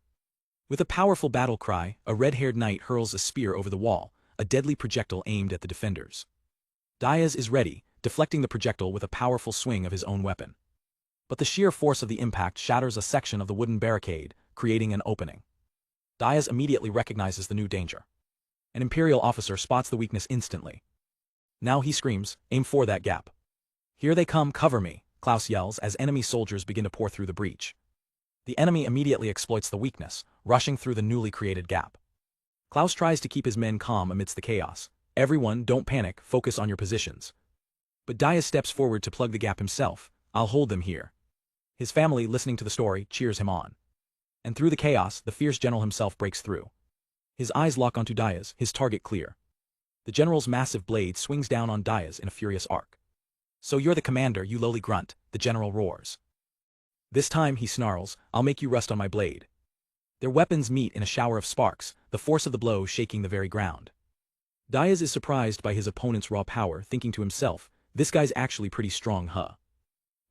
With a powerful battle cry, a red-haired knight hurls a spear over the wall, a deadly projectile aimed at the defenders. Diaz is ready, deflecting the projectile with a powerful swing of his own weapon. But the sheer force of the impact shatters a section of the wooden barricade, creating an opening. Diaz immediately recognizes the new danger. An Imperial officer spots the weakness instantly. Now he screams, "Aim for that gap." "Here they come, cover me," Klaus yells as enemy soldiers begin to pour through the breach. The enemy immediately exploits the weakness, rushing through the newly created gap. Klaus tries to keep his men calm amidst the chaos. "Everyone, don't panic, focus on your positions." But Diaz steps forward to plug the gap himself. "I'll hold them here." His family, listening to the story, cheers him on. And through the chaos, the fierce general himself breaks through. His eyes lock onto Diaz, his target clear. The general's massive blade swings down on Diaz in a furious arc. "So you're the commander, you lowly grunt," the general roars. "This time," he snarls, "I'll make you rust on my blade." Their weapons meet in a shower of sparks, the force of the blow shaking the very ground. Diaz is surprised by his opponent's raw power, thinking to himself, "This guy's actually pretty strong, huh?"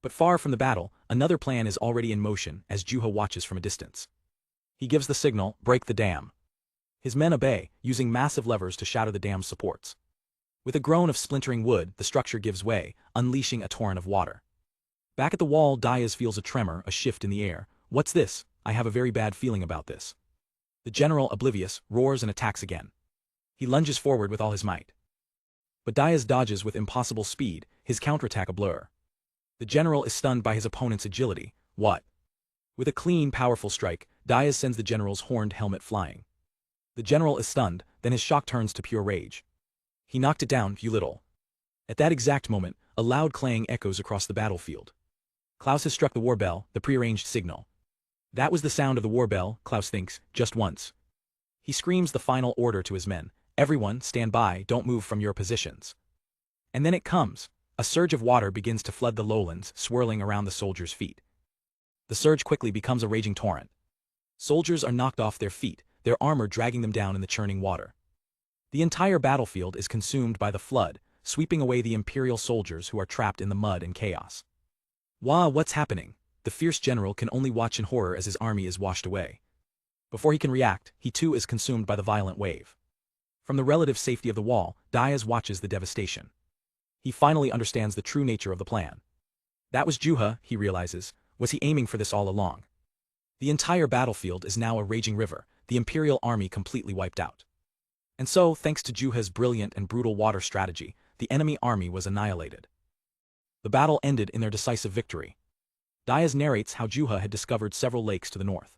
But far from the battle, another plan is already in motion as Juha watches from a distance. He gives the signal, "Break the dam." His men obey, using massive levers to shatter the dam's supports. With a groan of splintering wood, the structure gives way, unleashing a torrent of water. Back at the wall, Diaz feels a tremor, a shift in the air. "What's this? I have a very bad feeling about this." The general, oblivious, roars and attacks again. He lunges forward with all his might. But Diaz dodges with impossible speed, his counterattack a blur. The general is stunned by his opponent's agility. What? With a clean, powerful strike, Diaz sends the general's horned helmet flying. The general is stunned, then his shock turns to pure rage. He knocked it down, you little. At that exact moment, a loud clang echoes across the battlefield. Klaus has struck the war bell, the prearranged signal. That was the sound of the war bell, Klaus thinks, just once. He screams the final order to his men. "Everyone, stand by, don't move from your positions." And then it comes. A surge of water begins to flood the lowlands, swirling around the soldiers' feet. The surge quickly becomes a raging torrent. Soldiers are knocked off their feet, their armor dragging them down in the churning water. The entire battlefield is consumed by the flood, sweeping away the Imperial soldiers who are trapped in the mud and chaos. What's happening? The fierce general can only watch in horror as his army is washed away. Before he can react, he too is consumed by the violent wave. From the relative safety of the wall, Diaz watches the devastation. He finally understands the true nature of the plan. That was Juha, he realizes. Was he aiming for this all along? The entire battlefield is now a raging river, the Imperial army completely wiped out. And so, thanks to Juha's brilliant and brutal water strategy, the enemy army was annihilated. The battle ended in their decisive victory. Diaz narrates how Juha had discovered several lakes to the north.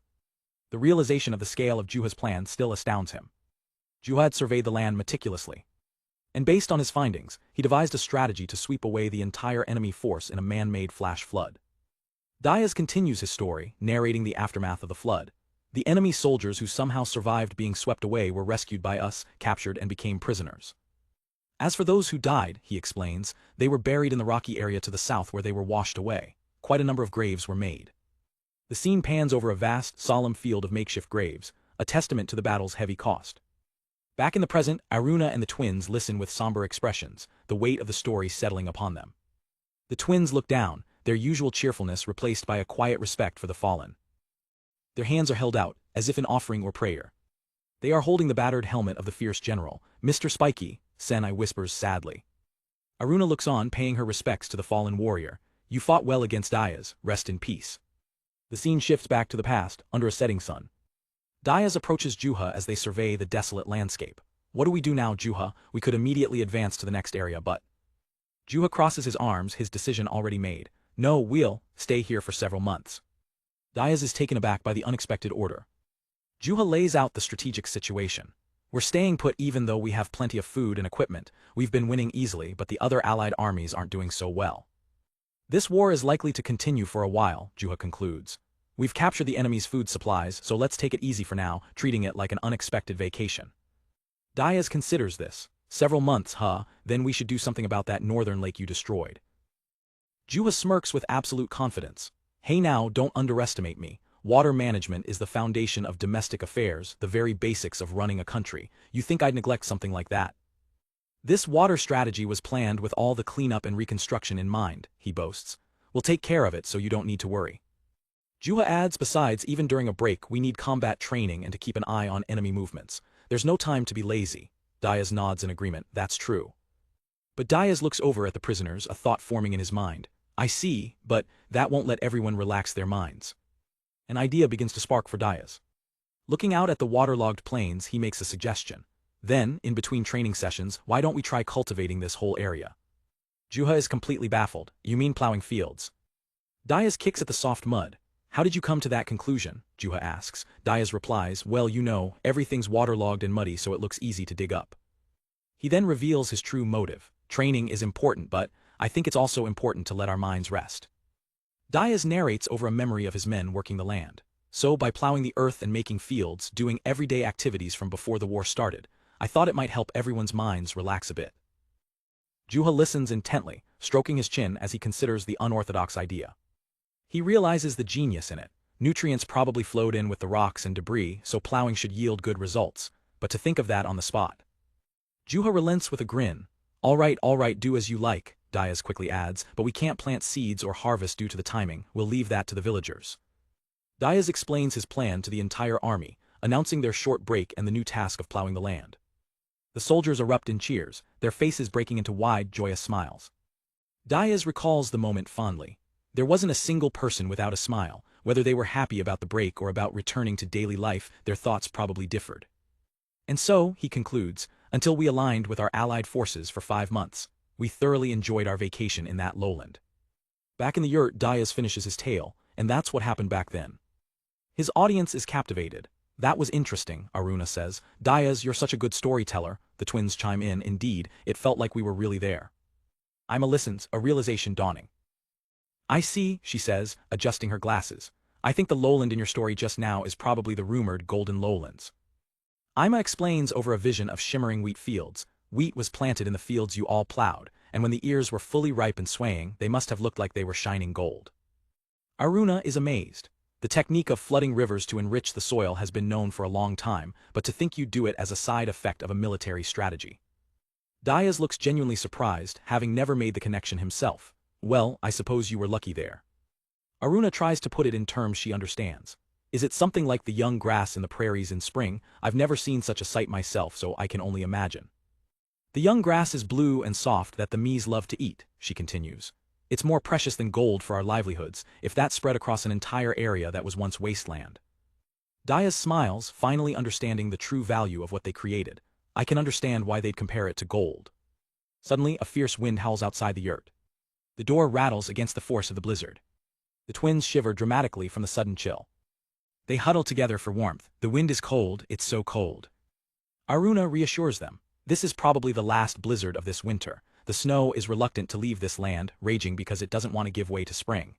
The realization of the scale of Juha's plan still astounds him. Juha had surveyed the land meticulously. And based on his findings, he devised a strategy to sweep away the entire enemy force in a man-made flash flood. Diaz continues his story, narrating the aftermath of the flood. The enemy soldiers who somehow survived being swept away were rescued by us, captured, and became prisoners. As for those who died, he explains, they were buried in the rocky area to the south where they were washed away. Quite a number of graves were made. The scene pans over a vast, solemn field of makeshift graves, a testament to the battle's heavy cost. Back in the present, Aruna and the twins listen with somber expressions, the weight of the story settling upon them. The twins look down, their usual cheerfulness replaced by a quiet respect for the fallen. Their hands are held out, as if in offering or prayer. They are holding the battered helmet of the fierce general. "Mr. Spiky," Senai whispers sadly. Aruna looks on, paying her respects to the fallen warrior. "You fought well against Diaz, rest in peace." The scene shifts back to the past, under a setting sun. Diaz approaches Juha as they survey the desolate landscape. "What do we do now, Juha? We could immediately advance to the next area, but..." Juha crosses his arms, his decision already made. "No, we'll stay here for several months." Diaz is taken aback by the unexpected order. Juha lays out the strategic situation. "We're staying put even though we have plenty of food and equipment. We've been winning easily, but the other allied armies aren't doing so well. This war is likely to continue for a while," Juha concludes. "We've captured the enemy's food supplies, so let's take it easy for now, treating it like an unexpected vacation." Diaz considers this. "Several months, huh? Then we should do something about that northern lake you destroyed." Juha smirks with absolute confidence. "Hey now, don't underestimate me. Water management is the foundation of domestic affairs, the very basics of running a country. You think I'd neglect something like that?" "This water strategy was planned with all the cleanup and reconstruction in mind," he boasts. "We'll take care of it so you don't need to worry." Juha adds, "Besides, even during a break, we need combat training and to keep an eye on enemy movements. There's no time to be lazy." Diaz nods in agreement. "That's true." But Diaz looks over at the prisoners, a thought forming in his mind. "I see, but that won't let everyone relax their minds." An idea begins to spark for Diaz. Looking out at the waterlogged plains, he makes a suggestion. "Then, in between training sessions, why don't we try cultivating this whole area?" Juha is completely baffled. "You mean plowing fields?" Diaz kicks at the soft mud. "How did you come to that conclusion?" Juha asks. Diaz replies, "Well, you know, everything's waterlogged and muddy so it looks easy to dig up." He then reveals his true motive. "Training is important, but I think it's also important to let our minds rest." Diaz narrates over a memory of his men working the land. "So, by plowing the earth and making fields, doing everyday activities from before the war started, I thought it might help everyone's minds relax a bit." Juha listens intently, stroking his chin as he considers the unorthodox idea. He realizes the genius in it. Nutrients probably flowed in with the rocks and debris, so plowing should yield good results, but to think of that on the spot. Juha relents with a grin. All right, do as you like," Diaz quickly adds, "but we can't plant seeds or harvest due to the timing. We'll leave that to the villagers." Diaz explains his plan to the entire army, announcing their short break and the new task of plowing the land. The soldiers erupt in cheers, their faces breaking into wide, joyous smiles. Diaz recalls the moment fondly. There wasn't a single person without a smile. Whether they were happy about the break or about returning to daily life, their thoughts probably differed. "And so," he concludes, "until we aligned with our allied forces for 5 months, we thoroughly enjoyed our vacation in that lowland." Back in the yurt, Diaz finishes his tale, and that's what happened back then. His audience is captivated. "That was interesting," Aruna says. "Diaz, you're such a good storyteller," the twins chime in. "Indeed, it felt like we were really there." Ima listens, a realization dawning. "I see," she says, adjusting her glasses. "I think the lowland in your story just now is probably the rumored golden lowlands." Ima explains over a vision of shimmering wheat fields. "Wheat was planted in the fields you all plowed, and when the ears were fully ripe and swaying, they must have looked like they were shining gold." Aruna is amazed. The technique of flooding rivers to enrich the soil has been known for a long time, but to think you'd do it as a side effect of a military strategy. Diaz looks genuinely surprised, having never made the connection himself. "Well, I suppose you were lucky there." Aruna tries to put it in terms she understands. "Is it something like the young grass in the prairies in spring? I've never seen such a sight myself, so I can only imagine." "The young grass is blue and soft that the Mies love to eat," she continues. "It's more precious than gold for our livelihoods, if that spread across an entire area that was once wasteland." Diaz smiles, finally understanding the true value of what they created. "I can understand why they'd compare it to gold." Suddenly, a fierce wind howls outside the yurt. The door rattles against the force of the blizzard. The twins shiver dramatically from the sudden chill. They huddle together for warmth. The wind is cold, it's so cold. Aruna reassures them. This is probably the last blizzard of this winter. The snow is reluctant to leave this land, raging because it doesn't want to give way to spring.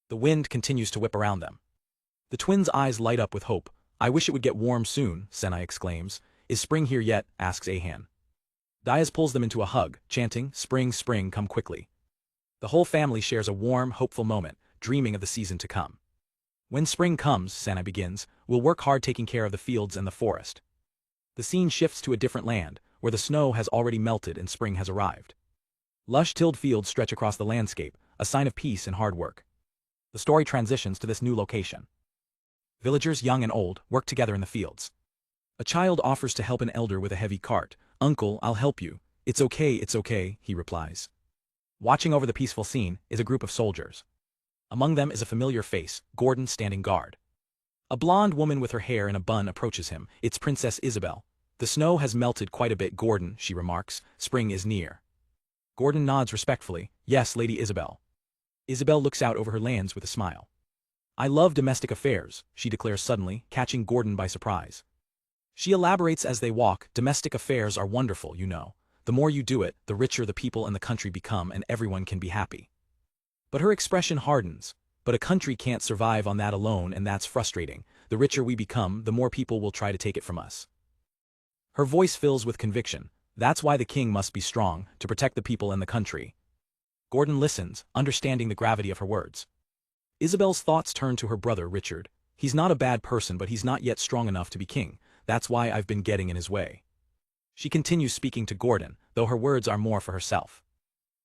The wind continues to whip around them. The twins' eyes light up with hope. I wish it would get warm soon, Senai exclaims. Is spring here yet? Asks Ahan. Diaz pulls them into a hug, chanting, Spring, spring, come quickly. The whole family shares a warm, hopeful moment, dreaming of the season to come. When spring comes, Senai begins, we'll work hard taking care of the fields and the forest. The scene shifts to a different land, where the snow has already melted and spring has arrived. Lush tilled fields stretch across the landscape, a sign of peace and hard work. The story transitions to this new location. Villagers, young and old, work together in the fields. A child offers to help an elder with a heavy cart. Uncle, I'll help you. It's okay, he replies. Watching over the peaceful scene is a group of soldiers. Among them is a familiar face, Gordon standing guard. A blonde woman with her hair in a bun approaches him. It's Princess Isabel. The snow has melted quite a bit, Gordon, she remarks. Spring is near. Gordon nods respectfully. Yes, Lady Isabel. Isabel looks out over her lands with a smile. I love domestic affairs, she declares suddenly, catching Gordon by surprise. She elaborates as they walk, domestic affairs are wonderful, you know. The more you do it, the richer the people and the country become and everyone can be happy. But her expression hardens. But a country can't survive on that alone, and that's frustrating. The richer we become, the more people will try to take it from us. Her voice fills with conviction. That's why the king must be strong, to protect the people and the country. Gordon listens, understanding the gravity of her words. Isabel's thoughts turn to her brother Richard. He's not a bad person, but he's not yet strong enough to be king. That's why I've been getting in his way. She continues speaking to Gordon, though her words are more for herself.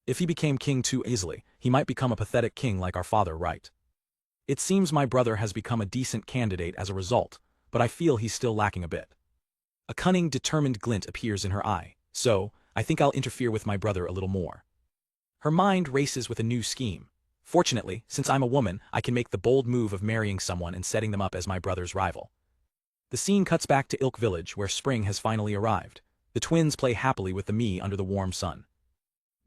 If he became king too easily, he might become a pathetic king like our father, right? It seems my brother has become a decent candidate as a result, but I feel he's still lacking a bit. A cunning, determined glint appears in her eye. So, I think I'll interfere with my brother a little more. Her mind races with a new scheme. Fortunately, since I'm a woman, I can make the bold move of marrying someone and setting them up as my brother's rival. The scene cuts back to Ilk village where spring has finally arrived. The twins play happily with the Mii under the warm sun.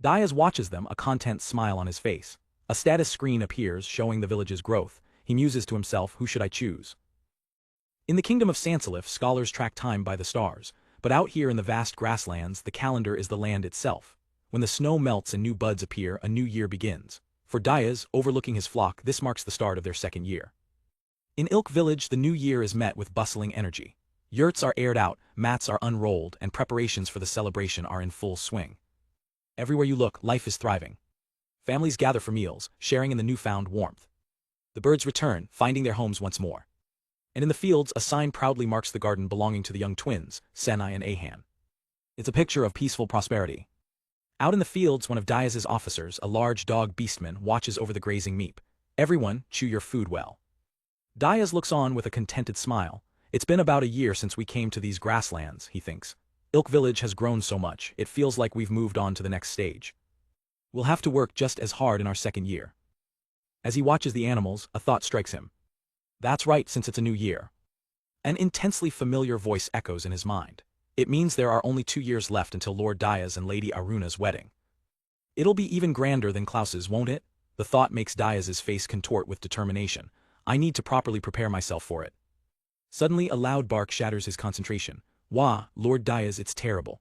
Diaz watches them, a content smile on his face. A status screen appears showing the village's growth. He muses to himself, who should I choose? In the kingdom of Sansalif, scholars track time by the stars, but out here in the vast grasslands, the calendar is the land itself. When the snow melts and new buds appear, a new year begins. For Diaz, overlooking his flock, this marks the start of their second year. In Ilk village, the new year is met with bustling energy. Yurts are aired out, mats are unrolled, and preparations for the celebration are in full swing. Everywhere you look, life is thriving. Families gather for meals, sharing in the newfound warmth. The birds return, finding their homes once more. And in the fields, a sign proudly marks the garden belonging to the young twins, Senai and Ahan. It's a picture of peaceful prosperity. Out in the fields, one of Diaz's officers, a large dog beastman, watches over the grazing meep. Everyone, chew your food well. Diaz looks on with a contented smile. It's been about a year since we came to these grasslands, he thinks. Ilk village has grown so much, it feels like we've moved on to the next stage. We'll have to work just as hard in our second year. As he watches the animals, a thought strikes him. That's right, since it's a new year. An intensely familiar voice echoes in his mind. It means there are only 2 years left until Lord Diaz and Lady Aruna's wedding. It'll be even grander than Klaus's, won't it? The thought makes Diaz's face contort with determination. I need to properly prepare myself for it. Suddenly a loud bark shatters his concentration. Wah, Lord Diaz, it's terrible.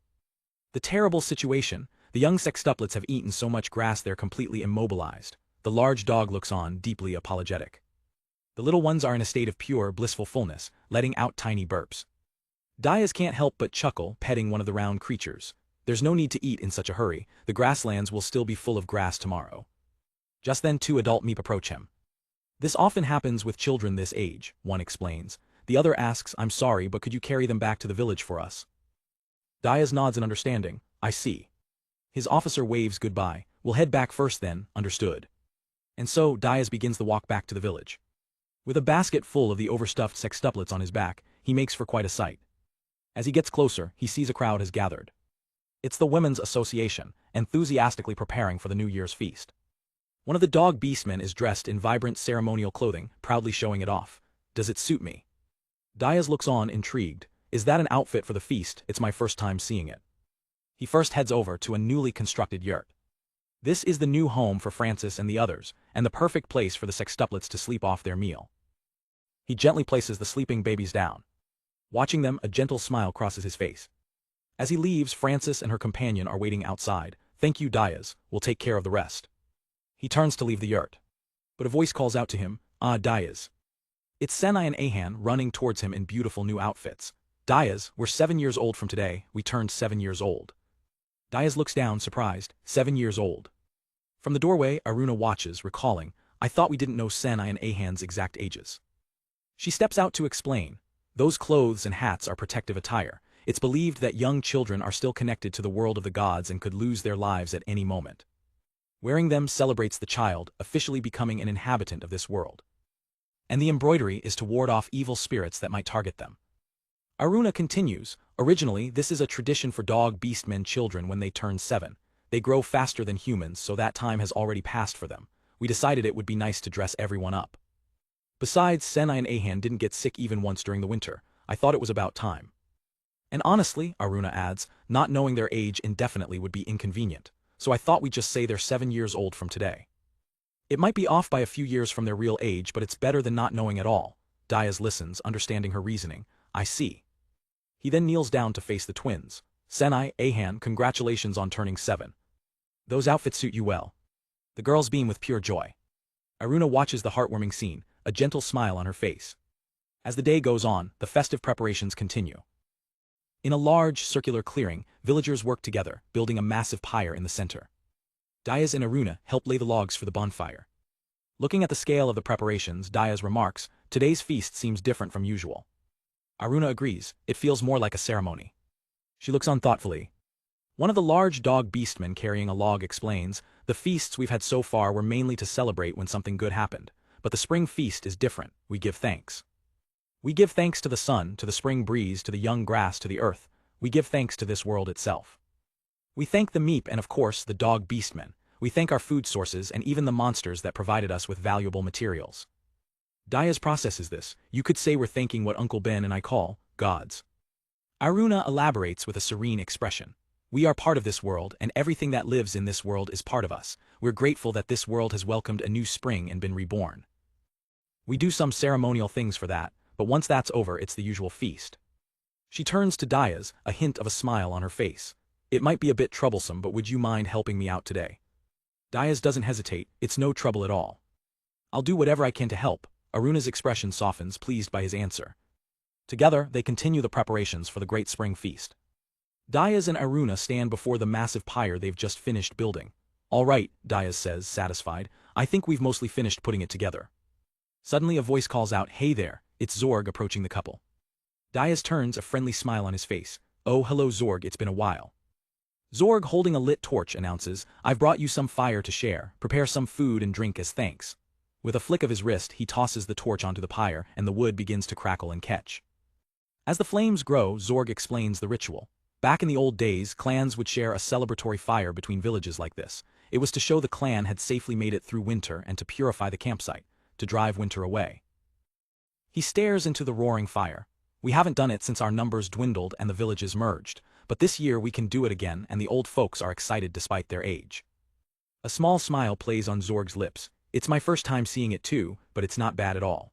The terrible situation. The young sextuplets have eaten so much grass they're completely immobilized. The large dog looks on, deeply apologetic. The little ones are in a state of pure, blissful fullness, letting out tiny burps. Diaz can't help but chuckle, petting one of the round creatures. There's no need to eat in such a hurry. The grasslands will still be full of grass tomorrow. Just then 2 adult meep approach him. This often happens with children this age, one explains. The other asks, I'm sorry, but could you carry them back to the village for us? Diaz nods in understanding. I see. His officer waves goodbye. We'll head back first then, understood. And so, Diaz begins the walk back to the village. With a basket full of the overstuffed sextuplets on his back, he makes for quite a sight. As he gets closer, he sees a crowd has gathered. It's the Women's Association, enthusiastically preparing for the New Year's feast. One of the dog beastmen is dressed in vibrant ceremonial clothing, proudly showing it off. Does it suit me? Diaz looks on, intrigued. Is that an outfit for the feast? It's my first time seeing it. He first heads over to a newly constructed yurt. This is the new home for Francis and the others, and the perfect place for the sextuplets to sleep off their meal. He gently places the sleeping babies down. Watching them, a gentle smile crosses his face. As he leaves, Francis and her companion are waiting outside. Thank you, Diaz, we'll take care of the rest. He turns to leave the yurt. But a voice calls out to him, Ah, Diaz. It's Senai and Ahan running towards him in beautiful new outfits. Diaz, we're 7 years old from today, we turned 7 years old. Diaz looks down, surprised, 7 years old. From the doorway, Aruna watches, recalling, I thought we didn't know Senai and Ahan's exact ages. She steps out to explain. Those clothes and hats are protective attire. It's believed that young children are still connected to the world of the gods and could lose their lives at any moment. Wearing them celebrates the child, officially becoming an inhabitant of this world. And the embroidery is to ward off evil spirits that might target them. Aruna continues, originally this is a tradition for dog beastmen children when they turn 7. They grow faster than humans, so that time has already passed for them. We decided it would be nice to dress everyone up. Besides, Senai and Ahan didn't get sick even once during the winter. I thought it was about time. And honestly, Aruna adds, not knowing their age indefinitely would be inconvenient, so I thought we'd just say they're 7 years old from today. It might be off by a few years from their real age, but it's better than not knowing at all. Diaz listens, understanding her reasoning. I see. He then kneels down to face the twins. Senai, Ahan, congratulations on turning 7. Those outfits suit you well. The girls beam with pure joy. Aruna watches the heartwarming scene, a gentle smile on her face. As the day goes on, the festive preparations continue. In a large, circular clearing, villagers work together, building a massive pyre in the center. Diaz and Aruna help lay the logs for the bonfire. Looking at the scale of the preparations, Diaz remarks, today's feast seems different from usual. Aruna agrees, it feels more like a ceremony. She looks on thoughtfully. One of the large dog beastmen carrying a log explains, the feasts we've had so far were mainly to celebrate when something good happened, but the spring feast is different, we give thanks. We give thanks to the sun, to the spring breeze, to the young grass, to the earth. We give thanks to this world itself. We thank the meep and of course the dog beastmen. We thank our food sources and even the monsters that provided us with valuable materials. Diaz processes this. You could say we're thanking what Uncle Ben and I call gods. Aruna elaborates with a serene expression. We are part of this world, and everything that lives in this world is part of us. We're grateful that this world has welcomed a new spring and been reborn. We do some ceremonial things for that, but once that's over it's the usual feast. She turns to Diaz, a hint of a smile on her face. It might be a bit troublesome, but would you mind helping me out today? Diaz doesn't hesitate, it's no trouble at all. I'll do whatever I can to help. Aruna's expression softens, pleased by his answer. Together, they continue the preparations for the great spring feast. Diaz and Aruna stand before the massive pyre they've just finished building. All right, Diaz says, satisfied, I think we've mostly finished putting it together. Suddenly a voice calls out, hey there, it's Zorg approaching the couple. Diaz turns, a friendly smile on his face. Oh, hello Zorg, it's been a while. Zorg, holding a lit torch, announces, I've brought you some fire to share, prepare some food and drink as thanks. With a flick of his wrist, he tosses the torch onto the pyre, and the wood begins to crackle and catch. As the flames grow, Zorg explains the ritual. Back in the old days, clans would share a celebratory fire between villages like this. It was to show the clan had safely made it through winter and to purify the campsite, to drive winter away. He stares into the roaring fire. We haven't done it since our numbers dwindled and the villages merged, but this year we can do it again and the old folks are excited despite their age. A small smile plays on Zorg's lips. It's my first time seeing it too, but it's not bad at all.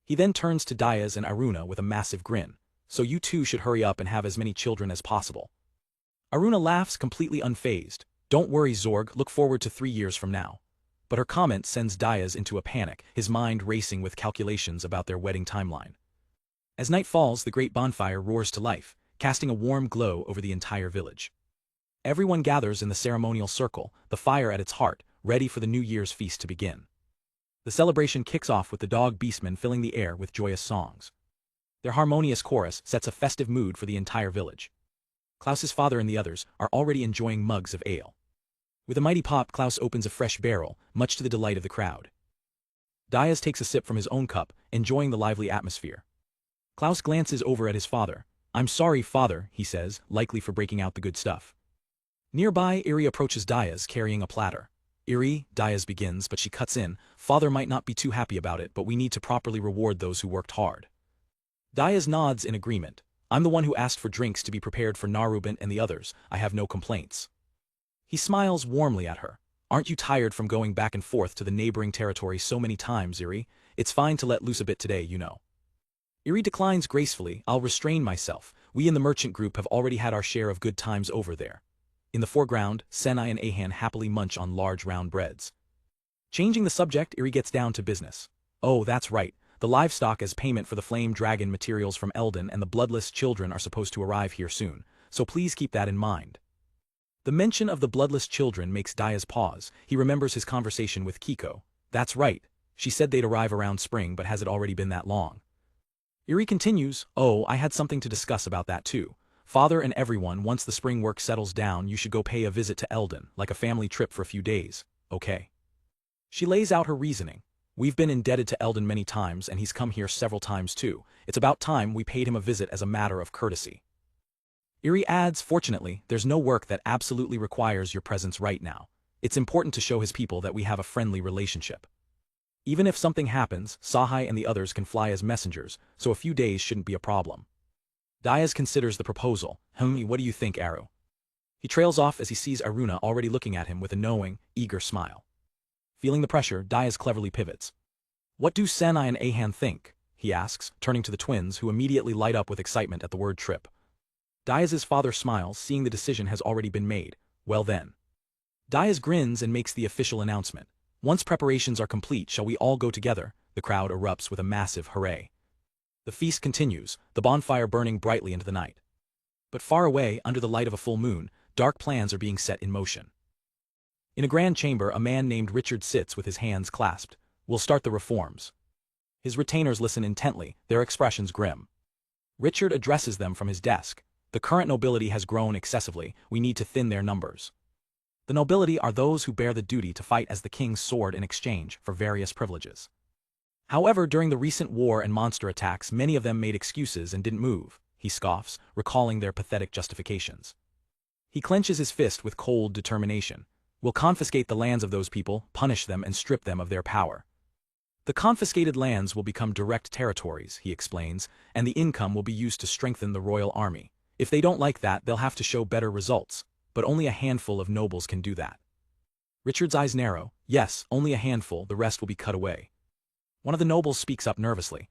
He then turns to Diaz and Aruna with a massive grin. So you two should hurry up and have as many children as possible. Aruna laughs, completely unfazed. Don't worry Zorg, look forward to 3 years from now. But her comment sends Diaz into a panic, his mind racing with calculations about their wedding timeline. As night falls, the great bonfire roars to life, casting a warm glow over the entire village. Everyone gathers in the ceremonial circle, the fire at its heart, ready for the New Year's feast to begin. The celebration kicks off with the dog beastmen filling the air with joyous songs. Their harmonious chorus sets a festive mood for the entire village. Klaus's father and the others are already enjoying mugs of ale. With a mighty pop, Klaus opens a fresh barrel, much to the delight of the crowd. Diaz takes a sip from his own cup, enjoying the lively atmosphere. Klaus glances over at his father. I'm sorry, father, he says, likely for breaking out the good stuff. Nearby, Iri approaches Diaz, carrying a platter. Iri, Diaz begins, but she cuts in. Father might not be too happy about it, but we need to properly reward those who worked hard. Diaz nods in agreement. I'm the one who asked for drinks to be prepared for Narubin and the others. I have no complaints. He smiles warmly at her. Aren't you tired from going back and forth to the neighboring territory so many times, Iri? It's fine to let loose a bit today, you know. Eri declines gracefully. I'll restrain myself. We in the merchant group have already had our share of good times over there. In the foreground, Senai and Ahan happily munch on large round breads. Changing the subject, Eri gets down to business. Oh, that's right. The livestock as payment for the flame dragon materials from Eldon and the bloodless children are supposed to arrive here soon, so please keep that in mind. The mention of the bloodless children makes Diaz pause. He remembers his conversation with Kiko. That's right. She said they'd arrive around spring, but has it already been that long? Eri continues, oh, I had something to discuss about that too. Father and everyone, once the spring work settles down, you should go pay a visit to Eldon, like a family trip for a few days, okay? She lays out her reasoning. We've been indebted to Eldon many times, and he's come here several times too. It's about time we paid him a visit as a matter of courtesy. Eri adds, fortunately, there's no work that absolutely requires your presence right now. It's important to show his people that we have a friendly relationship. Even if something happens, Sahai and the others can fly as messengers, so a few days shouldn't be a problem. Diaz considers the proposal. What do you think, Aru? He trails off as he sees Aruna already looking at him with a knowing, eager smile. Feeling the pressure, Diaz cleverly pivots. What do Senai and Ahan think? He asks, turning to the twins, who immediately light up with excitement at the word trip. Diaz's father smiles, seeing the decision has already been made. Well then. Diaz grins and makes the official announcement. Once preparations are complete, shall we all go together? The crowd erupts with a massive hooray. The feast continues, the bonfire burning brightly into the night. But far away, under the light of a full moon, dark plans are being set in motion. In a grand chamber, a man named Richard sits with his hands clasped. We'll start the reforms. His retainers listen intently, their expressions grim. Richard addresses them from his desk. The current nobility has grown excessively, we need to thin their numbers. The nobility are those who bear the duty to fight as the king's sword in exchange for various privileges. However, during the recent war and monster attacks, many of them made excuses and didn't move, he scoffs, recalling their pathetic justifications. He clenches his fist with cold determination. We'll confiscate the lands of those people, punish them and strip them of their power. The confiscated lands will become direct territories, he explains, and the income will be used to strengthen the royal army. If they don't like that, they'll have to show better results, but only a handful of nobles can do that. Richard's eyes narrow. Yes, only a handful, the rest will be cut away. One of the nobles speaks up nervously.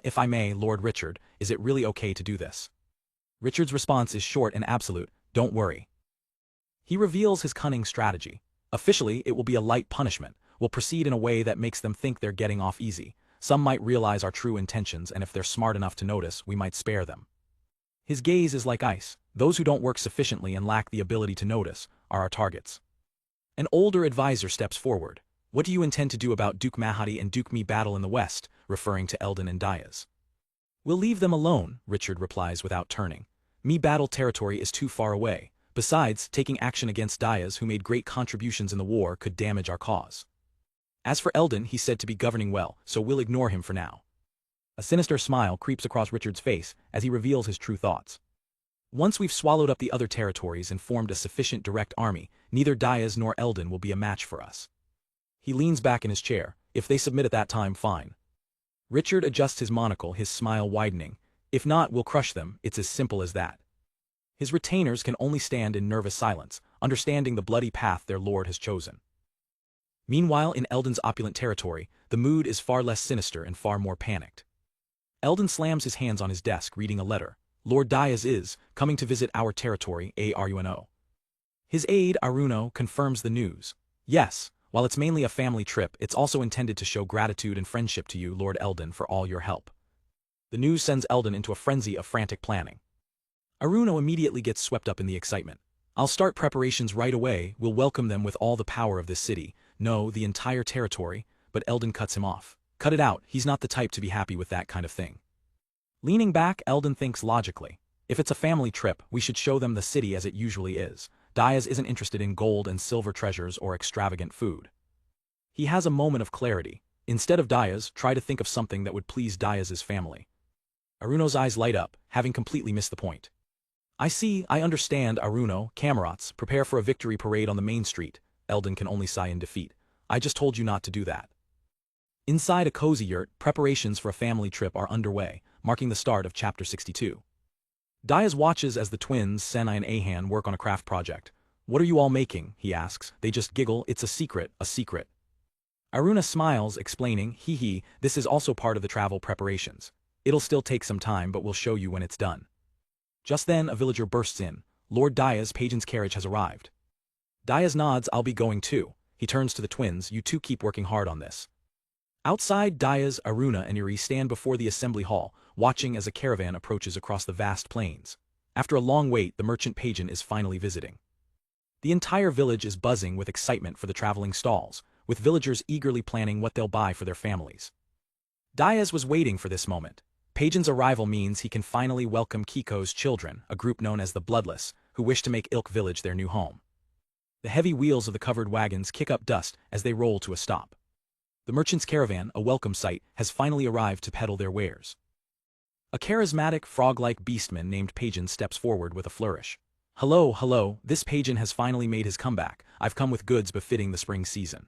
If I may, Lord Richard, is it really okay to do this? Richard's response is short and absolute, don't worry. He reveals his cunning strategy. Officially, it will be a light punishment. We'll proceed in a way that makes them think they're getting off easy. Some might realize our true intentions, and if they're smart enough to notice, we might spare them. His gaze is like ice. Those who don't work sufficiently and lack the ability to notice are our targets. An older advisor steps forward. What do you intend to do about Duke Mahadi and Duke Mi battle in the west, referring to Eldon and Diaz? We'll leave them alone, Richard replies without turning. Mi battle territory is too far away. Besides, taking action against Diaz, who made great contributions in the war, could damage our cause. As for Eldon, he's said to be governing well, so we'll ignore him for now. A sinister smile creeps across Richard's face as he reveals his true thoughts. Once we've swallowed up the other territories and formed a sufficient direct army, neither Diaz nor Eldon will be a match for us. He leans back in his chair. If they submit at that time, fine. Richard adjusts his monocle, his smile widening. If not, we'll crush them, it's as simple as that. His retainers can only stand in nervous silence, understanding the bloody path their lord has chosen. Meanwhile, in Eldon's opulent territory, the mood is far less sinister and far more panicked. Eldon slams his hands on his desk, reading a letter. Lord Diaz is coming to visit our territory, Aruno. His aide, Aruno, confirms the news. Yes, while it's mainly a family trip, it's also intended to show gratitude and friendship to you, Lord Eldon, for all your help. The news sends Eldon into a frenzy of frantic planning. Aruno immediately gets swept up in the excitement. I'll start preparations right away, we'll welcome them with all the power of this city, no, the entire territory, but Eldon cuts him off. Cut it out, he's not the type to be happy with that kind of thing. Leaning back, Eldon thinks logically. If it's a family trip, we should show them the city as it usually is. Diaz isn't interested in gold and silver treasures or extravagant food. He has a moment of clarity. Instead of Diaz, try to think of something that would please Diaz's family. Aruno's eyes light up, having completely missed the point. I understand, Aruno, Camerats, prepare for a victory parade on the main street. Eldon can only sigh in defeat. I just told you not to do that. Inside a cozy yurt, preparations for a family trip are underway, marking the start of Chapter 62. Diaz watches as the twins, Senai and Ahan, work on a craft project. What are you all making? He asks. They just giggle. It's a secret, a secret. Aruna smiles, explaining, hee, this is also part of the travel preparations. It'll still take some time, but we'll show you when it's done. Just then, a villager bursts in. Lord Daya's pageant's carriage has arrived. Dayas nods, I'll be going too. He turns to the twins, you two keep working hard on this. Outside, Dayas, Aruna and Iri stand before the assembly hall, watching as a caravan approaches across the vast plains. After a long wait, the merchant pageant is finally visiting. The entire village is buzzing with excitement for the traveling stalls, with villagers eagerly planning what they'll buy for their families. Dayas was waiting for this moment. Pageant's arrival means he can finally welcome Kiko's children, a group known as the Bloodless, who wish to make Ilk Village their new home. The heavy wheels of the covered wagons kick up dust as they roll to a stop. The merchant's caravan, a welcome sight, has finally arrived to peddle their wares. A charismatic, frog-like beastman named Pageant steps forward with a flourish. Hello, this Pageant has finally made his comeback. I've come with goods befitting the spring season.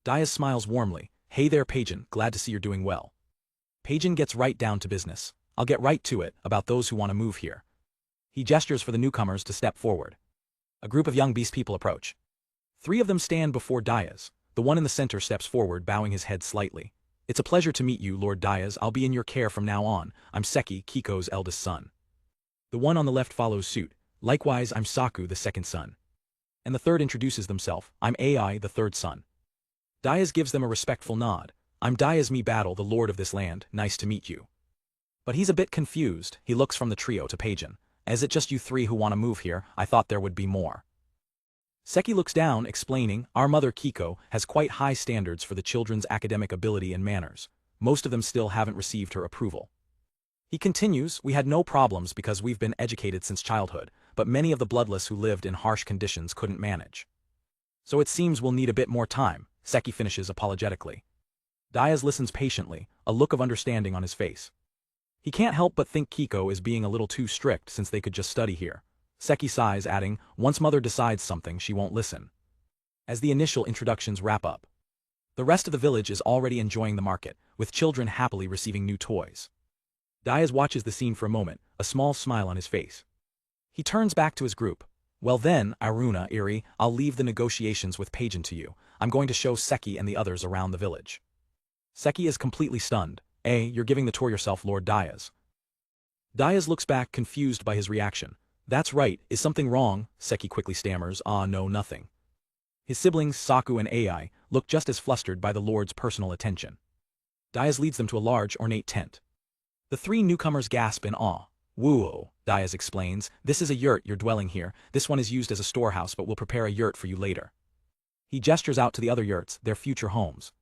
Dayas smiles warmly. Hey there, Pageant, glad to see you're doing well. Pageant gets right down to business. I'll get right to it, about those who want to move here. He gestures for the newcomers to step forward. A group of young beast people approach. 3 of them stand before Dayas. The one in the center steps forward, bowing his head slightly. It's a pleasure to meet you, Lord Dayas. I'll be in your care from now on. I'm Seki, Kiko's eldest son. The one on the left follows suit. Likewise, I'm Saku, the second son. And the third introduces themselves. I'm Ai, the third son. Dayas gives them a respectful nod. I'm Dayas Mi Battle, the lord of this land. Nice to meet you. But he's a bit confused. He looks from the trio to Pageant. Is it just you 3 who want to move here? I thought there would be more. Seki looks down, explaining, our mother Kiko has quite high standards for the children's academic ability and manners. Most of them still haven't received her approval. He continues, we had no problems because we've been educated since childhood, but many of the Bloodless who lived in harsh conditions couldn't manage. So it seems we'll need a bit more time, Seki finishes apologetically. Dayas listens patiently, a look of understanding on his face. He can't help but think Kiko is being a little too strict since they could just study here. Seki sighs, adding, once mother decides something, she won't listen. As the initial introductions wrap up, the rest of the village is already enjoying the market, with children happily receiving new toys. Dayas watches the scene for a moment, a small smile on his face. He turns back to his group. Well then, Aruna, Iri, I'll leave the negotiations with Pageant to you. I'm going to show Seki and the others around the village. Seki is completely stunned. You're giving the tour yourself, Lord Dayas. Dayas looks back, confused by his reaction. That's right, is something wrong? Seki quickly stammers, no, nothing. His siblings, Saku and Ai, look just as flustered by the Lord's personal attention. Dayas leads them to a large, ornate tent. The 3 newcomers gasp in awe. Whoa, Dayas explains, this is a yurt you're dwelling here. This one is used as a storehouse, but we'll prepare a yurt for you later. He gestures out to the other yurts, their future homes.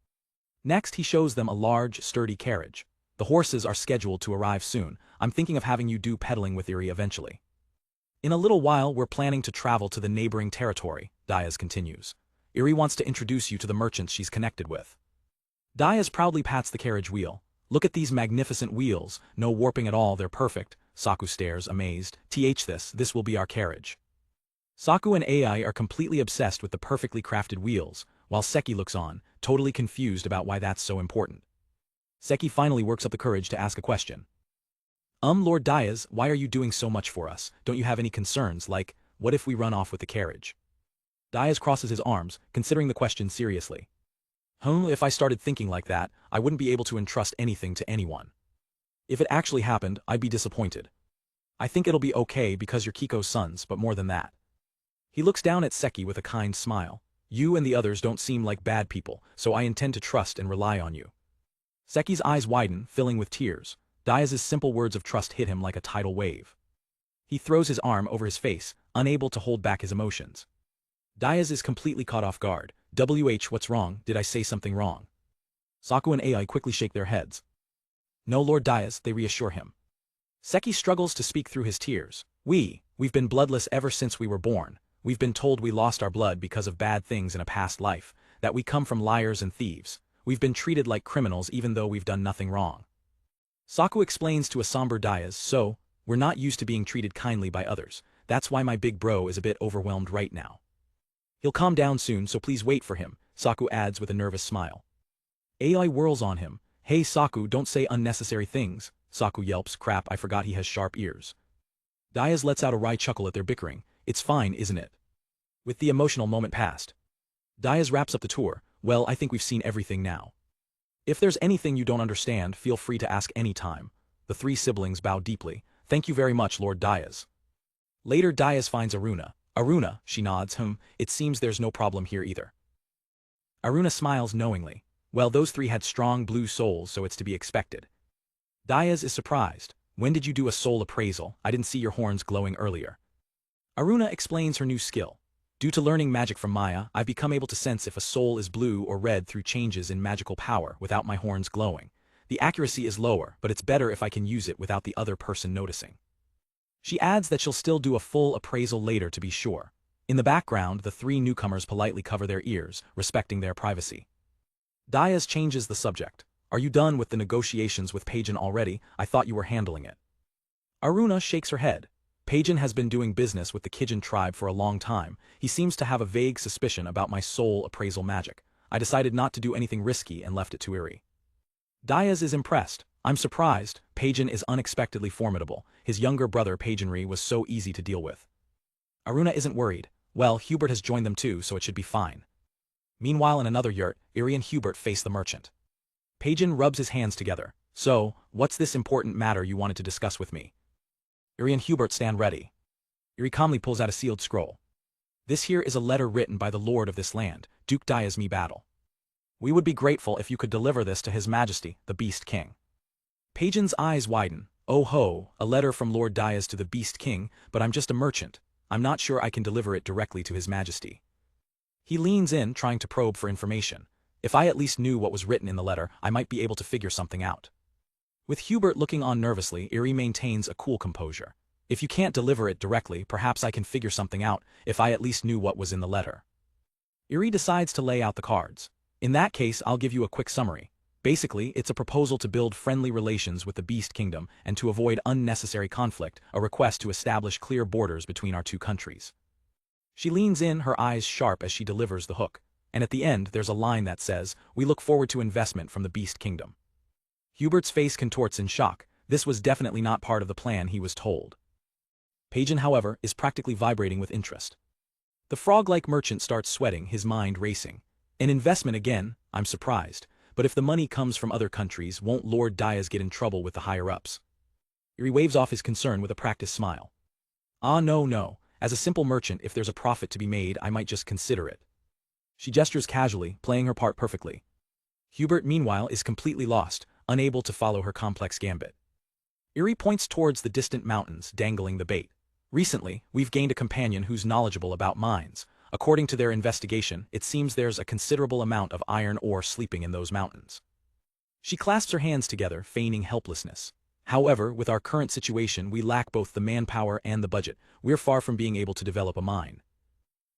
Next, he shows them a large, sturdy carriage. The horses are scheduled to arrive soon. I'm thinking of having you do peddling with Iri eventually. In a little while, we're planning to travel to the neighboring territory, Dayas continues. Iri wants to introduce you to the merchants she's connected with. Dayas proudly pats the carriage wheel. Look at these magnificent wheels, no warping at all, they're perfect. Saku stares, amazed. This will be our carriage. Saku and Ai are completely obsessed with the perfectly crafted wheels, while Seki looks on, totally confused about why that's so important. Seki finally works up the courage to ask a question. Lord Dayas, why are you doing so much for us? Don't you have any concerns, like, what if we run off with the carriage? Dayas crosses his arms, considering the question seriously. If I started thinking like that, I wouldn't be able to entrust anything to anyone. If it actually happened, I'd be disappointed. I think it'll be okay because you're Kiko's sons, but more than that. He looks down at Seki with a kind smile. You and the others don't seem like bad people, so I intend to trust and rely on you. Seki's eyes widen, filling with tears. Dayas' simple words of trust hit him like a tidal wave. He throws his arm over his face, unable to hold back his emotions. Dayas is completely caught off guard. What's wrong? Did I say something wrong? Saku and Ai quickly shake their heads. No, Lord Dayas, they reassure him. Seki struggles to speak through his tears. We've been bloodless ever since we were born. We've been told we lost our blood because of bad things in a past life, that we come from liars and thieves. We've been treated like criminals even though we've done nothing wrong. Saku explains to a somber Dayas, so, we're not used to being treated kindly by others. That's why my big bro is a bit overwhelmed right now. He'll calm down soon, so please wait for him, Saku adds with a nervous smile. Ai whirls on him. Hey Saku, don't say unnecessary things. Saku yelps, crap, I forgot he has sharp ears. Dayas lets out a wry chuckle at their bickering. It's fine, isn't it? With the emotional moment past, Dayas wraps up the tour. Well, I think we've seen everything now. If there's anything you don't understand, feel free to ask any time. The three siblings bow deeply. Thank you very much, Lord Diaz. Later, Diaz finds Aruna. Aruna, she nods. It seems there's no problem here either. Aruna smiles knowingly. Well, those three had strong blue souls, so it's to be expected. Diaz is surprised. When did you do a soul appraisal? I didn't see your horns glowing earlier. Aruna explains her new skill. Due to learning magic from Maya, I've become able to sense if a soul is blue or red through changes in magical power without my horns glowing. The accuracy is lower, but it's better if I can use it without the other person noticing. She adds that she'll still do a full appraisal later to be sure. In the background, the three newcomers politely cover their ears, respecting their privacy. Diaz changes the subject. Are you done with the negotiations with Pagan already? I thought you were handling it. Aruna shakes her head. Pagan has been doing business with the Kijin tribe for a long time. He seems to have a vague suspicion about my soul appraisal magic. I decided not to do anything risky and left it to Iri. Diaz is impressed. I'm surprised. Pagan is unexpectedly formidable. His younger brother Paganry was so easy to deal with. Aruna isn't worried. Well, Hubert has joined them too, so it should be fine. Meanwhile, in another yurt, Iri and Hubert face the merchant. Pagan rubs his hands together. So, what's this important matter you wanted to discuss with me? Iri and Hubert stand ready. Iri calmly pulls out a sealed scroll. This here is a letter written by the lord of this land, Duke Diaz me battle. We would be grateful if you could deliver this to His Majesty, the Beast King. Pagan's eyes widen. Oh ho, a letter from Lord Diaz to the Beast King, but I'm just a merchant. I'm not sure I can deliver it directly to His Majesty. He leans in, trying to probe for information. If I at least knew what was written in the letter, I might be able to figure something out. With Hubert looking on nervously, Iri maintains a cool composure. If you can't deliver it directly, perhaps I can figure something out, if I at least knew what was in the letter. Iri decides to lay out the cards. In that case, I'll give you a quick summary. Basically, it's a proposal to build friendly relations with the Beast Kingdom and to avoid unnecessary conflict, a request to establish clear borders between our two countries. She leans in, her eyes sharp as she delivers the hook, and at the end there's a line that says, "We look forward to investment from the Beast Kingdom." Hubert's face contorts in shock. This was definitely not part of the plan he was told. Pagan, however, is practically vibrating with interest. The frog-like merchant starts sweating, his mind racing. An investment again? I'm surprised. But if the money comes from other countries, won't Lord Diaz get in trouble with the higher-ups? Iri waves off his concern with a practiced smile. No. As a simple merchant, if there's a profit to be made, I might just consider it. She gestures casually, playing her part perfectly. Hubert, meanwhile, is completely lost, unable to follow her complex gambit. Iri points towards the distant mountains, dangling the bait. Recently, we've gained a companion who's knowledgeable about mines. According to their investigation, it seems there's a considerable amount of iron ore sleeping in those mountains. She clasps her hands together, feigning helplessness. However, with our current situation, we lack both the manpower and the budget. We're far from being able to develop a mine.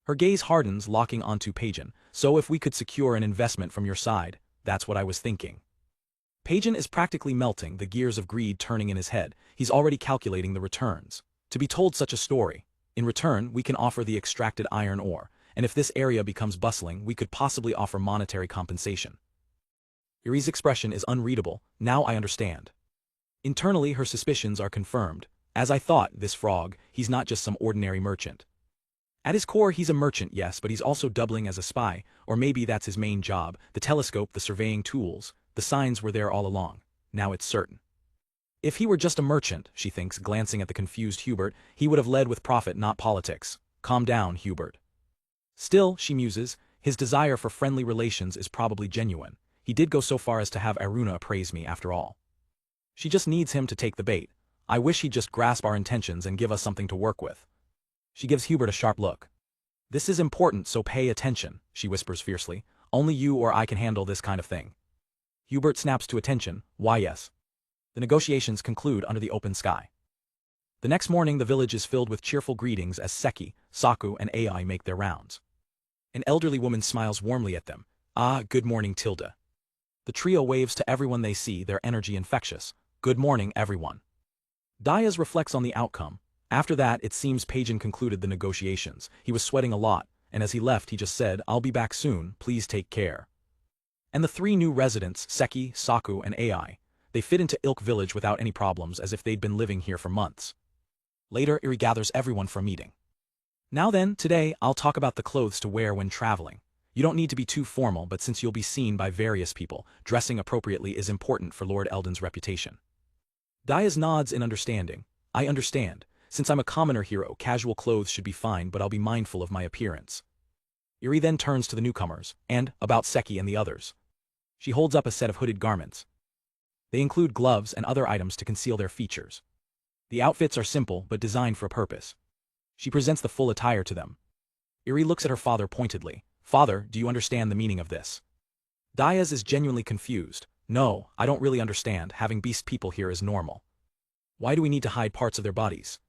Her gaze hardens, locking onto Pagan. So if we could secure an investment from your side, that's what I was thinking. Pagan is practically melting, the gears of greed turning in his head. He's already calculating the returns. To be told such a story. In return, we can offer the extracted iron ore, and if this area becomes bustling, we could possibly offer monetary compensation. Iri's expression is unreadable. Now I understand. Internally, her suspicions are confirmed. As I thought, this frog, he's not just some ordinary merchant. At his core, he's a merchant, yes, but he's also doubling as a spy, or maybe that's his main job. The telescope, the surveying tools, the signs were there all along. Now it's certain. If he were just a merchant, she thinks, glancing at the confused Hubert, he would have led with profit, not politics. Calm down, Hubert. Still, she muses, his desire for friendly relations is probably genuine. He did go so far as to have Aruna appraise me, after all. She just needs him to take the bait. I wish he'd just grasp our intentions and give us something to work with. She gives Hubert a sharp look. This is important, so pay attention, she whispers fiercely. Only you or I can handle this kind of thing. Hubert snaps to attention. Why yes. The negotiations conclude under the open sky. The next morning, the village is filled with cheerful greetings as Seki, Saku, and Ai make their rounds. An elderly woman smiles warmly at them. Ah, good morning, Tilda. The trio waves to everyone they see, their energy infectious. Good morning, everyone. Diaz reflects on the outcome. After that, it seems Pagan concluded the negotiations. He was sweating a lot, and as he left, he just said, I'll be back soon, please take care. And the three new residents, Seki, Saku, and Ai, they fit into Ilk village without any problems, as if they'd been living here for months. Later, Iri gathers everyone for a meeting. Now then, today, I'll talk about the clothes to wear when traveling. You don't need to be too formal, but since you'll be seen by various people, dressing appropriately is important for Lord Eldon's reputation. Diaz nods in understanding. I understand. Since I'm a commoner hero, casual clothes should be fine, but I'll be mindful of my appearance. Iri then turns to the newcomers, and about Seki and the others. She holds up a set of hooded garments. They include gloves and other items to conceal their features. The outfits are simple, but designed for a purpose. She presents the full attire to them. Iri looks at her father pointedly. Father, do you understand the meaning of this? Diaz is genuinely confused. No, I don't really understand. Having beast people here is normal. Why do we need to hide parts of their bodies?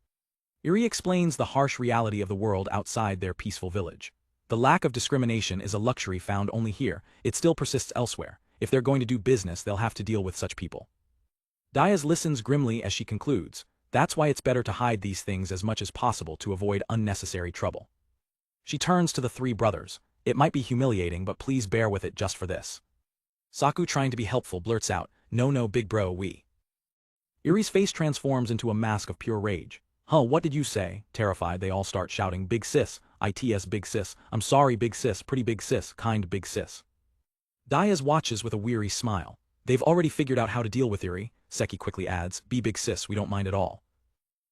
Iri explains the harsh reality of the world outside their peaceful village. The lack of discrimination is a luxury found only here. It still persists elsewhere. If they're going to do business, they'll have to deal with such people. Diaz listens grimly as she concludes. That's why it's better to hide these things as much as possible to avoid unnecessary trouble. She turns to the three brothers. It might be humiliating, but please bear with it just for this. Saku, trying to be helpful, blurts out, No, big bro, we. Iri's face transforms into a mask of pure rage. Huh, what did you say? Terrified, they all start shouting, Big sis, ITS big sis, I'm sorry big sis, pretty big sis, kind big sis. Diaz watches with a weary smile. They've already figured out how to deal with Iri, Seki quickly adds, be big sis, we don't mind at all.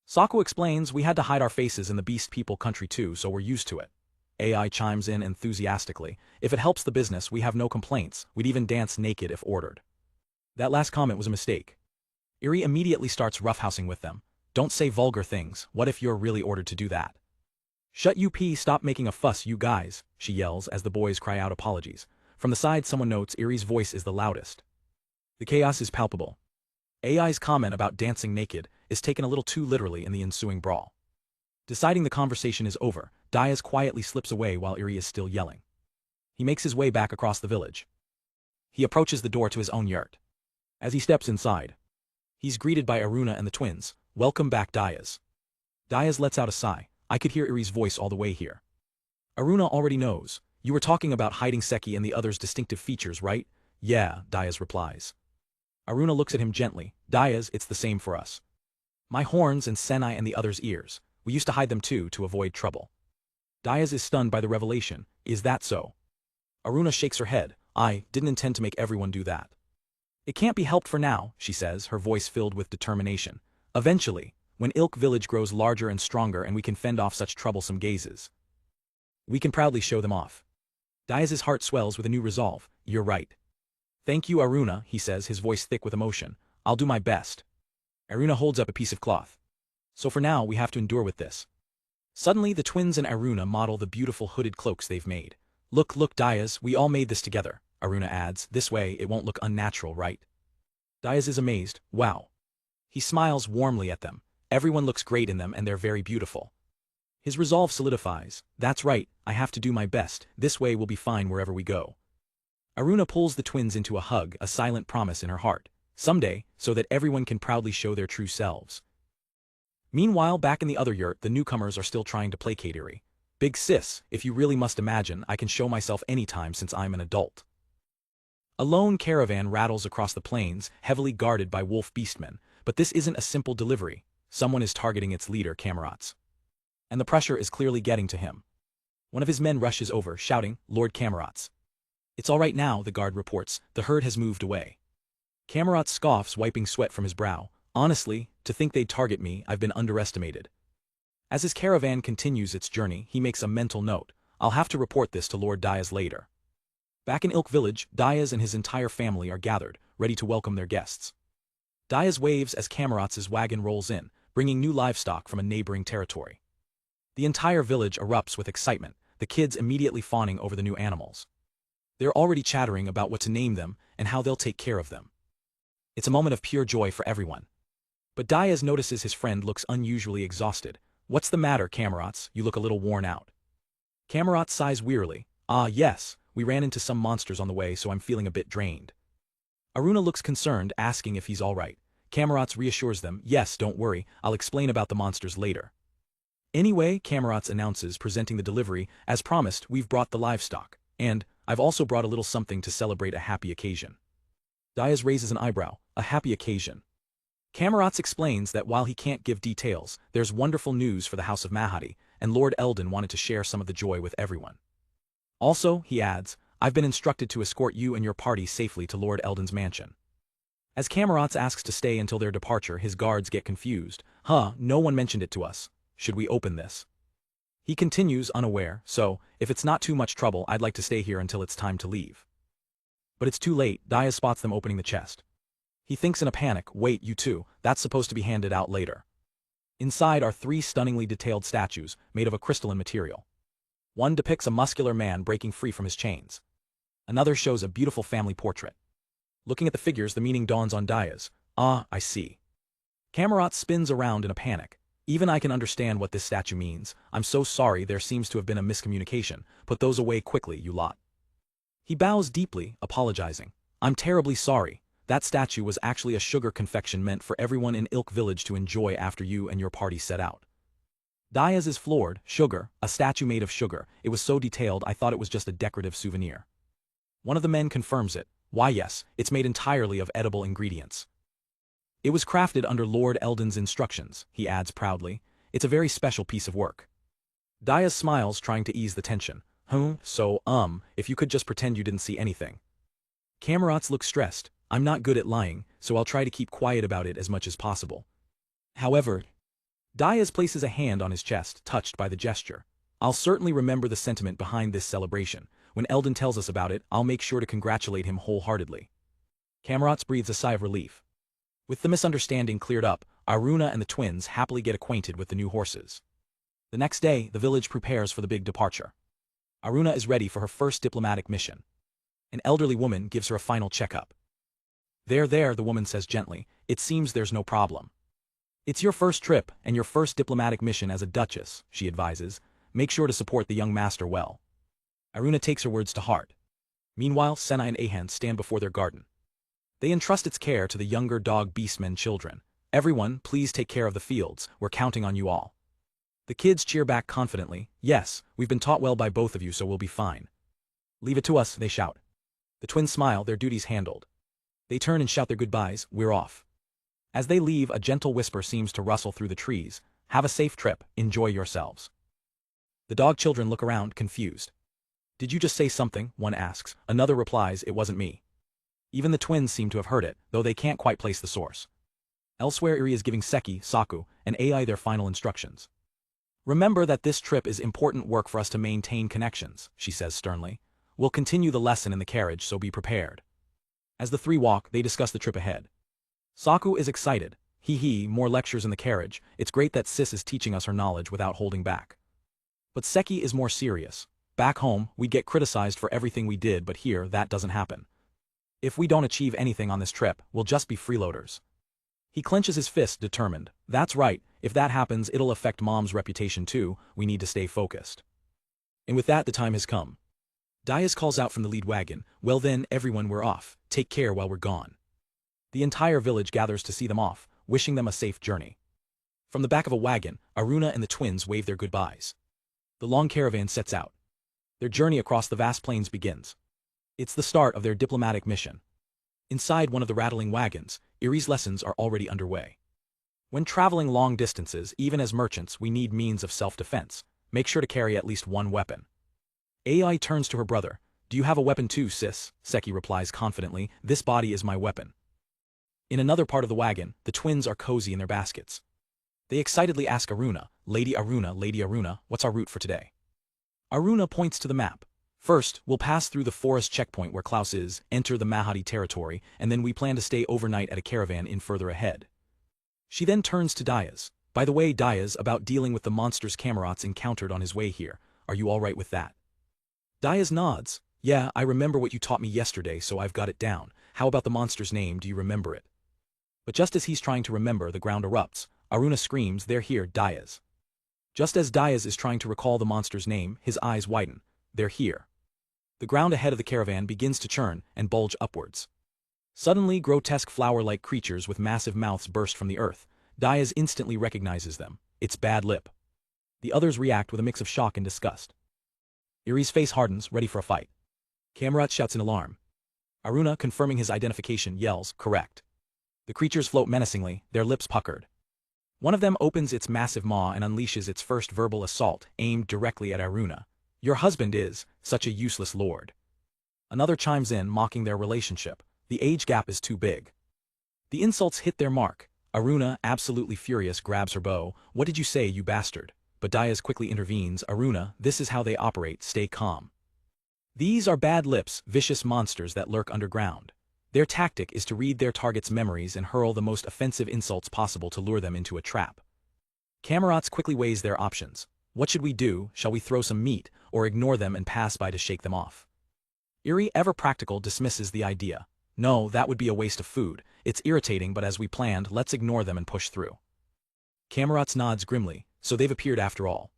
Saku explains, we had to hide our faces in the beast people country too, so we're used to it. AI chimes in enthusiastically, if it helps the business, we have no complaints, we'd even dance naked if ordered. That last comment was a mistake. Iri immediately starts roughhousing with them. Don't say vulgar things, what if you're really ordered to do that? Shut up, stop making a fuss you guys, she yells as the boys cry out apologies. From the side someone notes Iri's voice is the loudest. The chaos is palpable. AI's comment about dancing naked is taken a little too literally in the ensuing brawl. Deciding the conversation is over, Diaz quietly slips away while Iri is still yelling. He makes his way back across the village. He approaches the door to his own yurt. As he steps inside, he's greeted by Aruna and the twins. Welcome back, Diaz. Diaz lets out a sigh. I could hear Iri's voice all the way here. Aruna already knows. You were talking about hiding Seki and the others' distinctive features, right? Yeah, Diaz replies. Aruna looks at him gently. Diaz, it's the same for us. My horns and Senai and the others' ears. We used to hide them too to avoid trouble. Diaz is stunned by the revelation. Is that so? Aruna shakes her head. I didn't intend to make everyone do that. It can't be helped for now, she says, her voice filled with determination. Eventually, when Ilk village grows larger and stronger and we can fend off such troublesome gazes, we can proudly show them off. Diaz's heart swells with a new resolve. You're right. Thank you, Aruna, he says, his voice thick with emotion. I'll do my best. Aruna holds up a piece of cloth. So for now, we have to endure with this. Suddenly, the twins and Aruna model the beautiful hooded cloaks they've made. Look, Diaz, we all made this together, Aruna adds. This way, it won't look unnatural, right? Diaz is amazed. Wow. He smiles warmly at them. Everyone looks great in them and they're very beautiful. His resolve solidifies. That's right, I have to do my best. This way we'll be fine wherever we go. Aruna pulls the twins into a hug, a silent promise in her heart. Someday, so that everyone can proudly show their true selves. Meanwhile, back in the other yurt, the newcomers are still trying to placate Iri. Big sis, if you really must imagine, I can show myself anytime since I'm an adult. A lone caravan rattles across the plains, heavily guarded by wolf beastmen, but this isn't a simple delivery. Someone is targeting its leader, Fanatxt. And the pressure is clearly getting to him. One of his men rushes over, shouting, Lord Fanatxt. It's all right now, the guard reports, the herd has moved away. Fanatxt scoffs, wiping sweat from his brow. Honestly, to think they'd target me, I've been underestimated. As his caravan continues its journey, he makes a mental note. I'll have to report this to Lord Diaz later. Back in Ilk village, Diaz and his entire family are gathered, ready to welcome their guests. Diaz waves as Fanatxt's wagon rolls in, bringing new livestock from a neighboring territory. The entire village erupts with excitement, the kids immediately fawning over the new animals. They're already chattering about what to name them and how they'll take care of them. It's a moment of pure joy for everyone. But Diaz notices his friend looks unusually exhausted. What's the matter, Fanatxt? You look a little worn out. Fanatxt sighs wearily. Ah, yes, we ran into some monsters on the way, so I'm feeling a bit drained. Aruna looks concerned, asking if he's all right. Fanatxt reassures them, yes, don't worry, I'll explain about the monsters later. Anyway, Fanatxt announces, presenting the delivery, as promised, we've brought the livestock. And, I've also brought a little something to celebrate a happy occasion. Diaz raises an eyebrow. A happy occasion. Fanatxt explains that while he can't give details, there's wonderful news for the House of Mahadi, and Lord Eldon wanted to share some of the joy with everyone. Also, he adds, I've been instructed to escort you and your party safely to Lord Eldon's mansion. As Camerats asks to stay until their departure, his guards get confused. No one mentioned it to us. Should we open this? He continues, unaware, so, if it's not too much trouble, I'd like to stay here until it's time to leave. But it's too late. Diaz spots them opening the chest. He thinks in a panic, wait, you too, that's supposed to be handed out later. Inside are 3 stunningly detailed statues, made of a crystalline material. One depicts a muscular man breaking free from his chains. Another shows a beautiful family portrait. Looking at the figures, the meaning dawns on Diaz. Ah, I see. Camerat spins around in a panic. Even I can understand what this statue means. I'm so sorry, there seems to have been a miscommunication. Put those away quickly, you lot. He bows deeply, apologizing. I'm terribly sorry. That statue was actually a sugar confection meant for everyone in Ilk village to enjoy after you and your party set out. Diaz is floored. Sugar, a statue made of sugar. It was so detailed I thought it was just a decorative souvenir. One of the men confirms it. Why yes, it's made entirely of edible ingredients. It was crafted under Lord Eldon's instructions, he adds proudly. It's a very special piece of work. Diaz smiles, trying to ease the tension. If you could just pretend you didn't see anything. Camerats look stressed. I'm not good at lying, so I'll try to keep quiet about it as much as possible. However, Diaz places a hand on his chest, touched by the gesture. I'll certainly remember the sentiment behind this celebration. When Eldon tells us about it, I'll make sure to congratulate him wholeheartedly. Camerats breathes a sigh of relief. With the misunderstanding cleared up, Aruna and the twins happily get acquainted with the new horses. The next day, the village prepares for the big departure. Aruna is ready for her first diplomatic mission. An elderly woman gives her a final checkup. There, the woman says gently, it seems there's no problem. It's your first trip and your first diplomatic mission as a duchess, she advises. Make sure to support the young master well. Aruna takes her words to heart. Meanwhile, Senna and Ahan stand before their garden. They entrust its care to the younger dog beastmen children. Everyone, please take care of the fields, we're counting on you all. The kids cheer back confidently, yes, we've been taught well by both of you so we'll be fine. Leave it to us, they shout. The twins smile, their duties handled. They turn and shout their goodbyes, we're off. As they leave, a gentle whisper seems to rustle through the trees. Have a safe trip, enjoy yourselves. The dog children look around, confused. Did you just say something? One asks. Another replies, it wasn't me. Even the twins seem to have heard it, though they can't quite place the source. Elsewhere, Iri is giving Seki, Saku, and Ai their final instructions. Remember that this trip is important work for us to maintain connections, she says sternly. We'll continue the lesson in the carriage, so be prepared. As the 3 walk, they discuss the trip ahead. Saku is excited. More lectures in the carriage. It's great that Sis is teaching us her knowledge without holding back. But Seki is more serious. Back home, we get criticized for everything we did, but here, that doesn't happen. If we don't achieve anything on this trip, we'll just be freeloaders. He clenches his fist, determined. That's right, if that happens, it'll affect Mom's reputation too. We need to stay focused. And with that, the time has come. Diaz calls out from the lead wagon, well then, everyone, we're off. Take care while we're gone. The entire village gathers to see them off, wishing them a safe journey. From the back of a wagon, Aruna and the twins wave their goodbyes. The long caravan sets out. Their journey across the vast plains begins. It's the start of their diplomatic mission. Inside one of the rattling wagons, Iri's lessons are already underway. When traveling long distances, even as merchants, we need means of self-defense. Make sure to carry at least one weapon. Ai turns to her brother. Do you have a weapon too, sis? Seki replies confidently, this body is my weapon. In another part of the wagon, the twins are cozy in their baskets. They excitedly ask Aruna, Lady Aruna, what's our route for today? Aruna points to the map. First, we'll pass through the forest checkpoint where Klaus is, enter the Mahadi territory, and then we plan to stay overnight at a caravan inn further ahead. She then turns to Diaz. By the way, Diaz, about dealing with the monsters Camerats encountered on his way here. Are you all right with that? Diaz nods. Yeah, I remember what you taught me yesterday, so I've got it down. How about the monster's name, do you remember it? But just as he's trying to remember, the ground erupts. Aruna screams, they're here, Diaz. Just as Diaz is trying to recall the monster's name, his eyes widen. They're here. The ground ahead of the caravan begins to churn and bulge upwards. Suddenly, grotesque flower-like creatures with massive mouths burst from the earth. Diaz instantly recognizes them. It's Bad Lip. The others react with a mix of shock and disgust. Iri's face hardens, ready for a fight. Camerat shouts in alarm. Aruna, confirming his identification, yells, correct. The creatures float menacingly, their lips puckered. One of them opens its massive maw and unleashes its first verbal assault, aimed directly at Aruna. Your husband is such a useless lord. Another chimes in, mocking their relationship. The age gap is too big. The insults hit their mark. Aruna, absolutely furious, grabs her bow. What did you say, you bastard? But Diaz quickly intervenes. Aruna, this is how they operate, stay calm. These are bad lips, vicious monsters that lurk underground. Their tactic is to read their target's memories and hurl the most offensive insults possible to lure them into a trap. Fanatxt quickly weighs their options. What should we do? Shall we throw some meat, or ignore them and pass by to shake them off? Eri, ever practical, dismisses the idea. No, that would be a waste of food. It's irritating, but as we planned, let's ignore them and push through. Fanatxt nods grimly, so they've appeared after all.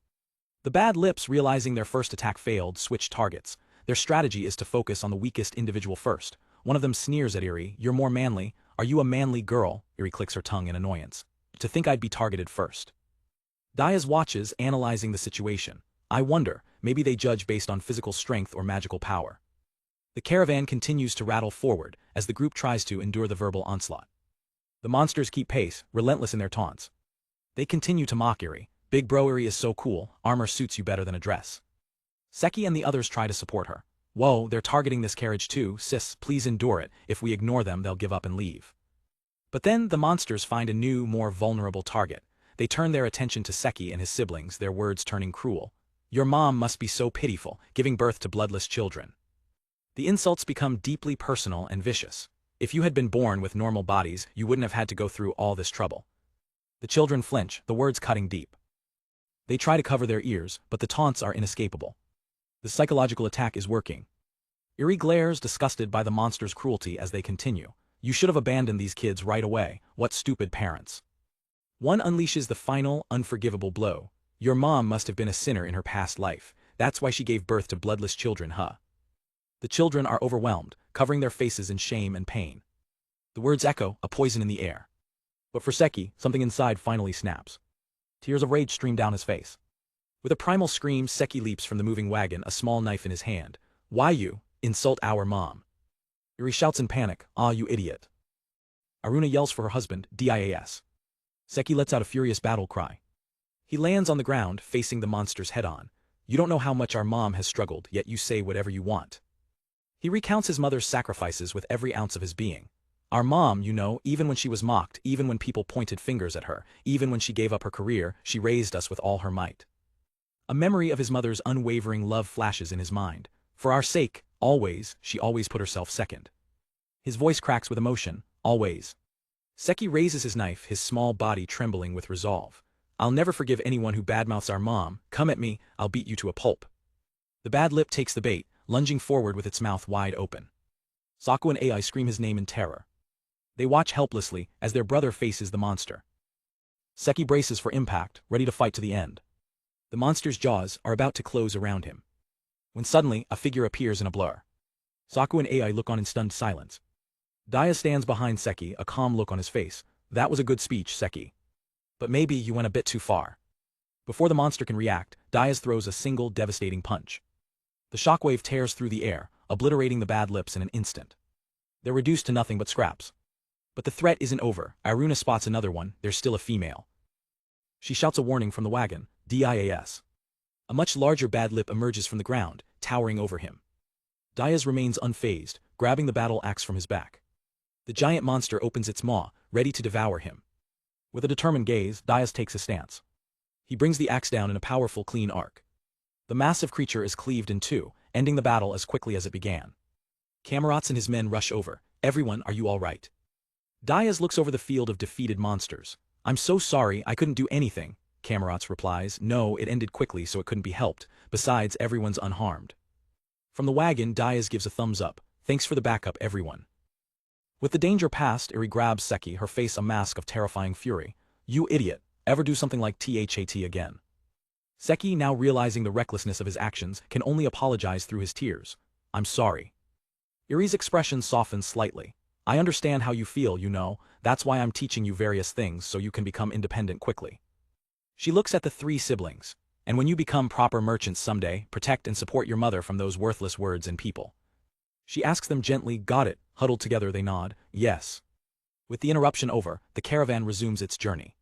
The bad lips, realizing their first attack failed, switch targets. Their strategy is to focus on the weakest individual first. One of them sneers at Eri, you're more manly. Are you a manly girl? Eri clicks her tongue in annoyance. To think I'd be targeted first. Diaz watches, analyzing the situation. I wonder, maybe they judge based on physical strength or magical power. The caravan continues to rattle forward, as the group tries to endure the verbal onslaught. The monsters keep pace, relentless in their taunts. They continue to mock Eri. Big bro, Eri is so cool, armor suits you better than a dress. Seki and the others try to support her. Whoa, they're targeting this carriage too, sis, please endure it. If we ignore them, they'll give up and leave. But then the monsters find a new, more vulnerable target. They turn their attention to Seki and his siblings, their words turning cruel. Your mom must be so pitiful, giving birth to bloodless children. The insults become deeply personal and vicious. If you had been born with normal bodies, you wouldn't have had to go through all this trouble. The children flinch, the words cutting deep. They try to cover their ears, but the taunts are inescapable. The psychological attack is working. Eri glares, disgusted by the monster's cruelty as they continue. You should have abandoned these kids right away. What stupid parents. One unleashes the final, unforgivable blow. Your mom must have been a sinner in her past life. That's why she gave birth to bloodless children, huh? The children are overwhelmed, covering their faces in shame and pain. The words echo, a poison in the air. But for Seki, something inside finally snaps. Tears of rage stream down his face. With a primal scream, Seki leaps from the moving wagon, a small knife in his hand. Why you insult our mom? Eri shouts in panic, ah, you idiot. Aruna yells for her husband, DIAS. Seki lets out a furious battle cry. He lands on the ground, facing the monsters head-on. You don't know how much our mom has struggled, yet you say whatever you want. He recounts his mother's sacrifices with every ounce of his being. Our mom, you know, even when she was mocked, even when people pointed fingers at her, even when she gave up her career, she raised us with all her might. A memory of his mother's unwavering love flashes in his mind. For our sake, always, she always put herself second. His voice cracks with emotion, always. Seki raises his knife, his small body trembling with resolve. I'll never forgive anyone who badmouths our mom. Come at me, I'll beat you to a pulp. The bad lip takes the bait, lunging forward with its mouth wide open. Saku and Ai scream his name in terror. They watch helplessly as their brother faces the monster. Seki braces for impact, ready to fight to the end. The monster's jaws are about to close around him. When suddenly, a figure appears in a blur. Saku and Ai look on in stunned silence. Dia stands behind Seki, a calm look on his face. That was a good speech, Seki. But maybe you went a bit too far. Before the monster can react, Diaz throws a single devastating punch. The shockwave tears through the air, obliterating the bad lips in an instant. They're reduced to nothing but scraps. But the threat isn't over. Aruna spots another one, there's still a female. She shouts a warning from the wagon, DIAS. A much larger bad lip emerges from the ground, towering over him. Diaz remains unfazed, grabbing the battle axe from his back. The giant monster opens its maw, ready to devour him. With a determined gaze, Diaz takes a stance. He brings the axe down in a powerful, clean arc. The massive creature is cleaved in two, ending the battle as quickly as it began. Fanatxt and his men rush over. Everyone, are you all right? Diaz looks over the field of defeated monsters. I'm so sorry, I couldn't do anything. Fanatxt replies, no, it ended quickly so it couldn't be helped. Besides, everyone's unharmed. From the wagon, Diaz gives a thumbs up. Thanks for the backup, everyone. With the danger past, Eri grabs Seki, her face a mask of terrifying fury. You idiot, ever do something like THAT again? Seki, now realizing the recklessness of his actions, can only apologize through his tears. I'm sorry. Eri's expression softens slightly. I understand how you feel, you know, that's why I'm teaching you various things so you can become independent quickly. She looks at the three siblings. And when you become proper merchants someday, protect and support your mother from those worthless words and people. She asks them gently, got it, huddled together they nod, yes. With the interruption over, the caravan resumes its journey.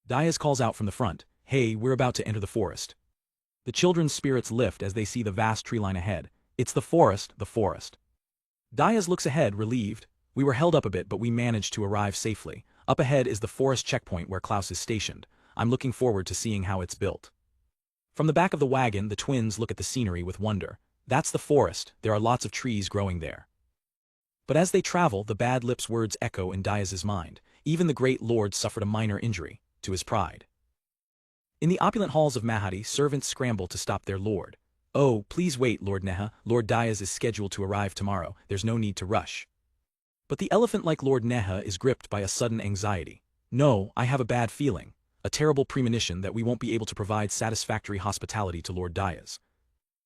Diaz calls out from the front, hey, we're about to enter the forest. The children's spirits lift as they see the vast tree line ahead. It's the forest, the forest. Diaz looks ahead, relieved. We were held up a bit, but we managed to arrive safely. Up ahead is the forest checkpoint where Klaus is stationed. I'm looking forward to seeing how it's built. From the back of the wagon, the twins look at the scenery with wonder. That's the forest, there are lots of trees growing there. But as they travel, the bad lips' words echo in Diaz's mind. Even the great lord suffered a minor injury, to his pride. In the opulent halls of Mahadi, servants scramble to stop their lord. Oh, please wait, Lord Neha, Lord Diaz is scheduled to arrive tomorrow, there's no need to rush. But the elephant-like Lord Neha is gripped by a sudden anxiety. No, I have a bad feeling, a terrible premonition that we won't be able to provide satisfactory hospitality to Lord Diaz.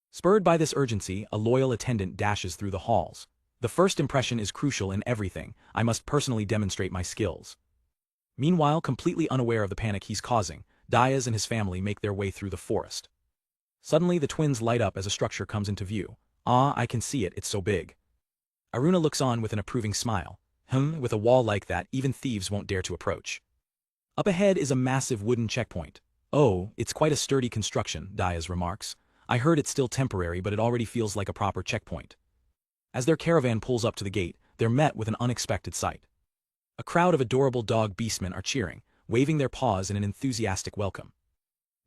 Spurred by this urgency, a loyal attendant dashes through the halls. The first impression is crucial in everything, I must personally demonstrate my skills. Meanwhile, completely unaware of the panic he's causing, Diaz and his family make their way through the forest. Suddenly the twins light up as a structure comes into view. Ah, I can see it, it's so big. Aruna looks on with an approving smile. With a wall like that, even thieves won't dare to approach. Up ahead is a massive wooden checkpoint. Oh, it's quite a sturdy construction, Diaz remarks. I heard it's still temporary, but it already feels like a proper checkpoint. As their caravan pulls up to the gate, they're met with an unexpected sight. A crowd of adorable dog beastmen are cheering, waving their paws in an enthusiastic welcome.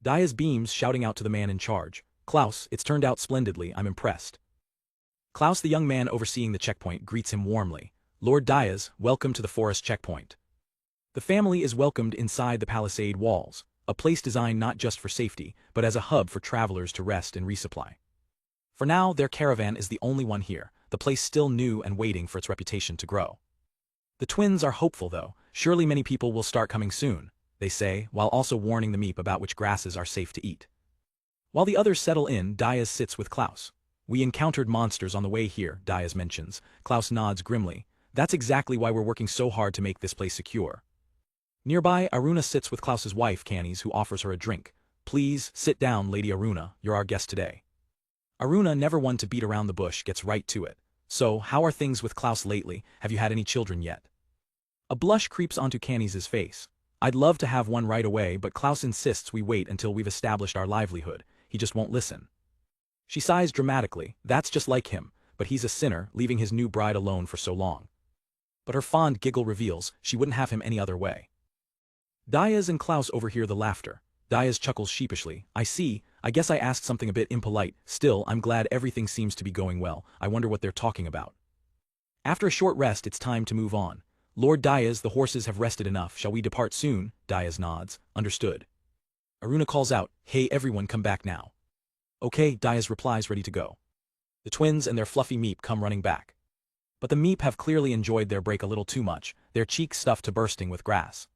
Diaz beams, shouting out to the man in charge. Klaus, it's turned out splendidly, I'm impressed. Klaus, the young man overseeing the checkpoint, greets him warmly. Lord Diaz, welcome to the forest checkpoint. The family is welcomed inside the palisade walls, a place designed not just for safety, but as a hub for travelers to rest and resupply. For now, their caravan is the only one here, the place still new and waiting for its reputation to grow. The twins are hopeful though, surely many people will start coming soon, they say, while also warning the meep about which grasses are safe to eat. While the others settle in, Diaz sits with Klaus. We encountered monsters on the way here, Diaz mentions. Klaus nods grimly. That's exactly why we're working so hard to make this place secure. Nearby, Aruna sits with Klaus's wife, Canis, who offers her a drink. Please, sit down, Lady Aruna, you're our guest today. Aruna, never one to beat around the bush, gets right to it. So, how are things with Klaus lately? Have you had any children yet? A blush creeps onto Canis's face. I'd love to have one right away, but Klaus insists we wait until we've established our livelihood. He just won't listen. She sighs dramatically. That's just like him, but he's a sinner, leaving his new bride alone for so long. But her fond giggle reveals she wouldn't have him any other way. Diaz and Klaus overhear the laughter. Diaz chuckles sheepishly. I see, I guess I asked something a bit impolite. Still, I'm glad everything seems to be going well. I wonder what they're talking about. After a short rest, it's time to move on. Lord Diaz, the horses have rested enough. Shall we depart soon? Diaz nods. Understood. Aruna calls out, hey everyone, come back now. Okay, Diaz replies, ready to go. The twins and their fluffy meep come running back. But the meep have clearly enjoyed their break a little too much, their cheeks stuffed to bursting with grass.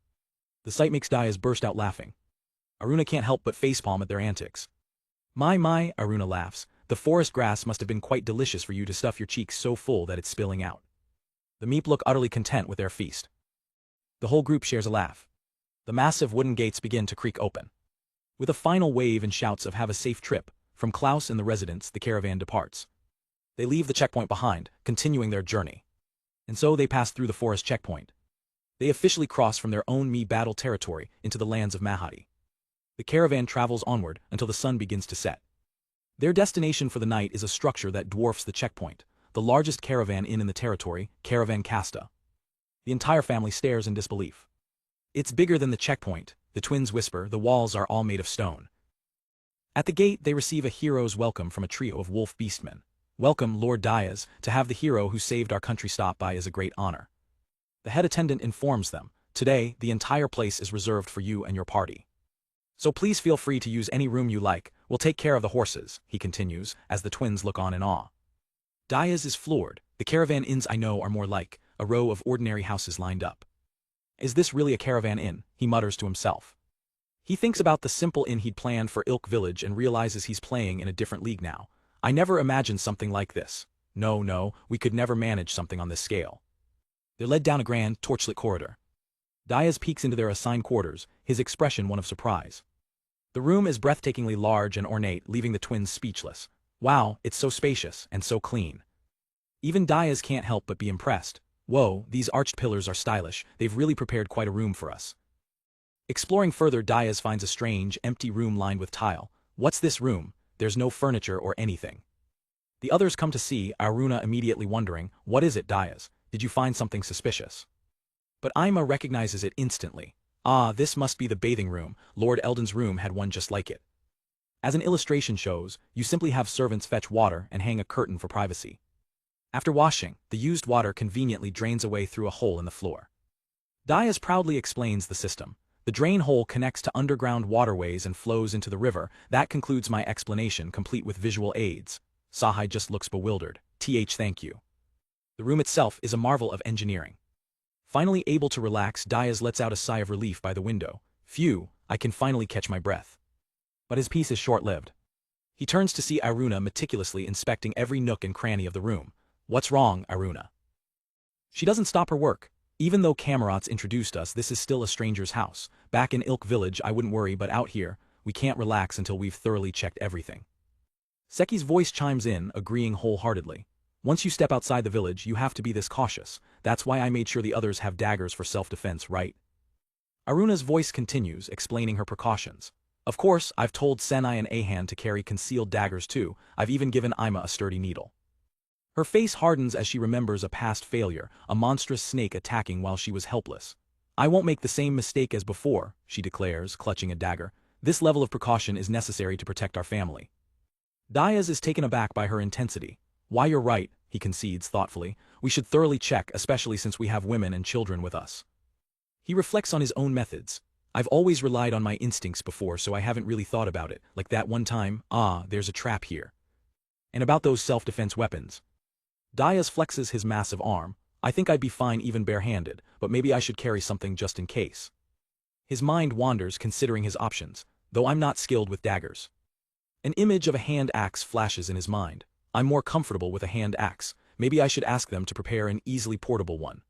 The sight makes Diaz burst out laughing. Aruna can't help but facepalm at their antics. My, Aruna laughs, the forest grass must have been quite delicious for you to stuff your cheeks so full that it's spilling out. The meep look utterly content with their feast. The whole group shares a laugh. The massive wooden gates begin to creak open. With a final wave and shouts of have a safe trip, from Klaus and the residents, the caravan departs. They leave the checkpoint behind, continuing their journey. And so they pass through the forest checkpoint. They officially cross from their own battle territory into the lands of Mahadi. The caravan travels onward until the sun begins to set. Their destination for the night is a structure that dwarfs the checkpoint, the largest caravan inn in the territory, Caravan Casta. The entire family stares in disbelief. It's bigger than the checkpoint, the twins whisper, the walls are all made of stone. At the gate, they receive a hero's welcome from a trio of wolf beastmen. Welcome, Lord Diaz, to have the hero who saved our country stop by is a great honor. The head attendant informs them, today, the entire place is reserved for you and your party. So please feel free to use any room you like, we'll take care of the horses, he continues, as the twins look on in awe. Diaz is floored, the caravan inns I know are more like a row of ordinary houses lined up. Is this really a caravan inn, he mutters to himself. He thinks about the simple inn he'd planned for Ilk Village and realizes he's playing in a different league now. I never imagined something like this. No, we could never manage something on this scale. They're led down a grand, torchlit corridor. Diaz peeks into their assigned quarters, his expression one of surprise. The room is breathtakingly large and ornate, leaving the twins speechless. Wow, it's so spacious and so clean. Even Diaz can't help but be impressed. Whoa, these arched pillars are stylish, they've really prepared quite a room for us. Exploring further, Diaz finds a strange, empty room lined with tile. What's this room? There's no furniture or anything. The others come to see Aruna immediately wondering, what is it, Dias? Did you find something suspicious? But Ima recognizes it instantly. Ah, this must be the bathing room. Lord Eldon's room had one just like it. As an illustration shows, you simply have servants fetch water and hang a curtain for privacy. After washing, the used water conveniently drains away through a hole in the floor. Dias proudly explains the system. The drain hole connects to underground waterways and flows into the river. That concludes my explanation, complete with visual aids. Sahai just looks bewildered. Thank you. The room itself is a marvel of engineering. Finally able to relax, Dias lets out a sigh of relief by the window. Phew, I can finally catch my breath. But his peace is short-lived. He turns to see Aruna meticulously inspecting every nook and cranny of the room. What's wrong, Aruna? She doesn't stop her work. Even though Kamarats introduced us, this is still a stranger's house. Back in Ilk village I wouldn't worry, but out here, we can't relax until we've thoroughly checked everything. Seki's voice chimes in, agreeing wholeheartedly. Once you step outside the village, you have to be this cautious. That's why I made sure the others have daggers for self-defense, right? Aruna's voice continues, explaining her precautions. Of course, I've told Senai and Ahan to carry concealed daggers too. I've even given Ima a sturdy needle. Her face hardens as she remembers a past failure, a monstrous snake attacking while she was helpless. I won't make the same mistake as before, she declares, clutching a dagger. This level of precaution is necessary to protect our family. Dias is taken aback by her intensity. Why, you're right, he concedes thoughtfully. We should thoroughly check, especially since we have women and children with us. He reflects on his own methods. I've always relied on my instincts before, so I haven't really thought about it. Like that one time, there's a trap here. And about those self-defense weapons. Dias flexes his massive arm. I think I'd be fine even barehanded, but maybe I should carry something just in case. His mind wanders, considering his options, though I'm not skilled with daggers. An image of a hand axe flashes in his mind. I'm more comfortable with a hand axe. Maybe I should ask them to prepare an easily portable one.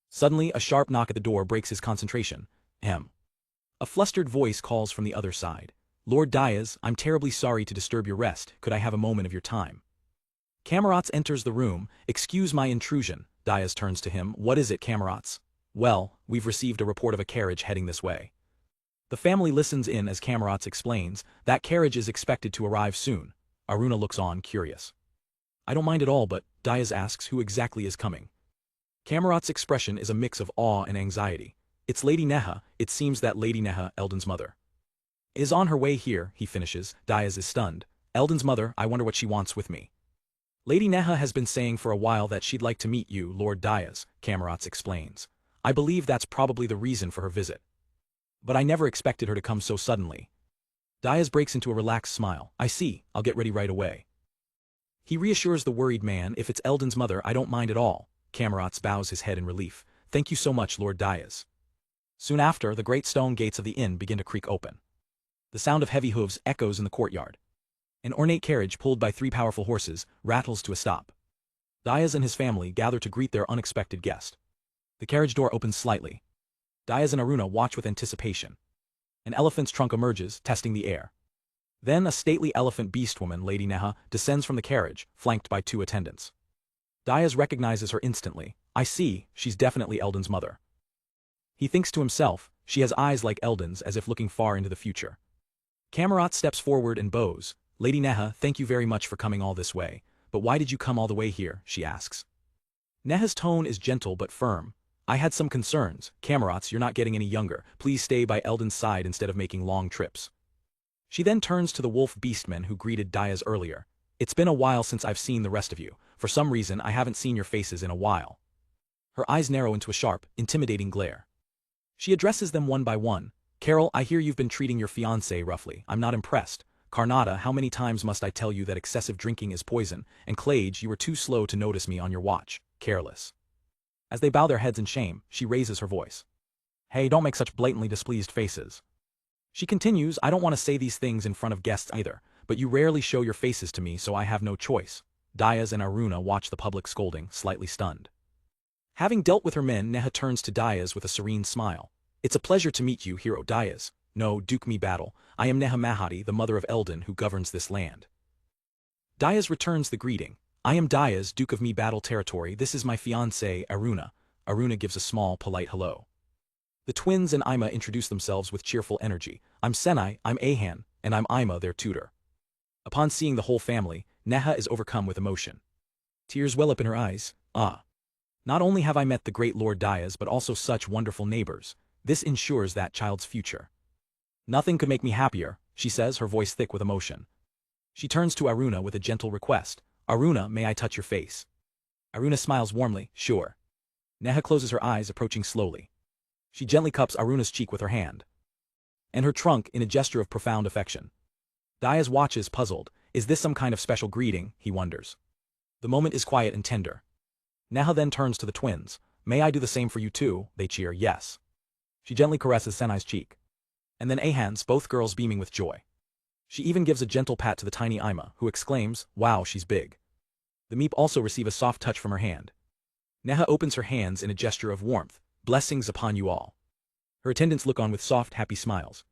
Suddenly, a sharp knock at the door breaks his concentration. A flustered voice calls from the other side. Lord Dias, I'm terribly sorry to disturb your rest. Could I have a moment of your time? Kamarats enters the room. Excuse my intrusion. Dias turns to him. What is it, Kamarats? Well, we've received a report of a carriage heading this way. The family listens in as Kamarats explains. That carriage is expected to arrive soon. Aruna looks on, curious. I don't mind at all, but Dias asks who exactly is coming. Kamarats' expression is a mix of awe and anxiety. It's Lady Neha. It seems that Lady Neha, Eldon's mother, is on her way here, he finishes. Dias is stunned. Eldon's mother, I wonder what she wants with me. Lady Neha has been saying for a while that she'd like to meet you, Lord Dias, Kamarats explains. I believe that's probably the reason for her visit. But I never expected her to come so suddenly. Dias breaks into a relaxed smile. I see, I'll get ready right away. He reassures the worried man, if it's Eldon's mother, I don't mind at all. Kamarats bows his head in relief. Thank you so much, Lord Dias. Soon after, the great stone gates of the inn begin to creak open. The sound of heavy hooves echoes in the courtyard. An ornate carriage pulled by 3 powerful horses rattles to a stop. Dias and his family gather to greet their unexpected guest. The carriage door opens slightly. Dias and Aruna watch with anticipation. An elephant's trunk emerges, testing the air. Then a stately elephant beastwoman, Lady Neha, descends from the carriage, flanked by 2 attendants. Dias recognizes her instantly. I see, she's definitely Eldon's mother. He thinks to himself, she has eyes like Eldon's, as if looking far into the future. Kamarats steps forward and bows. Lady Neha, thank you very much for coming all this way. But why did you come all the way here, she asks. Neha's tone is gentle but firm. I had some concerns. Kamarats, you're not getting any younger. Please stay by Eldon's side instead of making long trips. She then turns to the wolf beastmen who greeted Dias earlier. It's been a while since I've seen the rest of you. For some reason, I haven't seen your faces in a while. Her eyes narrow into a sharp, intimidating glare. She addresses them one by one. Carol, I hear you've been treating your fiancé roughly. I'm not impressed. Karnata, how many times must I tell you that excessive drinking is poison? And Clage, you were too slow to notice me on your watch. Careless. As they bow their heads in shame, she raises her voice. Hey, don't make such blatantly displeased faces. She continues, I don't want to say these things in front of guests either, but you rarely show your faces to me, so I have no choice. Dias and Aruna watch the public scolding, slightly stunned. Having dealt with her men, Neha turns to Dias with a serene smile. It's a pleasure to meet you, Hero Dias. No, Duke me battle. I am Neha Mahadi, the mother of Eldon, who governs this land. Dias returns the greeting. I am Dias, Duke of Me Battle Territory. This is my fiancée, Aruna. Aruna gives a small, polite hello. The twins and Ima introduce themselves with cheerful energy. I'm Senai, I'm Ahan, and I'm Ima, their tutor. Upon seeing the whole family, Neha is overcome with emotion. Tears well up in her eyes. Ah. Not only have I met the great Lord Diaz but also such wonderful neighbors. This ensures that child's future. Nothing could make me happier, she says, her voice thick with emotion. She turns to Aruna with a gentle request. Aruna, may I touch your face? Aruna smiles warmly, sure. Neha closes her eyes, approaching slowly. She gently cups Aruna's cheek with her hand, and her trunk in a gesture of profound affection. Diaz watches, puzzled. Is this some kind of special greeting, he wonders. The moment is quiet and tender. Neha then turns to the twins. May I do the same for you too? They cheer, yes. She gently caresses Senai's cheek. And then Ahans, both girls beaming with joy. She even gives a gentle pat to the tiny Ima, who exclaims, wow, she's big. The Meep also receive a soft touch from her hand. Neha opens her hands in a gesture of warmth. Blessings upon you all. Her attendants look on with soft, happy smiles.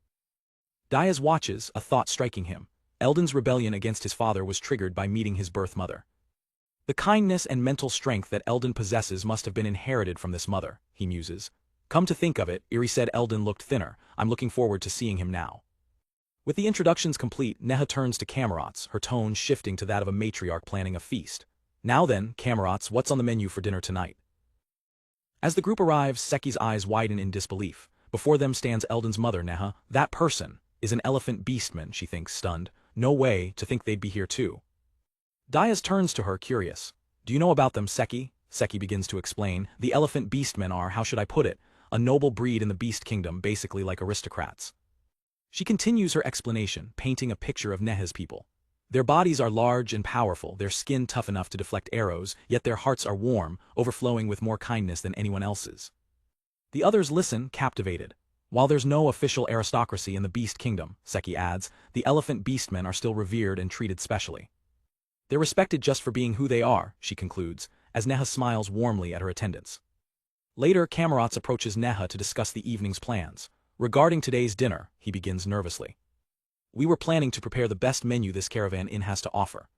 Diaz watches, a thought striking him. Eldon's rebellion against his father was triggered by meeting his birth mother. The kindness and mental strength that Eldon possesses must have been inherited from this mother, he muses. Come to think of it, Iri said. Eldon looked thinner. I'm looking forward to seeing him now. With the introductions complete, Neha turns to Kamerats, her tone shifting to that of a matriarch planning a feast. Now then, Kamerats, what's on the menu for dinner tonight? As the group arrives, Seki's eyes widen in disbelief. Before them stands Eldon's mother, Neha. That person is an elephant beastman, she thinks, stunned. No way, to think they'd be here too. Diaz turns to her, curious. Do you know about them, Seki? Seki begins to explain. The elephant beastmen are, how should I put it, a noble breed in the beast kingdom, basically like aristocrats. She continues her explanation, painting a picture of Neha's people. Their bodies are large and powerful, their skin tough enough to deflect arrows, yet their hearts are warm, overflowing with more kindness than anyone else's. The others listen, captivated. While there's no official aristocracy in the beast kingdom, Seki adds, the elephant beastmen are still revered and treated specially. They're respected just for being who they are, she concludes, as Neha smiles warmly at her attendants. Later, Kamerats approaches Neha to discuss the evening's plans. Regarding today's dinner, he begins nervously. We were planning to prepare the best menu this caravan inn has to offer.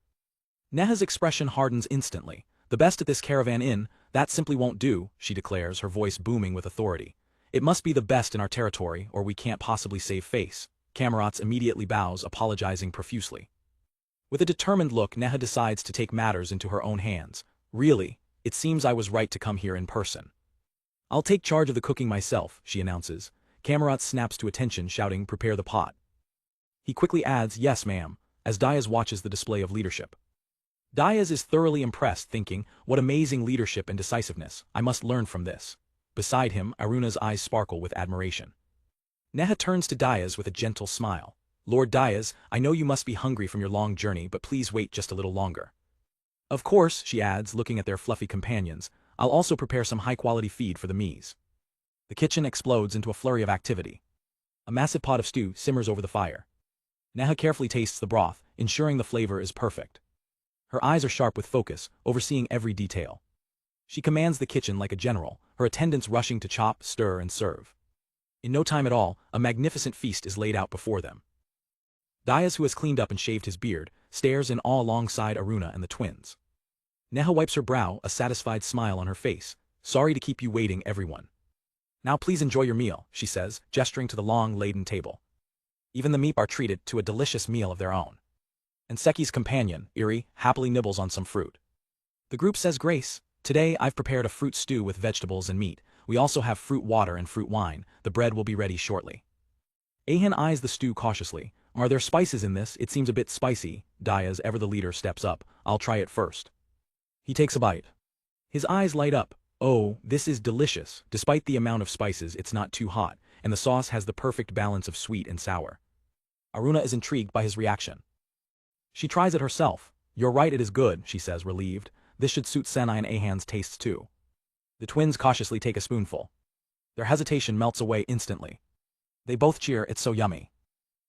Neha's expression hardens instantly. The best at this caravan inn, that simply won't do, she declares, her voice booming with authority. It must be the best in our territory, or we can't possibly save face. Kamerats immediately bows, apologizing profusely. With a determined look, Neha decides to take matters into her own hands. Really, it seems I was right to come here in person. I'll take charge of the cooking myself, she announces. Kamerats snaps to attention, shouting, prepare the pot. He quickly adds, yes ma'am, as Diaz watches the display of leadership. Diaz is thoroughly impressed, thinking, what amazing leadership and decisiveness, I must learn from this. Beside him, Aruna's eyes sparkle with admiration. Neha turns to Diaz with a gentle smile. Lord Diaz, I know you must be hungry from your long journey, but please wait just a little longer. Of course, she adds, looking at their fluffy companions, I'll also prepare some high-quality feed for the Mies. The kitchen explodes into a flurry of activity. A massive pot of stew simmers over the fire. Neha carefully tastes the broth, ensuring the flavor is perfect. Her eyes are sharp with focus, overseeing every detail. She commands the kitchen like a general, her attendants rushing to chop, stir, and serve. In no time at all, a magnificent feast is laid out before them. Diaz, who has cleaned up and shaved his beard, stares in awe alongside Aruna and the twins. Neha wipes her brow, a satisfied smile on her face. Sorry to keep you waiting, everyone. Now please enjoy your meal, she says, gesturing to the long, laden table. Even the Meep are treated to a delicious meal of their own. And Seki's companion, Iri, happily nibbles on some fruit. The group says grace. Today I've prepared a fruit stew with vegetables and meat. We also have fruit water and fruit wine. The bread will be ready shortly. Ahan eyes the stew cautiously. Are there spices in this? It seems a bit spicy. Diaz, ever the leader, steps up. I'll try it first. He takes a bite. His eyes light up. Oh, this is delicious. Despite the amount of spices, it's not too hot, and the sauce has the perfect balance of sweet and sour. Aruna is intrigued by his reaction. She tries it herself. You're right, it is good, she says, relieved. This should suit Senai and Ahan's tastes too. The twins cautiously take a spoonful. Their hesitation melts away instantly. They both cheer, it's so yummy.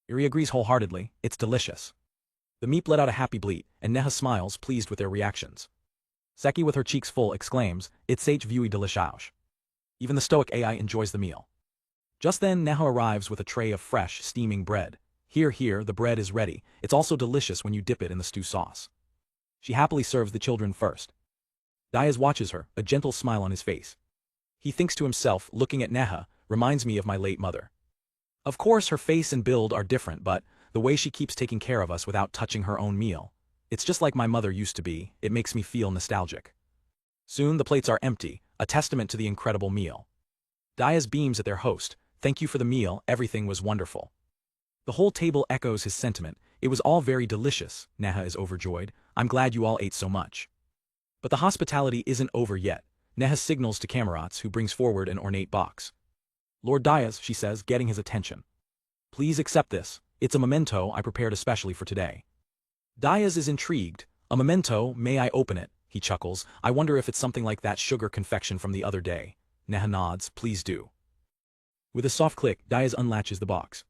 Iri agrees wholeheartedly, it's delicious. The Meep let out a happy bleat, and Neha smiles, pleased with their reactions. Seki, with her cheeks full, exclaims, it's very delicious. Even the stoic AI enjoys the meal. Just then, Neha arrives with a tray of fresh, steaming bread. Here, the bread is ready. It's also delicious when you dip it in the stew sauce. She happily serves the children first. Diaz watches her, a gentle smile on his face. He thinks to himself, looking at Neha, reminds me of my late mother. Of course, her face and build are different, but the way she keeps taking care of us without touching her own meal. It's just like my mother used to be, it makes me feel nostalgic. Soon the plates are empty, a testament to the incredible meal. Diaz beams at their host. Thank you for the meal, everything was wonderful. The whole table echoes his sentiment. It was all very delicious, Neha is overjoyed. I'm glad you all ate so much. But the hospitality isn't over yet. Neha signals to Camerats, who brings forward an ornate box. Lord Diaz, she says, getting his attention. Please accept this. It's a memento I prepared especially for today. Diaz is intrigued. A memento, may I open it? He chuckles. I wonder if it's something like that sugar confection from the other day. Neha nods. Please do. With a soft click, Diaz unlatches the box.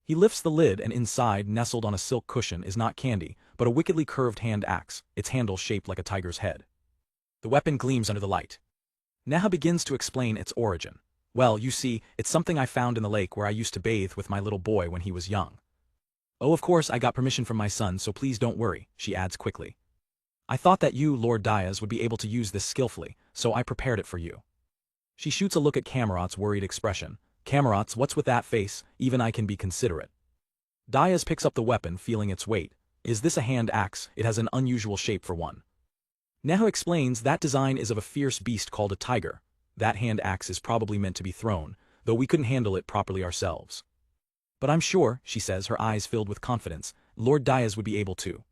He lifts the lid and inside, nestled on a silk cushion, is not candy, but a wickedly curved hand axe, its handle shaped like a tiger's head. The weapon gleams under the light. Neha begins to explain its origin. Well, you see, it's something I found in the lake where I used to bathe with my little boy when he was young. Oh, of course I got permission from my son, so please don't worry, she adds quickly. I thought that you, Lord Diaz, would be able to use this skillfully, so I prepared it for you. She shoots a look at Camerot's worried expression. Camerot's, what's with that face? Even I can be considerate. Diaz picks up the weapon, feeling its weight. Is this a hand axe? It has an unusual shape for one. Neha explains that design is of a fierce beast called a tiger. That hand axe is probably meant to be thrown, though we couldn't handle it properly ourselves. But I'm sure, she says, her eyes filled with confidence, Lord Diaz would be able to.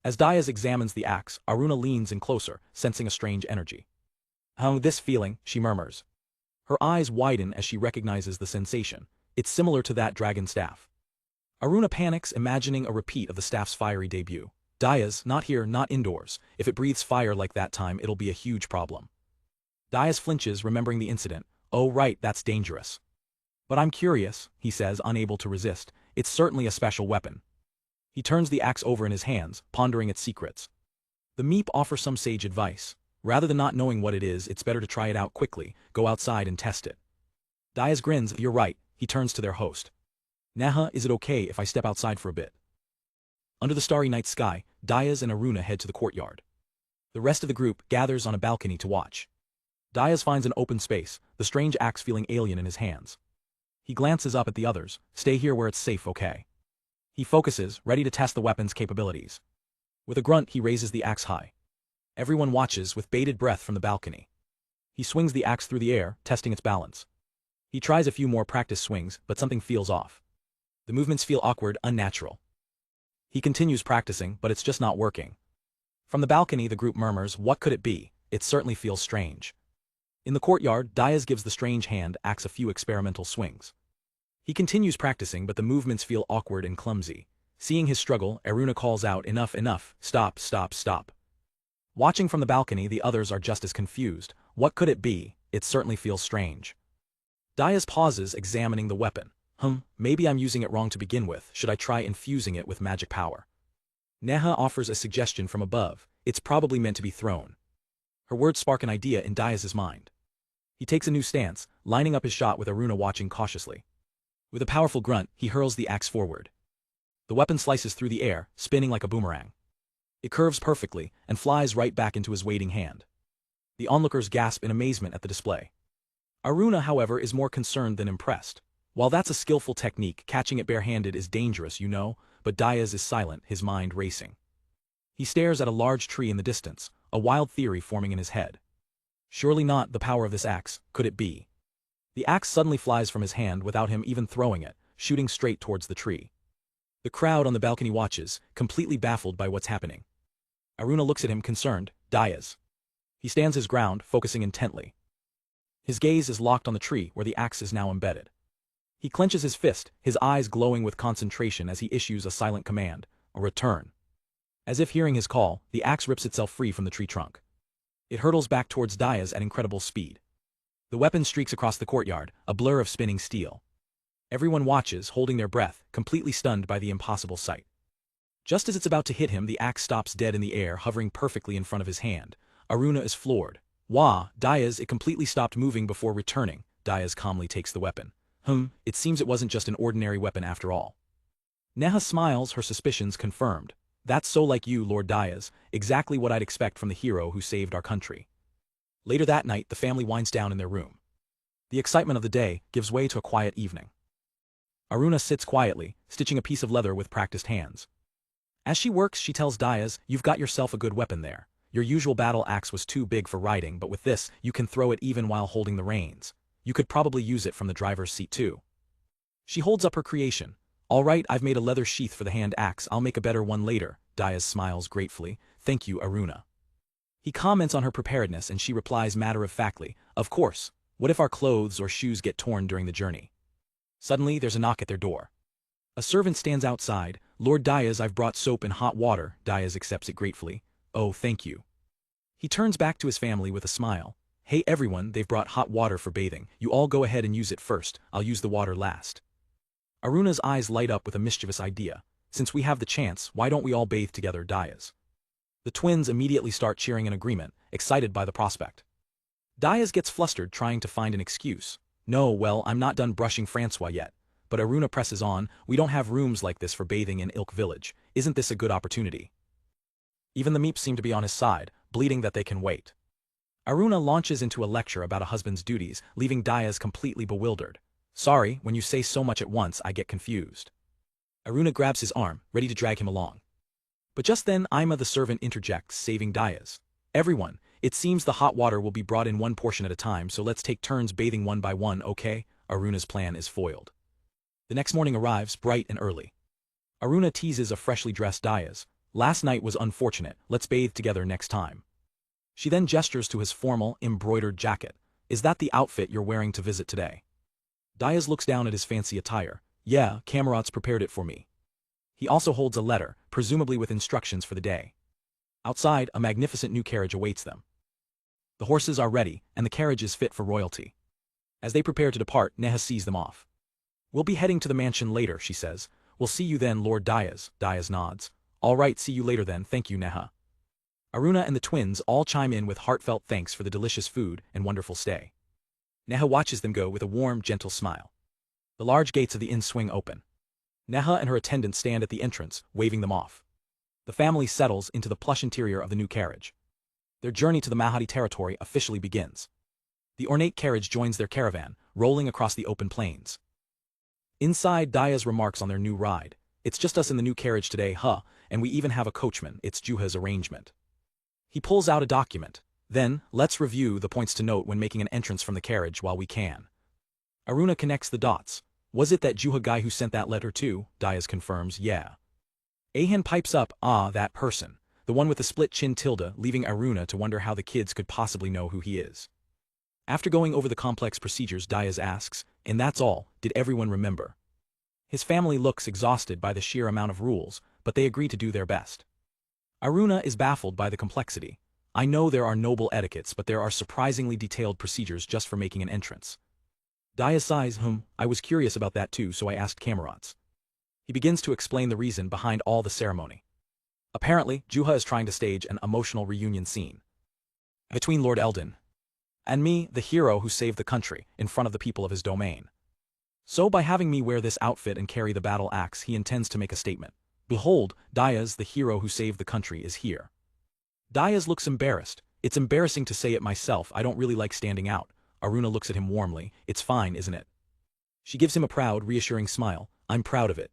As Diaz examines the axe, Aruna leans in closer, sensing a strange energy. Oh, this feeling, she murmurs. Her eyes widen as she recognizes the sensation. It's similar to that dragon staff. Aruna panics, imagining a repeat of the staff's fiery debut. Diaz, not here, not indoors. If it breathes fire like that time, it'll be a huge problem. Diaz flinches, remembering the incident. Oh right, that's dangerous. But I'm curious, he says, unable to resist. It's certainly a special weapon. He turns the axe over in his hands, pondering its secrets. The Meep offers some sage advice. Rather than not knowing what it is, it's better to try it out quickly, go outside and test it. Diaz grins. You're right. He turns to their host. Neha, is it okay if I step outside for a bit? Under the starry night sky, Diaz and Aruna head to the courtyard. The rest of the group gathers on a balcony to watch. Diaz finds an open space, the strange axe feeling alien in his hands. He glances up at the others. Stay here where it's safe, okay? He focuses, ready to test the weapon's capabilities. With a grunt, he raises the axe high. Everyone watches with bated breath from the balcony. He swings the axe through the air, testing its balance. He tries a few more practice swings, but something feels off. The movements feel awkward, unnatural. He continues practicing, but it's just not working. From the balcony, the group murmurs, what could it be? It certainly feels strange. In the courtyard, Diaz gives the strange hand axe a few experimental swings. He continues practicing, but the movements feel awkward and clumsy. Seeing his struggle, Aruna calls out, enough, enough, stop, stop, stop. Watching from the balcony, the others are just as confused. What could it be? It certainly feels strange. Diaz pauses, examining the weapon. Maybe I'm using it wrong to begin with. Should I try infusing it with magic power? Neha offers a suggestion from above. It's probably meant to be thrown. Her words spark an idea in Diaz's mind. He takes a new stance, lining up his shot with Aruna watching cautiously. With a powerful grunt, he hurls the axe forward. The weapon slices through the air, spinning like a boomerang. It curves perfectly and flies right back into his waiting hand. The onlookers gasp in amazement at the display. Aruna, however, is more concerned than impressed. While that's a skillful technique, catching it barehanded is dangerous, you know, but Diaz is silent, his mind racing. He stares at a large tree in the distance, a wild theory forming in his head. Surely not the power of this axe, could it be? The axe suddenly flies from his hand without him even throwing it, shooting straight towards the tree. The crowd on the balcony watches, completely baffled by what's happening. Aruna looks at him concerned. Diaz. He stands his ground, focusing intently. His gaze is locked on the tree where the axe is now embedded. He clenches his fist, his eyes glowing with concentration as he issues a silent command, a return. As if hearing his call, the axe rips itself free from the tree trunk. It hurtles back towards Diaz at incredible speed. The weapon streaks across the courtyard, a blur of spinning steel. Everyone watches, holding their breath, completely stunned by the impossible sight. Just as it's about to hit him, the axe stops dead in the air, hovering perfectly in front of his hand. Aruna is floored. Wah, Diaz, it completely stopped moving before returning. Diaz calmly takes the weapon. It seems it wasn't just an ordinary weapon after all. Neha smiles, her suspicions confirmed. That's so like you, Lord Diaz, exactly what I'd expect from the hero who saved our country. Later that night, the family winds down in their room. The excitement of the day gives way to a quiet evening. Aruna sits quietly, stitching a piece of leather with practiced hands. As she works, she tells Diaz, "You've got yourself a good weapon there. Your usual battle axe was too big for riding, but with this, you can throw it even while holding the reins. You could probably use it from the driver's seat too." She holds up her creation. "All right, I've made a leather sheath for the hand axe, I'll make a better one later." Diaz smiles gratefully. "Thank you, Aruna." He comments on her preparedness and she replies matter-of-factly, "Of course, what if our clothes or shoes get torn during the journey?" Suddenly, there's a knock at their door. A servant stands outside. "Lord Diaz, I've brought soap and hot water." Diaz accepts it gratefully. "Oh, thank you." He turns back to his family with a smile. "Hey everyone, they've brought hot water for bathing. You all go ahead and use it first, I'll use the water last." Aruna's eyes light up with a mischievous idea. "Since we have the chance, why don't we all bathe together, Diaz?" The twins immediately start cheering in agreement, excited by the prospect. Diaz gets flustered trying to find an excuse. "No, well, I'm not done brushing Francois yet." But Aruna presses on, "We don't have rooms like this for bathing in Ilk village. Isn't this a good opportunity?" Even the Meeps seem to be on his side, bleating that they can wait. Aruna launches into a lecture about a husband's duties, leaving Diaz completely bewildered. "Sorry, when you say so much at once, I get confused." Aruna grabs his arm, ready to drag him along. But just then Ima the servant interjects, saving Diaz. "Everyone, it seems the hot water will be brought in one portion at a time, so let's take turns bathing one by one, okay?" Aruna's plan is foiled. The next morning arrives, bright and early. Aruna teases a freshly dressed Diaz. "Last night was unfortunate, let's bathe together next time." She then gestures to his formal, embroidered jacket. "Is that the outfit you're wearing to visit today?" Diaz looks down at his fancy attire. "Yeah, Kamerot's prepared it for me." He also holds a letter, presumably with instructions for the day. Outside, a magnificent new carriage awaits them. The horses are ready, and the carriage is fit for royalty. As they prepare to depart, Neha sees them off. "We'll be heading to the mansion later," she says. "We'll see you then, Lord Diaz." Diaz nods. "All right, see you later then, thank you, Neha." Aruna and the twins all chime in with heartfelt thanks for the delicious food and wonderful stay. Neha watches them go with a warm, gentle smile. The large gates of the inn swing open. Neha and her attendants stand at the entrance, waving them off. The family settles into the plush interior of the new carriage. Their journey to the Mahadi territory officially begins. The ornate carriage joins their caravan, rolling across the open plains. Inside, Diaz remarks on their new ride. "It's just us in the new carriage today, huh, and we even have a coachman. It's Juha's arrangement." He pulls out a document. "Then, let's review the points to note when making an entrance from the carriage while we can." Aruna connects the dots. "Was it that Juha guy who sent that letter too?" Diaz confirms, "Yeah." Ahan pipes up, "Ah, that person. The one with the split chin tilde," leaving Aruna to wonder how the kids could possibly know who he is. After going over the complex procedures, Diaz asks, "And that's all, did everyone remember?" His family looks exhausted by the sheer amount of rules, but they agree to do their best. Aruna is baffled by the complexity. "I know there are noble etiquettes, but there are surprisingly detailed procedures just for making an entrance." Diaz sighs, I was curious about that too, so I asked Kamerots." He begins to explain the reason behind all the ceremony. Apparently, Juha is trying to stage an emotional reunion scene between Lord Eldon and me, the hero who saved the country, in front of the people of his domain. So by having me wear this outfit and carry the battle axe, he intends to make a statement. "Behold, Diaz, the hero who saved the country, is here." Diaz looks embarrassed. "It's embarrassing to say it myself, I don't really like standing out." Aruna looks at him warmly. "It's fine, isn't it?" She gives him a proud, reassuring smile. "I'm proud of it."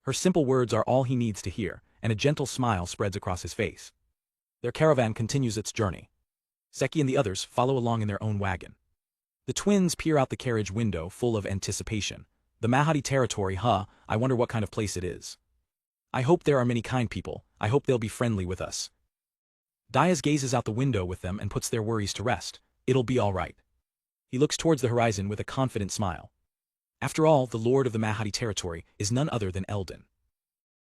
Her simple words are all he needs to hear, and a gentle smile spreads across his face. Their caravan continues its journey. Seki and the others follow along in their own wagon. The twins peer out the carriage window, full of anticipation. "The Mahadi territory, huh? I wonder what kind of place it is. I hope there are many kind people. I hope they'll be friendly with us." Diaz gazes out the window with them and puts their worries to rest. "It'll be all right." He looks towards the horizon with a confident smile. After all, the lord of the Mahadi territory is none other than Eldon.